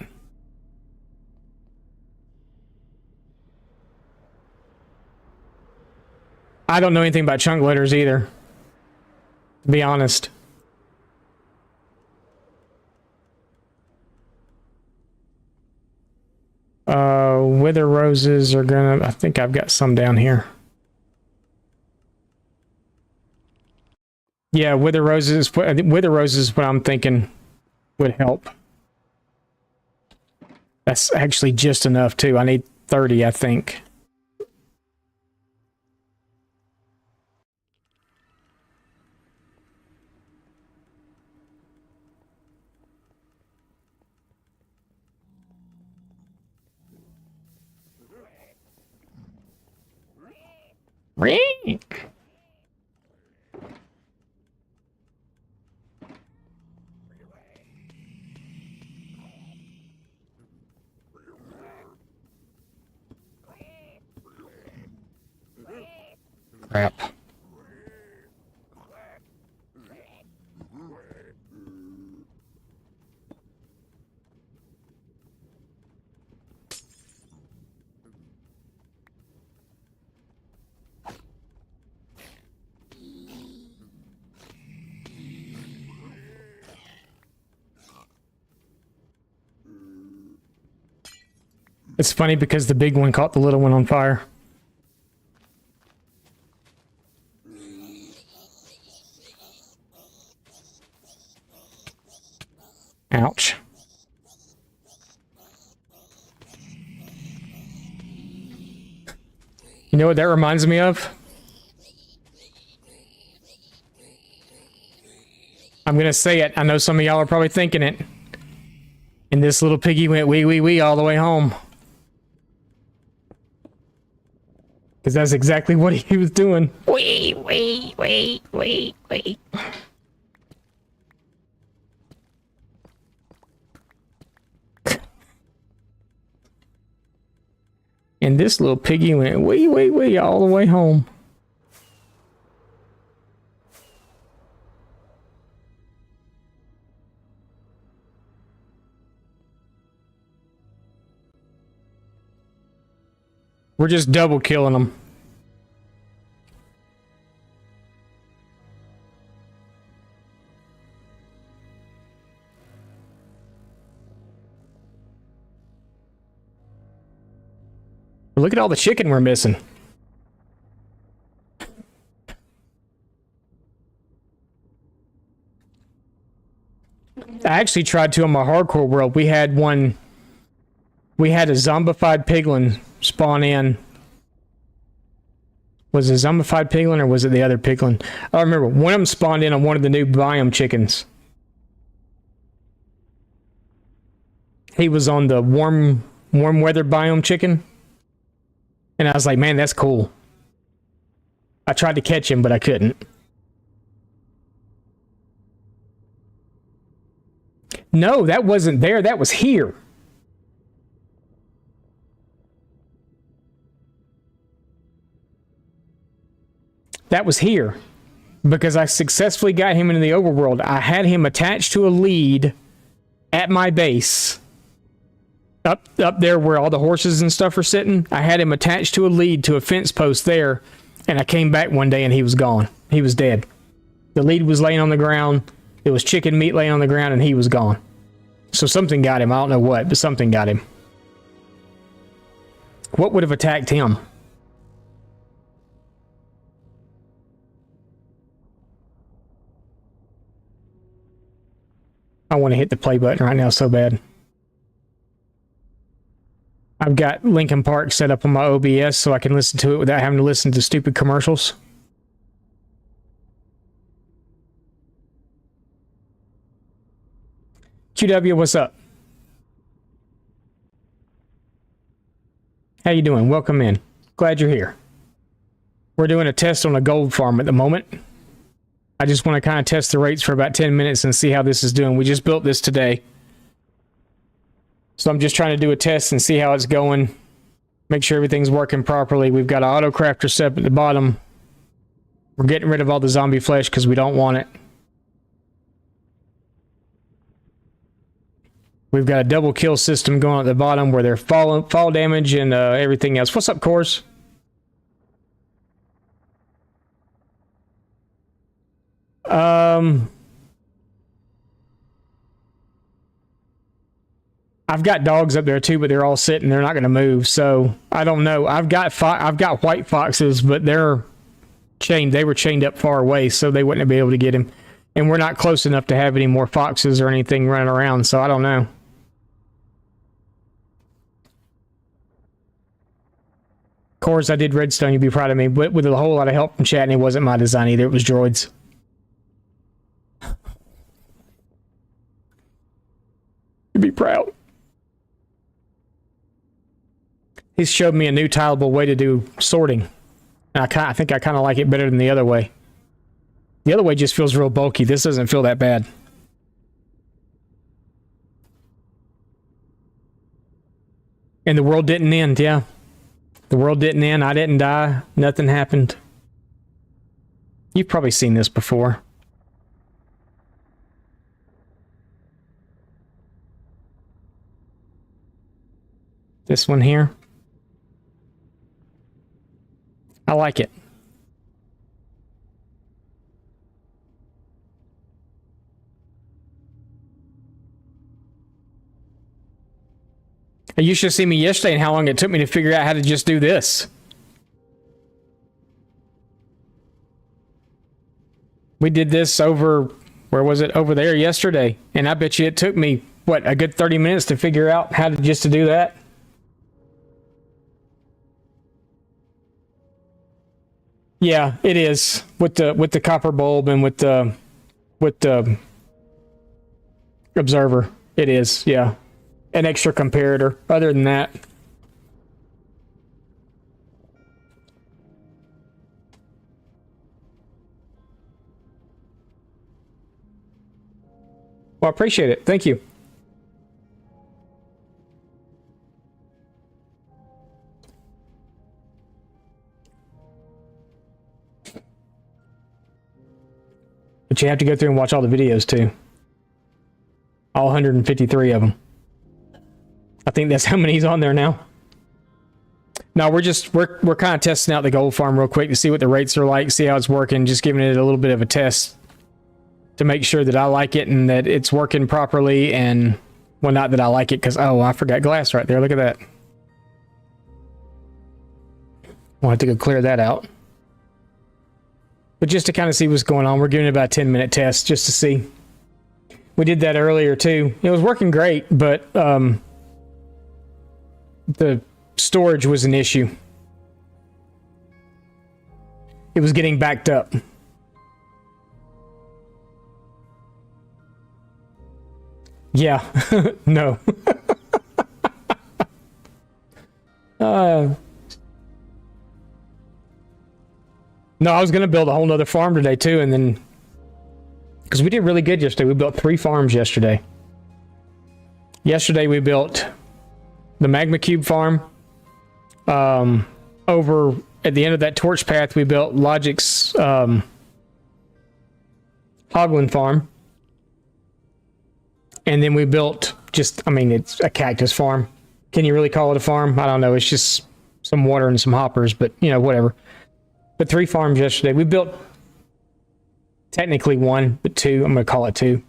Speaker 1: I don't know anything about chunk loaders either, to be honest. Wither roses are gonna... I think I've got some down here. Yeah, wither roses is what I'm thinking would help. That's actually just enough too. I need 30, I think. Crap. It's funny because the big one caught the little one on fire. Ouch. You know what that reminds me of? I'm gonna say it. I know some of y'all are probably thinking it. And this little piggy went wee wee wee all the way home. Because that's exactly what he was doing.
Speaker 5: Wee, wee, wee, wee, wee.
Speaker 1: And this little piggy went wee wee wee all the way home. We're just double killing them. Look at all the chicken we're missing. I actually tried to on my hardcore world. We had a zombified piglin spawn in. Was it a zombified piglin or was it the other piglin? I don't remember. One of them spawned in on one of the new biome chickens. He was on the warm weather biome chicken. And I was like, man, that's cool. I tried to catch him, but I couldn't. No, that wasn't there. That was here. That was here. Because I successfully got him into the overworld. I had him attached to a lead at my base. Up there where all the horses and stuff are sitting. I had him attached to a lead to a fence post there. And I came back one day and he was gone. He was dead. The lead was laying on the ground. There was chicken meat laying on the ground and he was gone. So something got him. I don't know what, but something got him. What would have attacked him? I want to hit the play button right now so bad. I've got Linkin Park set up on my OBS so I can listen to it without having to listen to stupid commercials. QW, what's up? How you doing? Welcome in. Glad you're here. We're doing a test on a gold farm at the moment. I just want to kind of test the rates for about 10 minutes and see how this is doing. We just built this today. So I'm just trying to do a test and see how it's going. Make sure everything's working properly. We've got an auto crafter set up at the bottom. We're getting rid of all the zombie flesh because we don't want it. We've got a double kill system going at the bottom where they're fall damage and everything else. What's up, Cores? I've got dogs up there too, but they're all sitting. They're not going to move, so I don't know. I've got white foxes, but they're chained. They were chained up far away, so they wouldn't be able to get him. And we're not close enough to have any more foxes or anything running around, so I don't know. Of course, I did redstone. You'd be proud of me, but with a whole lot of help from chat, and it wasn't my design either. It was droids. You'd be proud. He's showed me a new tileable way to do sorting. And I think I kind of like it better than the other way. The other way just feels real bulky. This doesn't feel that bad. And the world didn't end, yeah. The world didn't end. I didn't die. Nothing happened. You've probably seen this before. This one here. I like it. You should have seen me yesterday and how long it took me to figure out how to just do this. We did this over, where was it? Over there yesterday. And I bet you it took me, what, a good 30 minutes to figure out how to just to do that. Yeah, it is with the copper bulb and with the observer. It is, yeah, an extra comparator. Other than that, well, I appreciate it. Thank you. But you have to go through and watch all the videos too. All 153 of them. I think that's how many's on there now. No, we're kind of testing out the gold farm real quick to see what the rates are like, see how it's working, just giving it a little bit of a test to make sure that I like it and that it's working properly. And well, not that I like it because, oh, I forgot glass right there. Look at that. We'll have to go clear that out. But just to kind of see what's going on, we're giving it about a 10-minute test just to see. We did that earlier too. It was working great, but the storage was an issue. It was getting backed up. Yeah, no. No, I was going to build a whole nother farm today too, and then because we did really good yesterday. We built 3 farms yesterday. Yesterday we built the Magma Cube farm. Over at the end of that torch path, we built Logic's Hoglin farm. And then we built just, I mean, it's a cactus farm. Can you really call it a farm? I don't know. It's just some water and some hoppers, but you know, whatever. But 3 farms yesterday. We built technically 1, but 2. I'm going to call it 2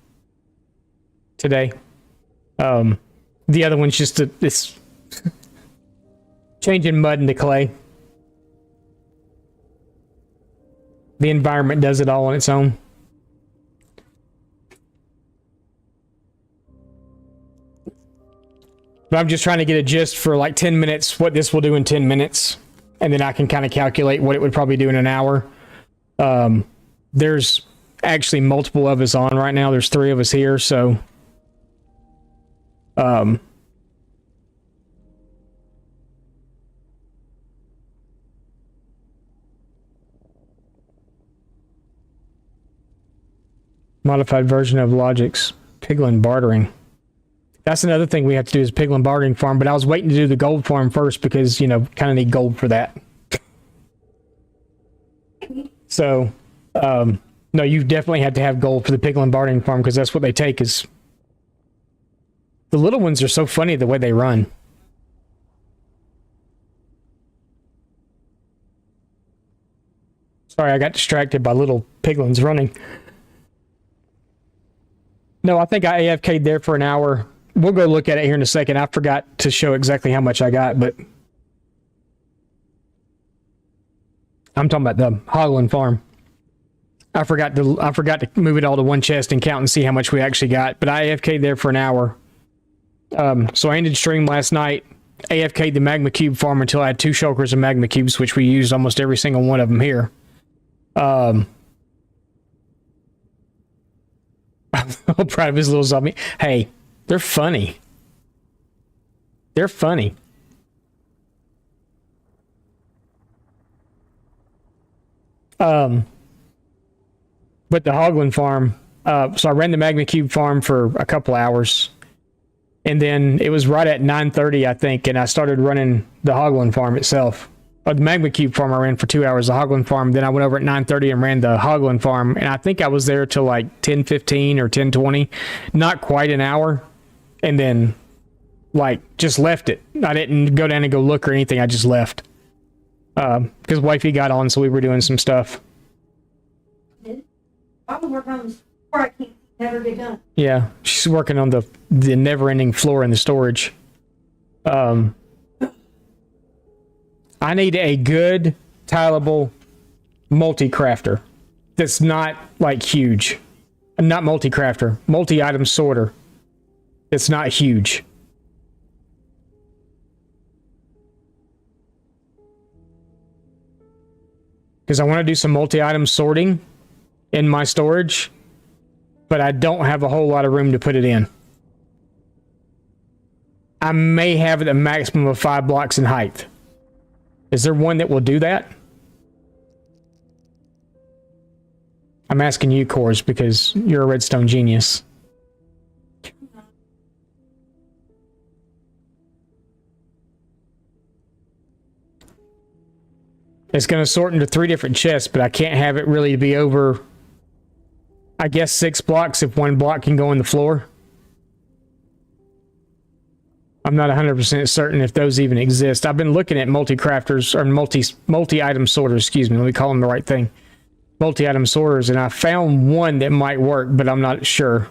Speaker 1: today. The other one's just this changing mud into clay. The environment does it all on its own. But I'm just trying to get a gist for like 10 minutes, what this will do in 10 minutes. And then I can kind of calculate what it would probably do in an hour. There's actually multiple of us on right now. There's 3 of us here, so Modified version of Logic's piglin bartering. That's another thing we have to do is piglin bartering farm, but I was waiting to do the gold farm first because, you know, kind of need gold for that. So, no, you definitely had to have gold for the piglin bartering farm because that's what they take is... The little ones are so funny the way they run. Sorry, I got distracted by little piglins running. No, I think I AFK'd there for an hour. We'll go look at it here in a second. I forgot to show exactly how much I got, but... I'm talking about the Hoglin farm. I forgot to move it all to one chest and count and see how much we actually got, but I AFK'd there for an hour. So I ended stream last night, AFK'd the magma cube farm until I had 2 shulkers of magma cubes, which we used almost every single one of them here. I'm proud of his little zombie. Hey, they're funny. They're funny. But the Hoglin farm, so I ran the magma cube farm for a couple hours. And then it was right at 9:30, I think, and I started running the Hoglin farm itself. The magma cube farm I ran for 2 hours, the Hoglin farm. Then I went over at 9:30 and ran the Hoglin farm, and I think I was there till like 10:15 or 10:20, not quite an hour, and then like just left it. I didn't go down and go look or anything. I just left because wifey got on, so we were doing some stuff.
Speaker 3: I will work on this before I can't never get done.
Speaker 1: Yeah, she's working on the never-ending floor in the storage. I need a good, tileable multi-crafter that's not, like, huge. Not multi-crafter. Multi-item sorter that's not huge. Because I want to do some multi-item sorting in my storage, but I don't have a whole lot of room to put it in. I may have it a maximum of 5 blocks in height. Is there one that will do that? I'm asking you, Cores, because you're a redstone genius. It's going to sort into 3 different chests, but I can't have it really be over, I guess, 6 blocks if 1 block can go in the floor. I'm not 100% certain if those even exist. I've been looking at multi-crafters, or multi-item sorters, excuse me, let me call them the right thing. Multi-item sorters, and I found one that might work, but I'm not sure.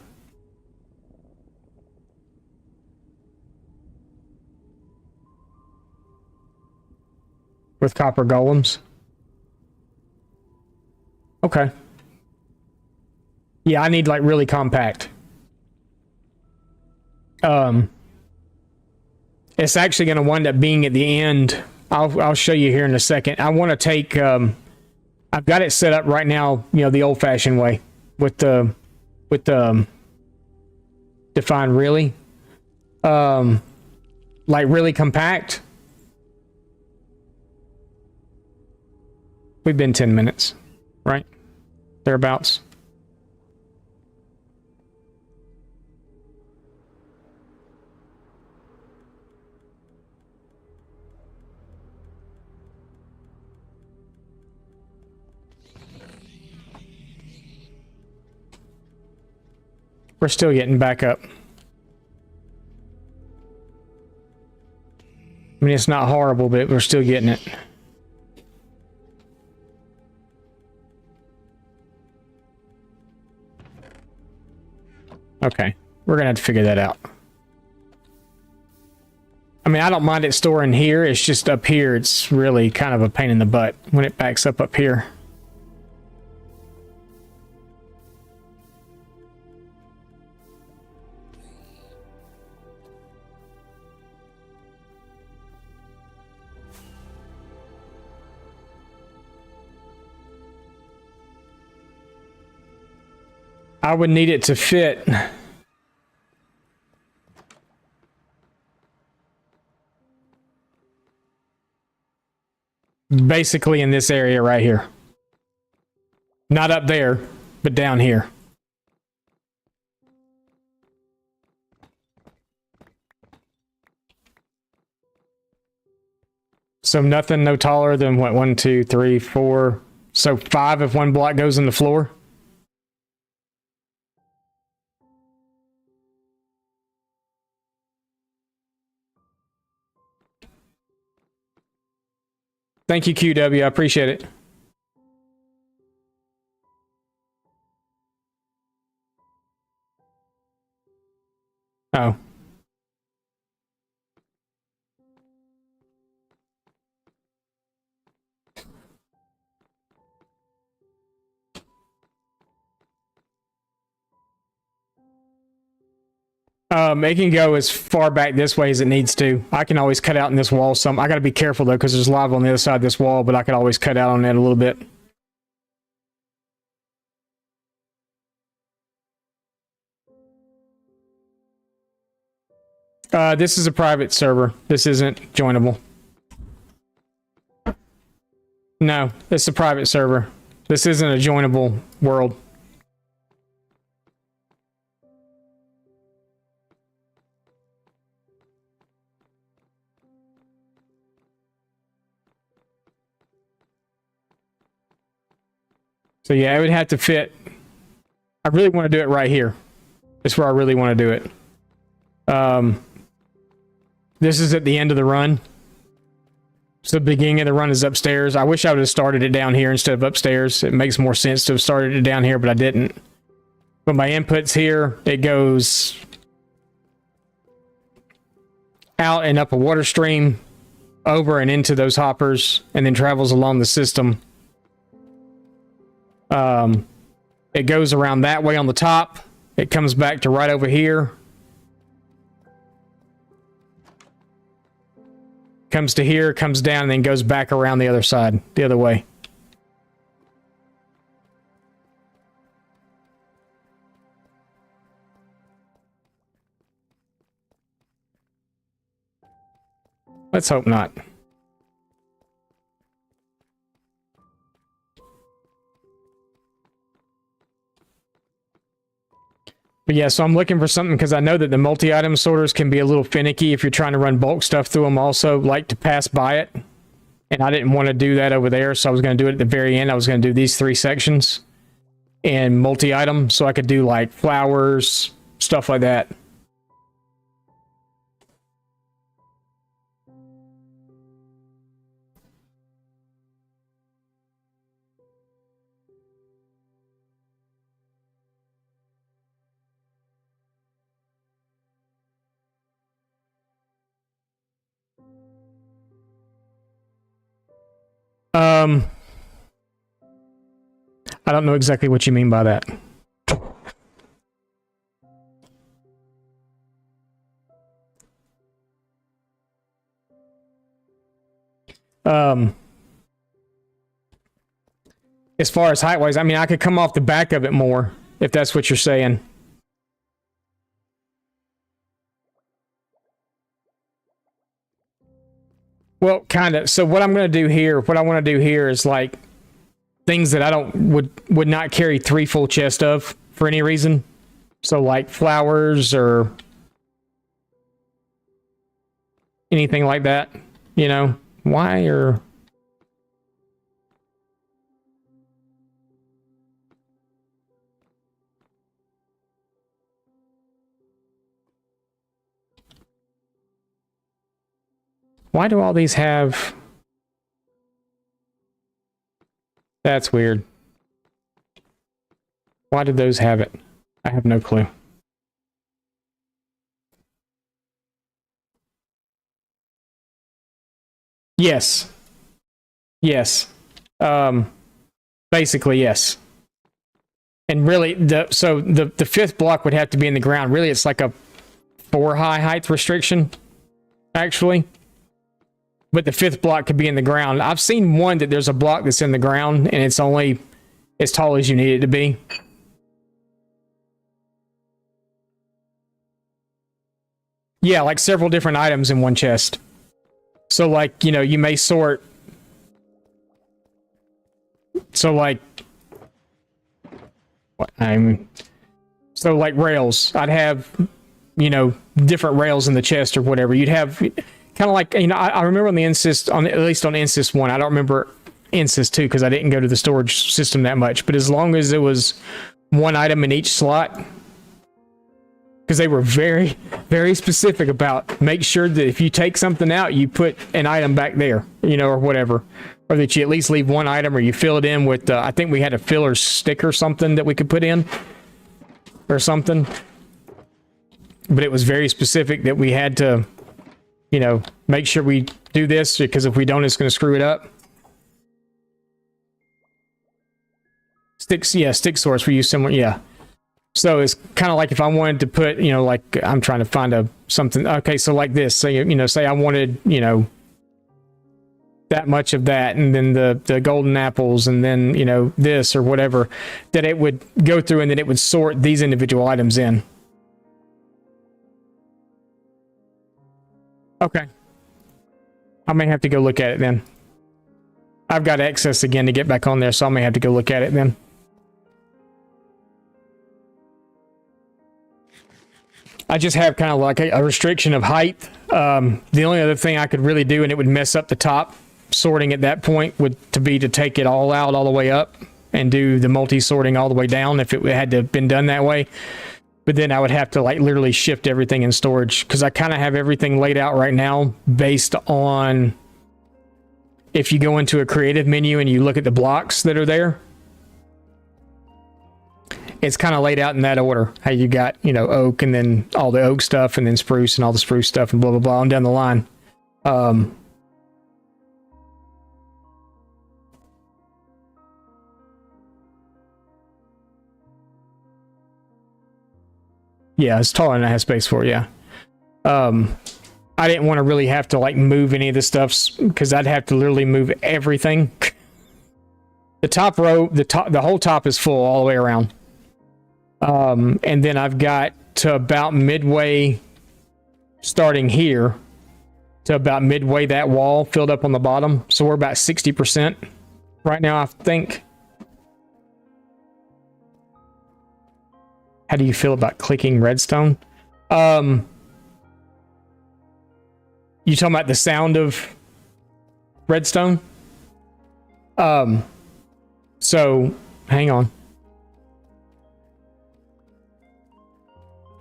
Speaker 1: With copper golems? Okay. Yeah, I need like really compact. It's actually going to wind up being at the end. I'll show you here in a second. I want to take, I've got it set up right now, you know, the old-fashioned way with the define really, like really compact. We've been 10 minutes, right? Thereabouts. We're still getting back up. I mean, it's not horrible, but we're still getting it. Okay, we're gonna have to figure that out. I mean, I don't mind it storing here. It's just up here, it's really kind of a pain in the butt when it backs up here. I would need it to fit. Basically in this area right here. Not up there, but down here. So nothing no taller than what, 1, 2, 3, 4. So 5 if one block goes in the floor. Thank you, QW. I appreciate it. Oh. It can go as far back this way as it needs to. I can always cut out in this wall some. I got to be careful though, because there's lava on the other side of this wall, but I could always cut out on that a little bit. This is a private server. This isn't joinable. No, it's a private server. This isn't a joinable world. So yeah, it would have to fit. I really want to do it right here. That's where I really want to do it. This is at the end of the run. So the beginning of the run is upstairs. I wish I would have started it down here instead of upstairs. It makes more sense to have started it down here, but I didn't. But my input's here. It goes out and up a water stream, over and into those hoppers, and then travels along the system. It goes around that way on the top. It comes back to right over here. Comes to here, comes down, and then goes back around the other side, the other way. Let's hope not. But yeah, so I'm looking for something because I know that the multi-item sorters can be a little finicky if you're trying to run bulk stuff through them also, like to pass by it. And I didn't want to do that over there, so I was going to do it at the very end. I was going to do these 3 sections and multi-item, so I could do like flowers, stuff like that. I don't know exactly what you mean by that. As far as height-wise, I mean, I could come off the back of it more, if that's what you're saying. Well, kind of. So what I'm going to do here, what I want to do here is like things that I would not carry 3 full chests of for any reason. So like flowers or anything like that, you know? Why or why do all these have... That's weird. Why did those have it? I have no clue. Yes. Yes. Basically, yes. And really, the 5th block would have to be in the ground. Really, it's like a 4 high height restriction, actually. But the 5th block could be in the ground. I've seen one that there's a block that's in the ground and it's only as tall as you need it to be. Yeah, like several different items in one chest. So like, you know, you may sort... So like... So like rails. I'd have, you know, different rails in the chest or whatever. You'd have... kind of like, you know, I remember on the Insys, on at least on Insys 1, I don't remember Insys 2 because I didn't go to the storage system that much, but as long as it was one item in each slot, because they were very, very specific about make sure that if you take something out, you put an item back there, you know, or whatever, or that you at least leave one item or you fill it in with, I think we had a filler stick or something that we could put in or something. But it was very specific that we had to, you know, make sure we do this because if we don't, it's going to screw it up. Sticks, yeah, stick source. We use similar, yeah. So it's kind of like if I wanted to put, you know, like I'm trying to find something. Okay, so like this. Say, you know, say I wanted, you know, that much of that, and then the golden apples, and then, you know, this or whatever. That it would go through, and then it would sort these individual items in. Okay. I may have to go look at it then. I've got access again to get back on there, so I may have to go look at it then. I just have kind of like a restriction of height. The only other thing I could really do, and it would mess up the top sorting at that point, would to take it all out all the way up and do the multi-sorting all the way down if it had to have been done that way. But then I would have to like literally shift everything in storage because I kind of have everything laid out right now based on if you go into a creative menu and you look at the blocks that are there. It's kind of laid out in that order. How you got, you know, oak and then all the oak stuff and then spruce and all the spruce stuff and blah, blah, blah on down the line. Yeah, it's taller than I have space for, yeah. I didn't want to really have to like move any of this stuff because I'd have to literally move everything. The top row, the whole top is full all the way around. And then I've got to about midway, starting here, to about midway that wall filled up on the bottom. So we're about 60% right now, I think. How do you feel about clicking redstone? You talking about the sound of redstone? So hang on.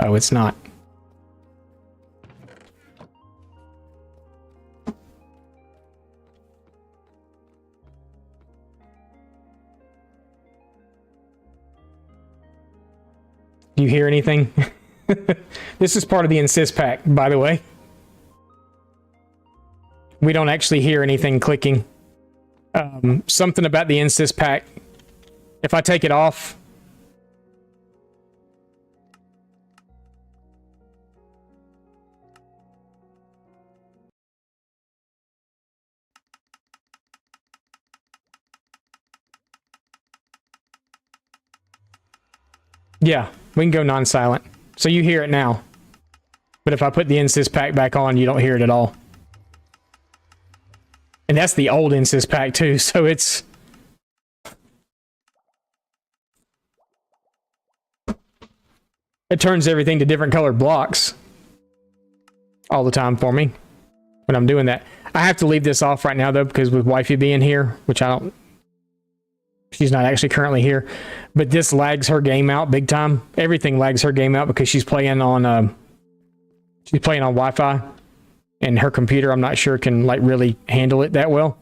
Speaker 1: Oh, it's not. Do you hear anything? This is part of the Insist pack, by the way. We don't actually hear anything clicking. Something about the Insist pack. If I take it off, yeah, we can go non-silent. So you hear it now. But if I put the Insist pack back on, you don't hear it at all. And that's the old Insist pack too, so it's... It turns everything to different colored blocks all the time for me when I'm doing that. I have to leave this off right now though, because with wifey being here, which I don't... She's not actually currently here, but this lags her game out big time. Everything lags her game out because she's playing on Wi-Fi, and her computer, I'm not sure, can like really handle it that well.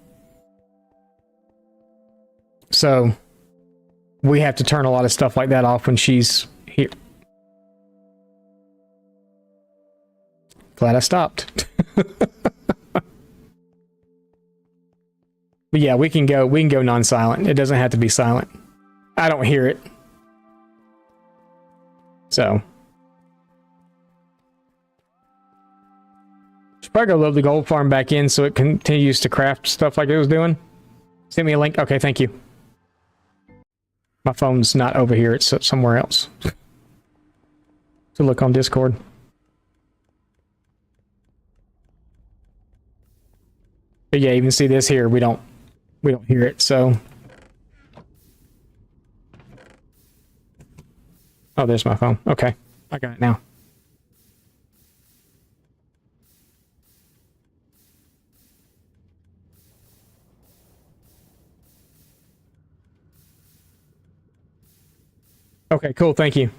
Speaker 1: So we have to turn a lot of stuff like that off when she's here. Glad I stopped. But yeah, we can go non-silent. It doesn't have to be silent. I don't hear it. So should probably go load the gold farm back in so it continues to craft stuff like it was doing. Send me a link. Okay, thank you. My phone's not over here, it's somewhere else. So look on Discord. But yeah, even see this here, we don't hear it, so. Oh, there's my phone. Okay, I got it now. Okay, cool. Thank you.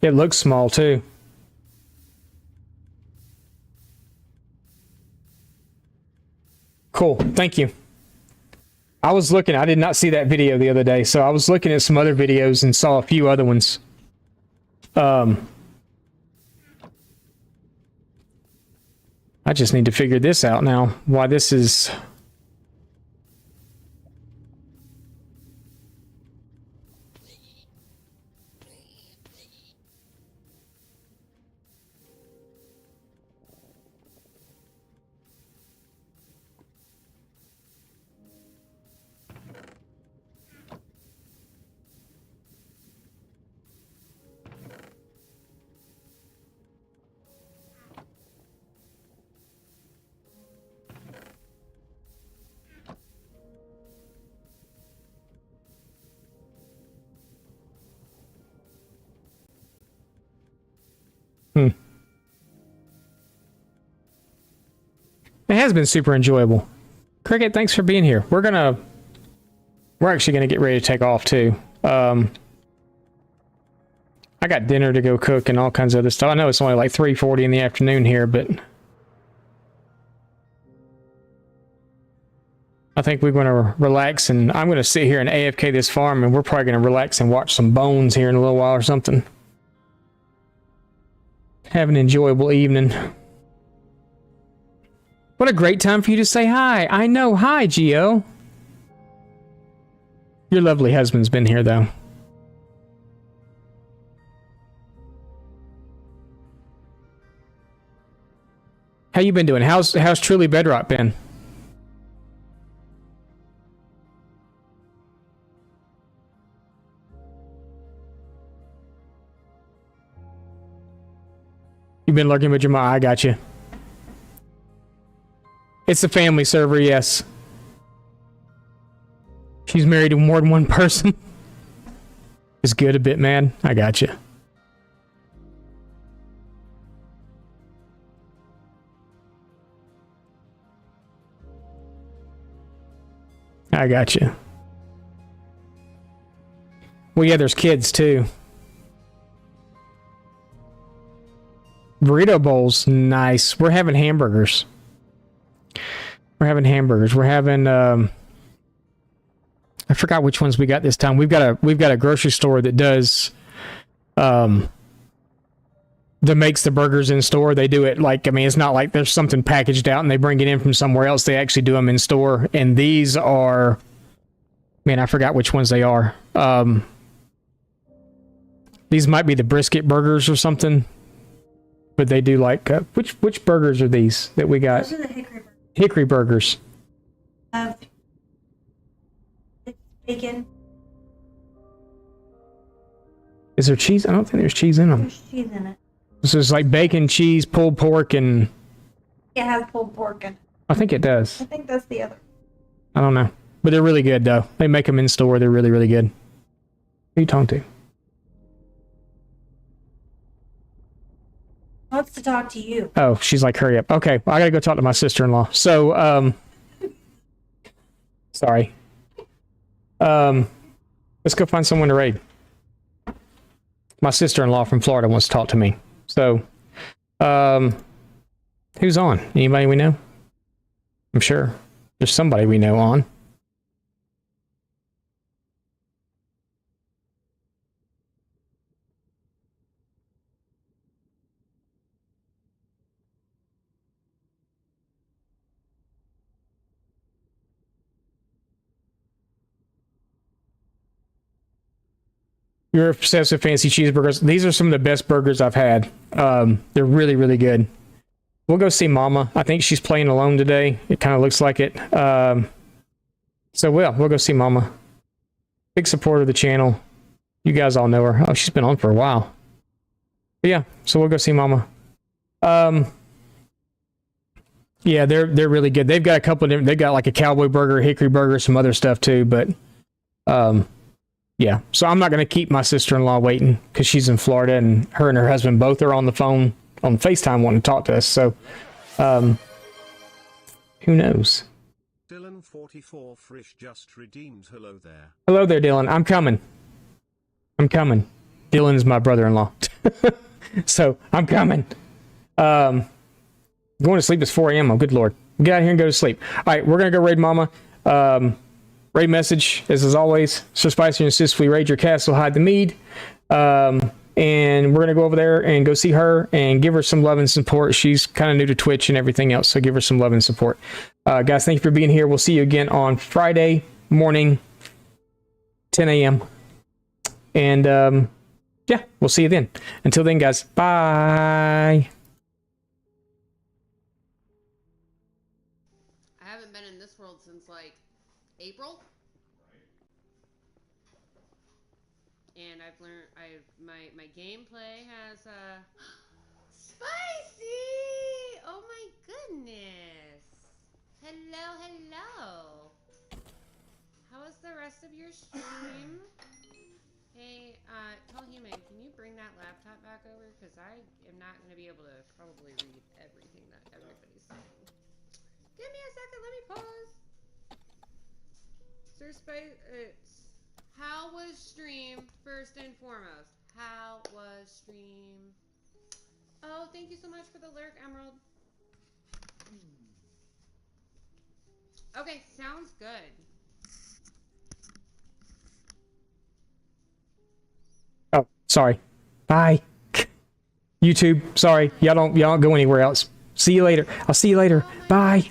Speaker 1: It looks small too. Cool. Thank you. I was looking, I did not see that video the other day, so I was looking at some other videos and saw a few other ones. I just need to figure this out now, why this is... It has been super enjoyable. Cricket, thanks for being here. We're actually gonna get ready to take off too. I got dinner to go cook and all kinds of other stuff. I know it's only like 3:40 in the afternoon here, but I think we're gonna relax, and I'm gonna sit here and AFK this farm, and we're probably gonna relax and watch some Bones here in a little while or something. Have an enjoyable evening. What a great time for you to say hi. I know. Hi, Gio. Your lovely husband's been here, though. How you been doing? How's Truly Bedrock been? You've been lurking with your mom. I got you. It's a family server, yes. She's married to more than one person. Is good a bit, man. I got you. I got you. Well, yeah, there's kids too. Burrito bowls, nice. We're having hamburgers. We're having I forgot which ones we got this time. We've got a grocery store that does that makes the burgers in store. They do it like, I mean, it's not like there's something packaged out and they bring it in from somewhere else. They actually do them in store, and these are, man, I forgot which ones they are. These might be the brisket burgers or something. But they do like which burgers are these that we got?
Speaker 3: Those are the
Speaker 2: Hickory burgers.
Speaker 3: Bacon.
Speaker 1: Is there cheese? I don't think there's cheese in them.
Speaker 3: There's cheese in it.
Speaker 1: So it's like bacon, cheese, pulled pork, and...
Speaker 3: It has pulled pork in it.
Speaker 1: I think it does.
Speaker 3: I think that's the other.
Speaker 1: I don't know. But they're really good, though. They make them in store. They're really, really good. Who are you talking to?
Speaker 3: Wants to talk to you.
Speaker 1: Oh, she's like, hurry up. Okay, well, I gotta go talk to my sister-in-law. So, sorry. Let's go find someone to raid. My sister-in-law from Florida wants to talk to me. So, who's on? Anybody we know? I'm sure there's somebody we know on. You're obsessed with fancy cheeseburgers. These are some of the best burgers I've had. They're really, really good. We'll go see Mama. I think she's playing alone today. It kind of looks like it. So we'll go see Mama. Big supporter of the channel. You guys all know her. Oh, she's been on for a while. But yeah, so we'll go see Mama. Yeah, they're really good. They've got a couple of different. They've got like a cowboy burger, hickory burger, some other stuff too. But yeah, so I'm not going to keep my sister-in-law waiting because she's in Florida and her husband both are on the phone on FaceTime wanting to talk to us. So who knows?
Speaker 6: Dylan44 Frisch just redeemed. Hello there.
Speaker 1: Hello there, Dylan. I'm coming. I'm coming. Dylan's my brother-in-law. So, I'm coming. Going to sleep. It's 4 a.m. Oh, good Lord. Get out here and go to sleep. All right, we're going to go raid Mama. Raid message, as always. So spicy and insist we raid your castle, hide the mead. And we're going to go over there and go see her and give her some love and support. She's kind of new to Twitch and everything else, so give her some love and support. Guys, thank you for being here. We'll see you again on Friday morning, 10 a.m. And, yeah, we'll see you then. Until then, guys, bye.
Speaker 7: I haven't been in this world since, like, April. And I've learned, my gameplay has, spicy! Oh my goodness! Hello! How was the rest of your stream? Hey, tell Human, can you bring that laptop back over? Because I am not going to be able to probably read everything that everybody's saying. Give me a second, let me pause. Sir how was stream, first and foremost? How was stream? Oh, thank you so much for the lurk, Emerald. Okay, sounds good.
Speaker 1: Oh, sorry. Bye. YouTube, sorry. Y'all don't go anywhere else. See you later. I'll see you later. Bye.